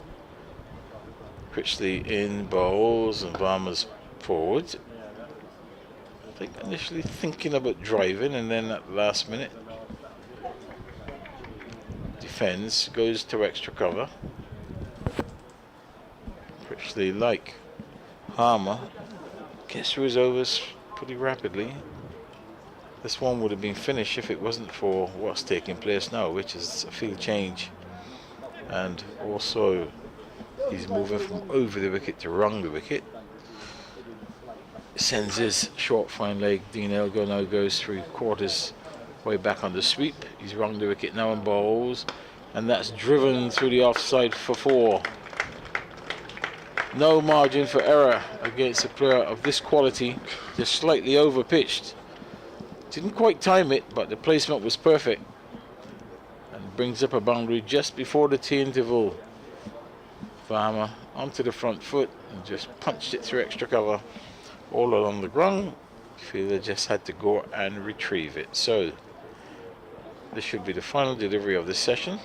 Critchley in bowls and Varma's forward. I think initially thinking about driving, and then at the last minute defends, goes to extra cover. Critchley, like Harmer, gets through his overs pretty rapidly. This one would have been finished if it wasn't for what's taking place now, which is a field change, and also he's moving from over the wicket to round the wicket. Sends his short fine leg. Dean Elgar now goes 3/4 way back on the sweep. He's round the wicket now and bowls, and that's driven through the offside for 4. No margin for error against a player of this quality. Just slightly over pitched. Didn't quite time it, but the placement was perfect. brings up a boundary just before the tea interval. Farmer onto the front foot and just punched it through extra cover all along the ground. Fielder just had to go and retrieve it. So this should be the final delivery of this session.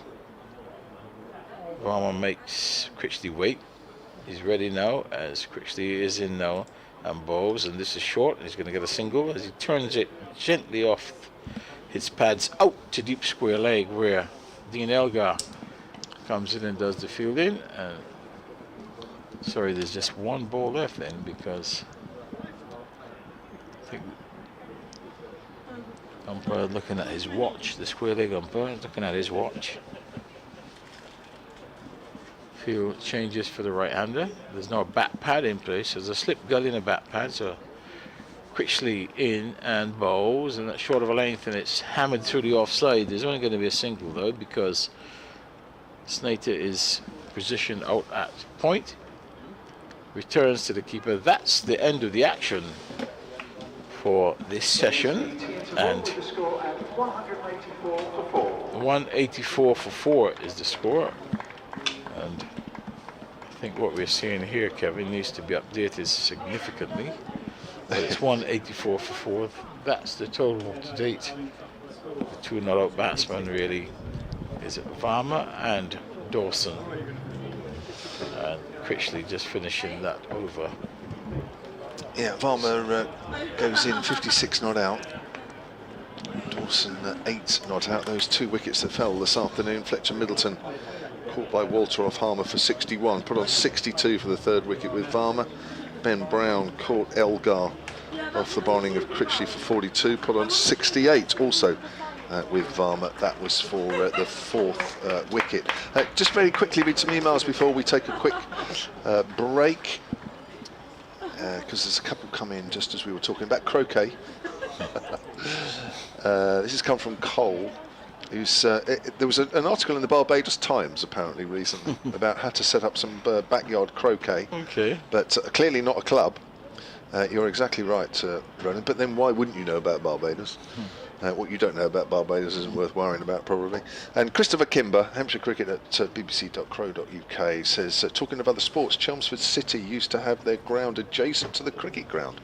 Farmer makes Critchley wait. He's ready now, as Critchley is in now and bowls, and this is short. He's going to get a single as he turns it gently off his pads out to deep square leg, where Dean Elgar comes in and does the fielding. And sorry, there's just one ball left then, because I think umpire looking at his watch, the square leg umpire looking at his watch. Field changes for the right-hander. There's no bat pad in place. There's a slip gully in a bat pad, so Critchley in and bowls, and that's short of a length, and it's hammered through the offside. There's only going to be a single though, because Snater is positioned out at point. Returns to the keeper. That's the end of the action for this session, and 184 for 4 is the score. And I think what we're seeing here, Kevin, needs to be updated significantly. But it's 184 for 4. That's the total to date. The two not-out batsmen really is Varma and Dawson. And Critchley just finishing that over. Yeah, Varma goes in 56 not out. Dawson 8 not out. Those 2 wickets that fell this afternoon. Fletcher Middleton caught by Walter off Harmer for 61, put on 62 for the 3rd wicket with Varma. Ben Brown caught Elgar off the bowling of Critchley for 42, put on 68 also with Varma. That was for the 4th wicket. Just very quickly read some emails before we take a quick break, because there's a couple come in just as we were talking about croquet. This has come from Cole. There was an article in the Barbados Times apparently recently about how to set up some backyard croquet. Okay. But clearly not a club. You're exactly right, Ronan. But then why wouldn't you know about Barbados? What you don't know about Barbados isn't worth worrying about, probably. And Christopher Kimber, Hampshire Cricket at bbc.co.uk, says, talking of other sports, Chelmsford City used to have their ground adjacent to the cricket ground.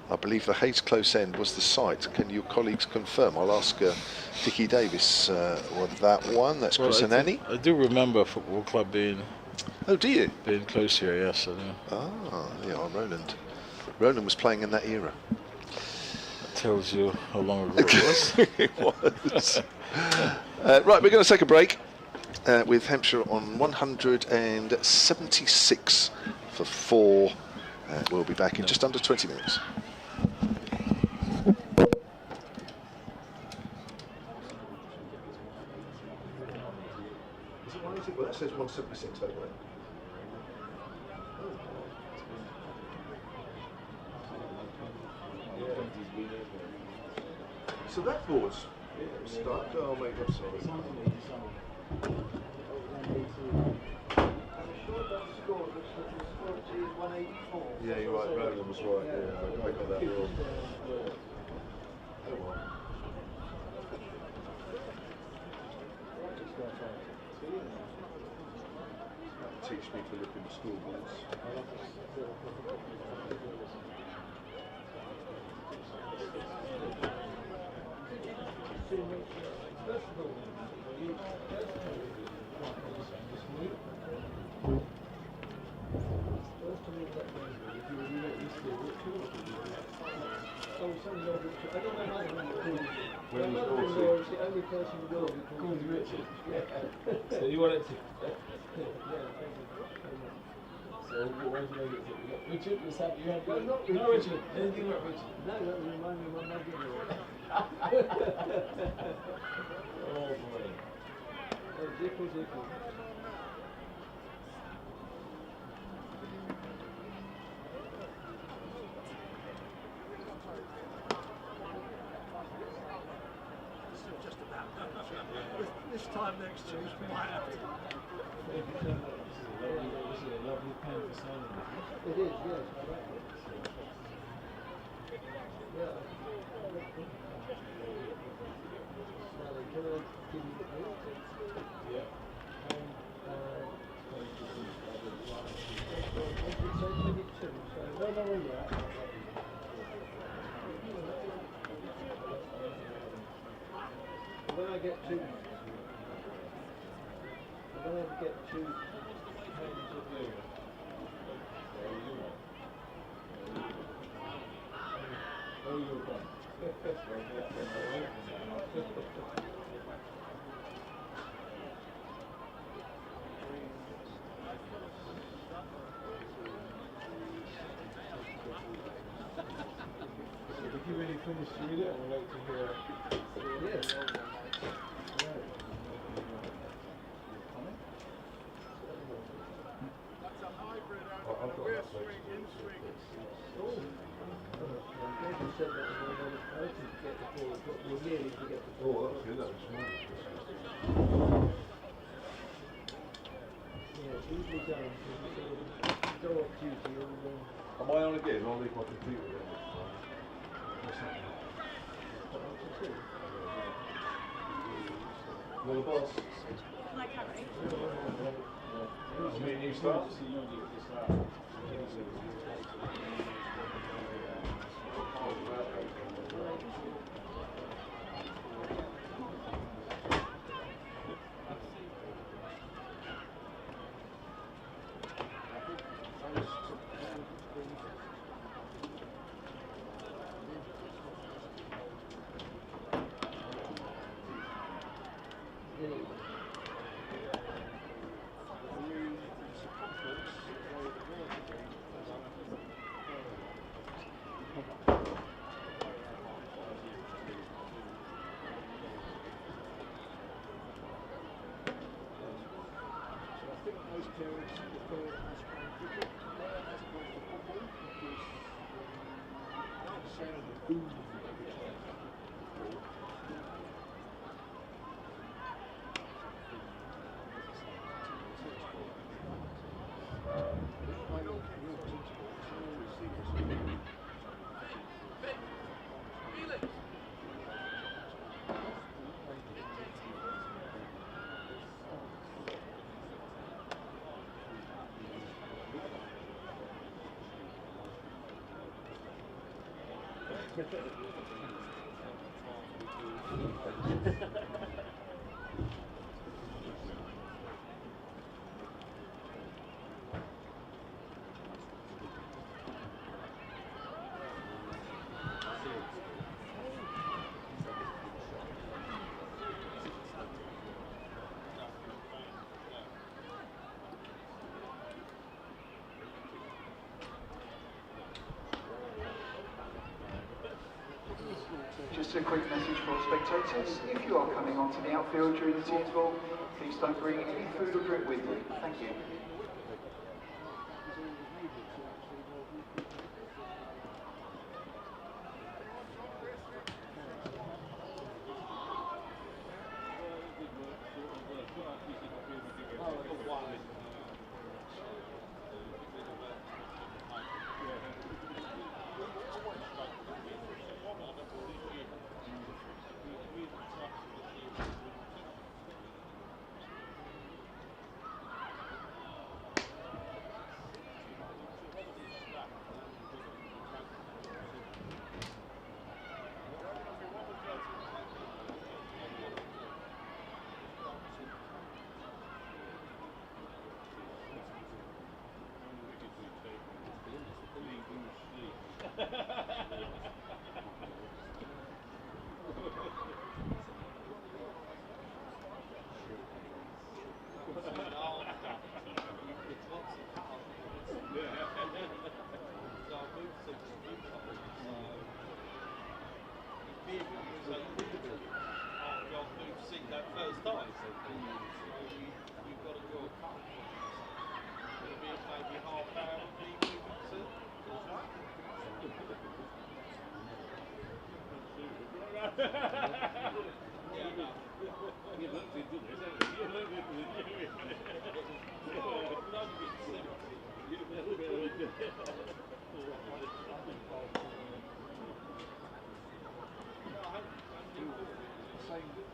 I believe the Hayes Close End was the site. Can your colleagues confirm? I'll ask Dickie Davis with that one. That's Chris and Annie. I do remember a football club being. Oh, do you? Being close here, yes, I do. Ah, yeah, Roland. Roland was playing in that era. That tells you how long ago it was. It was. Right, we're going to take a break with Hampshire on 176 for 4. We'll be back in just under 20 minutes. Well, that says 176, don't it? So that board's stuck. Oh, mate, I'm sorry. Yeah, you're right. Roland was right. Yeah, I got that wrong. Oh well. Teach me to look in the scoreboards. So you wanted to. So Richard, was that you had? No, Richard. Anything about Richard? No, that was remind me of one idea. Oh boy. Oh, Jiffle. This time next year, we might have to. This is a lovely pen for signing. It is, yes. Yeah. When I get to If you really finished reading it, I would like to hear. Yes. Am I on again? I'll leave my computer there. You're the boss. Me and you start? Just a quick message for spectators. If you are coming onto the outfield during the interval, please don't bring any food or drink with you. Thank you. Same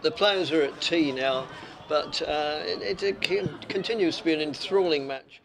The players are at tea now, but it continues to be an enthralling match.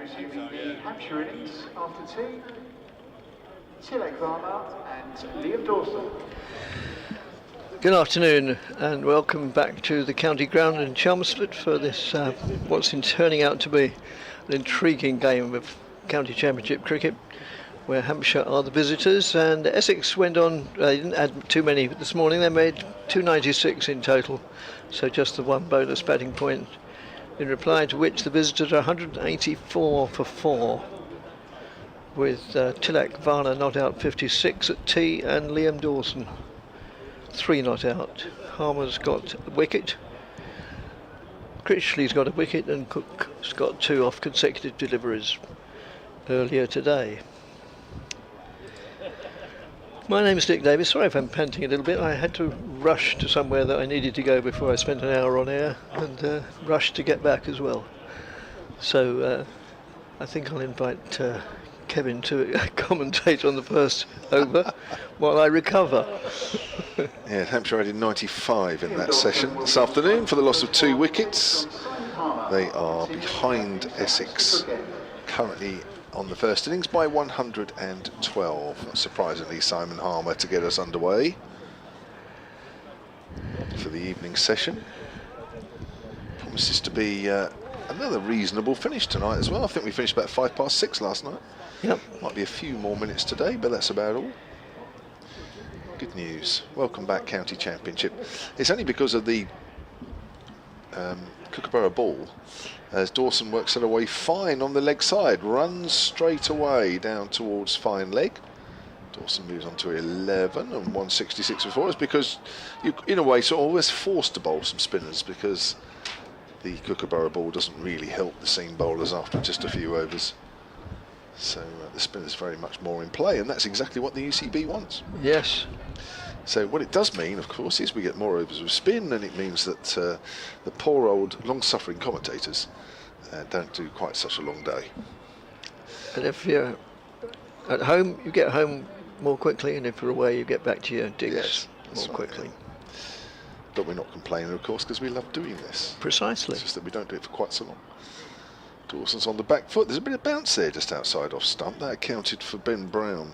resuming the Hampshire innings after tea. Tilak Varma and Liam Dawson. Good afternoon and welcome back to the county ground in Chelmsford for this what's turning out to be an intriguing game of county championship cricket, where Hampshire are the visitors and Essex went on. They didn't add too many this morning. They made 296 in total, so just the one bonus batting point, in reply to which the visitors are 184 for 4, with Tilak Varna not out 56 at tea and Liam Dawson 3 not out. Harmer's got a wicket, Critchley's got a wicket, and Cook's got 2 off consecutive deliveries earlier today. My name's Dick Davis. Sorry if I'm panting a little bit. I had to rush to somewhere that I needed to go before I spent an hour on air, and rushed to get back as well. So I think I'll invite Kevin to commentate on the first over while I recover. Yeah, Hampshire added 95 in that session this afternoon for the loss of 2 wickets. They are behind Essex, currently on the first innings by 112. Not surprisingly, Simon Harmer to get us underway for the evening session. Promises to be another reasonable finish tonight as well. I think we finished about 6:05 last night. Yep. Might be a few more minutes today, but that's about all. Good news. Welcome back, County Championship. It's only because of the Kookaburra ball, as Dawson works it away fine on the leg side, runs straight away down towards fine leg. Dawson moves on to 11 and 166 for 4. It's because you, in a way, sort of always forced to bowl some spinners, because the Kookaburra ball doesn't really help the seam bowlers after just a few overs. So the spinner's very much more in play, and that's exactly what the UCB wants. Yes. So what it does mean, of course, is we get more overs of spin, and it means that the poor old long-suffering commentators don't do quite such a long day. And if you're at home, you get home more quickly, and if you're away, you get back to your digs more quickly. But we're not complaining, of course, because we love doing this. Precisely. It's just that we don't do it for quite so long. Dawson's on the back foot. There's a bit of bounce there just outside off stump. That accounted for Ben Brown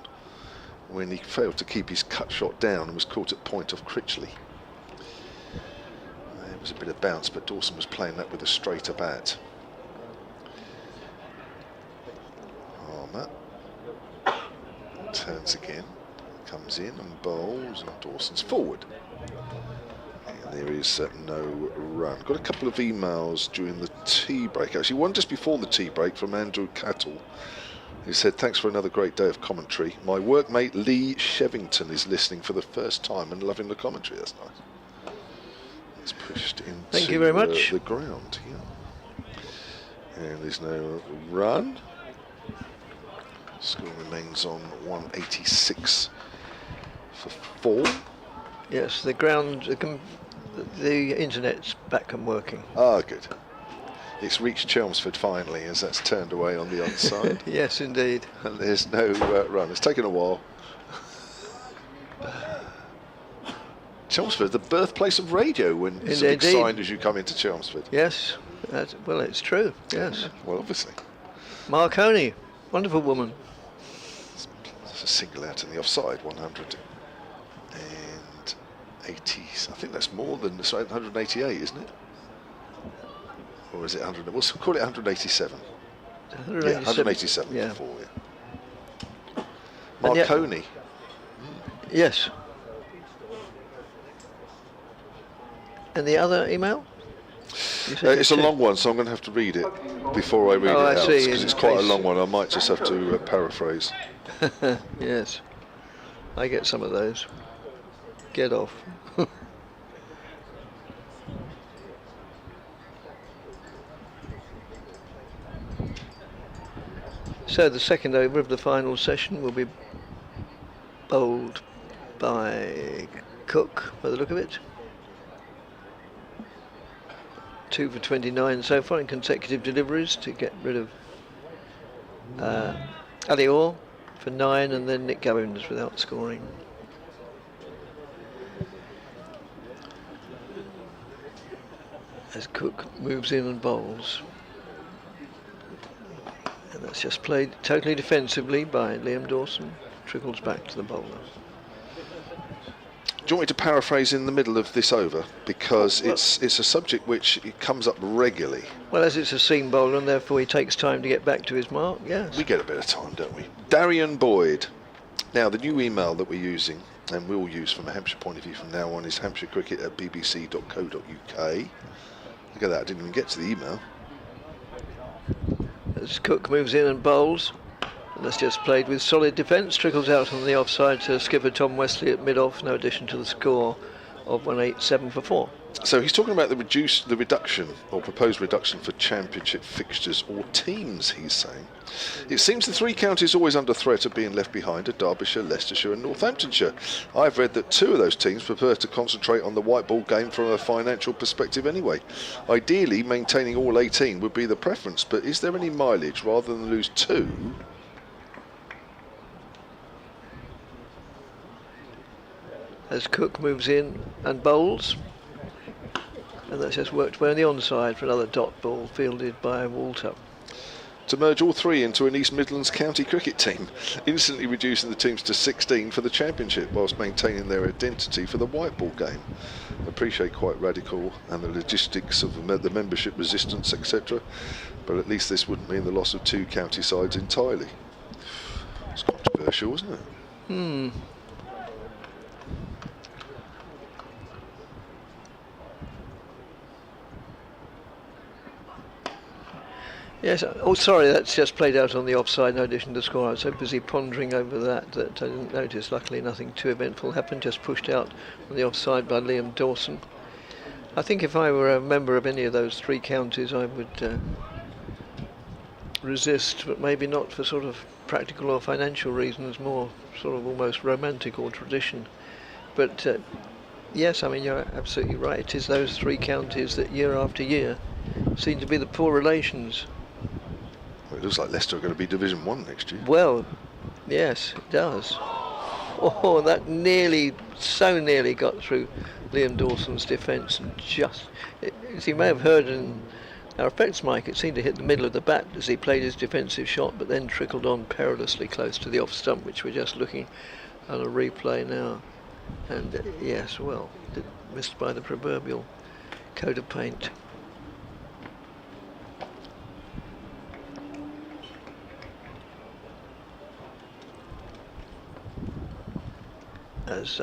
when he failed to keep his cut shot down and was caught at point off Critchley. There was a bit of bounce, but Dawson was playing that with a straighter bat. Harmer turns again, comes in and bowls, and Dawson's forward. And there is no run. Got a couple of emails during the tea break, actually one just before the tea break from Andrew Cattle, who said, thanks for another great day of commentary. My workmate Lee Shevington is listening for the first time and loving the commentary. That's nice. It's pushed into Thank you very much. The ground. Yeah. And there's no run. Score remains on 186 for 4. Yes, the ground, the internet's back and working. Ah, good. It's reached Chelmsford finally, as that's turned away on the onside. Yes, indeed. And there's no run. It's taken a while. Chelmsford, the birthplace of radio, when it's a big sign as you come into Chelmsford. Yes, well, it's true, yes. Well, obviously. Marconi, wonderful woman. It's a single out in the offside, 180. I think that's more than 188, isn't it? Or is it 100? We'll call it 187. 187. Yeah, 187 yeah. before, yeah. Marconi. Yes. And the other email? It's a long one, so I'm going to have to read it before I read it out, because it's quite a long one. I might just have to paraphrase. Yes. I get some of those. Get off. So the second over of the final session will be bowled by Cook, by the look of it. 2 for 29 so far in consecutive deliveries to get rid of Ali Orr for 9, and then Nick Gubbins without scoring. As Cook moves in and bowls. That's just played totally defensively by Liam Dawson. Trickles back to the bowler. Do you want me to paraphrase in the middle of this over? Because it's a subject which it comes up regularly. Well, as it's a seam bowler and therefore he takes time to get back to his mark, yes. We get a bit of time, don't we? Darian Boyd. Now, the new email that we're using, and we'll use from a Hampshire point of view from now on, is hampshirecricket@bbc.co.uk. Look at that, I didn't even get to the email. As Cook moves in and bowls, and that's just played with solid defence, trickles out on the offside to skipper Tom Wesley at mid-off, no addition to the score of 187 for 4. So he's talking about the reduction, or proposed reduction for championship fixtures or teams, he's saying. It seems the 3 counties always under threat of being left behind are Derbyshire, Leicestershire and Northamptonshire. I've read that 2 of those teams prefer to concentrate on the white ball game from a financial perspective anyway. Ideally, maintaining all 18 would be the preference, but is there any mileage rather than lose 2? As Cook moves in and bowls, and that's just worked well on the onside for another dot ball fielded by Walter. To merge all 3 into an East Midlands county cricket team, instantly reducing the teams to 16 for the championship whilst maintaining their identity for the white ball game. Appreciate quite radical and the logistics of the membership resistance, etc. But at least this wouldn't mean the loss of 2 county sides entirely. It's controversial, isn't it? Yes, oh sorry, that's just played out on the offside, no addition to score. I was so busy pondering over that I didn't notice. Luckily nothing too eventful happened, just pushed out on the offside by Liam Dawson. I think if I were a member of any of those 3 counties I would resist, but maybe not for sort of practical or financial reasons, more sort of almost romantic or tradition. But yes, I mean, you're absolutely right. It is those 3 counties that year after year seem to be the poor relations. Well, it looks like Leicester are going to be Division 1 next year. Well, yes, it does. Oh, that so nearly got through Liam Dawson's defence, and just, as you may have heard in our effects mic, it seemed to hit the middle of the bat as he played his defensive shot, but then trickled on perilously close to the off stump, which we're just looking at a replay now. And yes, well, missed by the proverbial coat of paint. As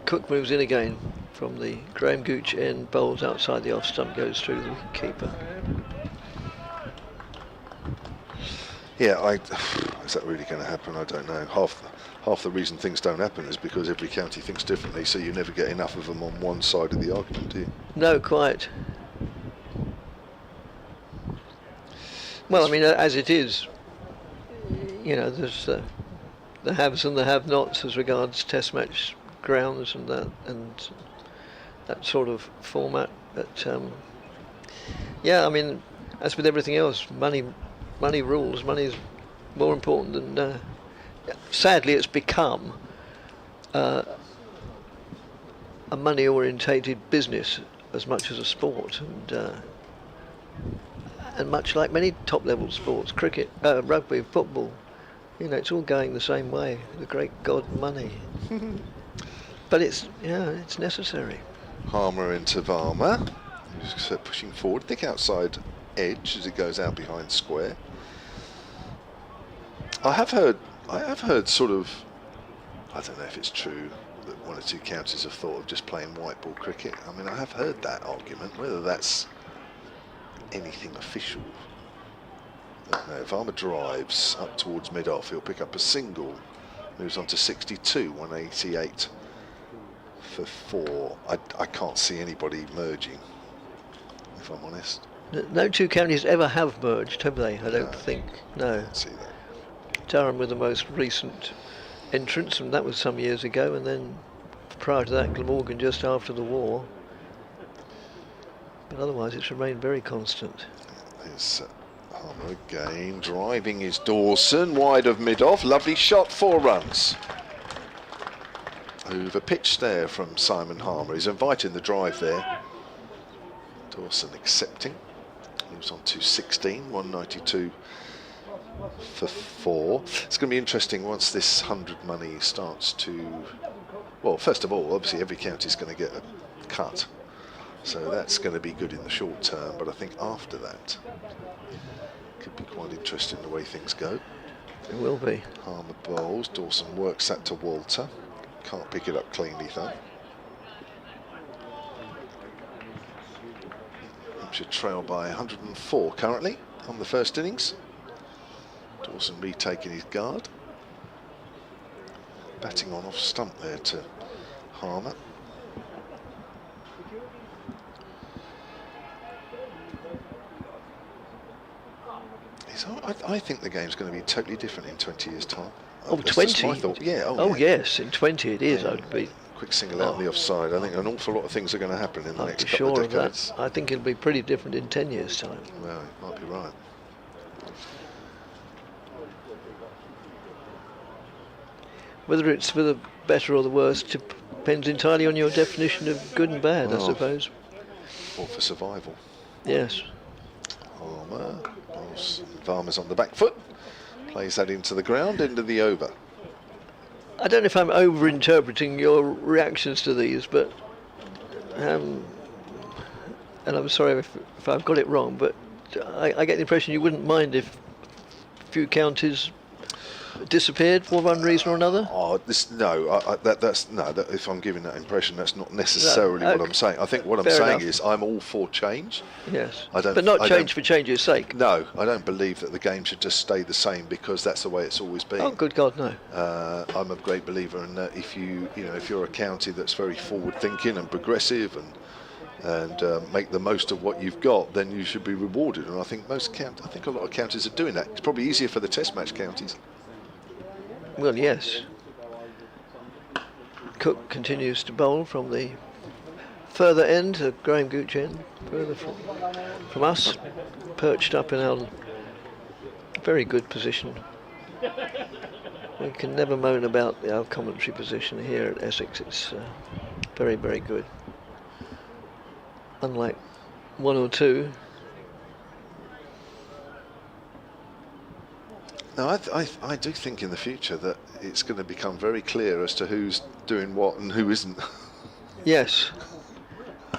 Cook moves in again from the Graham Gooch end, bowls outside the off stump, goes through the keeper. Yeah, is that really going to happen? I don't know. Half the reason things don't happen is because every county thinks differently, so you never get enough of them on one side of the argument, do you? No, quite. Well, I mean, as it is, you know, there's the haves and the have-nots as regards test match grounds and that sort of format. But yeah, I mean, as with everything else, money rules. Money is more important than. Sadly, it's become a money-orientated business as much as a sport, and much like many top-level sports, cricket, rugby, football. You know, it's all going the same way. The great god money. But it's necessary. Harmer into Varma, who's pushing forward, thick outside edge as it goes out behind square. I have heard sort of, I don't know if it's true that 1 or 2 counties have thought of just playing white ball cricket. I mean, I have heard that argument. Whether that's anything official, I don't know. Varma drives up towards mid-off. He'll pick up a single, moves on to 62, 188 for 4. I can't see anybody merging, if I'm honest. No 2 counties ever have merged, have they? I don't think. No. I can't see that. Durham were the most recent entrance, and that was some years ago, and then prior to that Glamorgan just after the war. But otherwise it's remained very constant. There's Harmer again, driving is Dawson, wide of mid-off, lovely shot, 4 runs. Over pitch there from Simon Harmer, he's inviting the drive there. Dawson accepting, moves on to 16, 192 for 4. It's going to be interesting once this 100 money starts to, well, first of all, obviously every county's going to get a cut, so that's going to be good in the short term, but I think after that could be quite interesting the way things go. It will be. Harmer bowls, Dawson works that to Walter, can't pick it up cleanly though. Hampshire trail by 104 currently on the first innings. Dawson retaking his guard. Batting on off stump there to Harmer. I think the game's going to be totally different in 20 years' time. Oh, That's 20? just my thought. Yeah. Oh, yeah. yes, in 20 it is. Yeah. I'd be. Quick single out on the offside. I think an awful lot of things are going to happen in the I'd next be couple sure of of decades. that. I think it'll be pretty different in 10 years' time. Well, you might be right. Whether it's for the better or the worse depends entirely on your definition of good and bad, I Oh. suppose. Or for survival. Yes. Harmer, Varmer's on the back foot, plays that into the ground, end of the over. I don't know if I'm over-interpreting your reactions to these, but and I'm sorry if I've got it wrong, but I get the impression you wouldn't mind if a few counties disappeared for one reason or another. Oh, that's if I'm giving that impression, that's not necessarily what I'm saying. I think what I'm Fair saying enough. is I'm all for change. Yes, I don't- but not I change don't- for change's sake. No, I don't believe that the game should just stay the same because that's the way it's always been. Oh, good God, no. I'm a great believer in that. If you're a county that's very forward-thinking and progressive and make the most of what you've got, then you should be rewarded. And I think a lot of counties are doing that. It's probably easier for the Test match counties. Well, yes. Cook continues to bowl from the further end, the Graham Gooch end, further from us, perched up in our very good position. We can never moan about our commentary position here at Essex. It's very, very good. Unlike one or two. Now, I do think in the future that it's going to become very clear as to who's doing what and who isn't. Yes.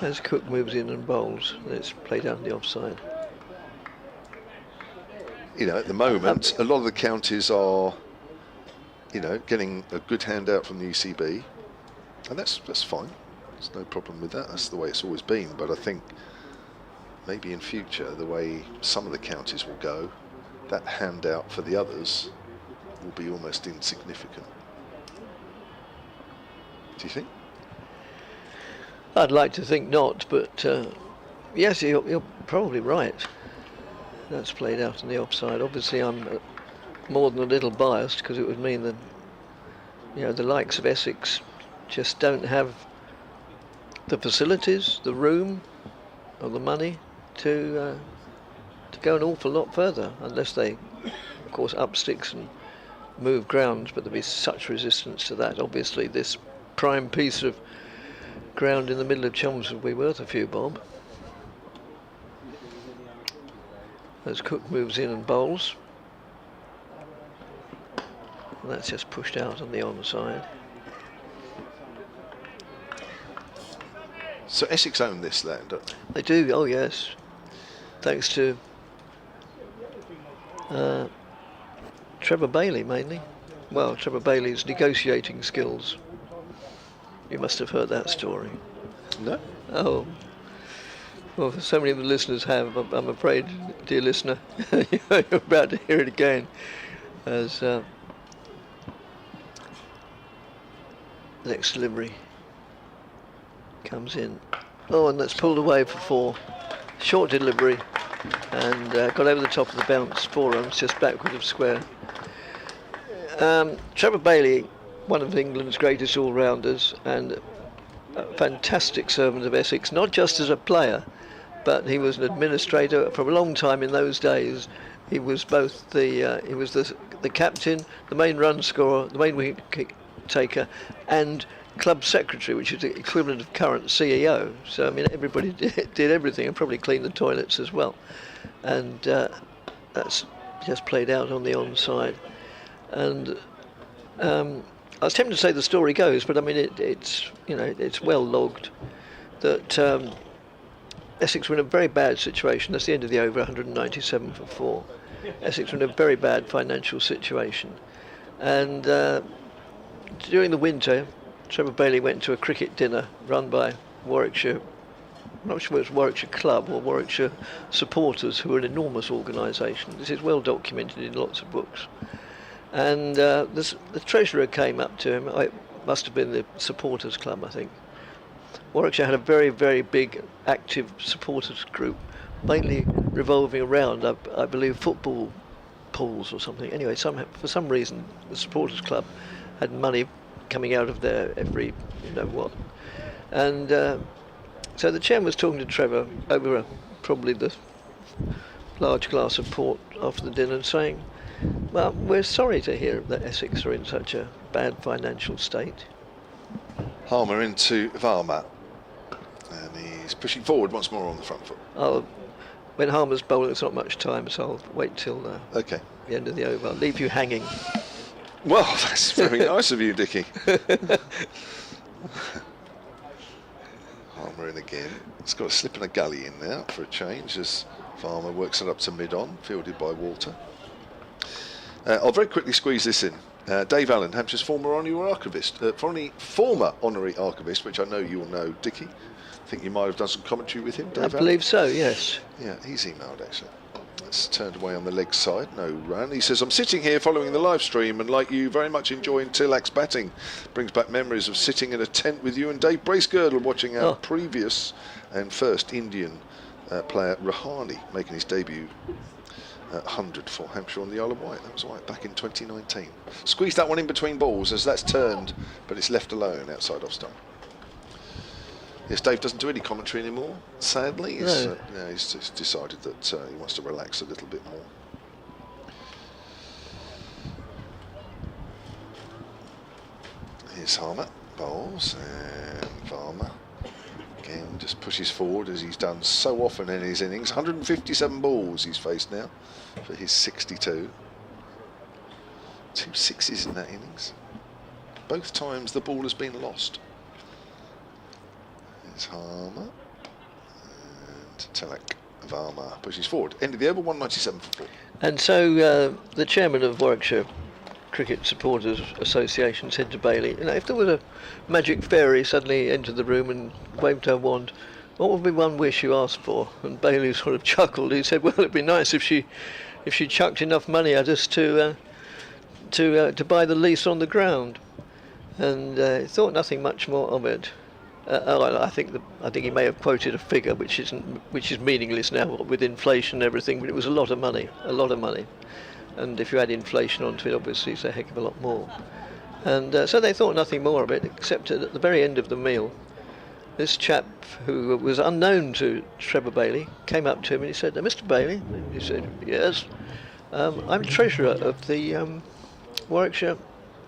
As Cook moves in and bowls, it's played out the offside. At the moment, a lot of the counties are, getting a good handout from the ECB, and that's fine. There's no problem with that. That's the way it's always been. But I think maybe in future, the way some of the counties will go, that handout for the others will be almost insignificant. Do you think? I'd like to think not, but yes, you're probably right. That's played out in the offside. Obviously, I'm more than a little biased because it would mean that the likes of Essex just don't have the facilities, the room, or the money to go an awful lot further, unless they, of course, up sticks and move grounds. But there'll be such resistance to that. Obviously, this prime piece of ground in the middle of Chelmsford will be worth a few bob. As Cook moves in and bowls. And that's just pushed out on the onside. So Essex own this land, don't they? They do, oh yes. Thanks to Trevor Bailey mainly. Well, Trevor Bailey's negotiating skills. You must have heard that story. No. Oh. Well, so many of the listeners have, I'm afraid, dear listener, you're about to hear it again. As next delivery comes in. Oh, and that's pulled away for 4. Short delivery, and got over the top of the bounce, 4 runs, just backward of square. Trevor Bailey, one of England's greatest all-rounders, and a fantastic servant of Essex, not just as a player, but he was an administrator for a long time in those days. He was both the captain, the main run scorer, the main wicket taker, and club secretary, which is the equivalent of current CEO. So I mean, everybody did everything, and probably cleaned the toilets as well. And that's just played out on the onside. And I was tempted to say the story goes, but I mean it's well logged that Essex were in a very bad situation. That's the end of the over, 197 for 4. Essex were in a very bad financial situation, and during the winter, Trevor Bailey went to a cricket dinner run by Warwickshire. I'm not sure it was Warwickshire Club or Warwickshire Supporters, who are an enormous organisation. This is well documented in lots of books. And the treasurer came up to him. It must have been the Supporters Club, I think. Warwickshire had a very, very big, active supporters group, mainly revolving around, I believe, football pools or something. Anyway, for some reason, the Supporters Club had money coming out of there every, what. And so the chairman was talking to Trevor over probably the large glass of port after the dinner and saying, well, we're sorry to hear that Essex are in such a bad financial state. Harmer into Varma. And he's pushing forward once more on the front foot. When Harmer's bowling, there's not much time, so I'll wait till the end of the over. I'll leave you hanging. Well, that's very nice of you, Dickie. Harmer in again. It's got a slip and a gully in there for a change as Varma works it up to mid-on, fielded by Walter. I'll very quickly squeeze this in. Dave Allen, Hampshire's former honorary archivist, former honorary archivist, which I know you'll know, Dickie. I think you might have done some commentary with him, Dave Allen. I believe so, yes. Yeah, he's emailed actually. It's turned away on the leg side, no run. He says, I'm sitting here following the live stream and like you, very much enjoying Tilak's batting. Brings back memories of sitting in a tent with you and Dave Bracegirdle watching our previous and first Indian player Rahane making his debut 100 for Hampshire on the Isle of Wight. That was right back in 2019. Squeeze that one in between balls as that's turned, but it's left alone outside off stump. Yes, Dave doesn't do any commentary anymore, sadly. No. He's just decided that he wants to relax a little bit more. Here's Harmer, bowls, and Varma again just pushes forward as he's done so often in his innings. 157 balls he's faced now for his 62. 2 sixes in that innings. Both times the ball has been lost. It's Harmer and Tilak. Varma pushes forward. End of the over, 197 for 4. And so the chairman of Warwickshire Cricket Supporters Association said to Bailey, if there was a magic fairy suddenly entered the room and waved her wand, what would be one wish you asked for? And Bailey sort of chuckled. He said, well, it'd be nice if she chucked enough money at us to buy the lease on the ground. And he thought nothing much more of it. I think he may have quoted a figure which is meaningless now with inflation and everything, but it was a lot of money. And if you add inflation onto it, obviously it's a heck of a lot more. And so they thought nothing more of it, except that at the very end of the meal, this chap who was unknown to Trevor Bailey came up to him and he said, Mr. Bailey, he said, yes, I'm treasurer of the Warwickshire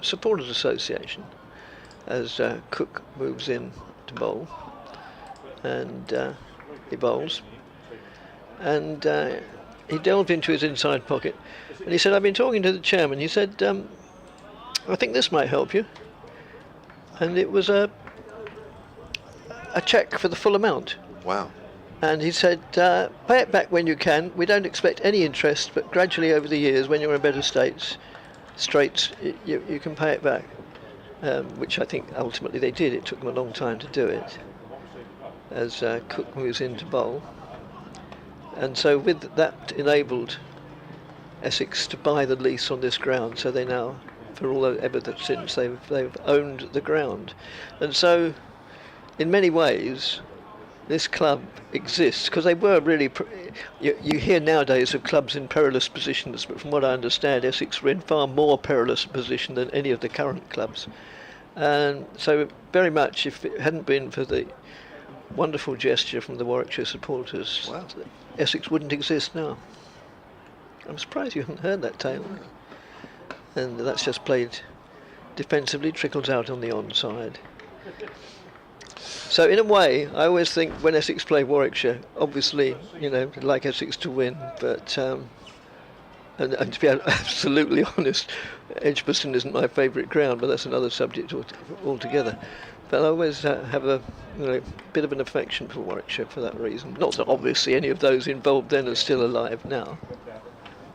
Supporters Association, as Cook moves in to bowl, and he bowls, and he delved into his inside pocket and he said, I've been talking to the chairman. He said, I think this might help you. And it was a cheque for the full amount. Wow. And he said, pay it back when you can. We don't expect any interest, but gradually over the years, when you're in better straits, you can pay it back. Which I think ultimately they did. It took them a long time to do it, as Cook moves into bowl. And so with that enabled Essex to buy the lease on this ground, so they now, for all ever since, they've owned the ground. And so in many ways this club exists because they were really you hear nowadays of clubs in perilous positions, but from what I understand, Essex were in far more perilous position than any of the current clubs. And so very much, if it hadn't been for the wonderful gesture from the Warwickshire supporters, wow, Essex wouldn't exist now. I'm surprised you haven't heard that tale. And that's just played defensively, trickles out on the onside. So in a way, I always think when Essex play Warwickshire, obviously, like Essex to win, but And to be absolutely honest, Edgbaston isn't my favourite ground, but that's another subject altogether. But I always have a bit of an affection for Warwickshire for that reason. Not that obviously any of those involved then are still alive now.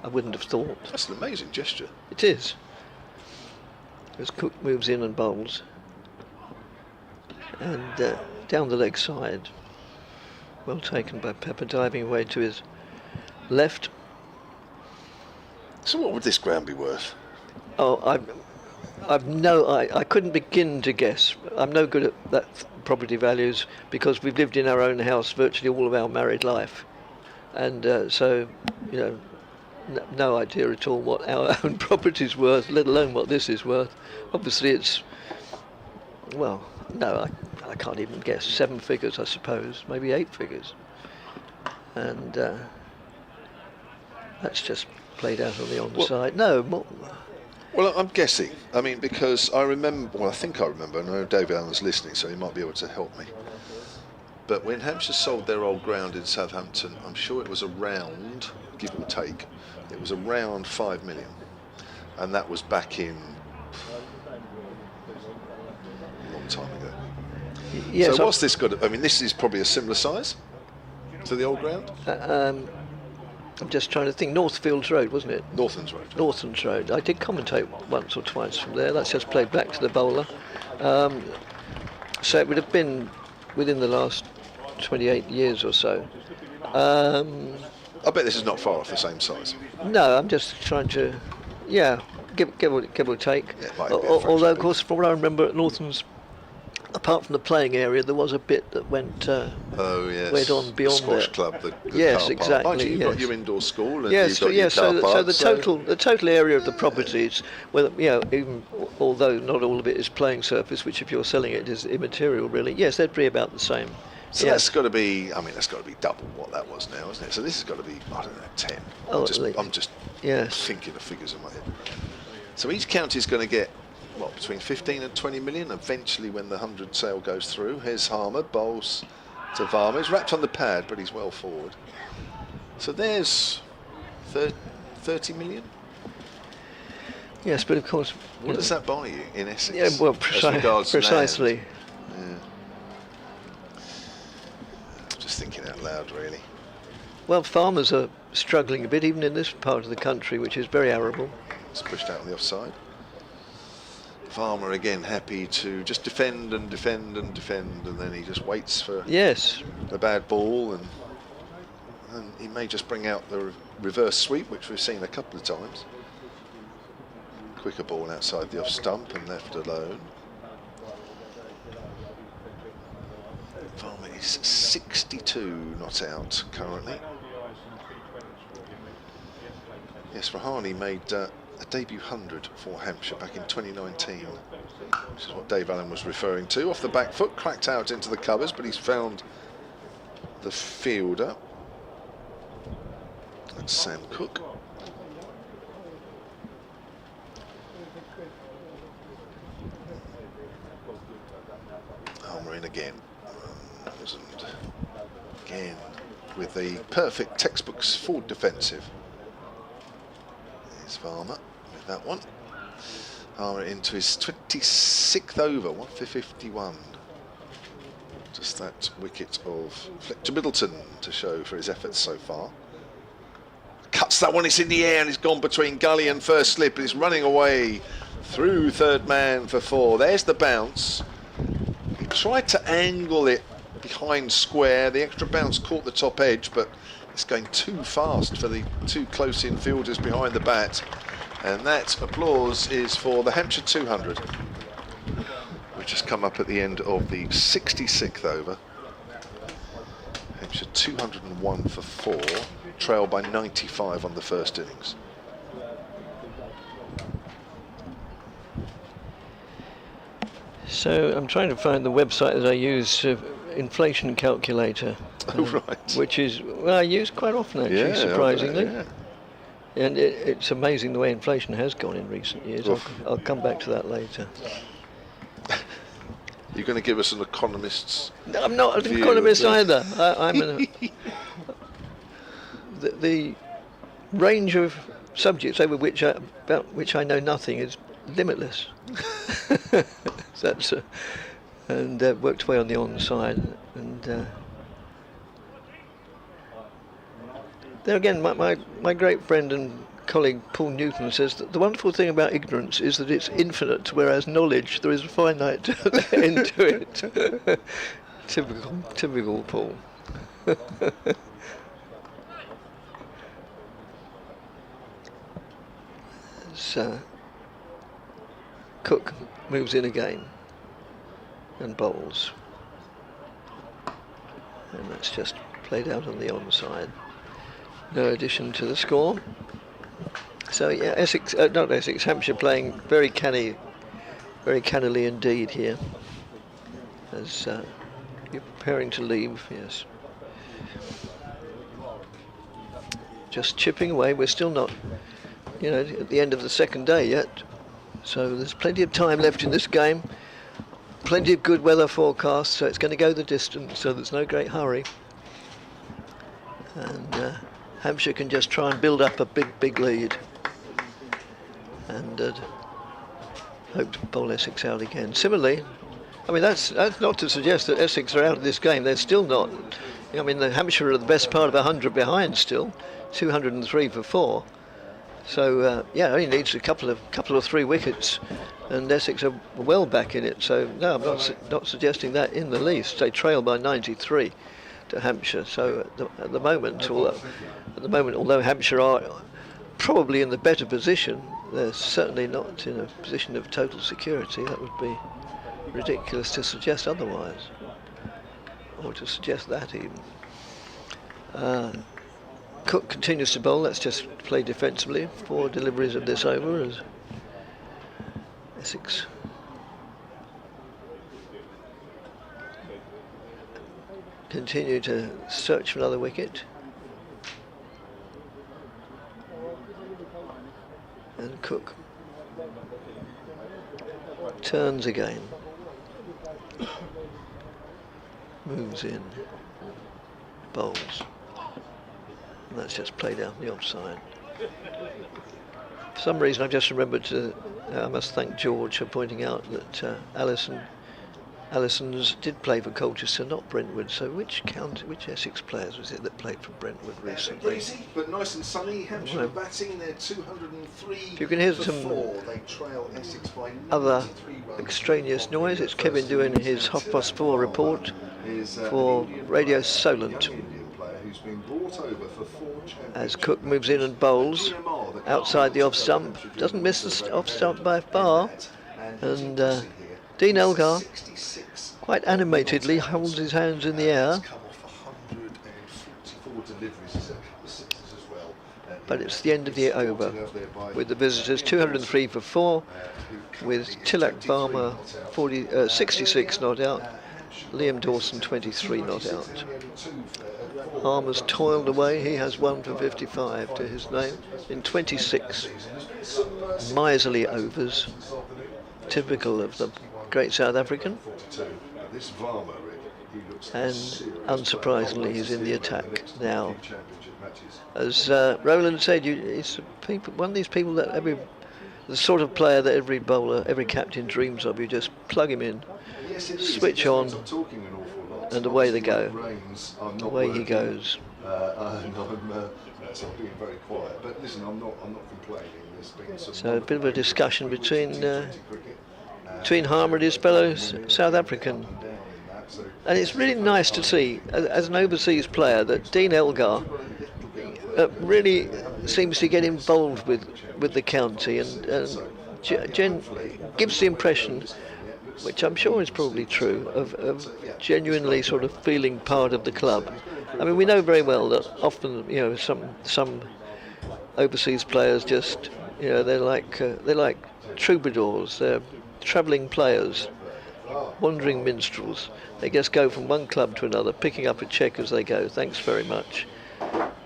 I wouldn't have thought. That's an amazing gesture. It is. As Cook moves in and bowls. And down the leg side. Well taken by Pepper, diving away to his left. So what would this ground be worth? Oh, I couldn't begin to guess. I'm no good at that property values because we've lived in our own house virtually all of our married life, and so no idea at all what our own property's worth, let alone what this is worth. Obviously, it's I can't even guess. 7 figures, I suppose, maybe 8 figures, and that's just played out on the onside. No, more. Well, I'm guessing. I mean, because I remember. Well, I think I remember. I know David Allen's listening, so he might be able to help me. But when Hampshire sold their old ground in Southampton, I'm sure it was around, give or take, it was around 5 million, and that was back in a long time ago. Yes, so what's this got? I mean, this is probably a similar size to the old ground. I'm just trying to think. Northfields Road, wasn't it? Northlands Road. Northlands Road. I did commentate once or twice from there. That's just played back to the bowler. So it would have been within the last 28 years or so. I bet this is not far off the same size. No, I'm just trying to, give or take. Yeah, it might be a Although, of fraction. course, from what I remember at Northlands, apart from the playing area, there was a bit that went went on beyond the squash there. club, the Yes, car park. exactly, Mind you, you've yes. got your indoor school and Yes, you've got your so car park, the total area of the properties, well, even although not all of it is playing surface, which if you're selling it is immaterial, really. Yes, they'd be about the same. So Yes. that's got to be. I mean, that's got to be double what that was now, isn't it? So this has got to be, I don't know, 10. Oh, I'm just yes. thinking of figures in my head. So each county is going to get what, between 15 and 20 million eventually when the 100 sale goes through. Here's Harmer, bowls to Varma. He's wrapped on the pad, but he's well forward. So there's 30 million. Yes, but of course. What does that buy you in Essex? Yeah, well, as regards precisely. land? Just thinking out loud, really. Well, farmers are struggling a bit, even in this part of the country, which is very arable. It's pushed out on the offside. Farmer again happy to just defend and defend and defend, and then he just waits for Yes. the bad ball, and he may just bring out the reverse sweep, which we've seen a couple of times. Quicker ball outside the off stump and left alone. Farmer is 62 not out currently. Yes, Rahani made a debut 100 for Hampshire back in 2019, which is what Dave Allen was referring to. Off the back foot, cracked out into the covers, but he's found the fielder. That's Sam Cook. Armour in again. And again with the perfect textbooks forward defensive. There's Varma with that one. Varma into his 26th over, 1 for 51. Just that wicket of Fletcher Middleton to show for his efforts so far. Cuts that one, it's in the air and it's gone between gully and first slip. It's running away through third man for 4. There's the bounce. He tried to angle it behind square. The extra bounce caught the top edge, but it's going too fast for the two close in fielders behind the bat. And that applause is for the Hampshire 200, which has come up at the end of the 66th over. Hampshire 201 for 4, trailed by 95 on the first innings. So I'm trying to find the website that I use, inflation calculator. Oh, right. Which is, well, I use quite often actually, surprisingly. Yeah. And it's amazing the way inflation has gone in recent years. I'll come back to that later. You're going to give us an economist's No, I'm not an view economist of either. The range of subjects about which I know nothing is limitless. That's and worked away on the onside, and there again, my great friend and colleague Paul Newton says that the wonderful thing about ignorance is that it's infinite, whereas knowledge, there is a finite end to it. Typical Paul. So Cook moves in again and bowls, and that's just played out on the onside. No addition to the score. So yeah, Hampshire playing very cannily indeed here, as you're preparing to leave. Yes, just chipping away. We're still not, at the end of the second day yet, so there's plenty of time left in this game. Plenty of good weather forecasts, so it's going to go the distance. So there's no great hurry, and Hampshire can just try and build up a big lead, and hope to bowl Essex out again. Similarly, I mean that's not to suggest that Essex are out of this game. They're still not. I mean, the Hampshire are the best part of 100 behind still, 203 for 4. So only needs a couple of 3 wickets, and Essex are well back in it. So no, I'm not suggesting that in the least. They trail by 93 to Hampshire. So at the moment, although Hampshire are probably in the better position, they're certainly not in a position of total security. That would be ridiculous to suggest otherwise, or to suggest that even. Cook continues to bowl. Let's just play defensively. 4 deliveries of this over as Essex continue to search for another wicket. And Cook turns again, moves in, bowls, and that's just played out the offside. For some reason I've just remembered I must thank George for pointing out that Allison's did play for Colchester, not Brentwood. So which Essex players was it that played for Brentwood recently? Breezy, but nice and sunny. Hampshire batting. They're 203. If you can hear some they trail Essex by other extraneous noise, it's Kevin doing his 4:30 report for Radio Solent. As Cook moves in and bowls outside the off stump, doesn't miss the off stump by far, and Dean Elgar quite animatedly holds his hands in the air. But it's the end of the over, with the visitors 203 for 4, with Tilak Barmer 66 not out, Liam Dawson 23 not out. Harmer's toiled away. He has 1 for 55 to his name in 26 miserly overs, typical of the great South African. And unsurprisingly, he's in the attack now. As Roland said, it's one of these people that the sort of player that every bowler, every captain dreams of. You just plug him in, switch on, and away they go. Away he goes. I'm being very quiet, but listen, I'm not complaining. There's been some so a bit of a discussion between Harmer and his fellow South African. And it's really nice to see, as an overseas player, that Dean Elgar really seems to get involved with the county and gives the impression, which I'm sure is probably true, of genuinely sort of feeling part of the club. I mean, we know very well that often, some overseas players just, they're like troubadours, they're travelling players, wandering minstrels. They just go from one club to another, picking up a cheque as they go. Thanks very much.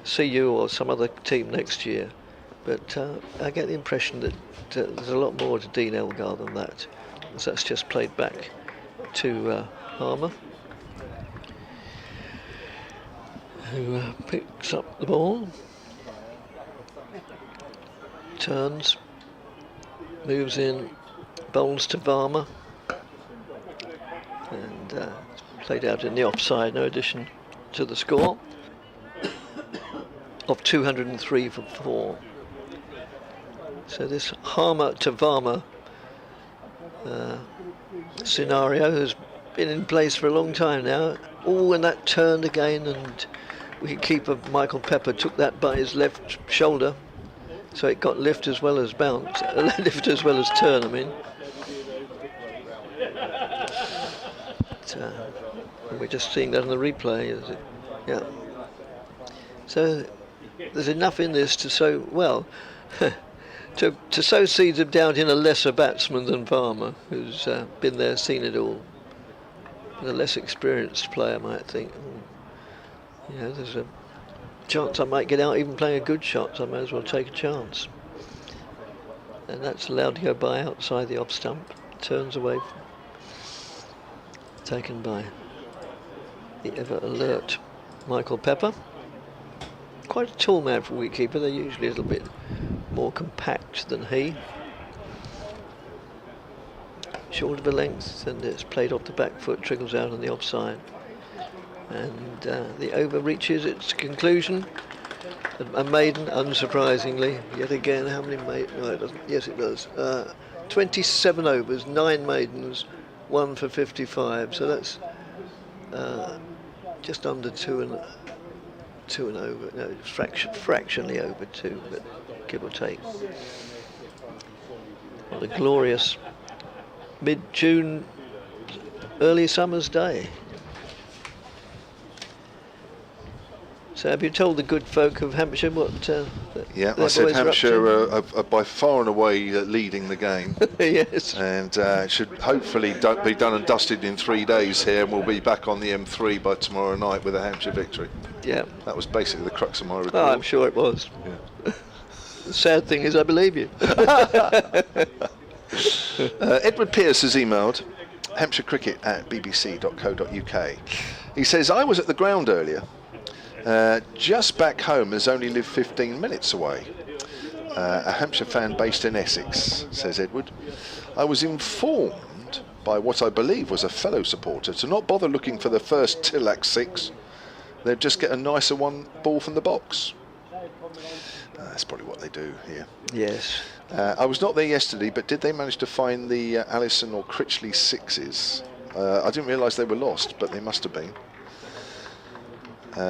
See you or some other team next year. But I get the impression that there's a lot more to Dean Elgar than that. So that's just played back to Harmer, who picks up the ball. turns, moves in, bowls to Varma, and played out in the offside, no addition to the score of 203 for 4. So this Harmer to Varma scenario has been in place for a long time now. Oh, and that turned again, and wicketkeeper Michael Pepper took that by his left shoulder, so it got lift as well as bounce, lift as well as turn, I mean. But, we're just seeing that on the replay, is it? Yeah. So there's enough in this to sow, well, to sow seeds of doubt in a lesser batsman than Varma, who's been there, seen it all. And a less experienced player might think, you know, there's a chance I might get out even playing a good shot, so I may as well take a chance. And that's allowed to go by outside the off stump, turns away, taken by the ever alert Michael Pepper. Quite a tall man for a wicketkeeper, they're usually a little bit more compact than he. Short of a length, and it's played off the back foot, trickles out on the offside. And the over reaches its conclusion. A maiden, unsurprisingly, yet again, how many maidens? No, it doesn't. Yes, it does. 27 overs, 9 maidens, 1 for 55. So that's just under 2 and over. No, fractionally over 2, but give or take. What a glorious mid-June, early summer's day. So have you told the good folk of Hampshire what yeah, their I said boys are up Hampshire are by far and away leading the game. Yes. And should hopefully be done and dusted in 3 days here, and we'll be back on the M3 by tomorrow night with a Hampshire victory. Yeah. That was basically the crux of my report. Oh, I'm sure it was. Yeah. The sad thing is I believe you. Edward Pearce has emailed hampshirecricket@bbc.co.uk. He says, I was at the ground earlier. Just back home, as only live 15 minutes away. A Hampshire fan based in Essex, says Edward. I was informed by what I believe was a fellow supporter to not bother looking for the first Tillack 6. They'd just get a nicer one ball from the box. That's probably what they do here. Yes. I was not there yesterday, but did they manage to find the Allison or Critchley 6s? I didn't realise they were lost, but they must have been.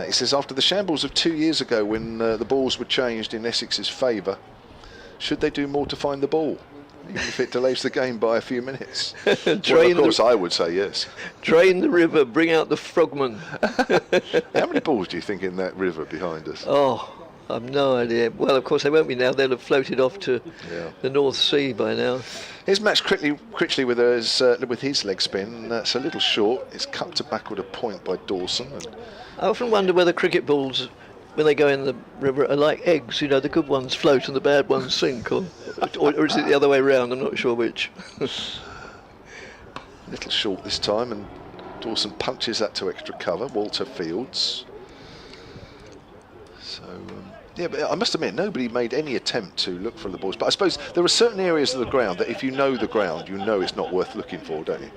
He says, after the shambles of 2 years ago when the balls were changed in Essex's favour, should they do more to find the ball, even if it delays the game by a few minutes? Well, of course, I would say yes. Drain the river, bring out the frogmen. How many balls do you think in that river behind us? Oh, I've no idea. Well, of course, they won't be now. They'll have floated off to the North Sea by now. Here's Max Critchley with his leg spin. That's a little short. It's cut to backward a point by Dawson. I often wonder whether cricket balls, when they go in the river, are like eggs. You know, the good ones float and the bad ones sink, or is it the other way round? I'm not sure which. A little short this time, and Dawson punches that to extra cover. Walter Fields. So, yeah, but I must admit, nobody made any attempt to look for the balls. But I suppose there are certain areas of the ground that if you know the ground, you know it's not worth looking for, don't you?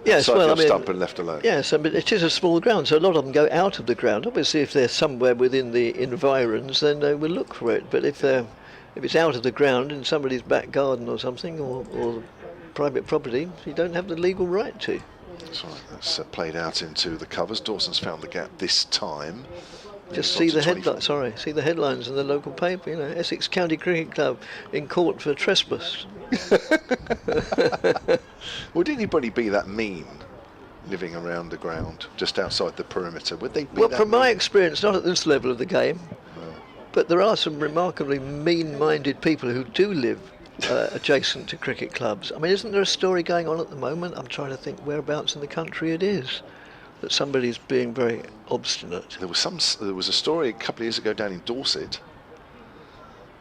Yes, well, I mean, stump and left alone. Yes, I mean, it is a small ground, so a lot of them go out of the ground. Obviously, if they're somewhere within the environs, then they will look for it. But if it's out of the ground in somebody's back garden or something, or private property, you don't have the legal right to. That's right. That's played out into the covers. Dawson's found the gap this time. Just see the see the headlines in the local paper. You know, Essex County Cricket Club in court for trespass. Would anybody be that mean, living around the ground, just outside the perimeter? Would they be? Well, that from mean? my experience, not at this level of the game, but there are some remarkably mean-minded people who do live adjacent to cricket clubs. I mean, isn't there a story going on at the moment? I'm trying to think whereabouts in the country it is. That somebody's being very obstinate. There was a story a couple of years ago down in Dorset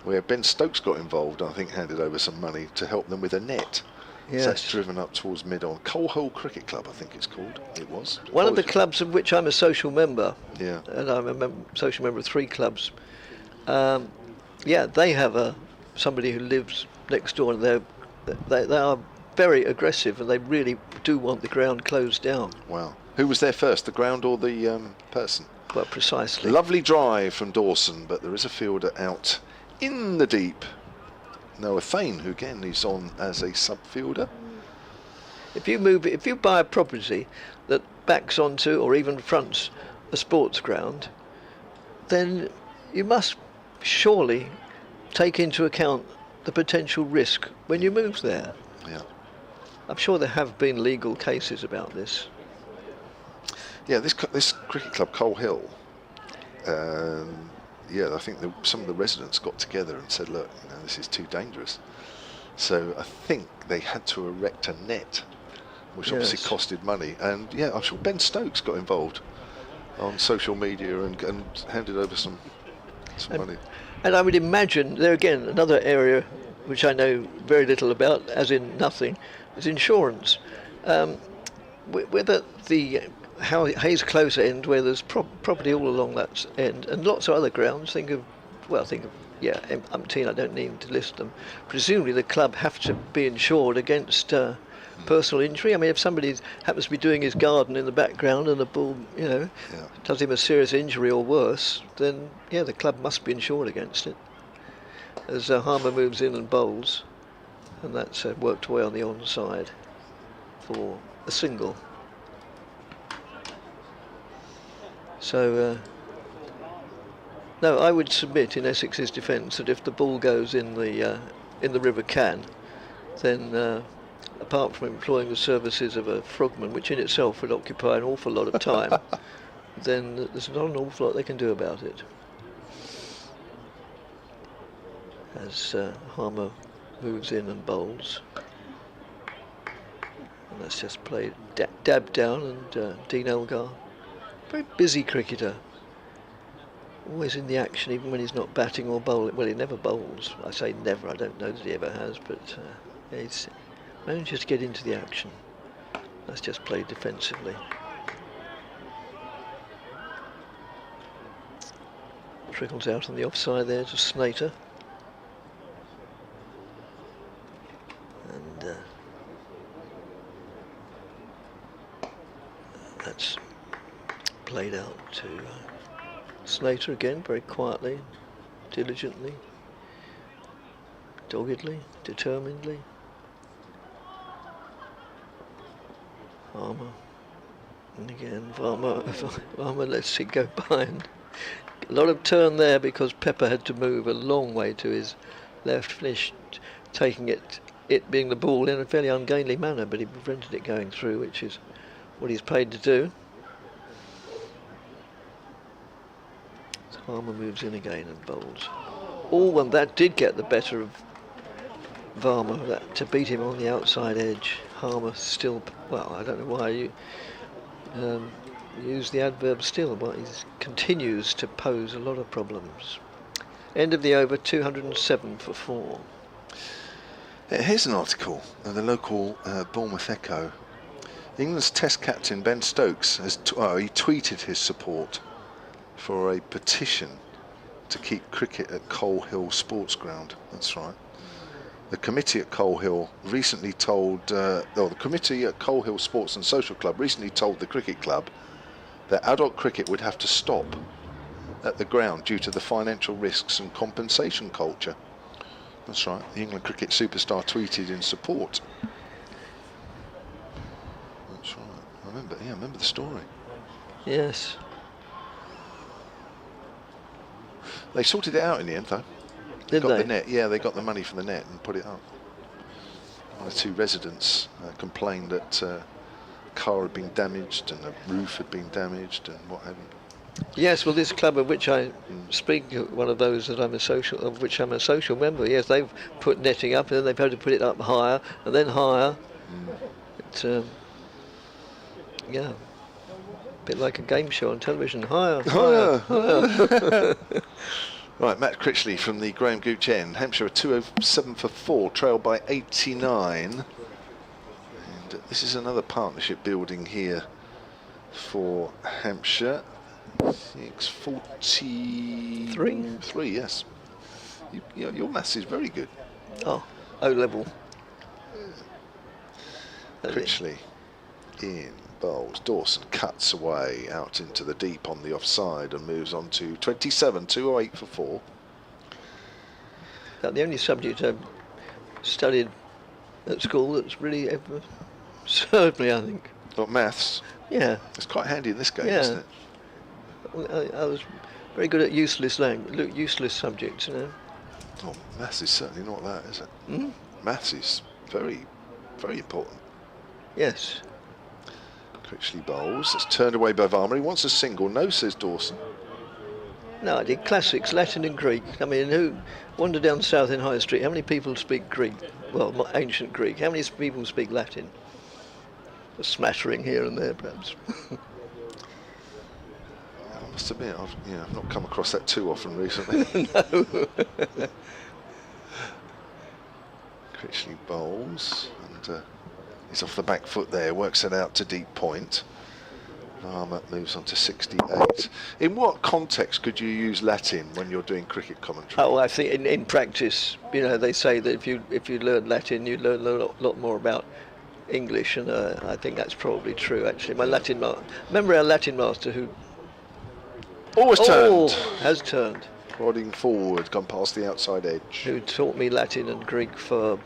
where Ben Stokes got involved. I think handed over some money to help them with a net. Yes. So that's driven up towards mid-on. Coalhole Cricket Club, I think it's called. It was. One of the clubs of which I'm a social member. Yeah. And I'm a social member of 3 clubs. Yeah, they have a somebody who lives next door, and they are very aggressive, and they really do want the ground closed down. Wow. Who was there first, the ground or the person? Well, precisely. Lovely drive from Dawson, but there is a fielder out in the deep. Noah Thane, who again is on as a sub-fielder. If you buy a property that backs onto or even fronts a sports ground, then you must surely take into account the potential risk when you move there. Yeah. I'm sure there have been legal cases about this. Yeah, this cricket club, Coal Hill, I think some of the residents got together and said, look, this is too dangerous. So I think they had to erect a net, which obviously costed money. And yeah, I'm sure Ben Stokes got involved on social media and handed over some money. And I would imagine, there again, another area which I know very little about, as in nothing, is insurance. Whether how Hayes Close end, where there's property all along that end, and lots of other grounds. Think of umpteen. I don't need to list them. Presumably, the club have to be insured against personal injury. I mean, if somebody happens to be doing his garden in the background and the ball, does him a serious injury or worse, then the club must be insured against it. As Harmer moves in and bowls, and that's worked away on the onside for a single. So, no, I would submit in Essex's defence that if the ball goes in the River Can, then apart from employing the services of a frogman, which in itself would occupy an awful lot of time, then there's not an awful lot they can do about it. As Harmer moves in and bowls. And that's just played dab down, and Dean Elgar, very busy cricketer, always in the action even when he's not batting or bowling. Well, he never bowls. I say never, I don't know that he ever has, but he's manages to get into the action. That's just played defensively. Trickles out on the offside there to Snater. And that's played out to Snater again, very quietly, diligently, doggedly, determinedly. Varma, and again Varma lets it go behind. A lot of turn there because Pepper had to move a long way to his left, finished taking it being the ball in a fairly ungainly manner, but he prevented it going through, which is what he's paid to do. So Harmer moves in again and bowls. And that did get the better of Varma, to beat him on the outside edge. Harmer still, I don't know why you use the adverb still, but he continues to pose a lot of problems. End of the over, 207 for 4. Here's an article of the local Bournemouth Echo. England's Test captain Ben Stokes has he tweeted his support for a petition to keep cricket at Coal Hill Sports Ground. That's right. The committee at Coal Hill recently told, the committee at Coal Hill Sports and Social Club recently told the cricket club that adult cricket would have to stop at the ground due to the financial risks and compensation culture. That's right. The England cricket superstar tweeted in support. That's right. I remember the story. Yes. They sorted it out in the end, though. Did got they? The net. Yeah, they got the money from the net and put it up. One or two residents complained that a car had been damaged and the roof had been damaged and what have you. Yes, well, this club of which I speak, one of those that I'm a social member. Yes, they've put netting up, and then they've had to put it up higher and then higher. A bit like a game show on television. Higher. Right, Matt Critchley from the Graham Gooch end. Hampshire are 207 for 4, trailed by 89. And this is another partnership building here for Hampshire. 643. 3, yes. Your maths is very good. Oh, O level. Critchley in bowls. Dawson cuts away out into the deep on the offside and moves on to 27, 208 for 4. The only subject I've studied at school that's really ever served me, I think. Got maths. Yeah. It's quite handy in this game, Yeah. isn't it? I was very good at useless subjects, you know. Oh, maths is certainly not that, is it? Hmm? Maths is very, very important. Yes. Critchley bowls. It's turned away by Varmer. He wants a single. No, says Dawson. No, I did classics, Latin and Greek. I mean, who wander down south in High Street? How many people speak Greek? Well, ancient Greek. How many people speak Latin? A smattering here and there, perhaps. I must admit, I've not come across that too often recently. No. Critchley bowls, and he's off the back foot there, works it out to deep point. Varmer moves on to 68. In what context could you use Latin when you're doing cricket commentary? Oh, I think in practice, you know, they say that if you learn Latin, you learn a lot more about English, and I think that's probably true. Actually, remember our Latin master who Always turned. has turned, Prodding forward, gone past the outside edge. who taught me Latin and Greek for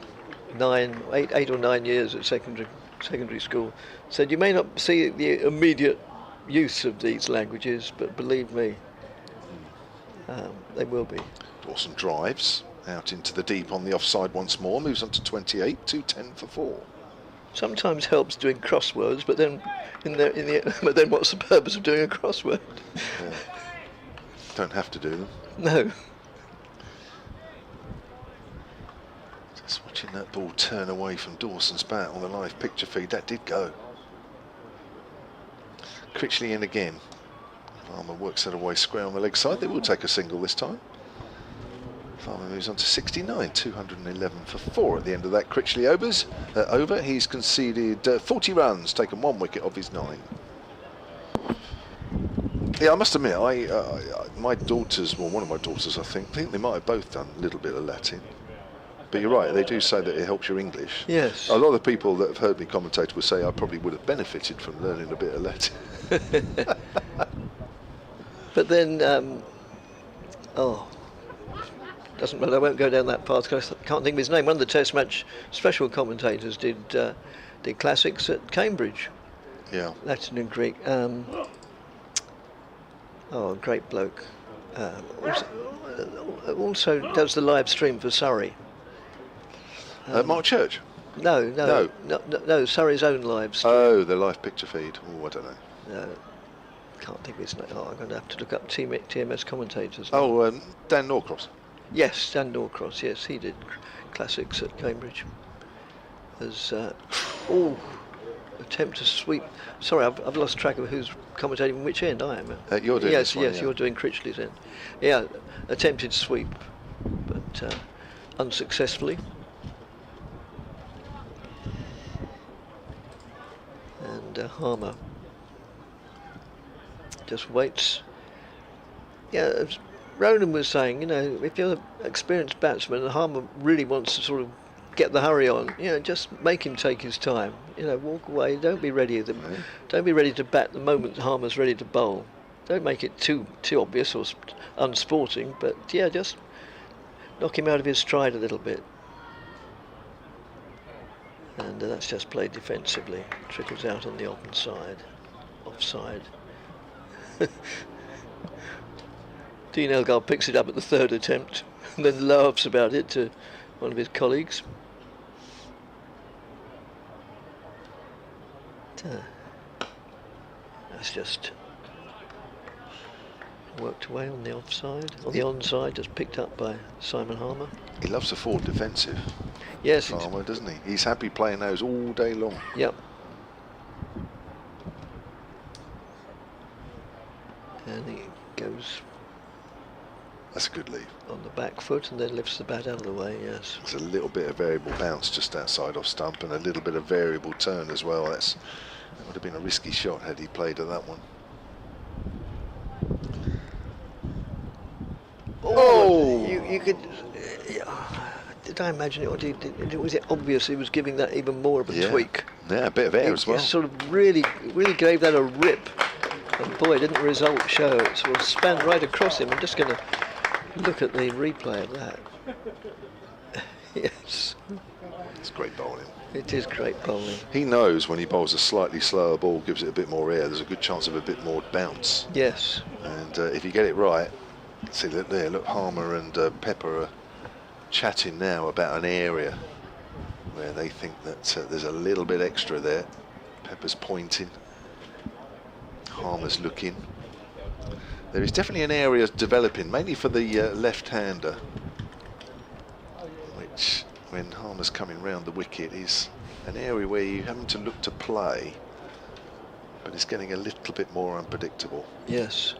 8 or 9 years at secondary school, said you may not see the immediate use of these languages, but believe me, they will be. Dawson drives out into the deep on the offside once more, moves on to 28, 210 for 4. Sometimes helps doing crosswords, but then but then what's the purpose of doing a crossword? Yeah. Don't have to do them. No. Just watching that ball turn away from Dawson's bat on the live picture feed. That did go. Critchley in again. Varmer works that away square on the leg side. They will take a single this time. Varmer moves on to 69, 211 for 4 at the end of that Critchley over. He's conceded 40 runs, taken 1 wicket of his 9. Yeah, I must admit, my daughters, well, one of my daughters, I think they might have both done a little bit of Latin. But you're right, they do say that it helps your English. Yes. A lot of people that have heard me commentate will say I probably would have benefited from learning a bit of Latin. But then, doesn't matter, I won't go down that path because I can't think of his name. One of the Test match special commentators did classics at Cambridge. Yeah. Latin and Greek. Great bloke. Also does the live stream for Surrey. Mark Church? No, Surrey's own live stream. Oh, the live picture feed. Oh, I don't know. No, can't think of his name. I'm going to have to look up TMS commentators. Oh, Dan Norcross. Yes, Dan Norcross. Yes, he did classics at Cambridge. As attempt to sweep. Sorry, I've lost track of who's commentating which end I am. You're doing this one, yes, yeah. you're doing Critchley's end. Yeah, attempted sweep, but unsuccessfully. And Harmer just waits. Yeah, as Ronan was saying, you know, if you're an experienced batsman and Harmer really wants to sort of get the hurry on, you know, just make him take his time. You know, walk away. Don't be ready to bat the moment Harmer's ready to bowl. Don't make it too obvious or unsporting. But yeah, just knock him out of his stride a little bit. And that's just played defensively. Trickles out on the offside. Dean Elgar picks it up at the 3rd attempt and then laughs about it to one of his colleagues. That's just worked away on the offside, on the onside, just picked up by Simon Harmer. He loves a forward defensive. Yes, Harmer, doesn't he? He's happy playing those all day long. Yep. And he goes. That's a good leave. On the back foot and then lifts the bat out of the way. Yes. There's a little bit of variable bounce just outside off stump and a little bit of variable turn as well. That would have been a risky shot had he played at that one. Oh! You could. Did I imagine it, or was it obvious he was giving that even more of a tweak? Yeah, a bit of air as well. He sort of really gave that a rip. And boy, didn't the result show. It sort of span right across him. I'm just going to look at the replay of that. Yes. It's great bowling. It is great bowling. He knows when he bowls a slightly slower ball, gives it a bit more air, there's a good chance of a bit more bounce. Yes. And if you get it right, see that there, look, Harmer and Pepper are chatting now about an area where they think that there's a little bit extra there. Pepper's pointing, Harmer's looking. There is definitely an area developing, mainly for the left-hander, which, when Harmer's coming round the wicket, is an area where you're having to look to play, but it's getting a little bit more unpredictable. Yes.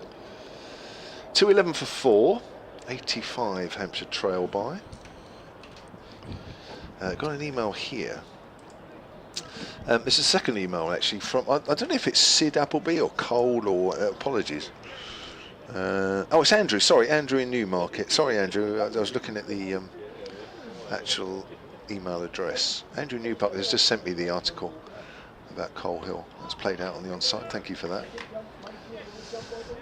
2-11 for 4, 85 Hampshire trail by. Got an email here. It's a second email actually from, I don't know if it's Sid Appleby or Cole or, apologies. Oh, it's Andrew, sorry, Andrew in Newmarket. Sorry, Andrew, I was looking at the actual email address. Andrew Newmarket has just sent me the article about Cole Hill. It's played out on the onside, thank you for that.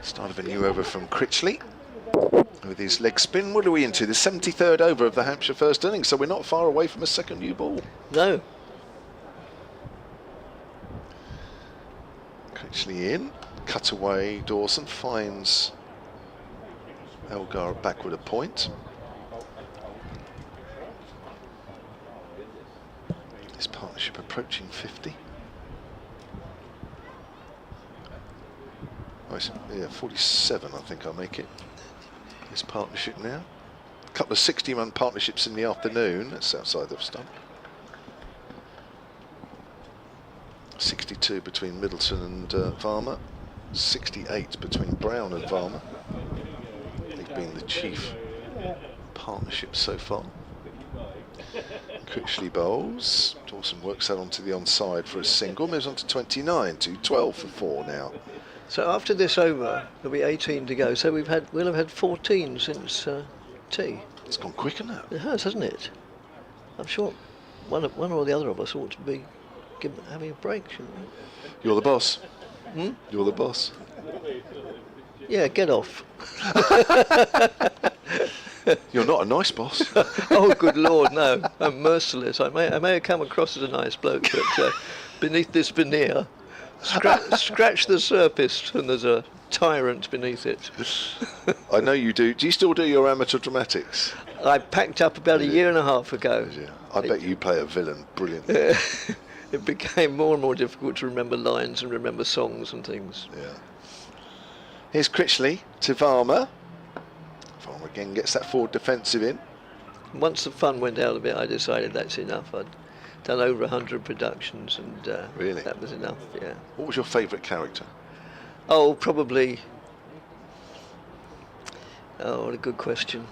Start of a new over from Critchley with his leg spin. What are we into? The 73rd over of the Hampshire first innings, so we're not far away from a second new ball. No. Critchley in, cut away, Dawson finds Elgar backward a point. This partnership approaching 50. Oh, yeah, 47 I think I'll make it. This partnership now. A couple of 60-man partnerships in the afternoon. That's outside of stump. 62 between Middleton and Varmer. 68 between Brown and Varmer. They've been the chief partnership so far. Critchley bowls. Dawson works that onto the onside for a single. Moves on to 29 to 12 for 4 now. So after this over, there'll be 18 to go. So we'll have had 14 since tea. It's gone quicker now. It has, hasn't it? I'm sure one or the other of us ought to be having a break, shouldn't we? You're the boss. Hmm? You're the boss. Yeah, get off. You're not a nice boss. Oh, good Lord, no. I'm merciless. I may have come across as a nice bloke, but beneath this veneer, scratch the surface and there's a tyrant beneath it. I know you do. Do you still do your amateur dramatics? I packed up about a year and a half ago. Yeah. I bet you play a villain brilliantly. It became more and more difficult to remember lines and remember songs and things. Yeah. Here's Critchley to Varmer. Varmer again gets that forward defensive in. Once the fun went out a bit, I decided that's enough. I'd done over 100 productions and really? That was enough, yeah. What was your favourite character? Oh, probably... Oh, what a good question.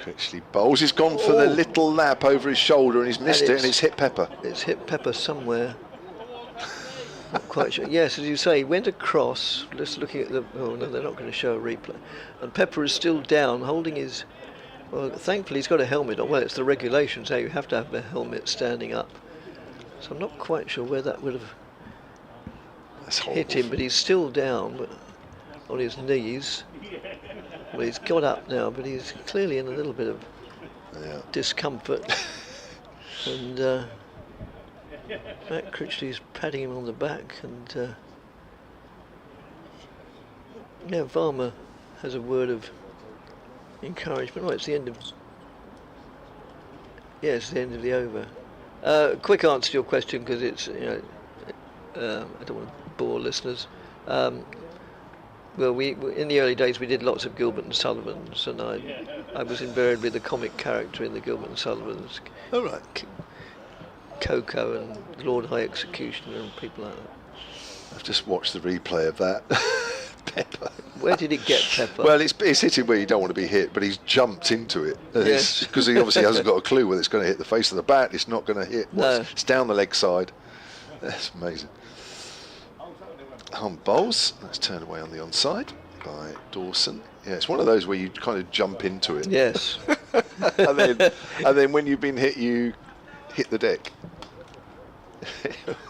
Critchley bowls. He's gone for the little lap over his shoulder and he's missed it and it's hit Pepper. It's hit Pepper somewhere. Not quite sure. Yes, as you say, he went across, just looking at the... Oh, no, they're not going to show a replay. And Pepper is still down, holding his... Well, thankfully he's got a helmet on. Well, it's the regulations, you have to have a helmet standing up. So I'm not quite sure where that would have hit him, but he's still down on his knees. Well, he's got up now, but he's clearly in a little bit of discomfort. And Matt Critchley's patting him on the back, and Varmer has a word of encouragement. Oh, it's the end of... Yeah, it's the end of the over. Quick answer to your question, because it's, I don't want to bore listeners. Well, we in the early days we did lots of Gilbert and Sullivans, and I was invariably the comic character in the Gilbert and Sullivans. Oh, right. Coco and Lord High Executioner and people like that. I've just watched the replay of that. Pepper. Where did it get Pepper? Well, it's hitting where you don't want to be hit, but he's jumped into it. Yes. Because he obviously hasn't got a clue whether it's going to hit the face of the bat. It's not going to hit. No. It's down the leg side. That's amazing. Bowls. That's turned away on the onside. by Dawson. Yeah, it's one of those where you kind of jump into it. Yes. and then when you've been hit, you hit the deck.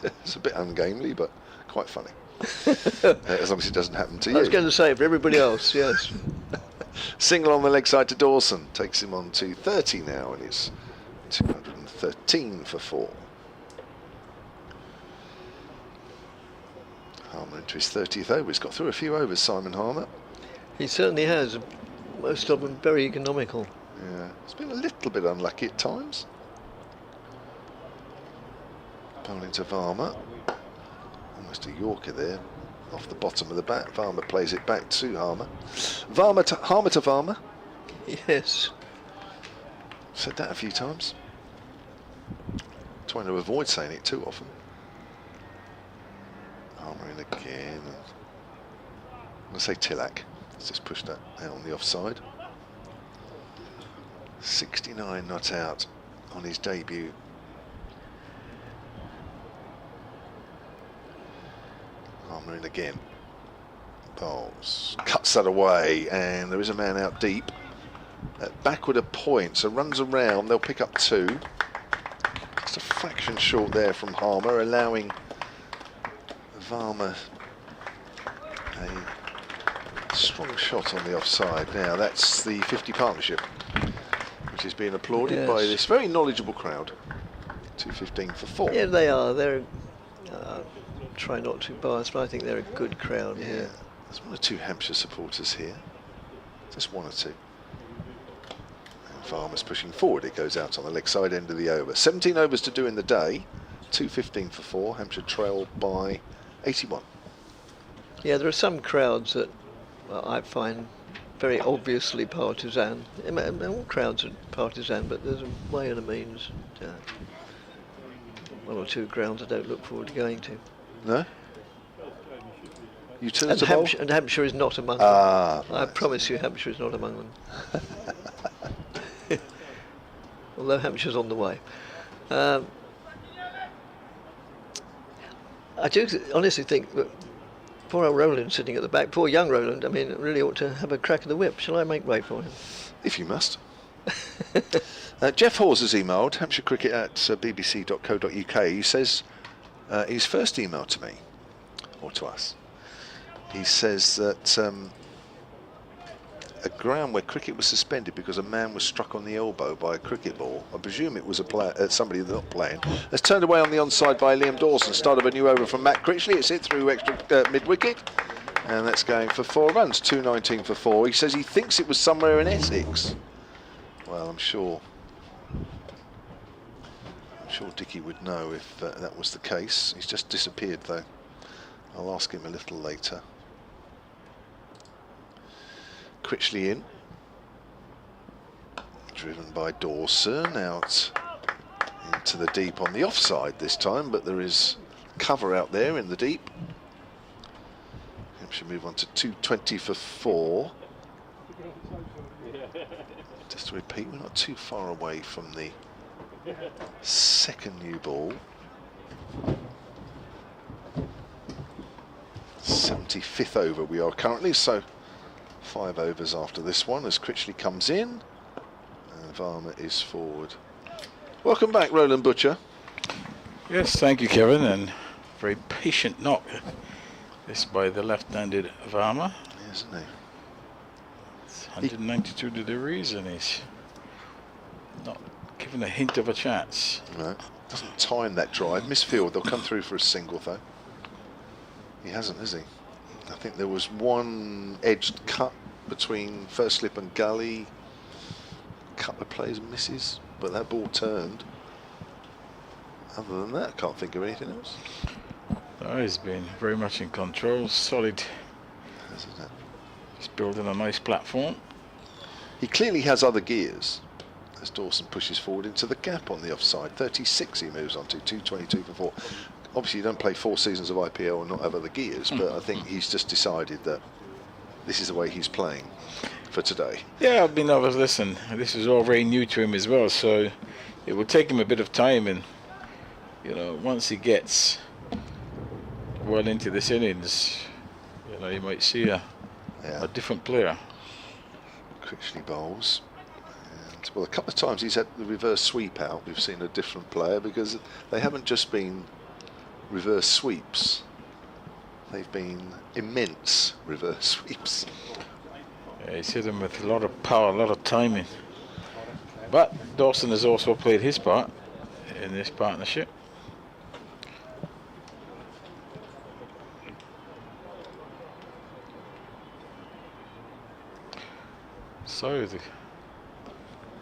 It's a bit ungainly, but quite funny. As long as it doesn't happen to you. I was going to say, for everybody else, yes. Single on the leg side to Dawson. Takes him on to 30 now, and it's 213 for 4. Harmer into his 30th over. He's got through a few overs, Simon Harmer. He certainly has. Most of them very economical. Yeah, it's been a little bit unlucky at times. Bowling to Varma. Almost a Yorker there, off the bottom of the bat. Varma plays it back to Harmer. Harmer to Varma. Yes. Said that a few times. Trying to avoid saying it too often. Harmer in again. I'm going to say Tillack. Let's just push that out on the offside. 69 not out on his debut. Harmer in again. Bowls. Cuts that away, and there is a man out deep. Backward a point, so runs around. They'll pick up 2. Just a fraction short there from Harmer, allowing Varma a strong shot on the offside. Now that's the 50 partnership, which is being applauded by this very knowledgeable crowd. 215 for 4. Yeah, they are. They're try not to bias, but I think they're a good crowd. Yeah, there's 1 or 2 Hampshire supporters here. Just 1 or 2. And Farmer's pushing forward. It goes out on the leg side end of the over. 17 overs to do in the day. 215 for 4. Hampshire trail by 81. Yeah, there are some crowds that I find very obviously partisan. All crowds are partisan, but there's a way and a means. 1 or 2 grounds I don't look forward to going to. No? And Hampshire is not among them. Right. I promise you Hampshire is not among them. Although Hampshire's on the way. I do honestly think that poor old Roland sitting at the back, poor young Roland, I mean, really ought to have a crack of the whip. Shall I make way for him? If you must. Jeff Hawes has emailed Hampshire Cricket at bbc.co.uk. He says his first email to me, or to us, he says that a ground where cricket was suspended because a man was struck on the elbow by a cricket ball, I presume it was a player, somebody not playing, has turned away on the onside by Liam Dawson. Start of a new over from Matt Critchley. It's hit through extra mid-wicket, and that's going for 4 runs, 219 for 4. He says he thinks it was somewhere in Essex. Well, I'm sure Dickie would know if that was the case. He's just disappeared though. I'll ask him a little later. Critchley in. Driven by Dawson out into the deep on the offside this time, but there is cover out there in the deep. Hampshire move on to 220 for 4. Just to repeat, we're not too far away from the second new ball. 75th over we are currently, so 5 overs after this one as Critchley comes in and Varma is forward. Welcome back, Roland Butcher. Yes, thank you, Kevin, and very patient knock. This by the left-handed Varma. Isn't he? It's 192 degrees and he's not given a hint of a chance. No, doesn't time that drive. Misfield, they'll come through for a single though. He hasn't, has he? I think there was one edged cut between first slip and gully. A couple of plays and misses, but that ball turned. Other than that, I can't think of anything else. No, he's been very much in control, solid. Hasn't it? He's building a nice platform. He clearly has other gears as Dawson pushes forward into the gap on the offside. 36 he moves on to, 222 for 4. Obviously you don't play 4 seasons of IPL and not have other gears, but I think he's just decided that this is the way he's playing for today. Yeah, I mean, listen, this is all very new to him as well, so it will take him a bit of time, and you know, once he gets well into this innings, you know, you might see a Yeah. a different player. Critchley bowls. And, well, a couple of times he's had the reverse sweep out. We've seen a different player because they haven't just been reverse sweeps. They've been immense reverse sweeps. Yeah, he's hit him with a lot of power, a lot of timing. But Dawson has also played his part in this partnership. So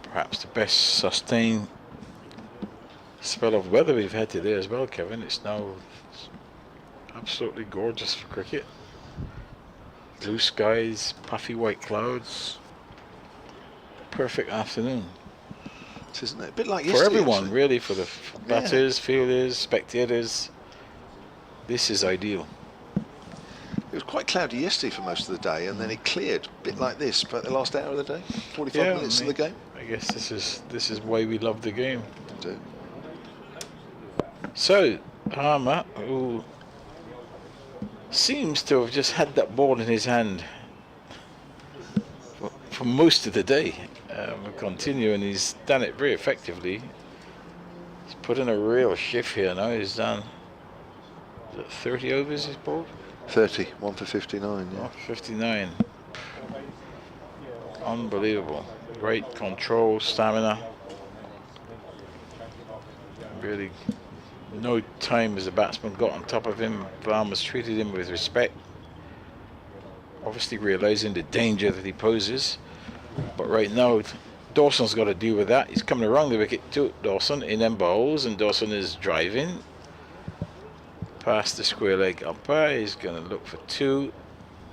perhaps the best sustained spell of weather we've had today as well, Kevin. It's now absolutely gorgeous for cricket. Blue skies, puffy white clouds. Perfect afternoon. Isn't it? A bit like For yesterday, everyone, actually. really, for the batters, fielders, spectators. This is ideal. It was quite cloudy yesterday for most of the day, and then it cleared, a bit like this, but the last hour of the day, 45 minutes of the game. I guess this is why we love the game. Indeed. So Harmer, who seems to have just had that ball in his hand for most of the day, will continue, and he's done it very effectively. He's put in a real shift here now. He's done, is it 30 overs he's bowled? 30, 1 for 59, yeah. 59. Unbelievable. Great control, stamina. Really, no time has the batsman got on top of him. Varma's treated him with respect. Obviously realising the danger that he poses. But right now, Dawson's got to deal with that. He's coming around the wicket to Dawson in them bowls, and Dawson is driving past the square leg umpire. He's going to look for 2,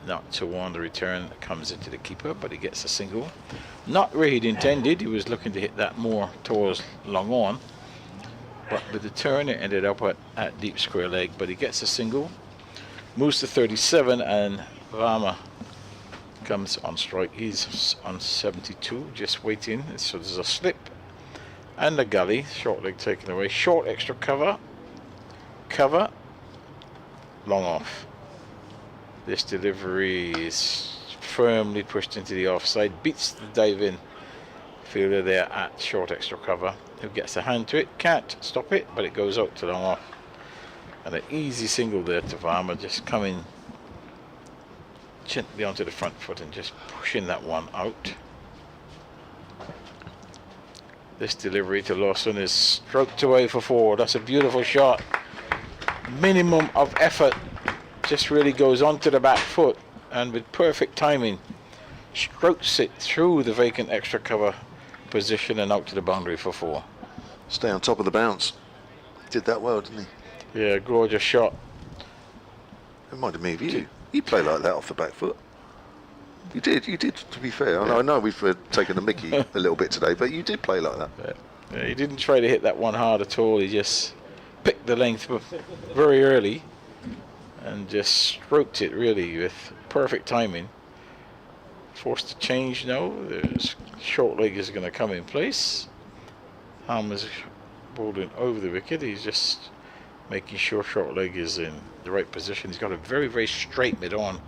not to 1. The return comes into the keeper, but he gets a single. Not where he'd intended. He was looking to hit that more towards long on, but with the turn it ended up at deep square leg, but he gets a single, moves to 37, and Varma comes on strike. He's on 72, just waiting. So there's a slip and a gully, short leg taken away, short extra cover, long off. This delivery is firmly pushed into the offside, beats the dive-in fielder there at short extra cover, who gets a hand to it, can't stop it, but it goes out to long off. And an easy single there to Varma, just coming gently onto the front foot and just pushing that one out. This delivery to Lawson is stroked away for 4. That's a beautiful shot. Minimum of effort, just really goes onto the back foot, and with perfect timing strokes it through the vacant extra cover position and out to the boundary for 4. Stay on top of the bounce. Did that well, didn't he? Yeah, gorgeous shot. Reminded me of you. You play like that off the back foot. You did, to be fair. I know we've taken a mickey a little bit today, but you did play like that. Yeah, he didn't try to hit that one hard at all. He just picked the length very early and just stroked it really with perfect timing. Forced to change now. There's short leg is going to come in place. Harmer's bowling over the wicket. He's just making sure short leg is in the right position. He's got a very, very straight mid-on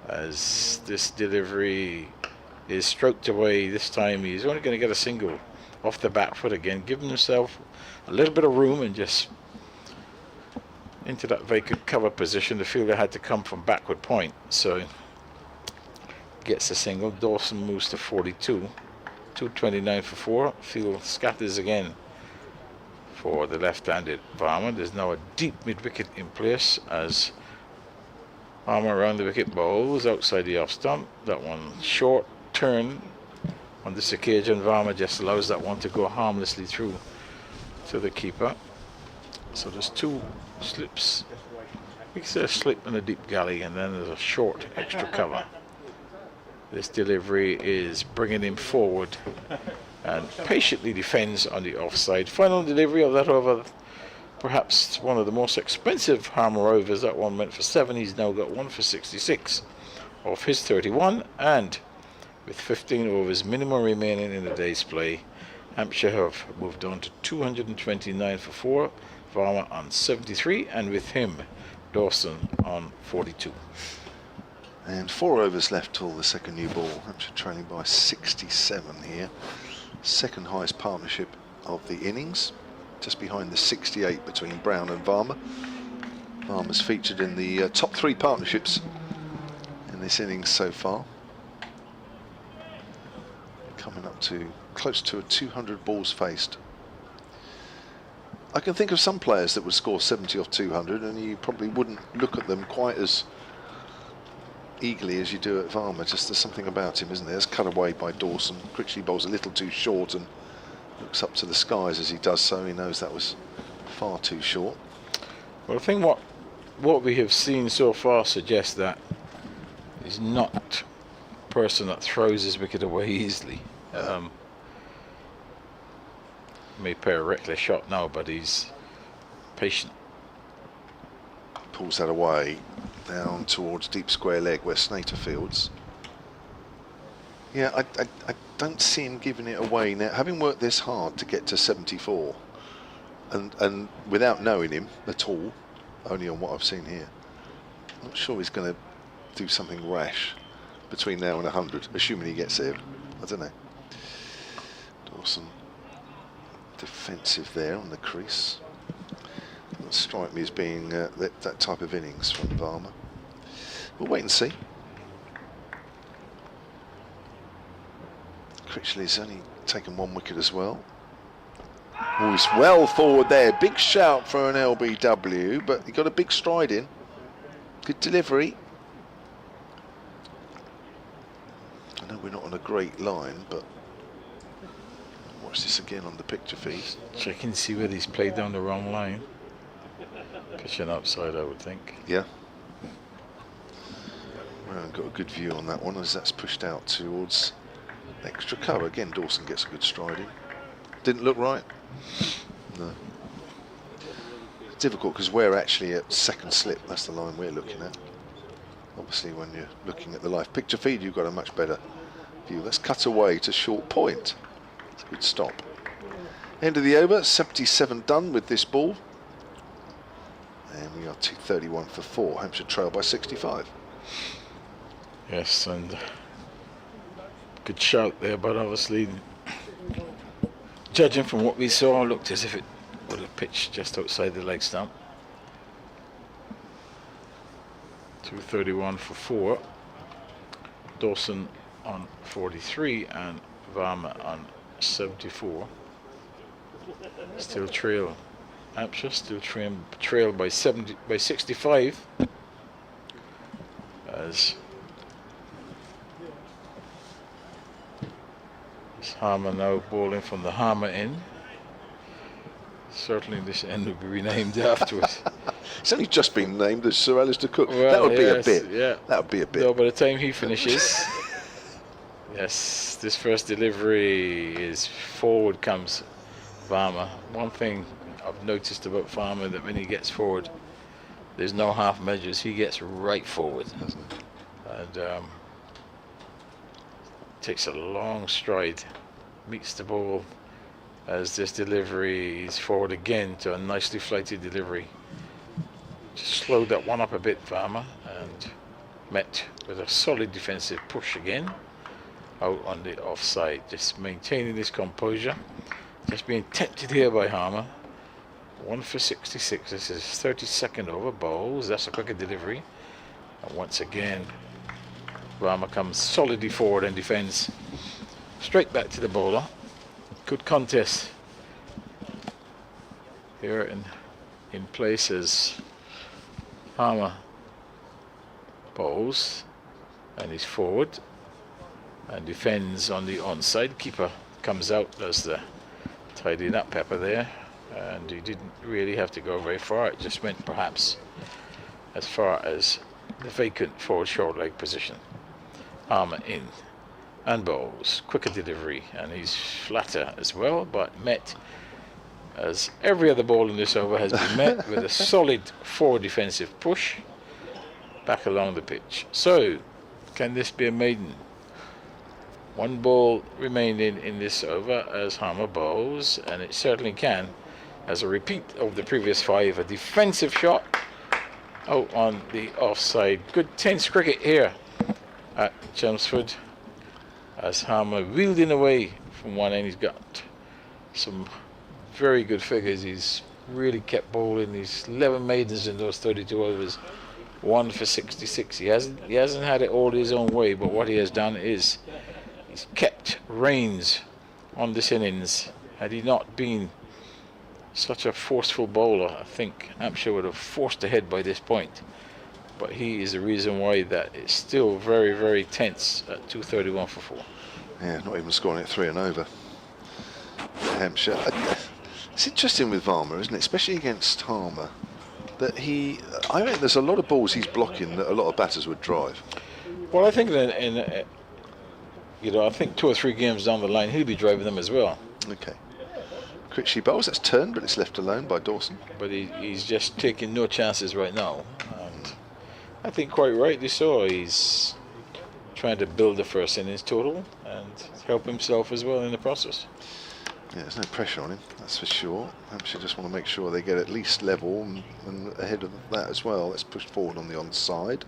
as this delivery is stroked away. This time he's only going to get a single off the back foot again, giving himself a little bit of room and just into that vacant cover position. The fielder had to come from backward point, so gets a single. Dawson moves to 42, 229 for 4. Field scatters again for the left-handed Varma. There's now a deep mid-wicket in place as Varma around the wicket bowls outside the off stump. That one short turn. On this occasion, Varma just allows that one to go harmlessly through to the keeper. So there's 2 slips. We can say a slip and a deep galley, and then there's a short extra cover. This delivery is bringing him forward and patiently defends on the offside. Final delivery of that over, perhaps one of the most expensive Harmer overs. That one went for 7. He's now got 1 for 66 of his 31, and with 15 overs minimum remaining in the day's play, Hampshire have moved on to 229 for 4. Varma on 73, and with him Dawson on 42. And 4 overs left till the second new ball. Hampshire trailing by 67 here. Second highest partnership of the innings, just behind the 68 between Brown and Varma. Varma's featured in the top 3 partnerships in this innings so far. Coming up to close to 200 balls faced. I can think of some players that would score 70 off 200 and you probably wouldn't look at them quite as eagerly as you do at Varma. Just there's something about him, isn't there? It's cut away by Dawson. Critchley bowls a little too short and looks up to the skies as he does so. He knows that was far too short. Well, I think what we have seen so far suggests that he's not a person that throws his wicket away easily. May play a reckless shot now, but he's patient. Pulls that away down towards deep square leg where Snater fields. Yeah, I don't see him giving it away now. Having worked this hard to get to 74 and without knowing him at all, only on what I've seen here, I'm not sure he's going to do something rash between now and 100, assuming he gets there. I don't know. Dawson defensive there on the crease. Doesn't strike me as being that type of innings from Varma. We'll wait and see. Critchley's only taken 1 wicket as well. Oh, he's well forward there. Big shout for an LBW, but he got a big stride in. Good delivery. I know we're not on a great line, but watch this again on the picture feed. Checking to see whether he's played down the wrong line. Pitching outside, I would think. Yeah. Well, I've got a good view on that one as that's pushed out towards extra cover. Again, Dawson gets a good stride in. Didn't look right. No. It's difficult because we're actually at second slip. That's the line we're looking at. Obviously, when you're looking at the live picture feed, you've got a much better view. Let's cut away to short point. It's a good stop. End of the over, 77 done with this ball. And we are 231 for 4. Hampshire trail by 65. Yes, and good shout there, but obviously, judging from what we saw, it looked as if it would have pitched just outside the leg stump. 231 for 4. Dawson on 43 and Varma on 74. Still trail. Hampshire still trail by 65 as Harmer now bowling from the Harmer end. Certainly this end will be renamed afterwards. It's only just been named as Sir Alistair Cook. Well, that would be a yes, bit. yeah. That would be a bit. No, by the time he finishes, yes, this first delivery is forward comes Varma. One thing I've noticed about Varma that when he gets forward, there's no half measures. He gets right forward, and takes a long stride, meets the ball as this delivery is forward again to a nicely flighted delivery. Just slowed that one up a bit, Varma, and met with a solid defensive push again out on the offside, just maintaining this composure, just being tempted here by Harmer. 1 for 66. This is 32nd over bowls. That's a quicker delivery, and once again Varma comes solidly forward and defends straight back to the bowler. Good contest here in place as Harmer bowls and he's forward and defends on the onside. Keeper comes out, does the tidying up pepper there, and he didn't really have to go very far. It just went perhaps as far as the vacant forward short leg position. Harmer in and bowls, quicker delivery, and he's flatter as well, but met as every other ball in this over has been met with a solid forward defensive push back along the pitch. So can this be a maiden? One ball remaining in this over as Harmer bowls, and it certainly can, as a repeat of the previous 5. A defensive shot out on the offside. Good tense cricket here at Chelmsford, as Harmer wheeled away from one end. He's got some very good figures. He's really kept bowling. He's 11 maidens in those 32 overs, 1 for 66. He hasn't had it all his own way, but what he has done is he's kept reins on this innings. Had he not been such a forceful bowler, I think Hampshire would have forced ahead by this point. But he is the reason why that it's still very, very tense at 231 for 4. Yeah, not even scoring it 3 and over. Hampshire. It's interesting with Varma, isn't it? Especially against Harmer, that I think there's a lot of balls he's blocking that a lot of batters would drive. Well, I think that I think 2 or 3 games down the line he'll be driving them as well. Okay. Critchley bowls, that's turned, but it's left alone by Dawson. But he's just taking no chances right now. And I think quite rightly so. He's trying to build the first innings total and help himself as well in the process. Yeah, there's no pressure on him, that's for sure. Hampshire just want to make sure they get at least level and ahead of that as well. Let's push forward on the onside.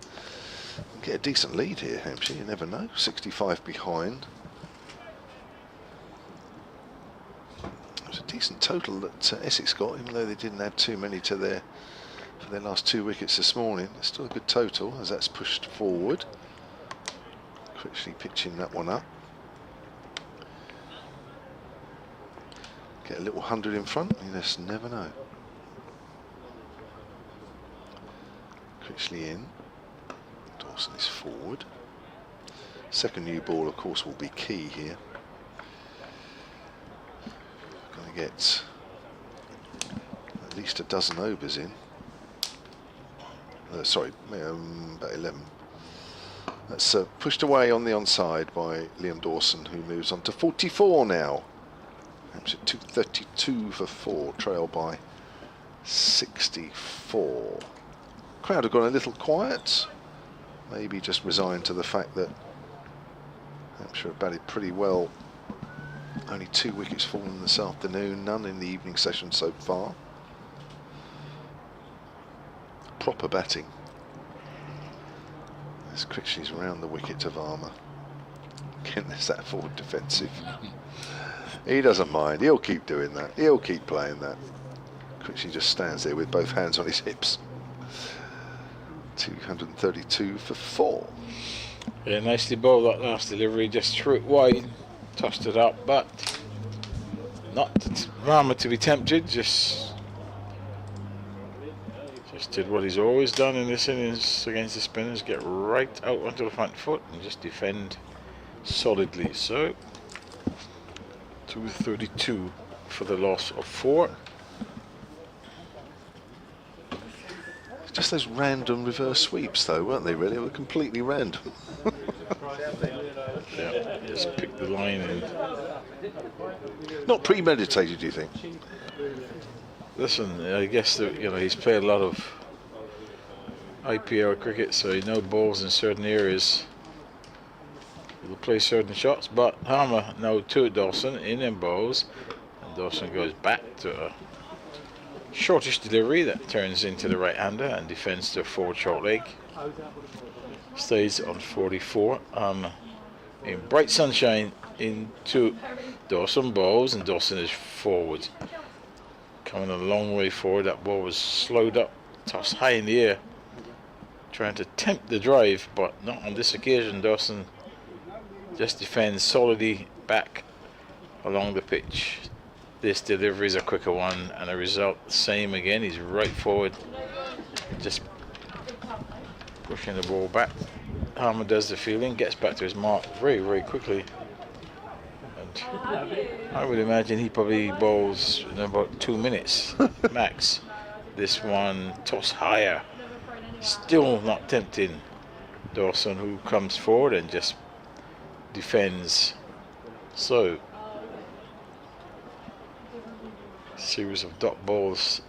Get a decent lead here, Hampshire, you never know. 65 behind. It was a decent total that Essex got, even though they didn't add too many to their last 2 wickets this morning. It's still a good total as that's pushed forward. Quickly pitching that one up. Get a little 100 in front, you just never know. Critchley in. Dawson is forward. Second new ball, of course, will be key here. Going to get at least a dozen overs in. Sorry, about 11. That's pushed away on the onside by Liam Dawson, who moves on to 44 now. Hampshire 232 for 4, trail by 64. Crowd have gone a little quiet, maybe just resigned to the fact that Hampshire have batted pretty well. Only 2 wickets fallen this afternoon, none in the evening session so far. Proper batting. As Critchley's around the wicket of Varma. Again, there's that forward defensive. He doesn't mind, he'll keep doing that, he'll keep playing that. Critchley just stands there with both hands on his hips. 232 for 4. Yeah, nicely bowled that last delivery, just threw it wide, tossed it up, but not Varma to be tempted, just did what he's always done in this innings against the spinners, get right out onto the front foot and just defend solidly. So 232 for the loss of 4. Just those random reverse sweeps though, weren't they really? They were completely random. Yeah, just pick the line and not premeditated, do you think? listen, I guess that, he's played a lot of IPL cricket, so he knows balls in certain areas. He'll play certain shots, but Harmer now to Dawson in them balls, and Dawson goes back to a shortish delivery that turns into the right-hander and defends to a forward short leg. Stays on 44. In bright sunshine into Dawson balls, and Dawson is forward. Coming a long way forward. That ball was slowed up, tossed high in the air, trying to tempt the drive, but not on this occasion. Dawson just defends solidly back along the pitch. This delivery is a quicker one, and the result the same again. He's right forward, just pushing the ball back. Harmer does the fielding, gets back to his mark very, very quickly. And I would imagine he probably bowls in about 2 minutes max. This one toss higher, still not tempting Dawson, who comes forward and just defends. So series of dot balls,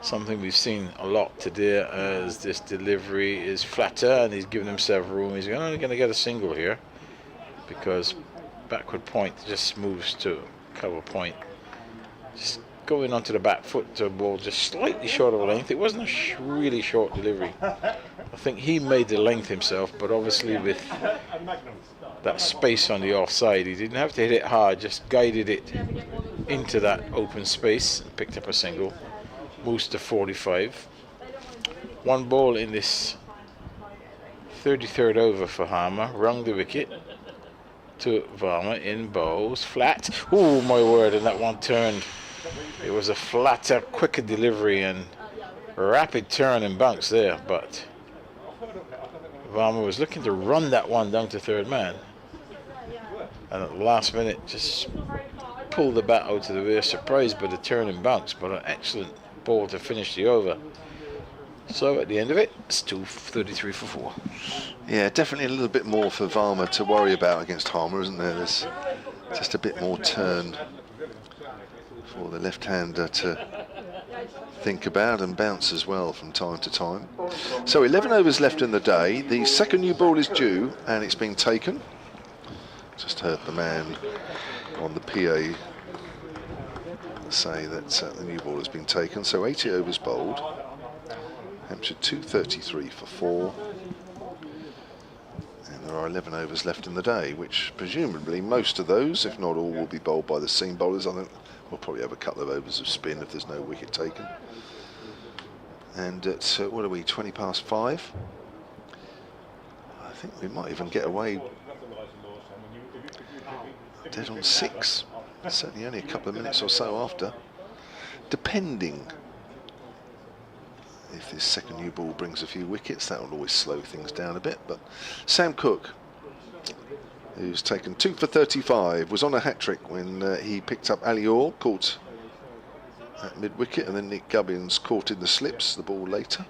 something we've seen a lot today, as this delivery is flatter and he's giving himself room. He's only going to get a single here because backward point just moves to cover point. Just going onto the back foot to a ball just slightly short of a length. It wasn't a really short delivery. I think he made the length himself, but obviously with that space on the offside, he didn't have to hit it hard, just guided it into that open space and picked up a single. Moves to 45. One ball in this 33rd over for Harmer. Rung the wicket to Varma in bowls. Flat. Oh my word, and that one turned. It was a flatter, quicker delivery and rapid turn and bounce there, but Varma was looking to run that one down to third man, and at the last minute just pulled the bat out of the way, surprised by the turn and bounce, but an excellent ball to finish the over. So at the end of it, it's 233 for 4. Yeah, definitely a little bit more for Varma to worry about against Harmer, isn't there? There's just a bit more turn for the left-hander to think about, and bounce as well from time to time. So 11 overs left in the day. The second new ball is due, and it's been taken. Just heard the man on the PA say that the new ball has been taken. So 80 overs bowled. Hampshire 233 for 4. And there are 11 overs left in the day, which presumably most of those, if not all, will be bowled by the seam bowlers. I think we'll probably have a couple of overs of spin if there's no wicket taken. And at, what are we, 20 past 5? I think we might even get away dead on 6. Certainly only a couple of minutes or so after, depending if this second new ball brings a few wickets. That will always slow things down a bit. But Sam Cook, who's taken 2 for 35, was on a hat-trick when he picked up Ali Orr, caught at mid-wicket, and then Nick Gubbins caught in the slips, the ball later.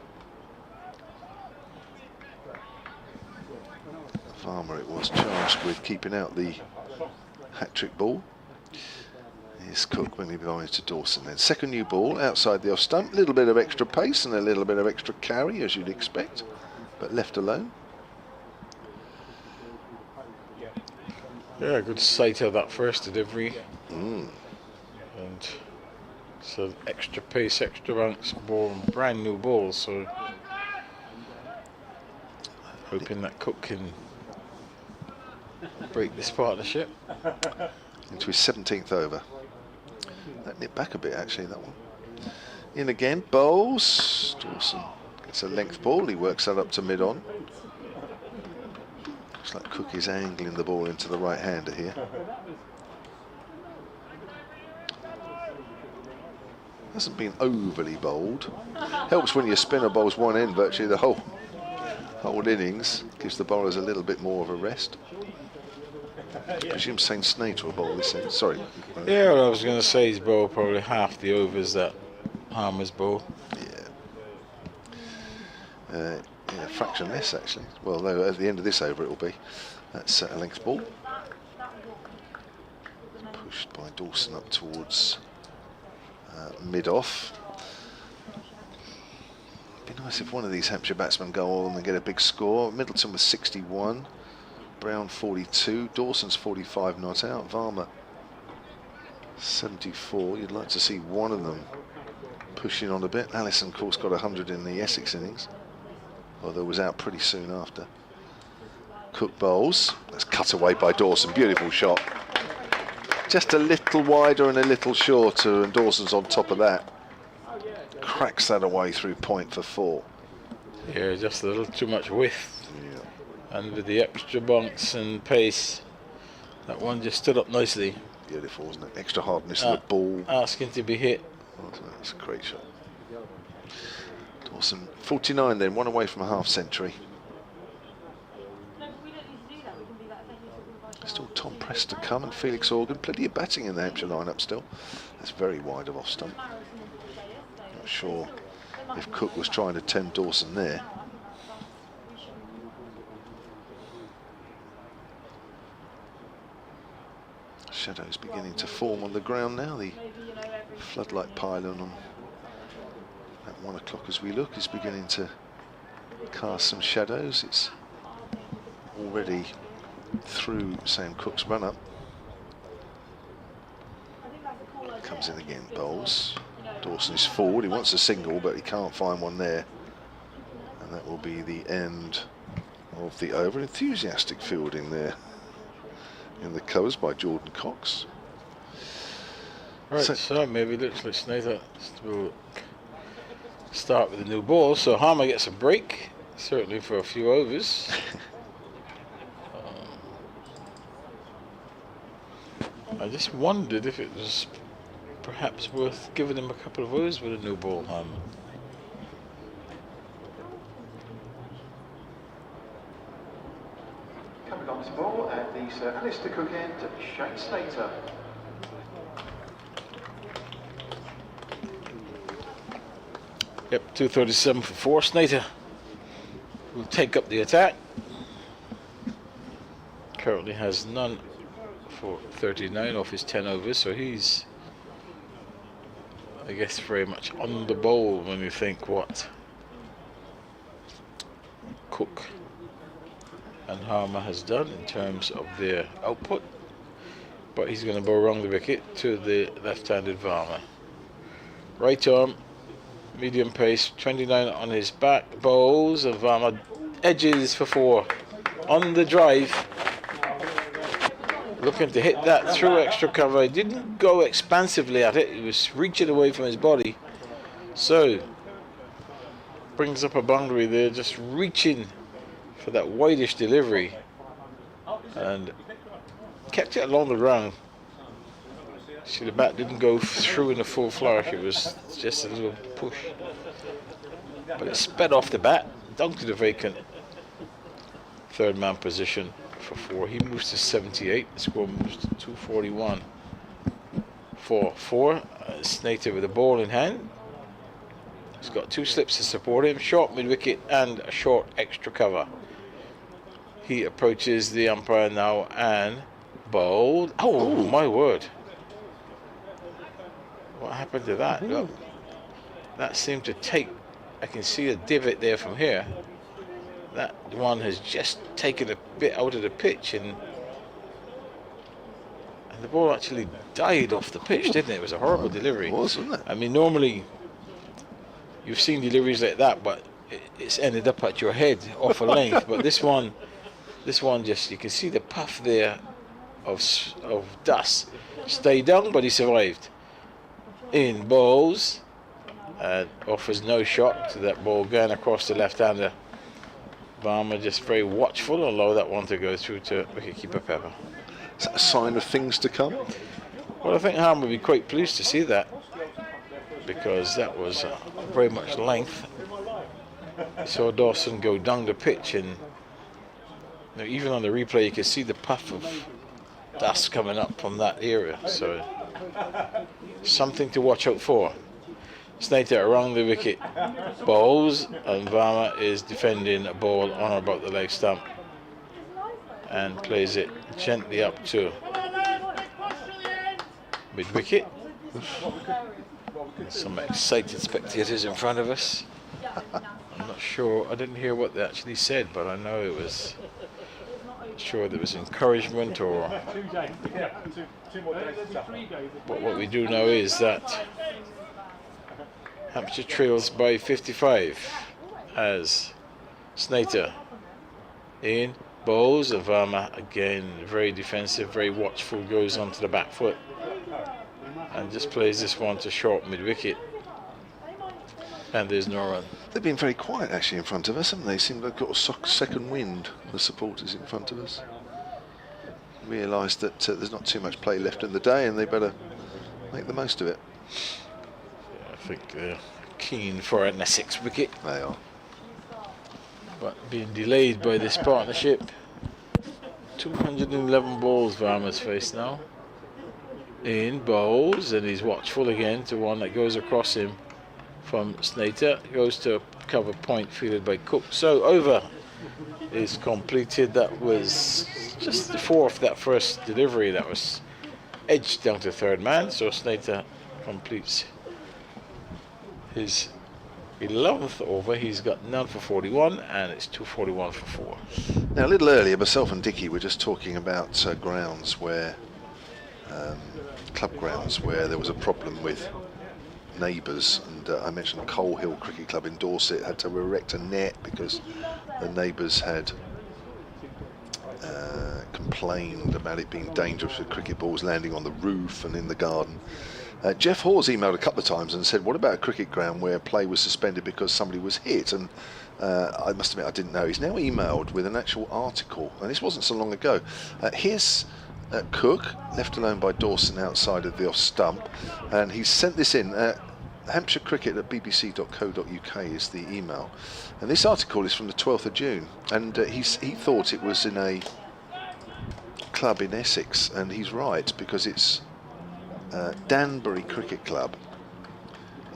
Farmer it was charged with keeping out the hat-trick ball. Here's Cook when he belongs to Dawson. Then second new ball outside the off stump, a little bit of extra pace and a little bit of extra carry, as you'd expect, but left alone. Yeah, good sight of that first delivery. Mm. And so extra pace, extra bounce ball, brand new ball. So hoping that Cook can break this partnership. Into his 17th over. That nipped back a bit actually, that one. In again, bowls. Dawson gets a length ball, he works that up to mid-on. Looks like Cook is angling the ball into the right-hander here. Hasn't been overly bowled. Helps when your spinner bowls one end virtually the whole innings. Gives the bowlers a little bit more of a rest. I presume Saint Snaith will bowl this end. Sorry. Yeah, well, I was going to say he's bowled probably half the overs that Harmer's bowl. Yeah. Yeah, a fraction less actually. Well, though at the end of this over it will be. That's a length ball. Pushed by Dawson up towards mid-off. Be nice if one of these Hampshire batsmen go on and get a big score. Middleton was 61, Brown 42, Dawson's 45 not out, Varma 74. You'd like to see one of them pushing on a bit. Allison, of course, got 100 in the Essex innings, although was out pretty soon after. Cook bowls. That's cut away by Dawson. Beautiful shot. Just a little wider and a little shorter, and Dawson's on top of that. Cracks that away through point for 4. Yeah, just a little too much width. Yeah. And with the extra bounce and pace, that one just stood up nicely. Beautiful, wasn't it? Extra hardness in the ball. Asking to be hit. Oh, that's a great shot. Dawson 49 then, one away from a half century. Still Tom Press to come and Felix Organ. Plenty of batting in the Hampshire lineup still. That's very wide of off stump. Not sure if Cook was trying to tempt Dawson there. Shadows beginning to form on the ground now. The floodlight pylon on at 1 o'clock as we look is beginning to cast some shadows. It's already through Sam Cook's run-up. Comes in again, bowls. Dawson is forward, he wants a single but he can't find one there. And that will be the end of the over. Enthusiastic fielding there in the covers by Jordan Cox. Right, so maybe looks like Snater will start with a new ball. So Harmer gets a break, certainly for a few overs. I just wondered if it was perhaps worth giving him a couple of overs with a new ball, Harmer. Coming on to ball at the Sir Alistair Cook end, Shane Snater. Yep, 237 for 4. Snater will take up the attack. Currently has none for 39 off his 10 overs, so he's, I guess, very much on the ball when you think what Cook and Harmer has done in terms of their output. But he's going to bowl around the wicket to the left-handed Varma. Right arm, medium pace, 29 on his back, bowls, and Varma edges for 4 on the drive. Looking to hit that through extra cover. He didn't go expansively at it, he was reaching away from his body. So, brings up a boundary there, just reaching for that wideish delivery. And kept it along the ground. See, the bat didn't go through in a full flourish, it was just a little push. But it sped off the bat, down to the vacant third man position for 4. He moves to 78, the score moves to 241 for 4. Snater with a ball in hand. He's got 2 slips to support him, short mid-wicket and a short extra cover. He approaches the umpire now and bowled. Oh, my word. What happened to that? Look, that seemed to take, I can see a divot there from here. That one has just taken a bit out of the pitch, and the ball actually died off the pitch, didn't it? It was a horrible delivery. It was, wasn't it? I mean, normally you've seen deliveries like that, but it's ended up at your head off a length. But this one just, you can see the puff there of dust. Stayed down, but he survived. In bowls, and offers no shot to that ball going across the left-hander. Varma just very watchful, allow that one to go through to wicketkeeper Pepper. Is that a sign of things to come? Well, I think Harmer would be quite pleased to see that, because that was very much length. You saw Dawson go down the pitch, and even on the replay you can see the puff of dust coming up from that area, so something to watch out for. Snater around the wicket, bowls, and Varma is defending a ball on or about the leg stump and plays it gently up to mid-wicket. Some excited spectators in front of us. I'm not sure, I didn't hear what they actually said, but I know it was, sure there was encouragement, or but what we do know is that Hampshire trails by 55 as Snater in bowls, and Varma again very defensive, very watchful, goes onto the back foot and just plays this one to short mid-wicket, and there's no run. They've been very quiet actually in front of us, haven't they? Seem to have got a second wind, the supporters in front of us. Realised that there's not too much play left in the day and they better make the most of it. I think they're keen for an Essex wicket. They are. But being delayed by this partnership. 211 balls Varma's faced now. In bowls, and he's watchful again to one that goes across him from Snater. Goes to cover point fielded by Cook. So over is completed. That was just before that first delivery that was edged down to third man. So Snater completes his 11th over. He's got none for 41, and it's 241 for 4. Now, a little earlier, myself and Dickie were just talking about grounds where, club grounds where there was a problem with neighbours, and I mentioned Coal Hill Cricket Club in Dorset had to erect a net because the neighbours had complained about it being dangerous with cricket balls landing on the roof and in the garden. Jeff Hawes emailed a couple of times and said, what about a cricket ground where play was suspended because somebody was hit? And I must admit I didn't know. He's now emailed with an actual article, and this wasn't so long ago. Here's Cook, left alone by Dawson outside of the off stump, and he's sent this in. Hampshire Cricket at bbc.co.uk is the email, and this article is from the 12th of June, and he thought it was in a club in Essex, and he's right, because it's Danbury Cricket Club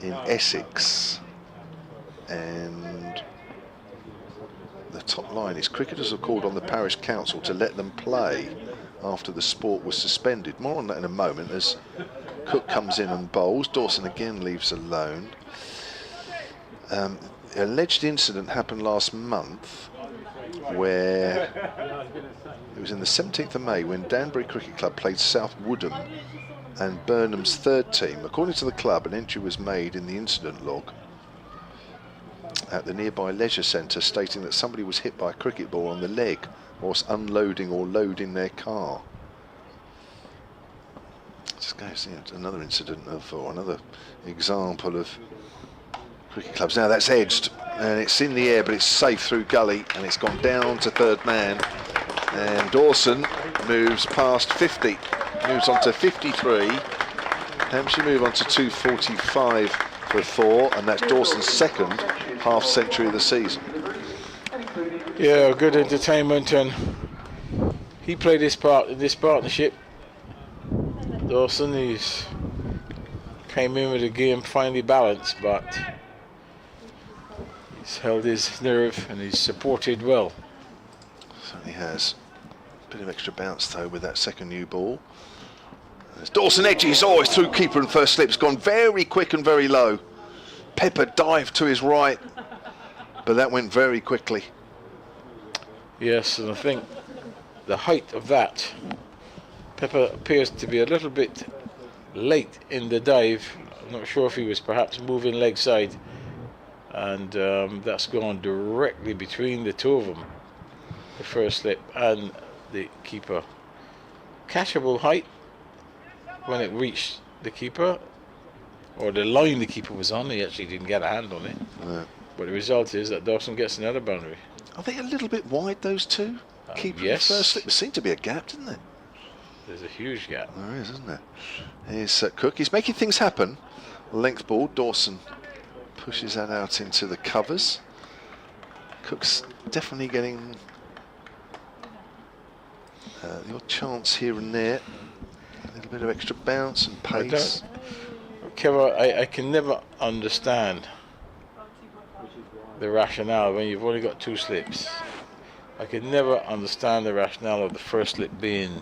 in Essex, and the top line is cricketers have called on the parish council to let them play after the sport was suspended. More on that in a moment as Cook comes in and bowls. Dawson again leaves alone. Alleged incident happened last month where it was in the 17th of May when Danbury Cricket Club played South Woodham and Burnham's third team. According to the club, an entry was made in the incident log at the nearby leisure centre stating that somebody was hit by a cricket ball on the leg whilst unloading or loading their car. Just goes another incident or another example of cricket clubs. Now that's edged and it's in the air, but it's safe through gully and it's gone down to third man, and Dawson moves past 50, moves on to 53. Hampshire move on to 245 for 4, and that's Dawson's second half century of the season. Yeah, good entertainment, and he played his part in this partnership. Dawson, he's came in with the game finely balanced, but he's held his nerve and he's supported well. Certainly has. A bit of extra bounce though with that second new ball. As Dawson edges, oh, it's through keeper and first slip's gone very quick and very low. Pepper dived to his right, but that went very quickly. Yes, and I think the height of that, Pepper appears to be a little bit late in the dive. I'm not sure if he was perhaps moving leg side, and that's gone directly between the two of them, the first slip and the keeper. Catchable height when it reached the keeper, or the line the keeper was on. He actually didn't get a hand on it. No. But the result is that Dawson gets another boundary. Are they a little bit wide, those two? Keeper yes. And first slip. There seemed to be a gap, didn't there? There's a huge gap. There is, isn't there? Here's Cook. He's making things happen. Length ball. Dawson pushes that out into the covers. Cook's definitely getting the odd chance here and there. A little bit of extra bounce and pace. Kevin, I can never understand the rationale when you've only got two slips. I could never understand the rationale of the first slip being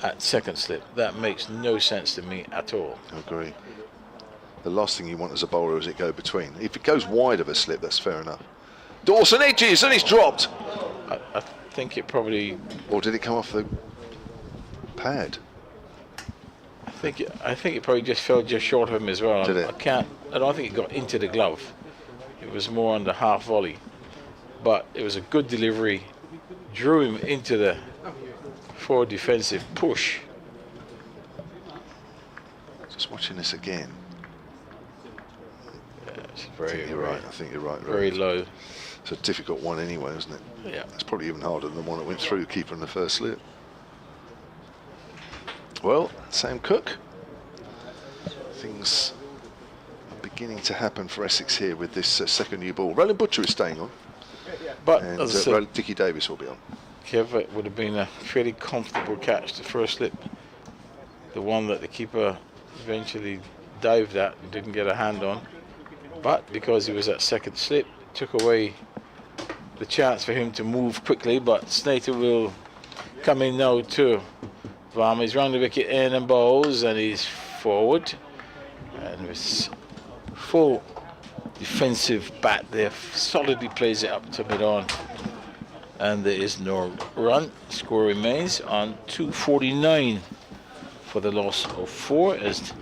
at second slip. That makes no sense to me at all. I agree. The last thing you want as a bowler is it go between. If it goes wide of a slip, that's fair enough. Dawson edges and it's dropped. I think it probably... Or did it come off the pad? I think it probably just fell just short of him as well. Did it? I don't think it got into the glove. It was more on the half volley. But it was a good delivery. Drew him into the forward defensive push. Just watching this again. Yeah, it's very you're right. I think you're right. Very low. It's a difficult one anyway, isn't it? Yeah. It's probably even harder than the one that went through keeper in the first slip. Well, Sam Cook. Things are beginning to happen for Essex here with this second new ball. Roland Butcher is staying on. But and as I said, Dickie Davis will be on. Kev, it would have been a fairly comfortable catch, the first slip. The one that the keeper eventually dived at and didn't get a hand on. But because he was at second slip, it took away the chance for him to move quickly. But Snater will come in now too. He's round the wicket in and bowls, and he's forward. And with full defensive bat there, solidly plays it up to mid-on. And there is no run. Score remains on 249 for the loss of 4 as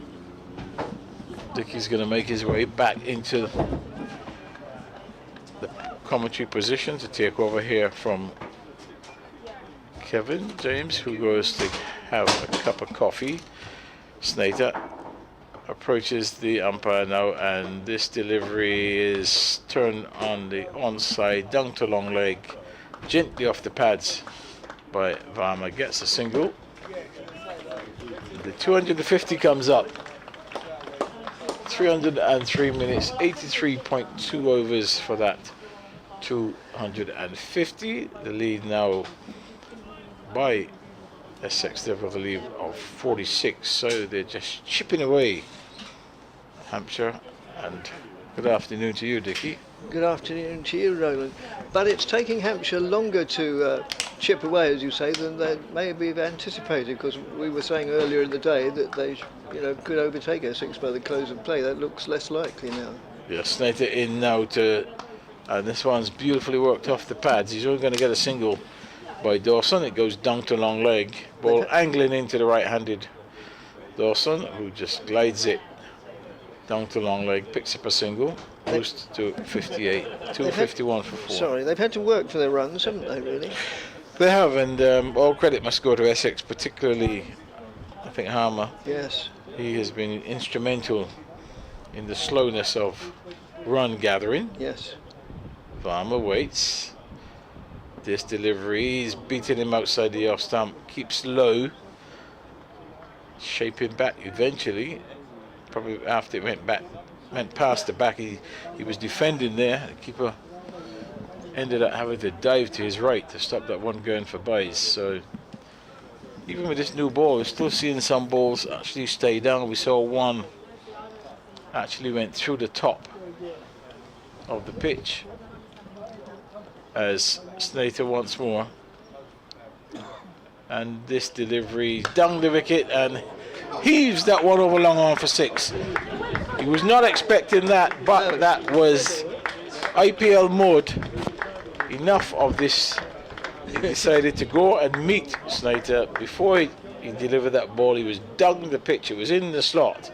Dickie's going to make his way back into the commentary position to take over here from Kevin James, who goes to have a cup of coffee. Snater approaches the umpire now, and this delivery is turned on the onside, down to long leg, gently off the pads by Varma. Gets a single. The 250 comes up. 303 minutes, 83.2 overs for that 250. The lead now by Essex, they've got a lead of 46, so they're just chipping away. Hampshire, and good afternoon to you, Dickie. Good afternoon to you, Roland. But it's taking Hampshire longer to chip away, as you say, than they maybe have anticipated, because we were saying earlier in the day that they could overtake Essex by the close of play. That looks less likely now. Yeah, Snater in now to, and this one's beautifully worked off the pads. He's only going to get a single by Dawson. It goes down to long leg. Ball angling into the right-handed Dawson, who just glides it down to long leg, picks up a single, goes to 58, 251 for 4. Sorry, they've had to work for their runs, haven't they, really? They have, and all credit must go to Essex, particularly, I think, Harmer. Yes. He has been instrumental in the slowness of run gathering. Yes. Varma waits. This delivery is beating him outside the off stump, keeps low, shaping back eventually. Probably after it went past the back, he was defending there. The keeper ended up having to dive to his right to stop that one going for byes. So even with this new ball, we're still seeing some balls actually stay down. We saw one actually went through the top of the pitch as Snater once more. And this delivery down the wicket and heaves that one over long on for 6. He was not expecting that, but that was IPL mode. Enough of this. He decided to go and meet Snater. Before he delivered that ball, he was down the pitch. It was in the slot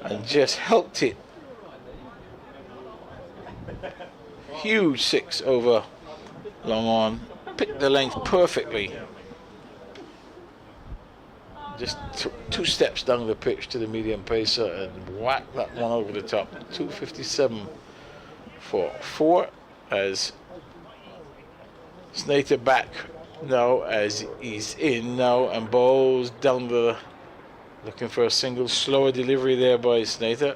and just helped it. Huge 6 over long on. Picked the length perfectly. Just took 2 steps down the pitch to the medium pacer and whacked that one over the top. 257 for 4 as Snater back now as he's in now and bowls down the, looking for a single. Slower delivery there by Snater.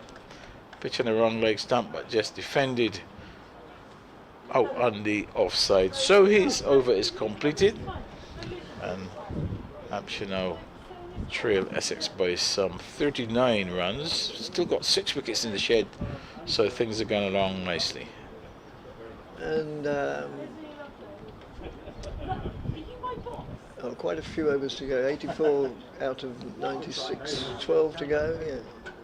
Pitching the wrong leg stump, but just defended out on the offside. So his over is completed, and Hampshire now trail Essex by some 39 runs. Still got 6 wickets in the shed, so things are going along nicely. And quite a few overs to go. 84 out of 96. 12 to go. Yeah.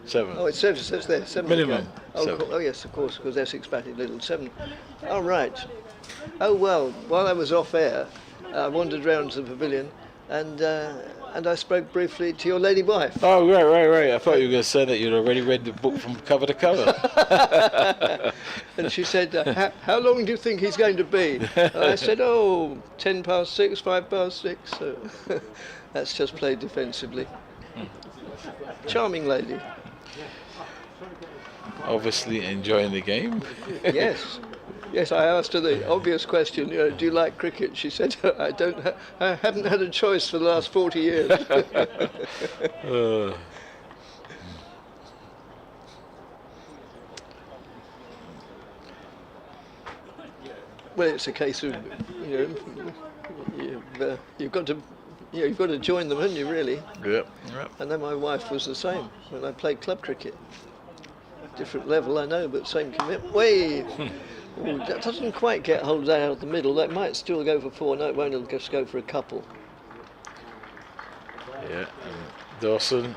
7. Oh, it says there 7 Minimum. to go. 7. Oh yes, of course, because Essex batted little. 7. Oh right. Oh well. While I was off air, I wandered round to the pavilion, and I spoke briefly to your lady wife. Oh right. I thought you were going to say that you'd already read the book from cover to cover. And she said, how long do you think he's going to be? And I said, 10 past 6, 5 past 6. So that's just played defensively. Charming lady. Obviously enjoying the game. Yes. Yes, I asked her the obvious question, do you like cricket? She said, I haven't had a choice for the last 40 years. Well, it's a case of, you've got to join them, haven't you, really? Yep. And then my wife was the same when I played club cricket. Different level, I know, but same commitment. Ooh, that doesn't quite get hold out of the middle. That might still go for 4. No, it won't. It'll just go for a couple. Yeah. Dawson,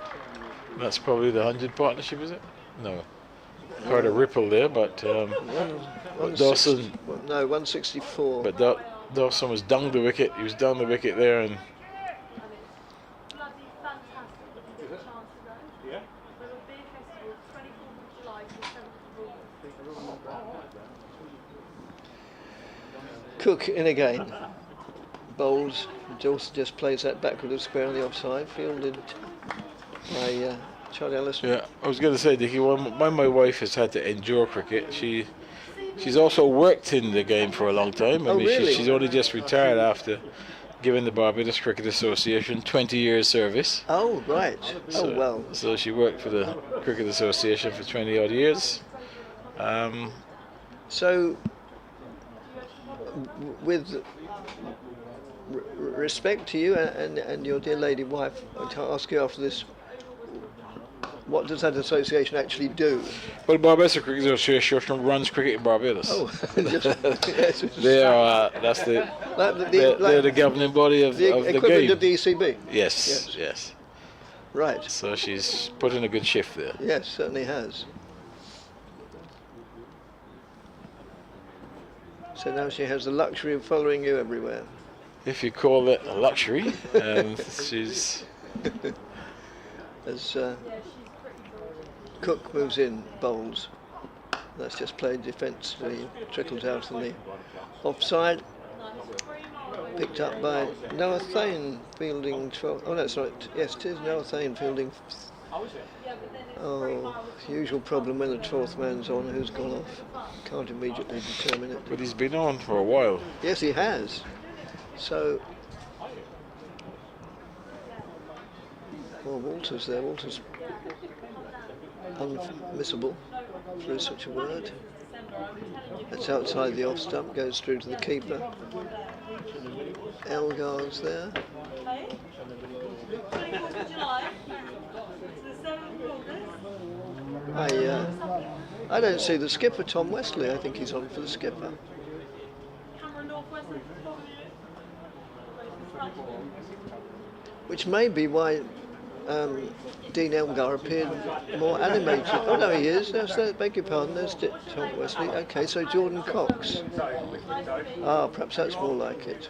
that's probably the 100 partnership, is it? No. Quite a ripple there, but Dawson. No, 164. But Dawson was down the wicket. He was down the wicket there, and Cook in again. Bowls. Dawson just plays that backward of square on the offside. Fielded by Charlie Ellison. Yeah, I was going to say, Dickie, when my wife has had to endure cricket, she's also worked in the game for a long time. I Oh, mean, really? she's only just retired after giving the Barbados Cricket Association 20 years service. Oh, right. So, oh, well. So she worked for the Cricket Association for 20 odd years. So, with respect to you and your dear lady wife, I'll ask you after this, what does that association actually do? Well, Barbados Cricket Association runs cricket in Barbados. Oh, yes. They are, that's they're the governing body of the equivalent game. of the ECB. Yes. Right. So she's put in a good shift there. Yes, certainly has. So now she has the luxury of following you everywhere. If you call it a luxury, she's... As Cook moves in, bowls. That's just played defensively, trickles out in the offside. Picked up by Noah Thane, fielding 12. Oh, no, that's right. Yes, it is Noah Thane fielding. Oh, usual problem when the 12th man's on who's gone off. Can't immediately determine it. But he's been on for a while. Yes, he has. So, well, Walter's there. Walter's unmissable, if there is such a word. That's outside the off stump, goes through to the keeper. Elgar's there. I don't see the skipper, Tom Wesley. I think he's on for the skipper. Which may be why Dean Elgar appeared more animated. Oh no, he is. Beg your pardon. There's Tom Wesley. Okay, so Jordan Cox. Perhaps that's more like it.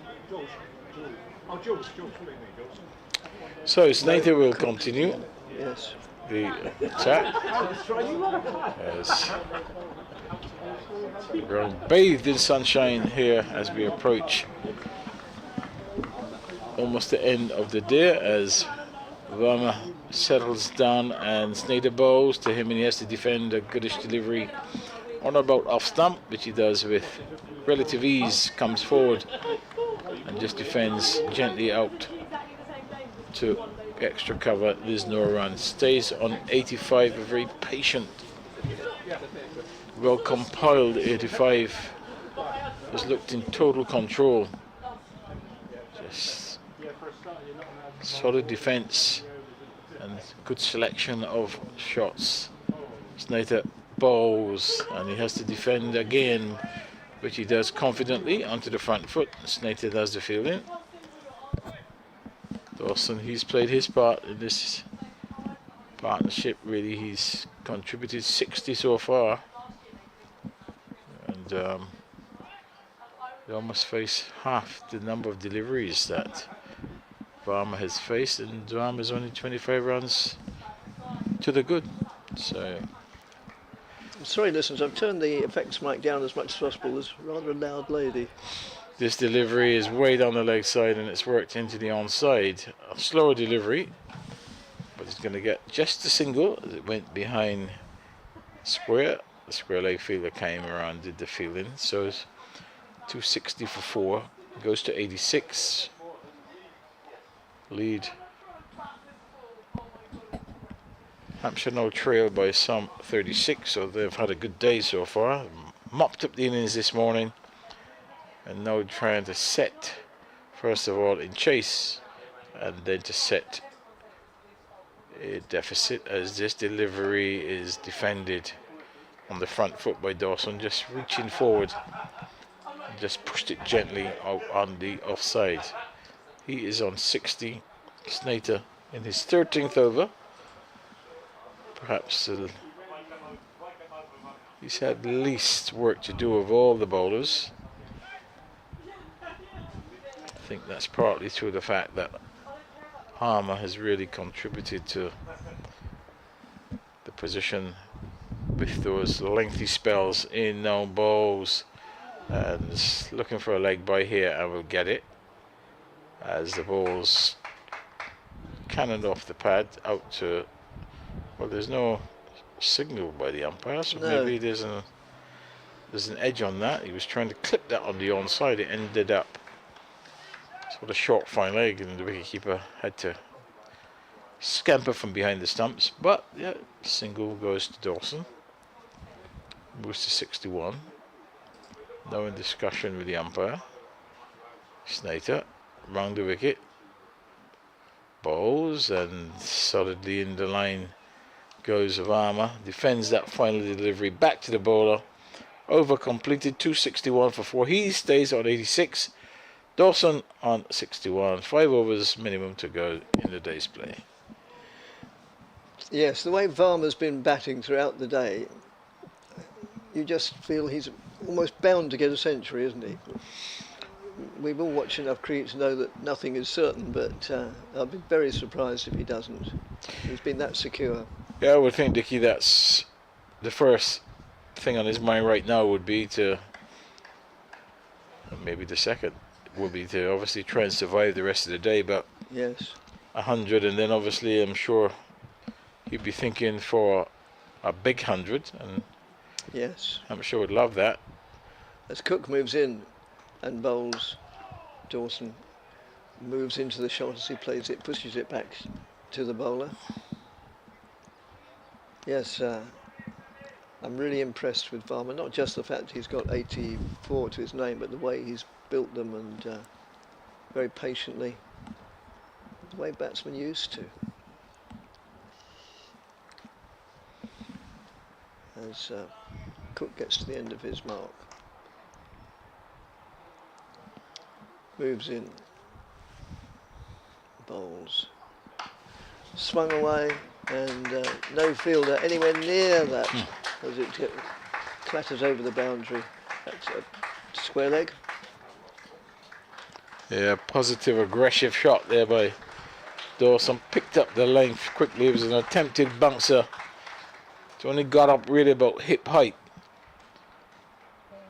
So Snater will continue. Yes. The attack. As we're bathed in sunshine here as we approach almost the end of the day, as Verma settles down and Snater bowls to him, and he has to defend a goodish delivery on about off stump, which he does with relative ease, comes forward and just defends gently out to extra cover. There's no run. Stays on 85, a very patient, well compiled 85. Has looked in total control. Just solid defense and good selection of shots. Snater bowls and he has to defend again, which he does confidently onto the front foot. Snater does the fielding. Dawson, he's played his part in this partnership. Really, he's contributed 60 so far, and they almost face half the number of deliveries that Varma has faced, and Varma's only 25 runs to the good. So, sorry, listeners, I've turned the effects mic down as much as possible. There's rather a loud lady. this delivery is way down the leg side and it's worked into the onside. A slower delivery, but it's going to get just a single as it went behind square. The square leg fielder came around, did the fielding. So it's 260 for 4, goes to 86. Lead Hampshire now trail by some 36, so they've had a good day so far. Mopped up the innings this morning and now trying to set, first of all in chase, and then to set a deficit as this delivery is defended on the front foot by Dawson, just reaching forward and just pushed it gently out on the offside. He is on 60. Snater in his 13th over. Perhaps he's had least work to do of all the bowlers. I think that's partly through the fact that Harmer has really contributed to the position with those lengthy spells in, now bowls and is looking for a leg by here and will get it as the ball's cannoned off the pad out to, well, there's no signal by the umpire, so No. maybe there's an edge on that. He was trying to clip that on the onside. It ended up sort of short fine leg, and the wicketkeeper had to scamper from behind the stumps. But yeah, single goes to Dawson, moves to 61. Now in discussion with the umpire. Snater round the wicket, bowls, and solidly in the line goes Varma. Defends that final delivery back to the bowler. Over completed, 261 for 4. He stays on 86. Dawson on 61. 5 overs minimum to go in the day's play. Yes, the way Varma's been batting throughout the day, you just feel he's almost bound to get a century, isn't he? We've all watched enough cricket to know that nothing is certain, but I'll be very surprised if he doesn't. He's been that secure. Yeah, I would think, Dickie, that's the first thing on his mind right now would be to, maybe the second, would be to obviously try and survive the rest of the day, but Yes. 100, and then obviously I'm sure he'd be thinking for a big 100, and Yes. I'm sure would love that. As Cook moves in and bowls, Dawson moves into the shot as he plays it, pushes it back to the bowler. Yes, I'm really impressed with Varma, not just the fact he's got 84 to his name, but the way he's built them, and very patiently, the way batsmen used to. As Cook gets to the end of his mark. Moves in, bowls, swung away, and no fielder anywhere near that as it clatters over the boundary. That's a square leg. Yeah, positive aggressive shot there by Dawson. Picked up the length quickly. It was an attempted bouncer. It only got up really about hip height,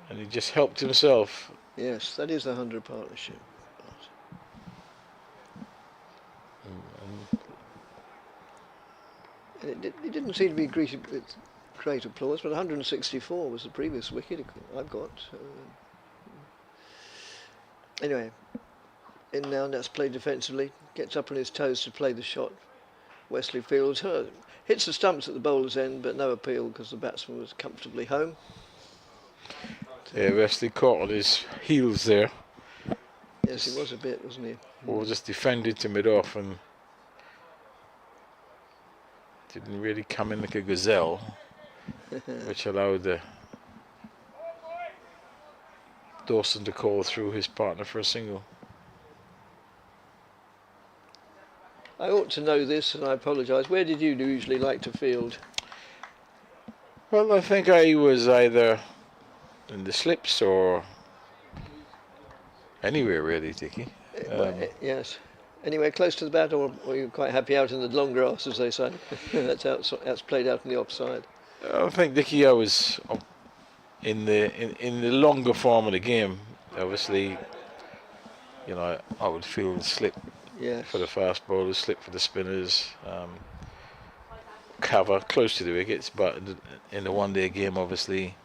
and he just helped himself. Yes, that is the 100 partnership. And it didn't seem to be greeted with great applause, but 164 was the previous wicket I've got. Anyway, in now, and that's played defensively. Gets up on his toes to play the shot. Wesley fields her. Hits the stumps at the bowler's end, but no appeal because the batsman was comfortably home. Yeah, Wesley caught on his heels there. Yes, he was a bit, wasn't he? Or just defended to mid-off and didn't really come in like a gazelle, which allowed Dawson to call through his partner for a single. I ought to know this, and I apologise. Where did you usually like to field? Well, I think I was either in the slips or anywhere really, Dickie. Yes. Anywhere close to the bat, or were you quite happy out in the long grass, as they say? that's played out in the offside. I think, Dickie, I was in the longer form of the game. Obviously, you know, I would field slip Yes. for the fast bowlers, slip for the spinners, cover close to the wickets. But in the one-day game, obviously,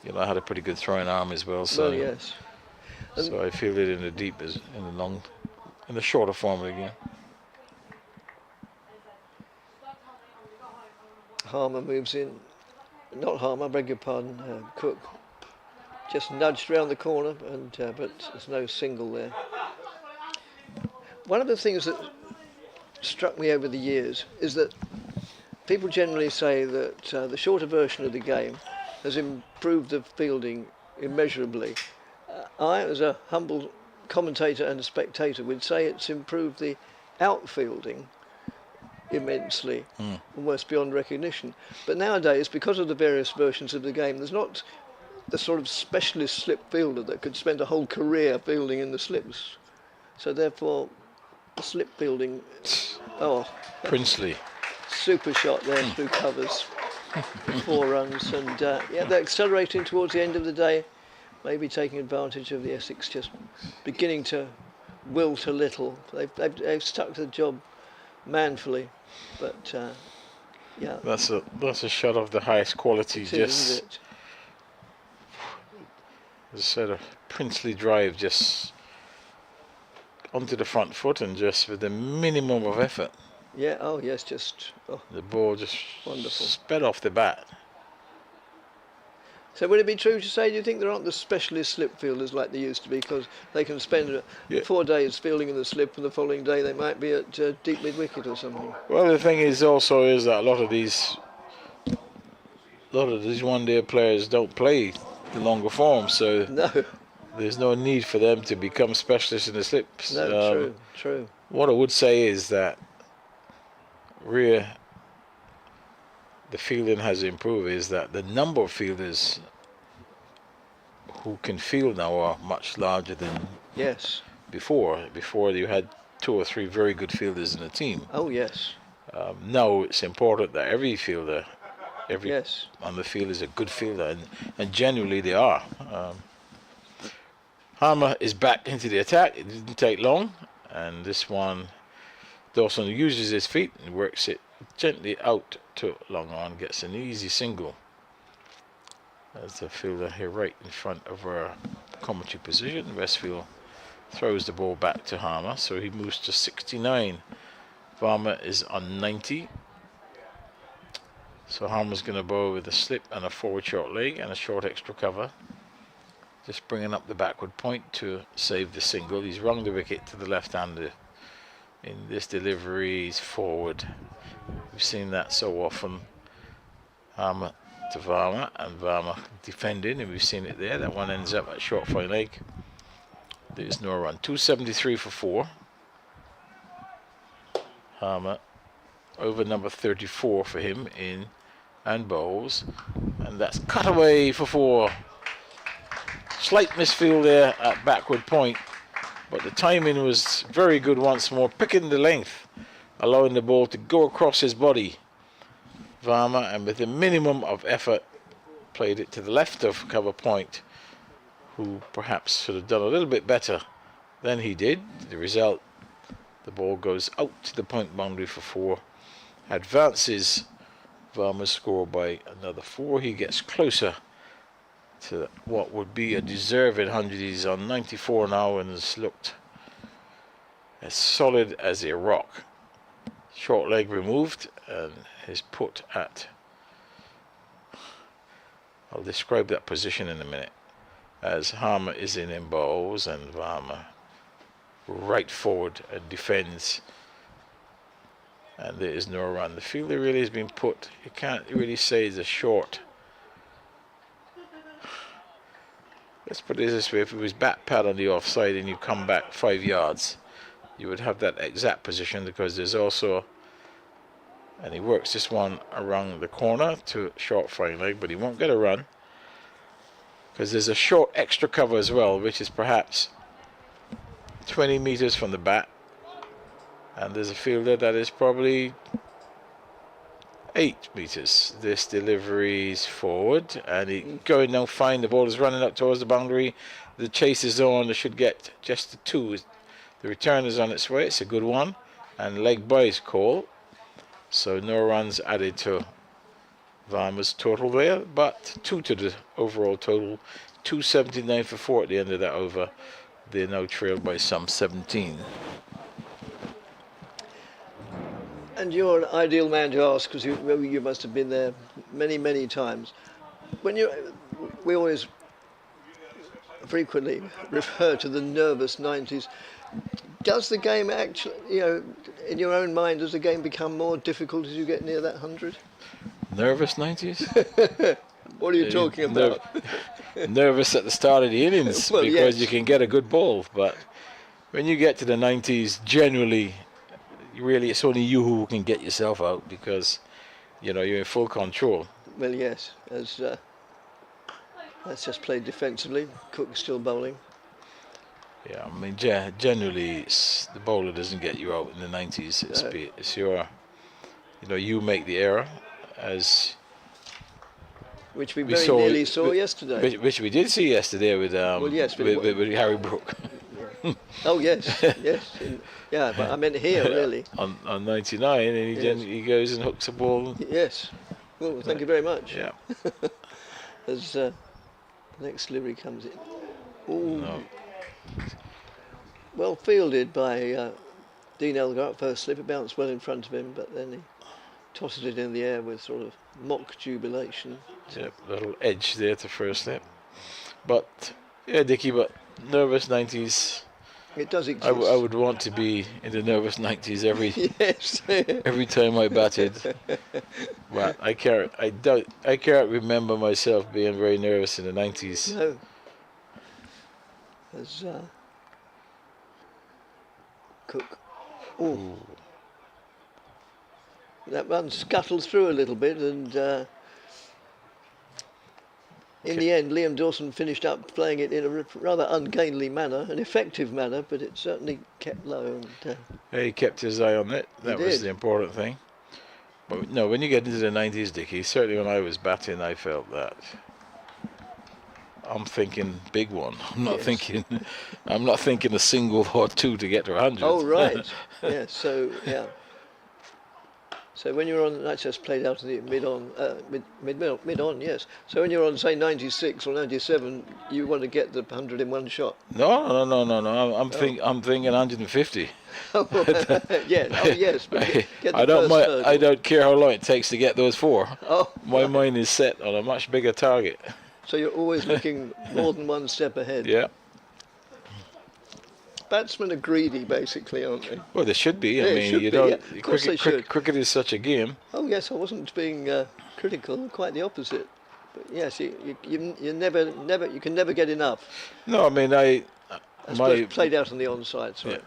you know, I had a pretty good throwing arm as well. So Well, yes. so I fielded in the deep in the shorter form of the game. Harmer moves in. Not Harmer, I beg your pardon. Cook just nudged round the corner, and but there's no single there. One of the things that struck me over the years is that people generally say that the shorter version of the game has improved the fielding immeasurably. I, as a humble commentator and a spectator, would say it's improved the outfielding immensely, almost beyond recognition. But nowadays, because of the various versions of the game, there's not the sort of specialist slip fielder that could spend a whole career fielding in the slips. So therefore, the slip fielding, Princely. super shot there through covers, 4 runs, and yeah, they're accelerating towards the end of the day. maybe taking advantage of the Essex just beginning to wilt a little. They've stuck to the job manfully, but yeah, That's a shot of the highest quality. it is, isn't Just it? a sort of princely drive, just onto the front foot and just with the minimum of effort. Yeah. Oh yes, just The ball just wonderful. sped off the bat. So would it be true to say, do you think there aren't the specialist slip fielders like there used to be, because they can spend Yeah. 4 days fielding in the slip and the following day they might be at deep mid wicket or something? Well, the thing is also is that a lot of these one-day players don't play the longer form, so No, there's no need for them to become specialists in the slips. no, true. What I would say is that the fielding has improved, is that the number of fielders who can field now are much larger than Yes. before. Before you had 2 or 3 very good fielders in a team. Oh yes. Now it's important that every fielder, every Yes. on the field is a good fielder, and genuinely they are. Harmer is back into the attack. It didn't take long, and this one, Dawson uses his feet and works it gently out to long on, gets an easy single. As the fielder here right in front of our commentary position, Westfield throws the ball back to Harmer, so he moves to 69. Varma is on 90. So Harmer's going to bowl with a slip and a forward short leg and a short extra cover. Just bringing up the backward point to save the single. He's rung the wicket to the left-hander. In this delivery, he's forward. We've seen that so often. Harmer to Varma, and Varma defending, and we've seen it there. That one ends up at short fine leg. There's no run. 273 for 4. Harmer over number 34 for him in and bowls, and that's cut away for 4. Slight misfield there at backward point, but the timing was very good once more, picking the length, allowing the ball to go across his body. Varma, and with a minimum of effort, played it to the left of cover point, who perhaps should have done a little bit better than he did. The result, the ball goes out to the point boundary for 4, advances Varma's score by another 4. He gets closer to what would be a deserved 100. He's on 94 now and has looked as solid as a rock. Short leg removed and is put at, I'll describe that position in a minute, as Harmer is in bowls and Varma right forward and defends, and there is no run. The fielder really has been put, you can't really say it's a short. Let's put it this way, if it was bat pad on the offside and you come back 5 yards, you would have that exact position, because there's also, and he works this one around the corner to short fine leg, but he won't get a run because there's a short extra cover as well, which is perhaps 20 meters from the bat, and there's a fielder that is probably 8 meters. This delivery's forward, and he going down fine. The ball is running up towards the boundary. The chase is on. They should get just the 2. The return is on its way. It's a good one, and leg by is called. So no runs added to Varma's total there, but 2 to the overall total. 279 for 4 at the end of that over. They're now trailed by some 17. And you're an ideal man to ask, because you must have been there many, many times. We always frequently refer to the nervous 90s. Does the game actually, in your own mind, does the game become more difficult as you get near that 100? Nervous 90s? What are you talking about? Nervous at the start of the innings, Well, because yes. you can get a good ball, but when you get to the 90s, generally, really, it's only you who can get yourself out, because you're in full control. Well, yes, as let's just play defensively. Cook's still bowling. Yeah, I mean, generally, the bowler doesn't get you out in the 90s. It's your, you make the error, as which we we very saw nearly saw yesterday. which we did see yesterday with yes, but it with Harry Brook Oh yes, yes, yeah. But I meant here really. on 99, and he goes and hooks a ball. Yes. Well, thank you very much. Yeah. As the next delivery comes in. Ooh. No. Well fielded by Dean Elgar at first slip. It bounced well in front of him, but then he tosses it in the air with sort of mock jubilation. Yeah, little edge there to first slip. But yeah, Dickie, but nervous 90s. It does exist. I would want to be in the nervous 90s every yes. every time I batted. But I can't remember myself being very nervous in the 90s. No. As Cook. Ooh. That run scuttled through a little bit, and in the end, Liam Dawson finished up playing it in a rather ungainly manner, an effective manner, but it certainly kept low. And, he kept his eye on it. That was did. the important thing. But no, when you get into the 90s, Dickie, certainly when I was batting, I felt that I'm thinking big one. I'm not thinking a single or two to get to 100. Oh right, yeah. So yeah. So when you're on, that's just played out in the mid on, yes. So when you're on, say, 96 or 97, you want to get the 100 in one shot. No. I'm thinking 150. Oh, yeah. Oh, yes. But get the I don't care how long it takes to get those four. Oh, my mind is set on a much bigger target. So you're always looking more than one step ahead. Yeah. Batsmen are greedy, basically, aren't they? Well, they should be. Yeah, I mean, you don't. Yeah. Of course they should. Cricket is such a game. Oh yes, I wasn't being critical. Quite the opposite. But yes, you can never get enough. No, I mean I played out on the onside. Sorry.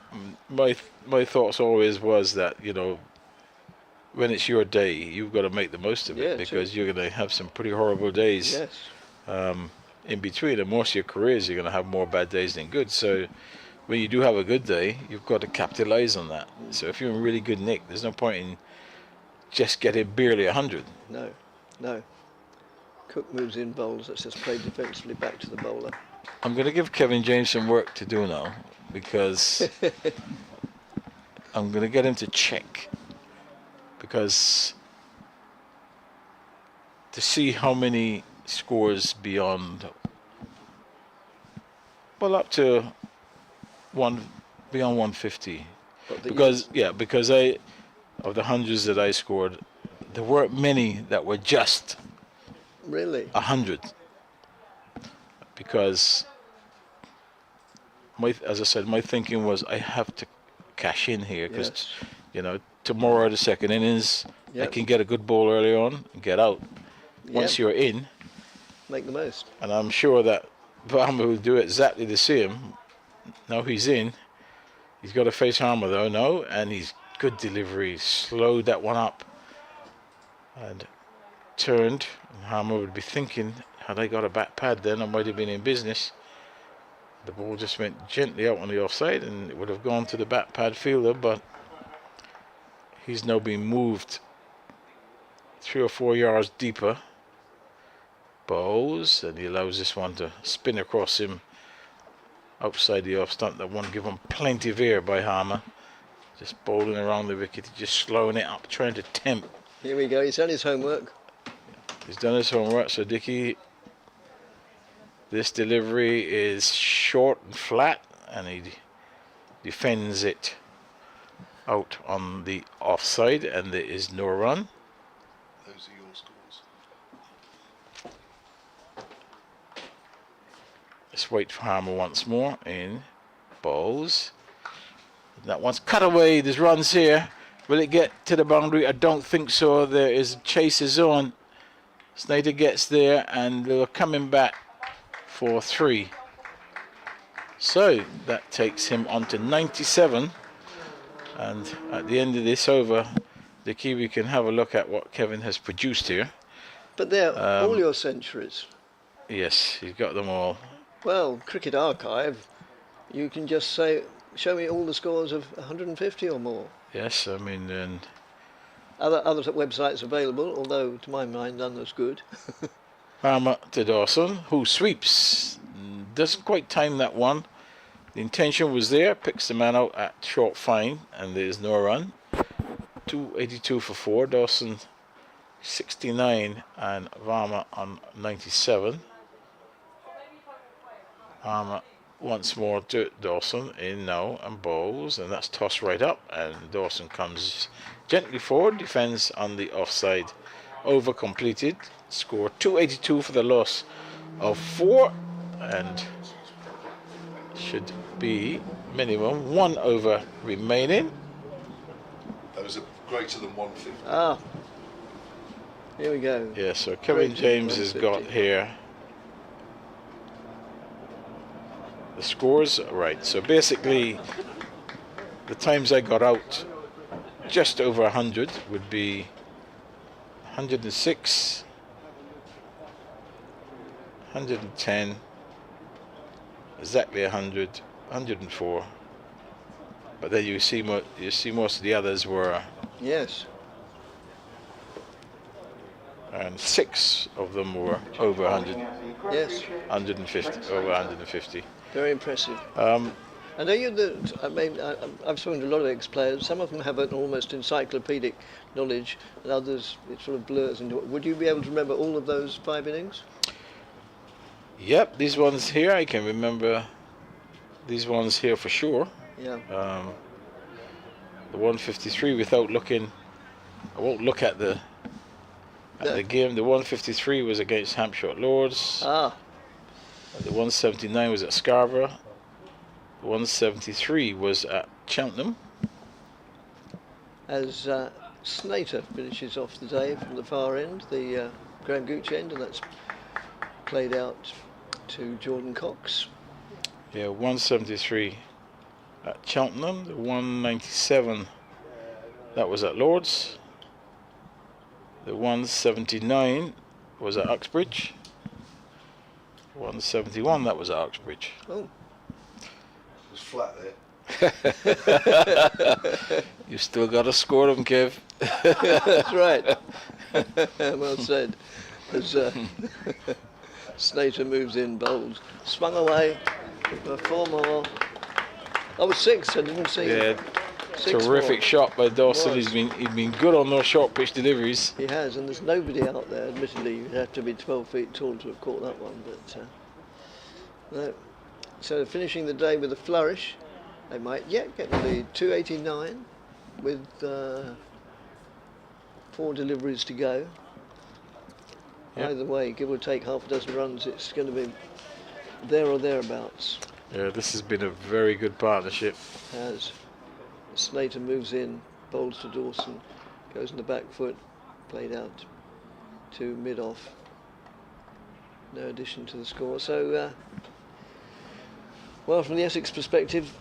Yeah, my thoughts always was that when it's your day, you've got to make the most of it because you're going to have some pretty horrible days. Yes. In between, and most of your careers, you're going to have more bad days than good. So when you do have a good day, you've got to capitalize on that. So if you're in really good nick, there's no point in just getting barely 100. No. Cook moves in, bowls. Let's just play defensively back to the bowler. I'm going to give Kevin James some work to do now because I'm going to get him to check because to see how many scores beyond, well, up to beyond 150, because of the hundreds that I scored, there weren't many that were just really 100, because as I said, my thinking was I have to cash in here because tomorrow the second innings I can get a good ball early on and get out. Once you're in, make the most. And I'm sure that Varma will do exactly the same. Now he's in. He's got to face Harmer though, no, and he's good delivery. Slowed that one up and turned. And Harmer would be thinking, had I got a back pad then I might have been in business. The ball just went gently out on the offside and it would have gone to the back pad fielder, but he's now been moved 3 or 4 yards deeper. Bows, and he allows this one to spin across him outside the off stump. That one given plenty of air by Harmer. Just bowling around the wicket, just slowing it up, trying to tempt. Here we go, he's done his homework. He's done his homework, so Dickie, this delivery is short and flat, and he defends it out on the offside, and there is no run. Those are your scores. Let's wait for Harmer once more in bowls. That one's cut away. There's runs here. Will it get to the boundary? I don't think so. There is chases on. Snyder gets there and they're coming back for 3. So that takes him on to 97. And at the end of this over, the Kiwi can have a look at what Kevin has produced here. But they're all your centuries. Yes, he's got them all. Well, Cricket Archive, you can just say, show me all the scores of 150 or more. Yes, I mean, and other websites available, although to my mind none as good. Palmer to Dawson, who sweeps. Doesn't quite time that one. The intention was there, picks the man out at short fine, and there's no run. 282 for 4, Dawson 69 and Varma on 97. Varma once more to Dawson in now and bowls, and that's tossed right up, and Dawson comes gently forward, defends on the offside, over completed. Score 282 for the loss of 4, and should be minimum 1 over remaining. Those are greater than 150. Ah, here we go. Yeah, so Kevin Greater James than has got 150. here the scores. Right, so basically the times I got out just over 100 would be 106, 110, exactly 100, 104. But then you see most of the others were, Yes. and 6 of them were over 100, Yes. 150, over 150. Very impressive. Um, And are you I mean, I've spoken to a lot of ex-players. Some of them have an almost encyclopedic knowledge, and others it sort of blurs into it. Would you be able to remember all of those 5 innings? Yep, these ones here I can remember. These ones here for sure. Yeah. The 153 without looking. I won't look at the game. The 153 was against Hampshire at Lords. Ah, The 179 was at Scarborough. The 173 was at Cheltenham. as Snater finishes off the day from the far end, the Graham Gooch end, and that's played out to Jordan Cox. Yeah, 173 at Cheltenham. The 197 that was at Lords. The 179 was at Uxbridge. 171 that was at Uxbridge. Oh, It was flat there. You still got to score them, Kev. that's right. Well said. As Snater moves in, bowls, swung away for 4 more. Oh, 6. I didn't see. Yeah, 6 terrific more. shot by Dawson. Was. He's been good on those short pitch deliveries. He has, and there's nobody out there. Admittedly, you'd have to be 12 feet tall to have caught that one, but no. So finishing the day with a flourish, they might yet get the lead. 289 with 4 deliveries to go. Yep. Either way, give or take half a dozen runs, it's going to be there or thereabouts. Yeah, this has been a very good partnership. As Snater moves in, bowls to Dawson, goes in the back foot, played out to mid-off. No addition to the score. So, well, from the Essex perspective,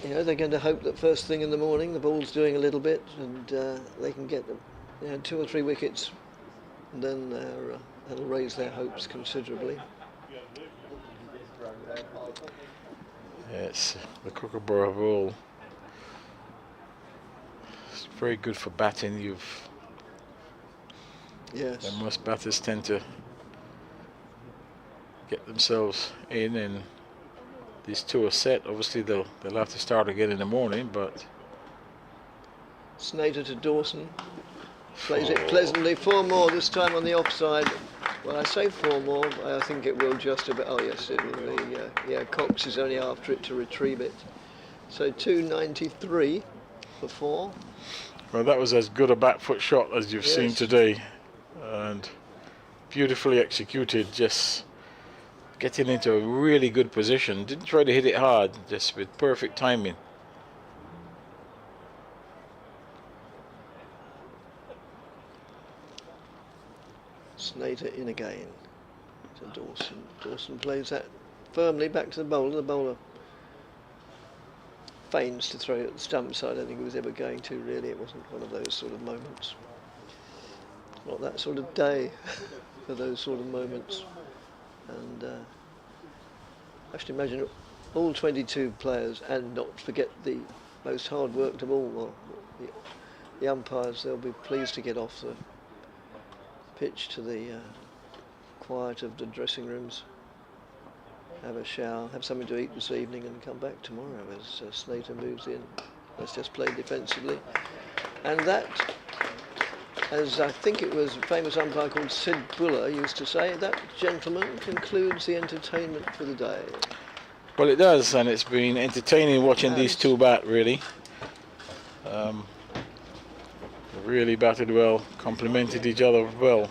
you know, they're going to hope that first thing in the morning the ball's doing a little bit and they can get 2 or 3 wickets, and then that'll raise their hopes considerably. Yes, the Kookaburra Bowl. It's very good for batting. Yes. And most batters tend to get themselves in, and these 2 are set. Obviously, they'll have to start again in the morning, but Snater to Dawson, plays it pleasantly. 4 more this time on the offside. Well, I say 4 more, I think it will just about. Oh yes, it will be. Yeah, Cox is only after it to retrieve it. So 293 for 4. well, that was as good a back foot shot as you've seen Yes. today, and beautifully executed. Just getting into a really good position. Didn't try to hit it hard, just with perfect timing. Snater in again to Dawson. Dawson plays that firmly back to the bowler. The bowler feigns to throw it at the stump side. I don't think he was ever going to, really. It wasn't one of those sort of moments. Not that sort of day for those sort of moments. And I should imagine all 22 players, and not forget the most hard worked of all, well, the umpires, they'll be pleased to get off the pitch to the quiet of the dressing rooms, have a shower, have something to eat this evening, and come back tomorrow as Slater moves in. Let's just play defensively. And that, as I think it was a famous umpire called Sid Buller used to say, that gentleman concludes the entertainment for the day. Well, it does, and it's been entertaining watching these two bat, really. Really batted well, complemented each other well.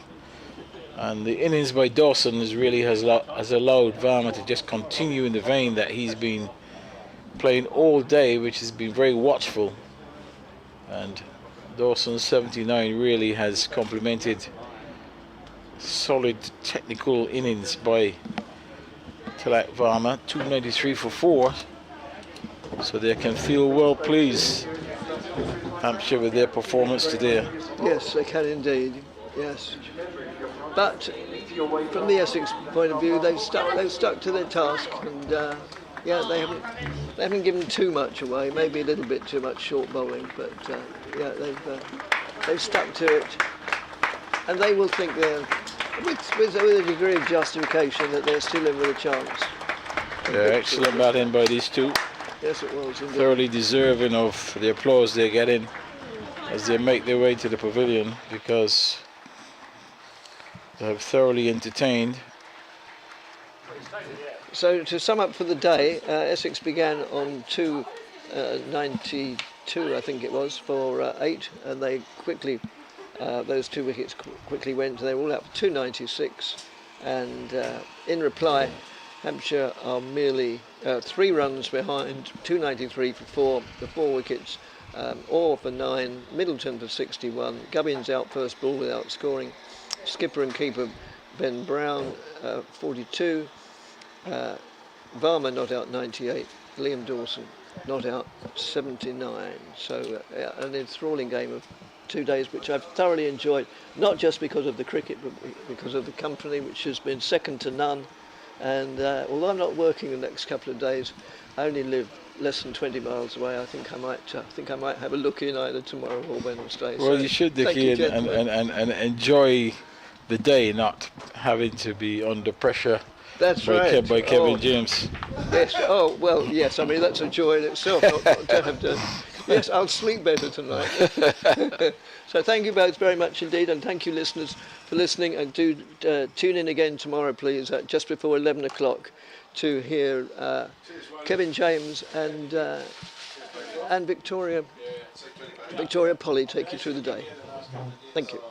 And the innings by Dawson has allowed Varma to just continue in the vein that he's been playing all day, which has been very watchful. And Dawson's 79 really has complemented solid technical innings by Tilak Varma, 293 for 4. So they can feel well pleased, Hampshire, with their performance today. Yes, they can indeed. Yes. But from the Essex point of view, they've stuck to their task, and yeah, they haven't given too much away. Maybe a little bit too much short bowling, but yeah, they've stuck to it, and they will think they're with a degree of justification that they're still in with a chance. Yeah, excellent batting by these two. Yes, it was indeed. Thoroughly deserving of the applause they're getting as they make their way to the pavilion, because they have thoroughly entertained. So to sum up for the day, Essex began on 292, I think it was, for 8, and they quickly, those 2 wickets quickly went. They were all up for 296, and in reply, Hampshire are merely 3 runs behind, 293 for 4, the 4 wickets, Orr for 9, Middleton for 61, Gubbins out first ball without scoring, skipper and keeper Ben Brown 42, Varma not out 98, Liam Dawson not out 79. So an enthralling game of 2 days, which I've thoroughly enjoyed, not just because of the cricket, but because of the company, which has been second to none. And although I'm not working the next couple of days, I only live less than 20 miles away. I think I might have a look in either tomorrow or Wednesday. Well, So you should, thank Dickie, you, and enjoy the day, not having to be under pressure. That's right. By Kevin James. Yes. Oh well. Yes. I mean, that's a joy in itself. Not to have to. Yes, I'll sleep better tonight. So thank you both very much indeed, and thank you listeners for listening. And do tune in again tomorrow, please, just before 11 o'clock, to hear Kevin James and Victoria Polly take you through the day. Thank you.